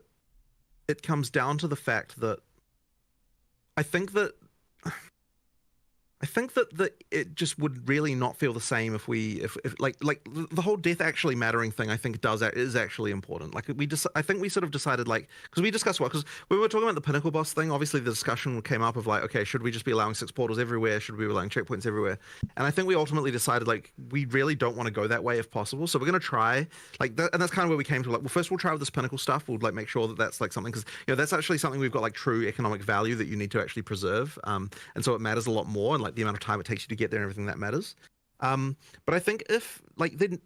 it comes down to the fact that I think that it just would really not feel the same if like the whole death actually mattering thing. I think is actually important. Like I think we sort of decided, like, because we discussed because we were talking about the pinnacle boss thing. Obviously, the discussion came up of like, okay, should we just be allowing 6 portals everywhere? Should we be allowing checkpoints everywhere? And I think we ultimately decided like we really don't want to go that way if possible. So we're gonna try like that, and that's kind of where we came to like, well, first we'll try with this pinnacle stuff. We'll like make sure that that's like something, because that's actually something we've got like true economic value that you need to actually preserve. And so it matters a lot more, and like the amount of time it takes you to get there and everything that matters. But I think if like then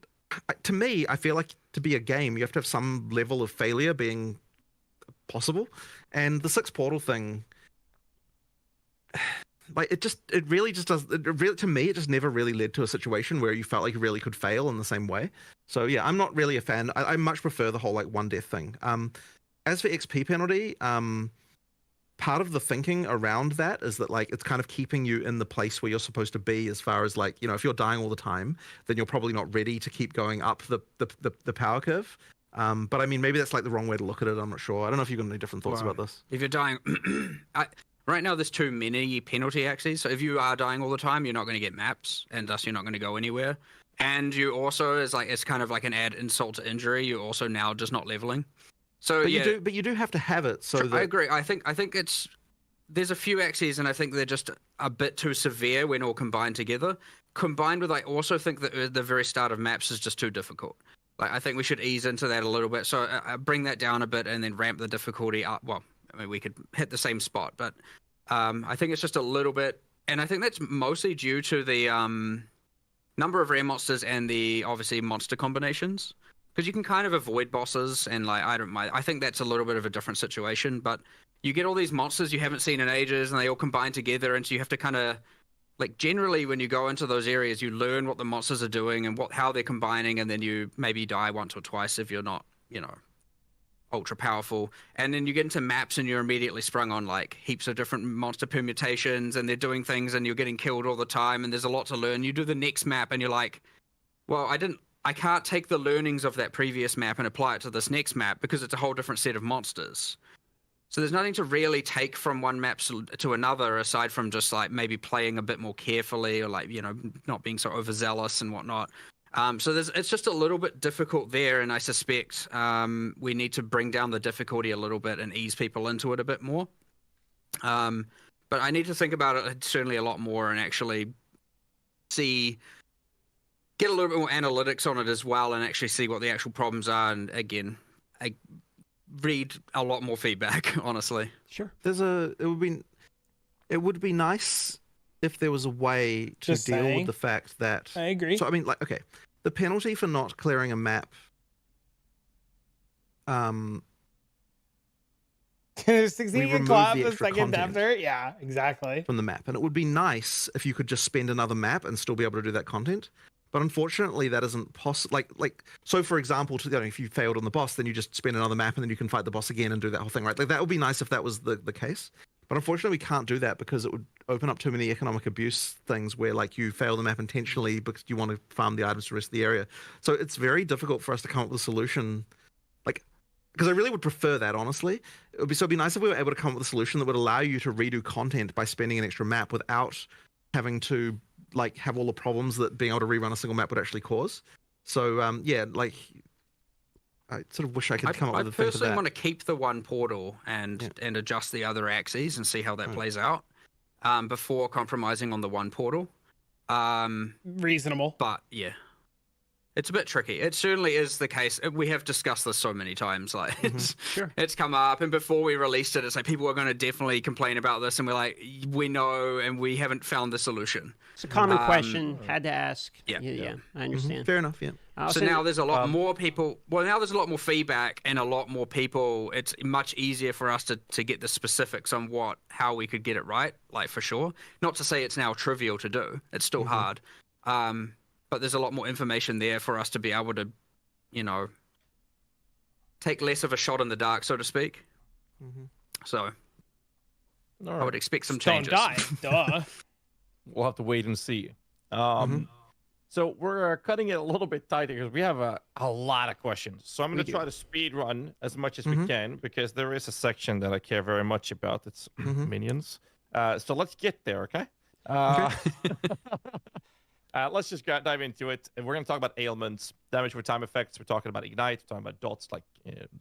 to me, I feel like to be a game, you have to have some level of failure being possible, and the 6 portal thing, like it really just does. To me, it just never really led to a situation where you felt like you really could fail in the same way. So yeah, I'm not really a fan. I much prefer the whole like one death thing. As for XP penalty, part of the thinking around that is that like it's kind of keeping you in the place where you're supposed to be, as far as like, if you're dying all the time, then you're probably not ready to keep going up the power curve. But I mean, maybe that's like the wrong way to look at it. I'm not sure. I don't know if you've got any different thoughts about this. If you're dying, right now there's too many penalty axes. So if you are dying all the time, you're not going to get maps, and thus you're not going to go anywhere. And you also, it's kind of like an add insult to injury, you're also now just not leveling. So but you do have to have it. So I agree. I think there's a few axes, and I think they're just a bit too severe when all combined together. Combined with, I also think that the very start of maps is just too difficult. Like, I think we should ease into that a little bit. So bring that down a bit and then ramp the difficulty up. Well, I mean, we could hit the same spot, but I think it's just a little bit, and I think that's mostly due to the number of rare monsters and the obviously monster combinations. Because you can kind of avoid bosses, and like I don't mind. I think that's a little bit of a different situation. But you get all these monsters you haven't seen in ages, and they all combine together, and so you have to kind of like generally when you go into those areas, you learn what the monsters are doing and how they're combining, and then you maybe die once or twice if you're not ultra powerful. And then you get into maps, and you're immediately sprung on like heaps of different monster permutations, and they're doing things, and you're getting killed all the time, and there's a lot to learn. You do the next map, and you're like, well, I can't take the learnings of that previous map and apply it to this next map because it's a whole different set of monsters. So there's nothing to really take from one map to another, aside from just like maybe playing a bit more carefully, or like, not being so overzealous and whatnot. So it's just a little bit difficult there, and I suspect we need to bring down the difficulty a little bit and ease people into it a bit more. But I need to think about it certainly a lot more and actually get a little bit more analytics on it as well, and actually see what the actual problems are. And again, I read a lot more feedback, honestly. Sure. It would be nice if there was a way to deal with the fact that I agree. So I mean, like, okay, the penalty for not clearing a map, succeeding in class the second after, yeah, exactly, from the map, and it would be nice if you could just spend another map and still be able to do that content. But unfortunately, that isn't possible. Like, so for example, if you failed on the boss, then you just spend another map and then you can fight the boss again and do that whole thing, right? Like, that would be nice if that was the case. But unfortunately, we can't do that because it would open up too many economic abuse things where like you fail the map intentionally because you want to farm the items to the rest of the area. So it's very difficult for us to come up with a solution, like, because I really would prefer that, honestly. It'd be nice if we were able to come up with a solution that would allow you to redo content by spending an extra map without having to like have all the problems that being able to rerun a single map would actually cause. So yeah, like I sort of wish I could come up with a thing for that. I personally want to keep the one portal and adjust the other axes and see how that plays out before compromising on the one portal. Reasonable. But yeah, it's a bit tricky. It certainly is the case. We have discussed this so many times. Like it's come up, and before we released it, it's like people are going to definitely complain about this, and we're like, we know, and we haven't found the solution. It's a common question. Had to ask. Yeah, I understand. Fair enough. Yeah. So now there's a lot more people. Well, now there's a lot more feedback and a lot more people. It's much easier for us to get the specifics on how we could get it right. Like for sure. Not to say it's now trivial to do. It's still hard. But there's a lot more information there for us to be able to, take less of a shot in the dark, so to speak. So I would expect some changes. Don't die. Duh. We'll have to wait and see. So we're cutting it a little bit tighter because we have a lot of questions. So I'm going to try to speed run as much as we can because there is a section that I care very much about. It's minions. So let's get there, okay? Let's just dive into it. And we're going to talk about ailments, damage over time effects. We're talking about ignite. We're talking about dots like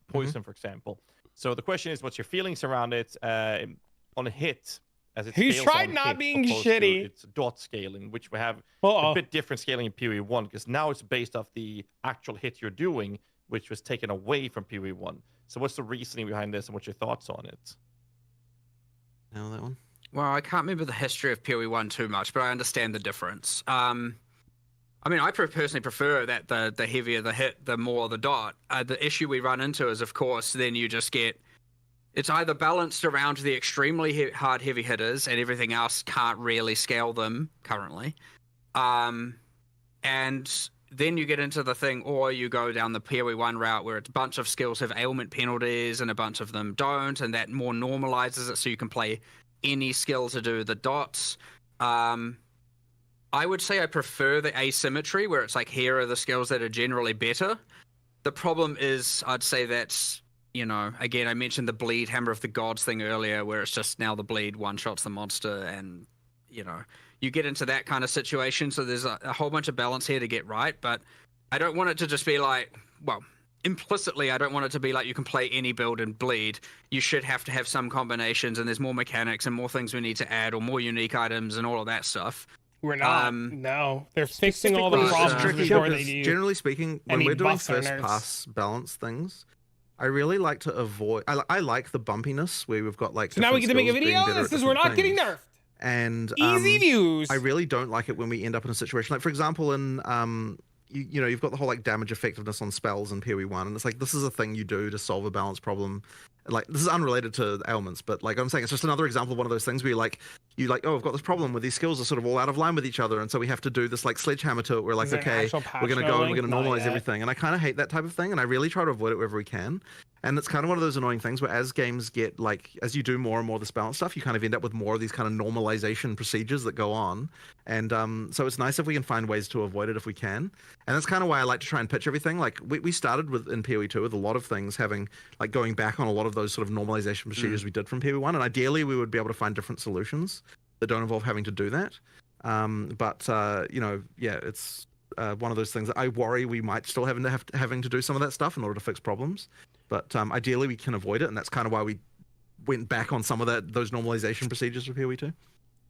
poison, for example. So the question is, what's your feelings around it on a hit? As it He's scales tried on not hit being opposed to shitty. It's dot scaling, which we have a bit different scaling in PoE1 because now it's based off the actual hit you're doing, which was taken away from PoE1. So what's the reasoning behind this and what's your thoughts on it? Know that one? Well, I can't remember the history of PoE1 too much, but I understand the difference. I mean, I personally prefer that the heavier the hit, the more the dot. The issue we run into is, of course, then you just get... It's either balanced around the extremely hard heavy hitters and everything else can't really scale them currently. And then you get into the thing, or you go down the PoE1 route where a bunch of skills have ailment penalties and a bunch of them don't, and that more normalizes it so you can play any skill to do the dots. I would say I prefer the asymmetry where it's like, here are the skills that are generally better. The problem is, I'd say that's, again, I mentioned the bleed Hammer of the Gods thing earlier, where it's just now the bleed one-shots the monster, and, you get into that kind of situation. So there's a whole bunch of balance here to get right, but I don't want it to just be like, well, implicitly, I don't want it to be like you can play any build and bleed. You should have to have some combinations, and there's more mechanics and more things we need to add, or more unique items and all of that stuff. We're not. No, they're fixing all the problems before they do. Generally speaking, when we're doing first pass balance things, I really like to avoid. I like the bumpiness where we've got like. So now we get to make a video. This is we're not getting nerfed. And easy views. I really don't like it when we end up in a situation like, for example, in you've got the whole like damage effectiveness on spells in PoE1, and it's like this is a thing you do to solve a balance problem. Like, this is unrelated to ailments, but like I'm saying, it's just another example of one of those things where you like, oh, I've got this problem where these skills are sort of all out of line with each other, and so we have to do this like sledgehammer to it. We're like, okay, we're gonna go and we're gonna normalize everything, and I kind of hate that type of thing, and I really try to avoid it wherever we can. And it's kind of one of those annoying things where as games get like, as you do more and more of this balance stuff, you kind of end up with more of these kind of normalization procedures that go on. And so it's nice if we can find ways to avoid it if we can. And that's kind of why I like to try and pitch everything. Like we started with in PoE2 with a lot of things having like going back on a lot of those sort of normalization procedures we did from PoE1. And ideally we would be able to find different solutions that don't involve having to do that. It's one of those things that I worry we might still having to do some of that stuff in order to fix problems. But ideally we can avoid it, and that's kind of why we went back on some of those normalization procedures for PoE2.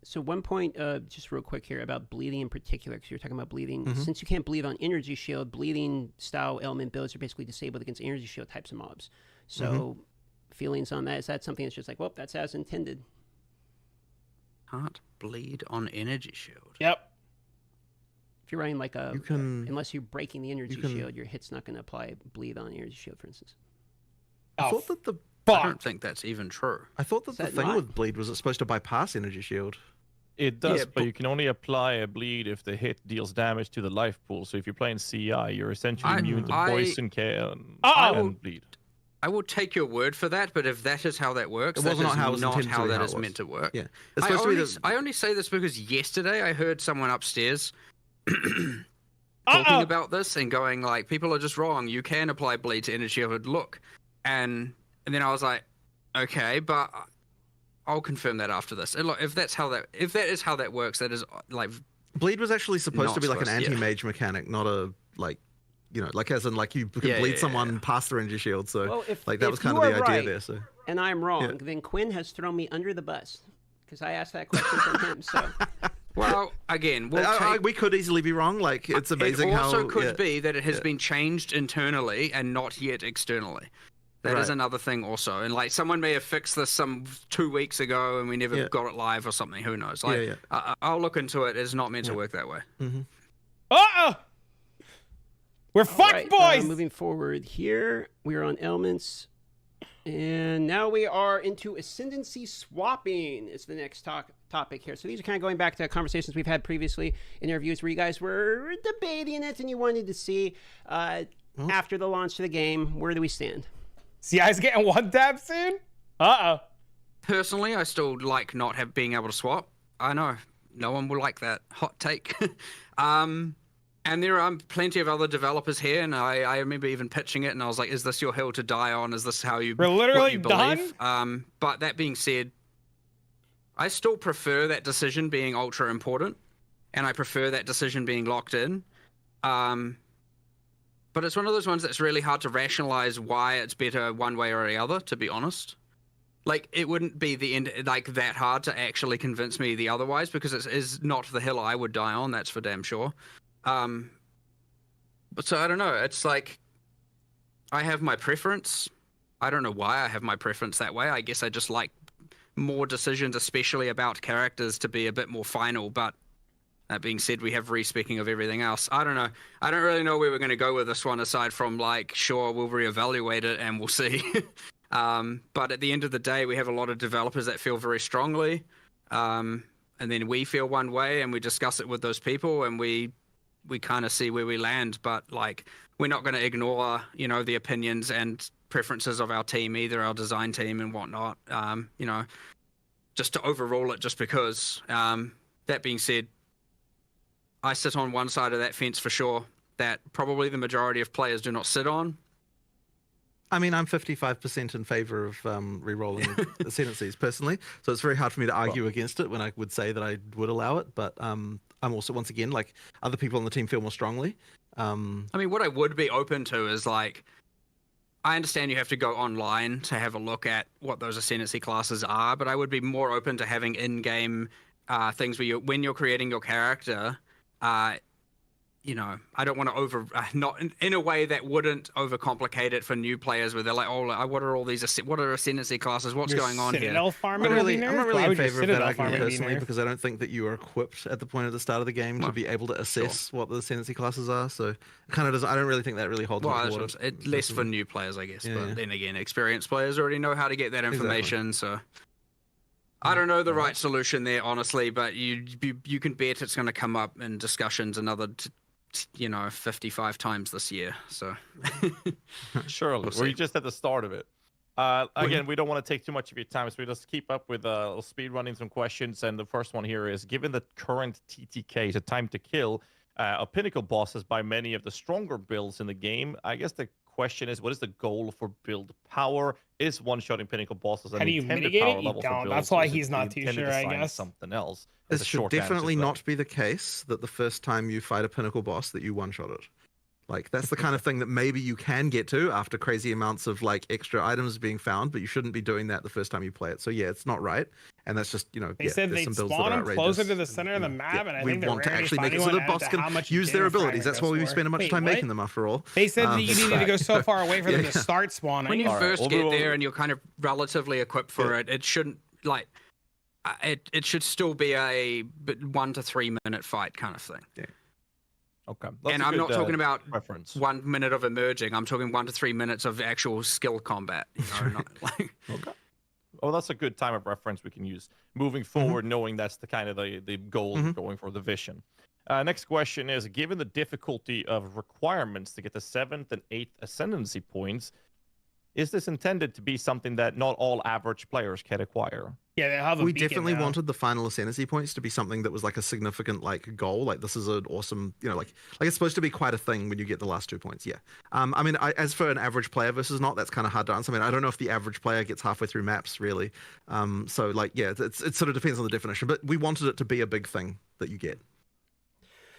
So one point, just real quick here about bleeding in particular, because you're talking about bleeding. Since you can't bleed on energy shield, bleeding style element builds are basically disabled against energy shield types of mobs. So feelings on that, is that something that's just like, well, that's as intended? Can't bleed on energy shield. Yep. If you're running like unless you're breaking the energy shield, your hit's not going to apply bleed on energy shield, for instance. I thought that I don't think that's even true. I thought that the thing with bleed was it's supposed to bypass energy shield. It does, but you can only apply a bleed if the hit deals damage to the life pool. So if you're playing CI, you're essentially immune to poison, care, and bleed. I will take your word for that, but if that is how that works, It wasn't that is how it was not intended to how be, that how is it was. meant to work. Yeah, it's supposed to be the... I only say this because yesterday I heard someone upstairs talking about this and going like, people are just wrong. You can apply bleed to energy of it. Look, and then I was like, okay, but I'll confirm that after this. And look, if that is how that works, that is like bleed was actually supposed to be like an supposed- yeah. anti-mage mechanic, not a like, you know, like as in like you can bleed someone past the energy shield. So Well, if, like that if was kind you of the are idea right, there. So and I'm wrong, Yeah. then Quinn has thrown me under the bus because I asked that question from him. So well, again, we could easily be wrong. Like it's amazing it how also could yeah. be that it has been changed internally and not yet externally. That is Right. another thing also. And like someone may have fixed this 2 weeks ago and we never Yeah. got it live or something. Who knows? Like Yeah, I'll look into it. It's not meant to work that way. We're fucked, right, boys. moving forward here, we are on elements, and now we are into ascendancy swapping. Is the next topic here. So these are kind of going back to conversations we've had previously in interviews where you guys were debating it and you wanted to see after the launch of the game, where do we stand? CI's getting one tap soon. Personally, I still like not being able to swap. I know no one will like that hot take. And there are plenty of other developers here, and I remember even pitching it, and I was like, "Is this your hill to die on? Is this how you? We're literally what you believe?" done. But that being said, I still prefer that decision being ultra important, and I prefer that decision being locked in. But it's one of those ones that's really hard to rationalize why it's better one way or the other. To be honest, like it wouldn't be the end like that hard to actually convince me the otherwise, because it is not the hill I would die on. That's for damn sure. But so I don't know. It's like I have my preference. I don't know why I have my preference that way. I guess I just like more decisions, especially about characters, to be a bit more final. But that being said, we have respeccing of everything else. I don't know. I don't really know where we're going to go with this one, aside from like, sure, we'll reevaluate it and we'll see. But at the end of the day, we have a lot of developers that feel very strongly. And then we feel one way and we discuss it with those people and we kind of see where we land, but like we're not going to ignore, you know, the opinions and preferences of our team, either our design team and whatnot, you know, just to overrule it just because. That being said, I sit on one side of that fence for sure that probably the majority of players do not sit on. I mean, I'm 55% in favor of re-rolling ascendancies personally, so it's very hard for me to argue against it when I would say that I would allow it. But I'm also, once again, like other people on the team feel more strongly. I mean, what I would be open to is like, I understand you have to go online to have a look at what those ascendancy classes are, but I would be more open to having in-game things where when you're creating your character, you know, I don't want to not in a way that wouldn't overcomplicate it for new players where they're like, oh, what are all these, what are ascendancy classes? What's going on here? I'm not really in favor of that argument personally, because I don't think that you are equipped at the point at the start of the game to be able to assess what the ascendancy classes are. So it kind of doesn't. I don't really think that really holds much water. It's less for new players, I guess. But then again, experienced players already know how to get that information. So I don't know the right solution there, honestly. But you can bet it's going to come up in discussions another 55 times this year. So surely we're just at the start of it. Again, we don't want to take too much of your time, so we just keep up with speed running some questions. And the first one here is: given the current TTK, the time to kill, a pinnacle bosses by many of the stronger builds in the game, I guess the question is, what is the goal for build power? Is one-shotting pinnacle bosses an How do you intended mitigate power it? level You for don't. builds, That's or why is it he's not too intended sure, to I assign guess. something else. This should definitely not be the case that the first time you fight a pinnacle boss that you one-shot it. Like, that's the kind of thing that maybe you can get to after crazy amounts of, like, extra items being found, but you shouldn't be doing that the first time you play it. So, yeah, it's not right. And that's just, They said they'd spawn them closer to the center of the map, and I think we want to actually make it so the boss can use their abilities. That's why we spend a much time making them, after all. They said that you needed to go so far away for them to start spawning. When you first get there and you're kind of relatively equipped for it, it shouldn't, like, it should still be a 1 to 3 minute fight kind of thing. Yeah. Okay. And I'm not talking about reference. 1 minute of emerging. I'm talking 1 to 3 minutes of actual skill combat. You know, not like... Okay. Oh, that's a good time of reference we can use moving forward, knowing that's the kind of the goal going for the vision. Next question is: given the difficulty of requirements to get the 7th and 8th ascendancy points, is this intended to be something that not all average players can acquire? Yeah, they have a We beacon definitely now. wanted the final ascendancy points to be something that was like a significant like goal. Like this is an awesome, like it's supposed to be quite a thing when you get the last 2 points. Yeah. I mean, as for an average player versus not, that's kind of hard to answer. I mean, I don't know if the average player gets halfway through maps really. So like, yeah, it sort of depends on the definition. But we wanted it to be a big thing that you get.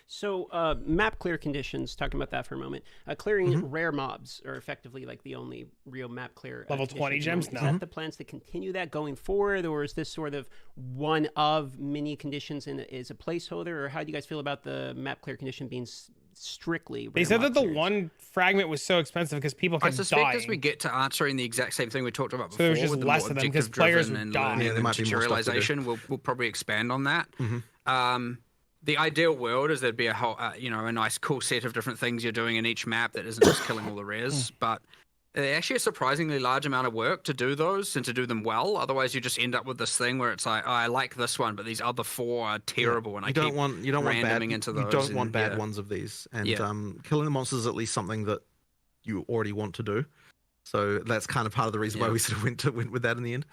So, map clear conditions, talking about that for a moment. Clearing rare mobs are effectively like the only real map clear. Level 20 gems? Is No. that the plans to continue that going forward, or is this sort of one of many conditions and is a placeholder, or how do you guys feel about the map clear condition being strictly rare They said mob that the clears? one fragment was so expensive because people I kept suspect dying. as we get to answering the exact same thing we talked about So before, there was just with the less more of them 'cause players objective-driven would and die. learning Yeah, there and might be more stuff to do. tutorialization, we'll probably expand on that. The ideal world is there'd be a whole, a nice, cool set of different things you're doing in each map that isn't just killing all the rares, but actually a surprisingly large amount of work to do those and to do them well. Otherwise, you just end up with this thing where it's like, oh, I like this one, but these other 4 are terrible, and you don't want bad into those. you don't and, want bad yeah. ones of these. And Yeah. killing the monsters is at least something that you already want to do. So that's kind of part of the reason why we sort of went with that in the end.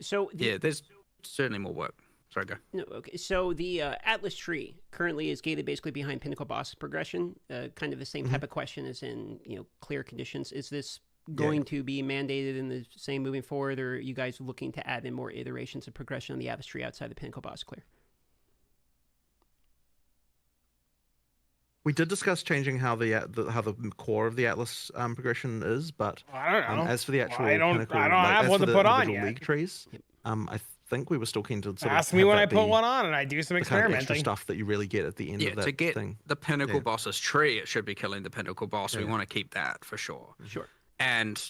So Yeah, there's certainly more work. Sorry, go. No, okay. So the Atlas tree currently is gated basically behind Pinnacle boss progression. Kind of the same type of question as in clear conditions. Is this going to be mandated in the same moving forward, or are you guys looking to add in more iterations of progression on the Atlas tree outside the Pinnacle boss clear? We did discuss changing how the core of the Atlas progression is, but I don't know. as for the actual I don't Pinnacle, have as one for to the put on individual yet. league trees, I think we were still keen to sort of Ask me have when that I put be one on and I do some the kind of extra experimenting. stuff that you really get at the end Yeah, of that to get thing. the Pinnacle Yeah. boss's tree, it should be killing the Pinnacle boss. We Yeah. want to keep that for sure. Sure. And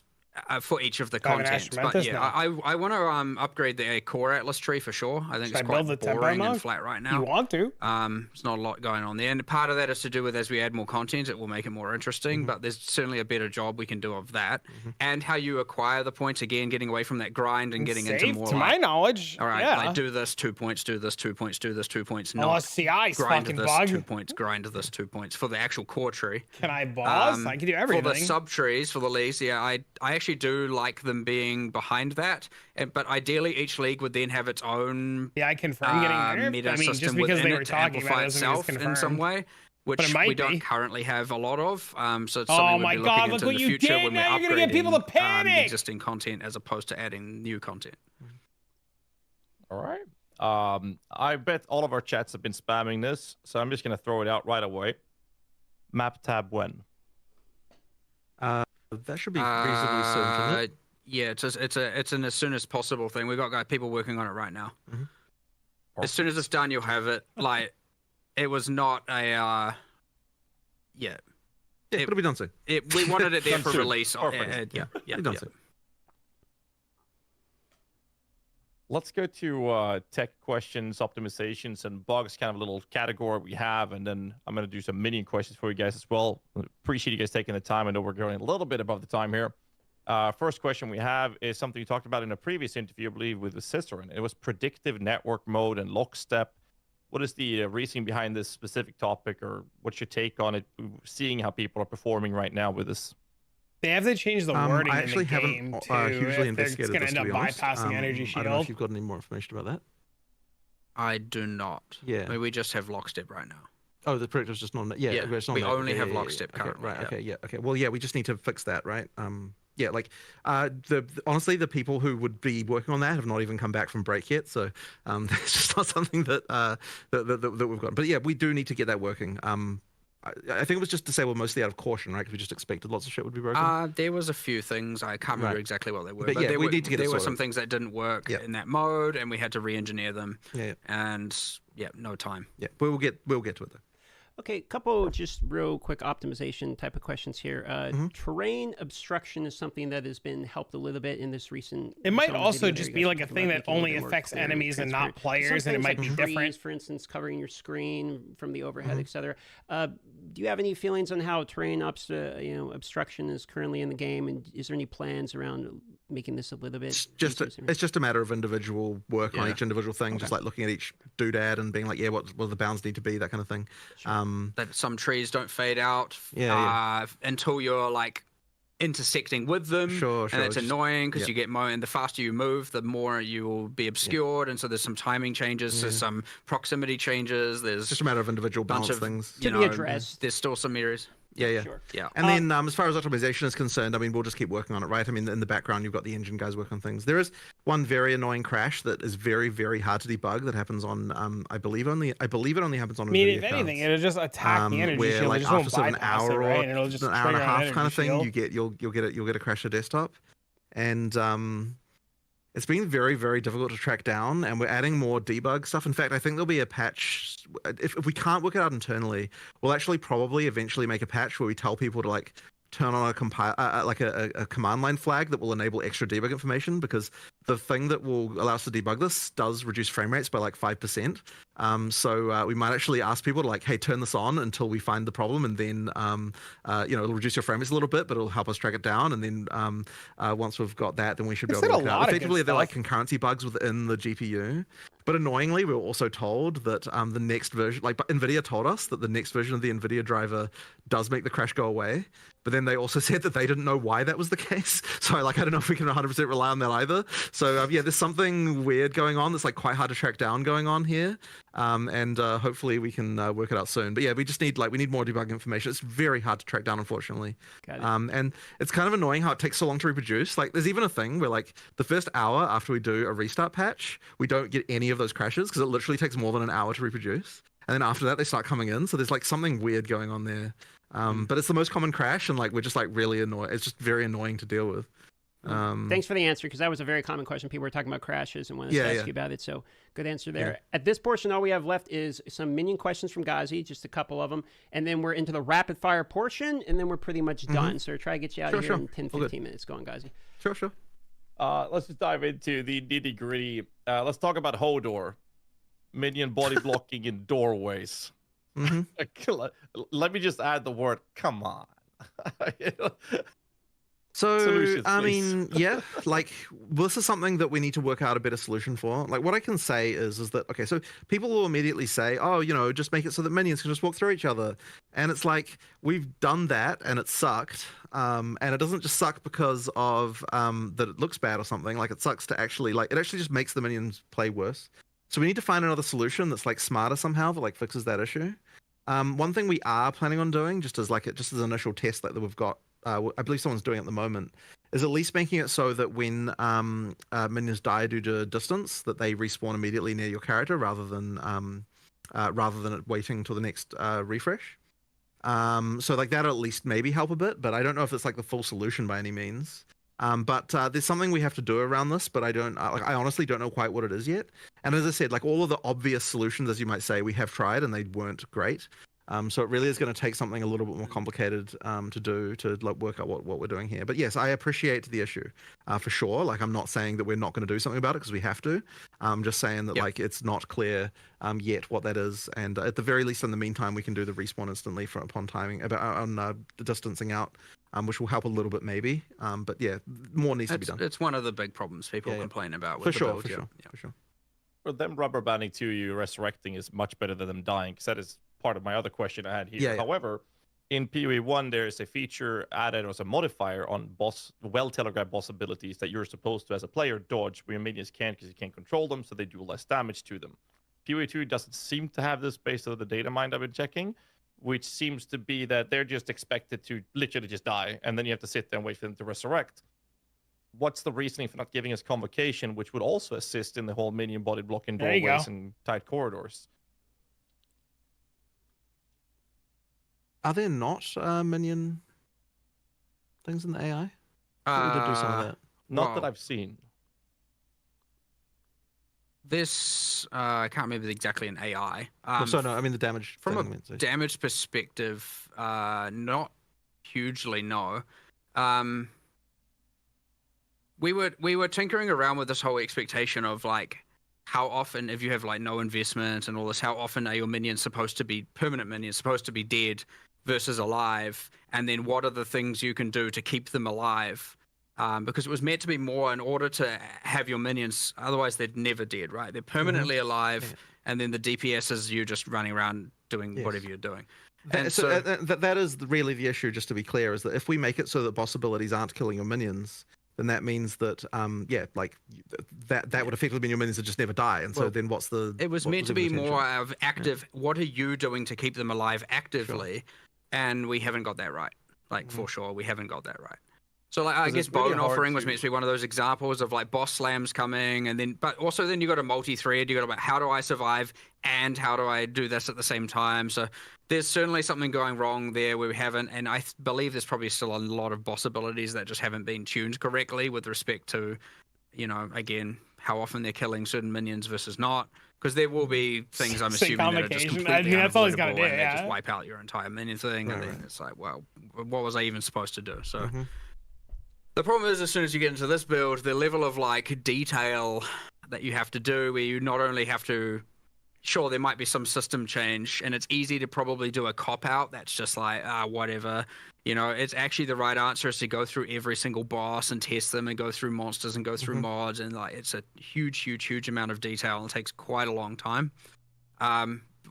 for each of the Diamond content. Ash But Mentis yeah, now. I want to upgrade the core Atlas tree for sure. I think Should it's I quite build the tempo boring and mode? flat right You now. want to? There's not a lot going on there, and part of that is to do with as we add more content, it will make it more interesting. But there's certainly a better job we can do of that, and how you acquire the points again, getting away from that grind and getting into Safe, more. to my knowledge. All right, yeah. like do this 2 points, do this 2 points, do this 2 points. Oh, Not CI's grind fucking this bug. 2 points, grind this 2 points for the actual core tree. Can I boss? I can do everything. For the sub trees for the leagues, yeah, I actually do like them being behind that. But ideally, each league would then have its own Yeah, I confirm getting nerfed. meta I mean, system just because within they were it to talking about amplify it doesn't mean it's itself in confirmed. some way, which it might we don't be. currently have a lot of. So it's Oh something my we'd be God, looking look into what in the you future did! when Now we're you're gonna get people to upgrading, panic! existing content as opposed to adding new content. All right. I bet all of our chats have been spamming this, so I'm just gonna throw it out right away. Map tab when? That should be reasonably soon, shouldn't it? Yeah, it's an as soon as possible thing. We've got people working on it right now. As soon as it's done, you'll have it. Like, it was not a Yeah, it'll be done soon. we wanted it there Done for soon. release. Perfect. Yeah. It'll be done soon. Let's go to tech questions, optimizations, and bugs, kind of a little category we have, and then I'm going to do some minion questions for you guys as well. Appreciate you guys taking the time. I know we're going a little bit above the time here. First question we have is something you talked about in a previous interview, I believe, with the Cicerone. It was predictive network mode and lockstep. What is the reasoning behind this specific topic, or what's your take on it, seeing how people are performing right now with this? They have to change the wording I in actually the game haven't too. hugely If they're investigated going this, to to end be up honest. bypassing Energy I don't know Shield. if you've got any more information about that. I do not. Yeah. I mean, we just have lockstep right now. Oh, the predictor's just not. Yeah, Yeah, it's not we there. only have yeah, lockstep okay, currently, right. yeah. Okay. Yeah. Okay. Well, yeah, we just need to fix that, right? Yeah, like honestly, the people who would be working on that have not even come back from break yet, so it's just not something that that we've got. But yeah, we do need to get that working. I think it was just disabled mostly out of caution, right? Because we just expected lots of shit would be broken. There was a few things. I can't remember Right. exactly what they were. But yeah, there we were, need to get it there were sorted. some things that didn't work Yeah. in that mode, and we had to re-engineer them. Yeah. And yeah, no time. Yeah, we'll get to it though. Okay, couple just real quick optimization type of questions here. Terrain obstruction is something that has been helped a little bit in this recent. It might some also video just you be guys like a talked thing about that making it a only bit more affects clear and enemies and not transparent. players, Some and it things might like be trees, different. for instance, covering your screen from the overhead, etc. Do you have any feelings on how terrain obstruction is currently in the game, and is there any plans around making this a little bit? It's just a matter of individual work on Yeah. each individual thing, just like looking at each doodad and being like, yeah, what do the bounds need to be, that kind of thing. That some trees don't fade out Yeah, until you're like intersecting with them, Sure, and that's just- annoying because yep. you get more, and the faster you move, the more you will be obscured, and so there's some timing changes, there's some proximity changes, there's Just a matter of individual bunch balance of things. you To be know, addressed. There's still some areas. Yeah. Sure. Yeah. And then as far as optimization is concerned, I mean, we'll just keep working on it, right? I mean, in the background, you've got the engine guys working on things. There is one very annoying crash that is very, very hard to debug that happens on, I believe it only happens on I mean, NVIDIA if anything, cards. it'll just attack the energy Where shield. It like just won't after sort of an bypass it, hour right? or And it'll just an hour and a trigger half an kind of energy thing, shield. you'll get a crash to desktop, and it's been very, very difficult to track down, and we're adding more debug stuff. In fact, I think there'll be a patch. If we can't work it out internally, we'll actually probably eventually make a patch where we tell people to like turn on a command line flag that will enable extra debug information, because the thing that will allow us to debug this does reduce frame rates by like 5%. So we might actually ask people to like, hey, turn this on until we find the problem, and then it'll reduce your frame rates a little bit, but it'll help us track it down. And then once we've got that, then we should be able to work it out. Effectively, they're like concurrency bugs within the GPU. But annoyingly, we were also told that the next version, like NVIDIA told us that the next version of the NVIDIA driver does make the crash go away. But then they also said that they didn't know why that was the case. So I don't know if we can 100% rely on that either. So there's something weird going on that's like quite hard to track down going on here. And hopefully we can work it out soon. But yeah, we just need we need more debug information. It's very hard to track down, unfortunately. Got it. And it's kind of annoying how it takes so long to reproduce. Like there's even a thing where like the first hour after we do a restart patch, we don't get any of those crashes because it literally takes more than an hour to reproduce. And then after that, they start coming in. So there's like something weird going on there. But it's the most common crash, and like we're just like really annoyed. It's just very annoying to deal with. Thanks for the answer, because that was a very common question. People were talking about crashes and wanted to ask you about it. So good answer there. Yeah. At this portion, all we have left is some minion questions from Ghazi, just a couple of them. And then we're into the rapid fire portion, and then we're pretty much done. So try to get you out of here in 10, 15 minutes. Go on, Ghazi. Sure. Let's just dive into the nitty gritty. Let's talk about Hodor, minion body blocking in doorways. Let me just add the word "come on." So, Solutions, I please. mean, yeah, like this is something that we need to work out a better solution for. Like what I can say is that, okay, so people will immediately say, oh, just make it so that minions can just walk through each other. And it's like, we've done that and it sucked. And it doesn't just suck because of that it looks bad or something. Like it sucks to actually, like, it actually just makes the minions play worse. So we need to find another solution that's like smarter somehow that like fixes that issue. One thing we are planning on doing, just as an initial test that we've got, I believe someone's doing at the moment, is at least making it so that when minions die due to distance, that they respawn immediately near your character rather than it waiting till the next refresh. So like that'll at least maybe help a bit, but I don't know if it's like the full solution by any means. But there's something we have to do around this, but I honestly don't know quite what it is yet. And as I said, like all of the obvious solutions, as you might say, we have tried and they weren't great. So it really is going to take something a little bit more complicated to do to like work out what we're doing here. But yes, I appreciate the issue for sure. Like I'm not saying that we're not going to do something about it because we have to. I'm just saying that like it's not clear yet what that is. And at the very least, in the meantime, we can do the respawn instantly upon timing on the distancing out. Which will help a little bit maybe. But yeah, more needs to be done. It's one of the big problems people complain about with For the sure, build, for yeah. sure, Yeah. for sure. For them rubber banding to you, resurrecting is much better than them dying, because that is part of my other question I had here. Yeah. However, in PoE 1, there is a feature added as a modifier on well-telegraphed boss abilities that you're supposed to, as a player, dodge where your minions can't because you can't control them, so they do less damage to them. PoE 2 doesn't seem to have this based on the data mine I've been checking, which seems to be that they're just expected to literally just die, and then you have to sit there and wait for them to resurrect. What's the reasoning for not giving us convocation, which would also assist in the whole minion body blocking There you doorways go. and tight corridors? Are there not minion things in the AI? I thought we did do some of that. Not that well, I've seen. This I can't remember exactly an AI. So no, I mean the damage. From thing, a I meant to say. damage perspective, not hugely, no. We were tinkering around with this whole expectation of like how often, if you have like no investment and all this, how often are your minions supposed to be permanent minions, supposed to be dead versus alive, and then what are the things you can do to keep them alive? because it was meant to be more in order to have your minions. Otherwise, they're never dead, right? They're permanently alive, and then the DPS is you just running around doing whatever you're doing. And so that is really the issue. Just to be clear, is that if we make it so that boss abilities aren't killing your minions, then that means that that would effectively mean your minions would just never die. And so then what's the? It was meant to be more of active. Yeah. What are you doing to keep them alive actively? Sure. And we haven't got that right. Like for sure, we haven't got that right. So like I guess Bone Offering was meant to be one of those examples of like boss slams coming, and then but also then you got a multi-thread. You got about how do I survive and how do I do this at the same time. So there's certainly something going wrong there where we haven't, and I believe there's probably still a lot of boss abilities that just haven't been tuned correctly with respect to, again, how often they're killing certain minions versus not. Because there will be things I'm assuming that are just completely that's all he's got to do. And they just wipe out your entire minion thing, and then it's like, well, what was I even supposed to do? So. The problem is, as soon as you get into this build, the level of like detail that you have to do, where you not only have to, sure, there might be some system change, and it's easy to probably do a cop out that's just like, whatever. It's actually the right answer is to go through every single boss and test them and go through monsters and go through mods, and like it's a huge amount of detail and it takes quite a long time.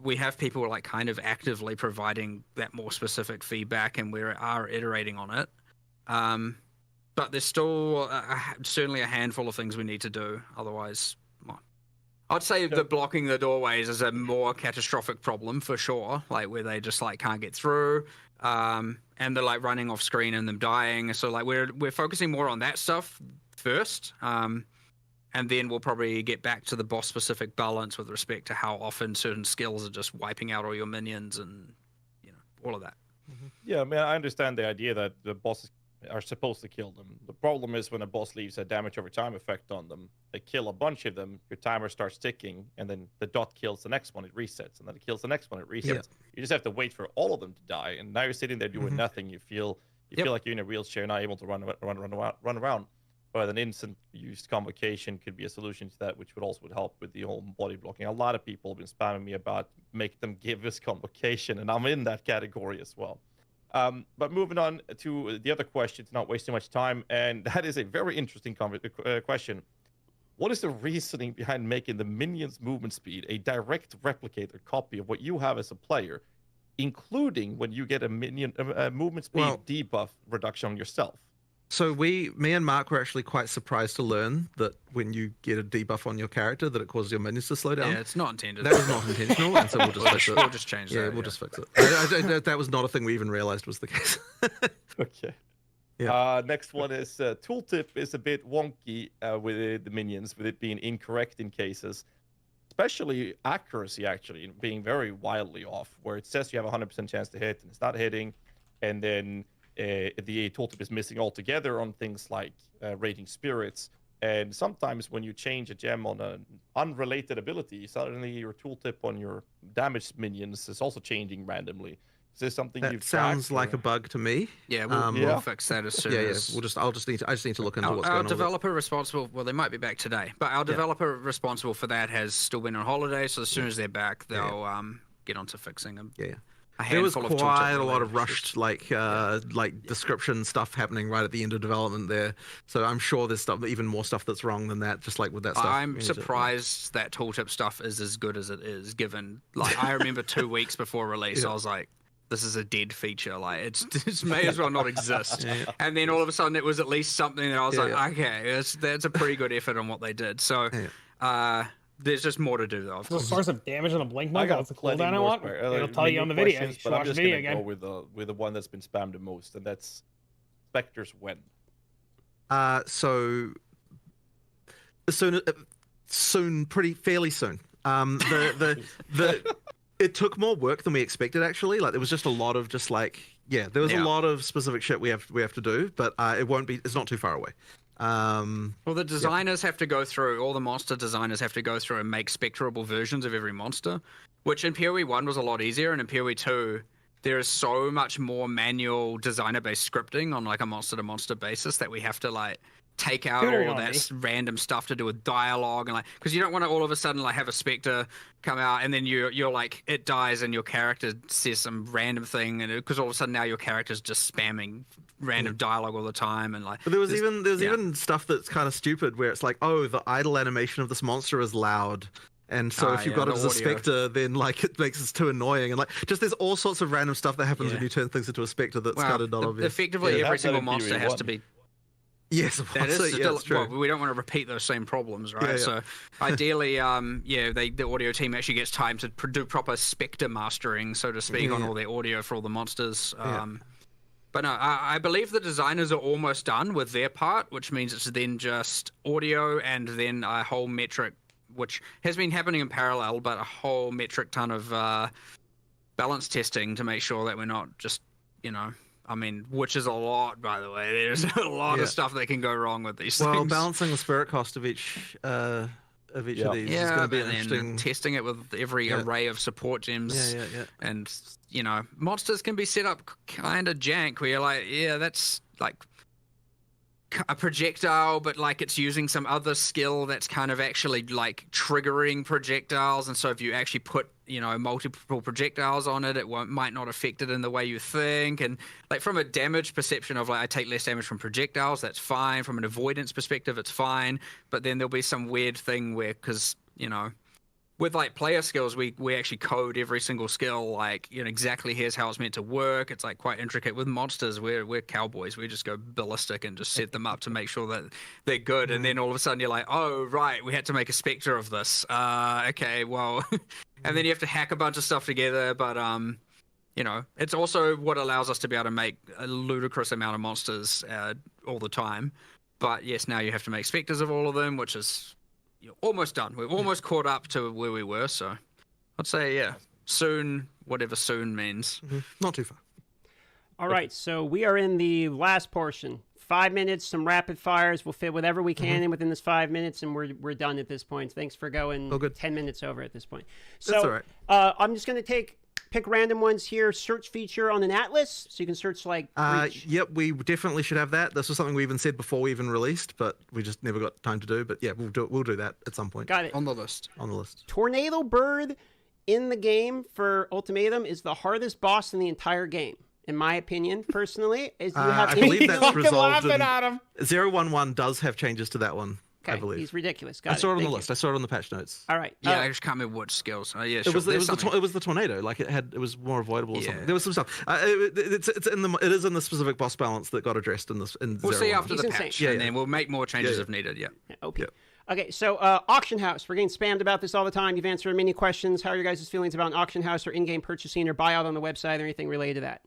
We have people like kind of actively providing that more specific feedback, and we are iterating on it. But there's still certainly a handful of things we need to do. Otherwise, I'd say the blocking the doorways is a more catastrophic problem for sure. Like where they just like can't get through, and they're like running off screen and them dying. So like we're focusing more on that stuff first, and then we'll probably get back to the boss specific balance with respect to how often certain skills are just wiping out all your minions and all of that. Yeah, I mean I understand the idea that the bosses are supposed to kill them. The problem is when a boss leaves a damage over time effect on them, they kill a bunch of them, your timer starts ticking, and then the dot kills the next one, it resets, and then it kills the next one, it resets. Yeah. You just have to wait for all of them to die, and now you're sitting there doing nothing. You feel like you're in a wheelchair, not able to run around. But an instant used convocation could be a solution to that, which would help with the whole body blocking. A lot of people have been spamming me about make them give us convocation, and I'm in that category as well. But moving on to the other question, to not waste too much time, and that is a very interesting question. What is the reasoning behind making the minion's movement speed a direct replicator copy of what you have as a player, including when you get a minion movement speed debuff reduction on yourself? So me and Mark were actually quite surprised to learn that when you get a debuff on your character, that it causes your minions to slow down. Yeah, it's not intended. That was not intentional, and so we'll just fix it. We'll just change that. Yeah, we'll just fix it. That was not a thing we even realized was the case. Okay. Yeah. Next one is tooltip is a bit wonky with the minions, with it being incorrect in cases, especially accuracy actually being very wildly off, where it says you have a 100% chance to hit and it's not hitting, and then the tooltip is missing altogether on things like rating spirits. And sometimes when you change a gem on an unrelated ability, suddenly your tooltip on your damaged minions is also changing randomly. Is this something that sounds like a bug to me? Yeah, we'll fix that as soon as. I just need to look into what's going on. Our developer responsible, well, they might be back today, but our developer responsible for that has still been on holiday. So as soon as they're back, they'll get onto fixing them. Yeah. There was quite a lot of rushed like description stuff happening right at the end of development there. So I'm sure there's even more stuff that's wrong than that, just like with that stuff. I'm surprised that tooltip stuff is as good as it is, given like I remember 2 weeks before release, I was like, this is a dead feature. Like it may as well not exist. And then all of a sudden it was at least something that I was like, okay, that's a pretty good effort on what they did. So there's just more to do though. The source of damage on a blink mode. That's the cooldown I want. It'll tell you on the video. You should watch the video again. Go with the one that's been spammed the most, and that's Spectre's when. So soon, fairly soon. It took more work than we expected actually. Like there was just a lot of there was a lot of specific shit we have to do, but it's not too far away. Well, the designers have to go through, all the monster designers have to go through and make spectrable versions of every monster, which in PoE 1 was a lot easier, and in PoE 2 there is so much more manual designer-based scripting on like a monster-to-monster basis that we have to like take out all of that random stuff to do with dialogue and like, because you don't want to all of a sudden like have a specter come out and then you're like it dies and your character says some random thing, and because all of a sudden now your character's just spamming random dialogue all the time, and like. But there was even stuff that's kind of stupid where it's like, oh, the idle animation of this monster is loud. And so if you've got it as a spectre, then like it makes it too annoying, and like just there's all sorts of random stuff that happens when you turn things into a spectre that's kind of not obvious. Effectively, every single monster has to be. Yes, that is still, well, we don't want to repeat those same problems, right? So ideally, the audio team actually gets time to do proper spectre mastering, so to speak, on all their audio for all the monsters. But no, I believe the designers are almost done with their part, which means it's then just audio and then a whole metric, which has been happening in parallel, but a whole metric ton of balance testing to make sure that we're not just, I mean, which is a lot, by the way. There's a lot of stuff that can go wrong with these things. Well, balancing the spirit cost of each of these is going to be interesting. Testing it with every array of support gems. And, monsters can be set up kind of jank where you're like, that's like a projectile, but like it's using some other skill that's kind of actually like triggering projectiles, and so if you actually put multiple projectiles on it, it might not affect it in the way you think. And like from a damage perception of like I take less damage from projectiles, that's fine. From an avoidance perspective, it's fine. But then there'll be some weird thing where, because with like player skills, we actually code every single skill, like exactly here's how it's meant to work. It's like quite intricate. With monsters, we're cowboys. We just go ballistic and just set them up to make sure that they're good. And then all of a sudden you're like, oh right, we had to make a spectre of this. Okay, well, and then you have to hack a bunch of stuff together. But it's also what allows us to be able to make a ludicrous amount of monsters all the time. But yes, now you have to make spectres of all of them, which is. You're almost done. We've almost caught up to where we were, so I'd say soon, whatever soon means. Not too far. All right, so we are in the last portion. 5 minutes, some rapid fires. We'll fit whatever we can in within this 5 minutes, and we're done at this point. Thanks for going 10 minutes over at this point. So that's all right. I'm just going to pick random ones here. Search feature on an atlas, so you can search like. Yep, we definitely should have that. This was something we even said before we even released, but we just never got time to do. But yeah, we'll do that at some point. Got it. On the list. Tornado Bird in the game for Ultimatum is the hardest boss in the entire game, in my opinion. Personally, I believe that's resolved. At him. 011 does have changes to that one. Okay, I believe he's ridiculous. I saw it on the list. I saw it on the patch notes. All right. Yeah, I just can't remember what skills. Yeah, sure. It was the tornado. Like it was more avoidable or something. There was some stuff. It is in the specific boss balance that got addressed in this. We'll see after the patch, and then we'll make more changes if needed. Okay, so Auction House. We're getting spammed about this all the time. You've answered many questions. How are your guys' feelings about an Auction House or in-game purchasing or buyout on the website or anything related to that?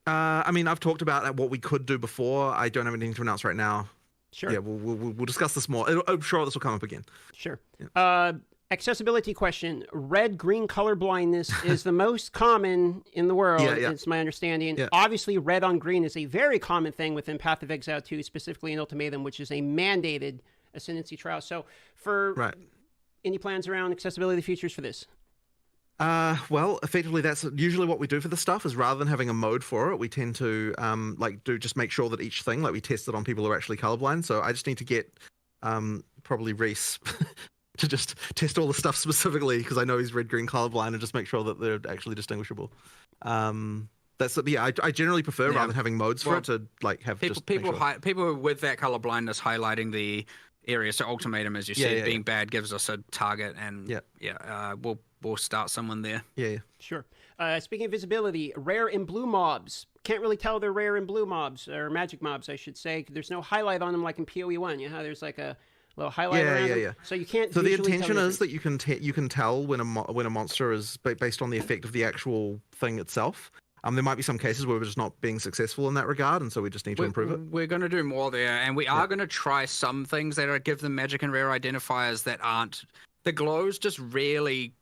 I mean, I've talked about what we could do before. I don't have anything to announce right now. Sure. Yeah, we'll discuss this more. I'm sure this will come up again. Sure. Yeah. Accessibility question. Red-green color blindness is the most common in the world. It's my understanding. Obviously, red on green is a very common thing within Path of Exile 2, specifically in Ultimatum, which is a mandated ascendancy trial. So, any plans around accessibility features for this? Well, effectively, that's usually what we do for the stuff. Is rather than having a mode for it, we tend to just make sure that each thing, like we test it on people who are actually colorblind. So I just need to get probably Reese to just test all the stuff specifically because I know he's red-green colorblind, and just make sure that they're actually distinguishable. I generally prefer rather than having modes for it to like have people with that color blindness highlighting the area. So Ultimatum, as you said, being bad gives us a target, and we'll start someone there. Sure. Speaking of visibility, rare and blue mobs. Can't really tell they're rare and blue mobs, or magic mobs, I should say. There's no highlight on them like in PoE 1. You know how there's like a little highlight around them? So you can't. So the intention is that you can tell when a monster is based on the effect of the actual thing itself. There might be some cases where we're just not being successful in that regard, and so we just need to improve it. We're going to do more there, and we are going to try some things that give them magic and rare identifiers that aren't. The glows just really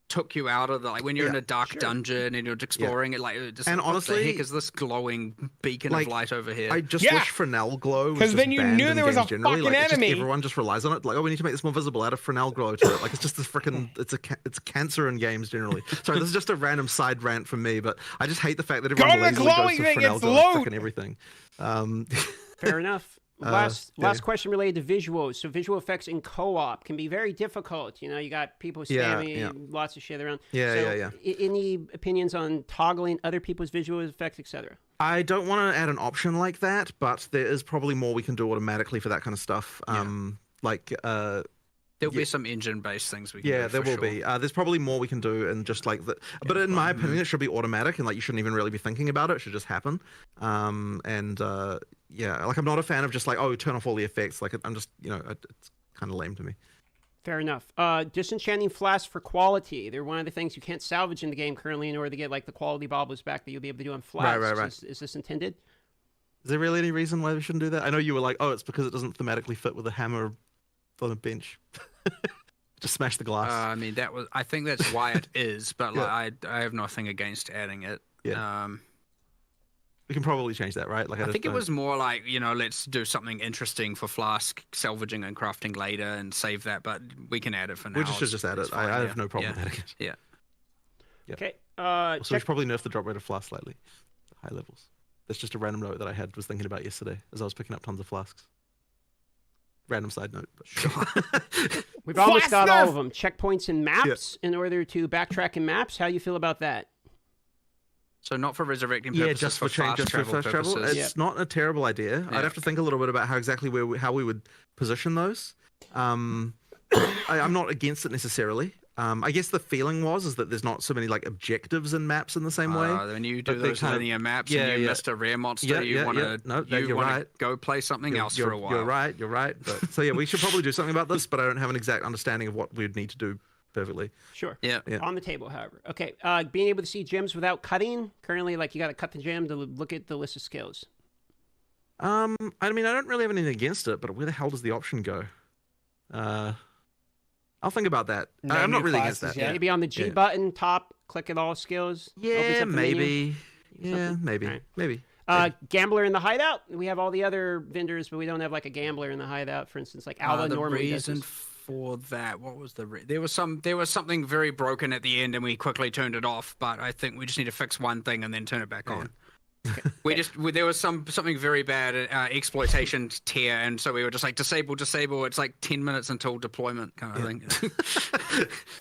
took you out of the, like when you're in a dark dungeon and you're exploring it, like just, and honestly, what the heck is this glowing beacon of light over here? I just wish Fresnel glow was because then you knew there was a fucking enemy. Everyone just relies on it. Like, oh, we need to make this more visible. Add a Fresnel glow to it. Like, it's just this freaking. It's cancer in games generally. Sorry, this is just a random side rant from me, but I just hate the fact that everyone lazily goes to Fresnel glow on fucking everything. Fair enough. Last question related to visuals. So visual effects in co-op can be very difficult. You know, you got people spamming lots of shit around. Any opinions on toggling other people's visual effects, etc.? I don't want to add an option like that, but there is probably more we can do automatically for that kind of stuff. There'll be some engine-based things we can do. Yeah, there will be. There's probably more we can do, and just like the. But in my opinion, it should be automatic, and like you shouldn't even really be thinking about it. It should just happen. Like I'm not a fan of just like, oh, turn off all the effects. Like I'm just, it's kind of lame to me. Fair enough. Disenchanting flasks for quality. They're one of the things you can't salvage in the game currently in order to get like the quality baubles back that you'll be able to do on flasks. Right. Is this intended? Is there really any reason why we shouldn't do that? I know you were like, oh, it's because it doesn't thematically fit with a hammer on a bench. Just smash the glass. I think that's why it is, but like, I have nothing against adding it. Yeah. We can probably change that, right? Like I think it was more like, let's do something interesting for flask salvaging and crafting later and save that, but we can add it for now. We should just add it. I have no problem adding it. Yeah. Okay. So we should probably nerf the drop rate of flasks slightly. High levels. That's just a random note that I was thinking about yesterday as I was picking up tons of flasks. Random side note. But... We've almost got all of them. Checkpoints and maps in order to backtrack in maps. How do you feel about that? So not for resurrecting purposes, just for fast travel. It's not a terrible idea. I'd have to think a little bit about how we would position those. I'm not against it necessarily. I guess the feeling is that there's not so many like objectives in maps in the same way. When you do those linear maps and you missed a rare monster, you want to go play something else for a while. You're right. But, so we should probably do something about this, but I don't have an exact understanding of what we'd need to do perfectly. Sure. Yeah. On the table, however. Okay. Being able to see gems without cutting. Currently, like you got to cut the gem to look at the list of skills. I don't really have anything against it, but where the hell does the option go? I'll think about that. I'm not really against that. Maybe on the G button, top, click at all skills. Yeah, maybe. Maybe. Right. Maybe. Gambler in the hideout. We have all the other vendors, but we don't have like a gambler in the hideout. For instance, like Alva normally does this. For that, what was there was something very broken at the end and we quickly turned it off, but I think we just need to fix one thing and then turn it back on. There was something very bad exploitation tier, and so we were just like disable. It's like 10 minutes until deployment kind of thing.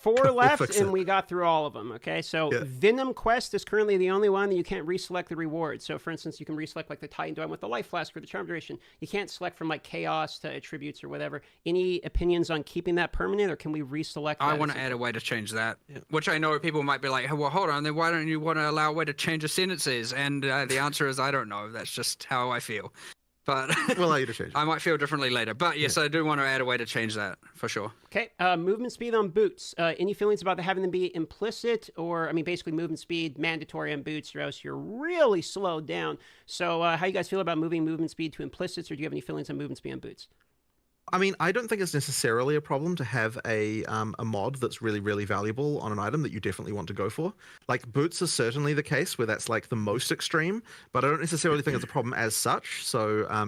4 left, and we got through all of them. Okay, so Venom Quest is currently the only one that you can't reselect the rewards. So, for instance, you can reselect like the Titan Dome with the Life Flask or the Charm Duration. You can't select from like Chaos to Attributes or whatever. Any opinions on keeping that permanent, or can we reselect? I want to add a way to change that, which I know people might be like, well, hold on, then why don't you want to allow a way to change the sentences? And the answer is I don't know. That's just how I feel. But we'll allow you to change it. I might feel differently later. But yes, I do want to add a way to change that for sure. Okay. Movement speed on boots. Any feelings about having them be implicit, or basically movement speed mandatory on boots, or else you're really slowed down. So how you guys feel about moving movement speed to implicits, or do you have any feelings on movement speed on boots? I don't think it's necessarily a problem to have a mod that's really, really valuable on an item that you definitely want to go for. Like, boots is certainly the case where that's, like, the most extreme, but I don't necessarily think it's a problem as such. So, I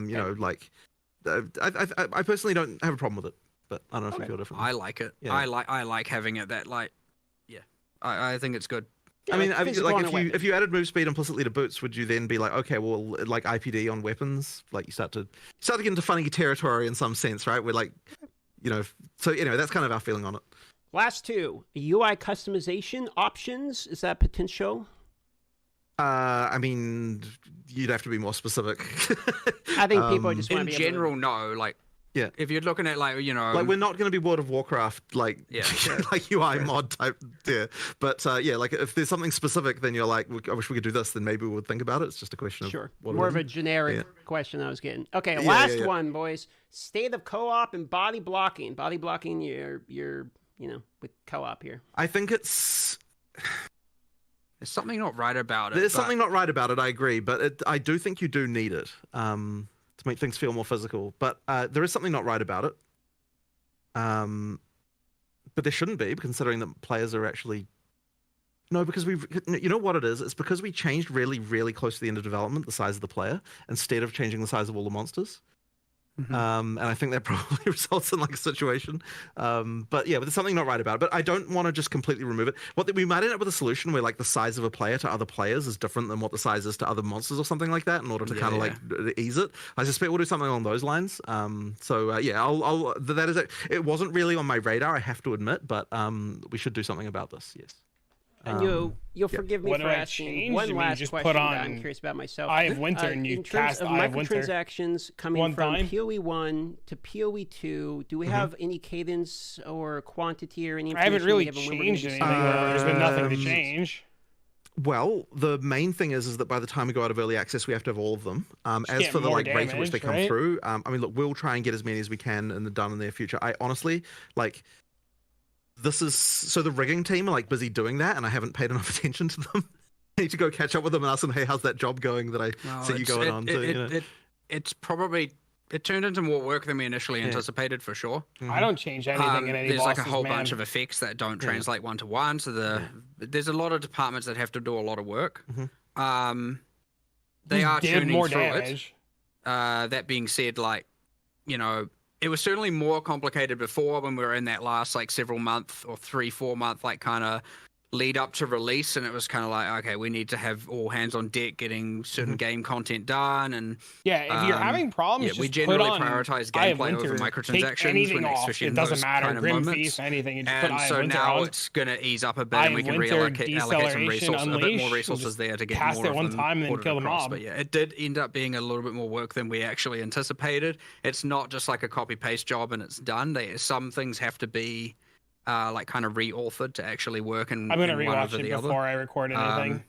personally don't have a problem with it, but I don't know if you feel differently. I like it. Yeah. I like having it that, like, I think it's good. If you added move speed implicitly to boots, would you then be like, okay, well, like IPD on weapons, like you start to get into funny territory in some sense, right? We're like, so anyway, that's kind of our feeling on it. Last 2, UI customization options. Is that potential? You'd have to be more specific. I think people just want to be in general, no, like. Yeah. If you're looking at like we're not going to be World of Warcraft like UI mod type but like if there's something specific, then you're like, I wish we could do this, then maybe we would think about it. It's just a question of more of a generic question I was getting. Okay, last one, boys. State of co-op and body blocking. Body blocking, you're with co-op here. I think there's something not right about it. There's something not right about it. I agree, but I do think you do need it. To make things feel more physical, but there is something not right about it. But there shouldn't be, considering that players are actually because you know what it is? It's because we changed really, really close to the end of development the size of the player instead of changing the size of all the monsters. And I think that probably results in like a situation. But yeah, but there's something not right about it. But I don't want to just completely remove it. We might end up with a solution where like the size of a player to other players is different than what the size is to other monsters or something like that in order to kind of like ease it. I suspect we'll do something along those lines. Yeah, I'll that is it. It wasn't really on my radar, I have to admit, but we should do something about this. Yes. And you'll forgive me What for do I asking change? one I mean, you last just question put that on I'm curious about myself. Eye of Winter and you in terms cast of Eye of Winter. microtransactions coming One from time? PoE 1 to PoE 2, do we have any cadence or quantity or any I haven't information really given when we're gonna changed do anything. something? There's been nothing to change. Well, the main thing is that by the time we go out of early access, we have to have all of them. As get for the more like rate at which they damage, come right? through, I mean, look, we'll try and get as many as we can in the near future. I honestly like. This is so the rigging team are like busy doing that, and I haven't paid enough attention to them. I need to go catch up with them and ask them, hey, how's that job going that I see you going on to? It's probably it turned into more work than we initially anticipated for sure. I don't change anything in any There's like a bosses, whole man. bunch of effects that don't translate one to one. So there's a lot of departments that have to do a lot of work. They are did tuning more through damage. it. That being said, like, you know, it was certainly more complicated before when we were in that last like several month or 3-4 month like kind of lead up to release, and it was kind of like, okay, we need to have all hands on deck getting certain game content done. And Yeah, if you're having problems, just we put generally on prioritize Eye of gameplay over Winter. microtransactions. Take anything off. Especially It in doesn't those matter. kind of Grim moments. Feast, anything. You just And put Eye so of Winter now on. it's going to ease up a bit, Eye and we of can Winter, allocate some Deceleration, resources, a bit more Unleash, resources just there to get cast more it of one them time and then ported kill the across. mob. But yeah, it did end up being a little bit more work than we actually anticipated. It's not just like a copy paste job and it's done. Some things have to be like kind of re-authored to actually work in I'm gonna in one rewatch over it the before other. I record anything.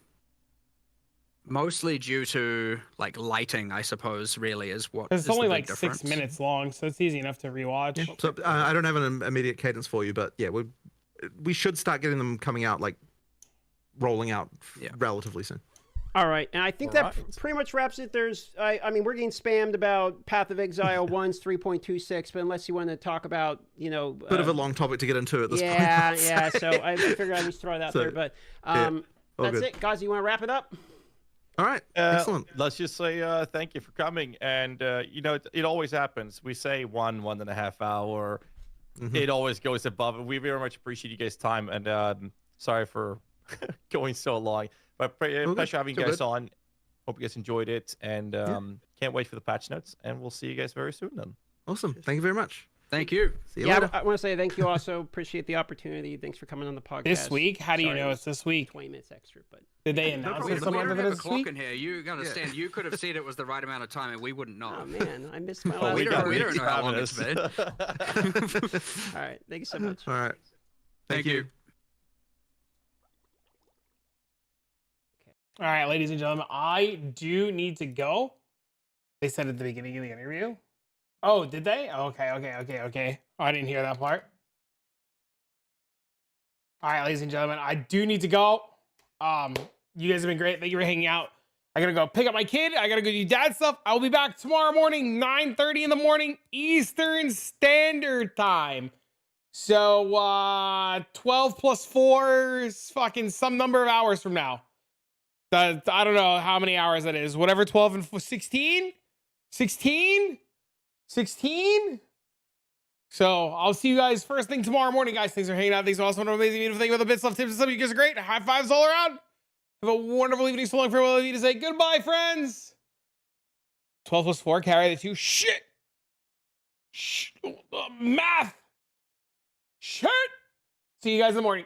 Mostly due to like lighting, I suppose. Really, is what. It's is only the like big 6 difference. minutes long, so it's easy enough to rewatch. Yeah. So I don't have an immediate cadence for you, but yeah, we should start getting them coming out, like rolling out relatively soon. All right, and I think that pretty much wraps it. I mean, we're getting spammed about Path of Exile 1's 3.26, but unless you want to talk about, you know, Bit of a long topic to get into at this point. Yeah. So I figured I'd just throw it out there, but that's good. it, guys. You want to wrap it up? All right, excellent. Let's just say thank you for coming. And you know, it always happens. We say 1.5 hour. It always goes above. And we very much appreciate you guys' time. And sorry for going so long. But pleasure having you guys on. Hope you guys enjoyed it. And can't wait for the patch notes. And we'll see you guys very soon then. Awesome. Thank you very much. Thank you. See you later. I want to say thank you also. Appreciate the opportunity. Thanks for coming on the podcast. This week? How do you Sorry, know it's this week? 20 minutes extra, but Did they announce it We somewhere don't that have a it's clock week? in here. You understand? You could have said it was the right amount of time, and we wouldn't know. oh man, I missed my Oh, last we don't part. know how long it's been. All right, thank you so much. All right. Thank you. All right, ladies and gentlemen, I do need to go. They said at the beginning of the interview. Oh, did they? Okay. Oh, I didn't hear that part. All right, ladies and gentlemen, I do need to go. You guys have been great. Thank you for hanging out. I gotta go pick up my kid. I gotta go do dad stuff. I'll be back tomorrow morning, 9:30 in the morning, Eastern Standard Time. So 12 plus 4 is fucking some number of hours from now. I don't know how many hours that is. Whatever 12 and 16? 16? 16? So I'll see you guys first thing tomorrow morning, guys. Thanks for hanging out. Thanks for also an amazing, beautiful thing with the bits, love, tips, and stuff. You guys are great. High fives all around. Have a wonderful evening. So long, farewell. I need to say goodbye, friends. 12 plus 4, carry the 2. Shit. Math. Shit. See you guys in the morning.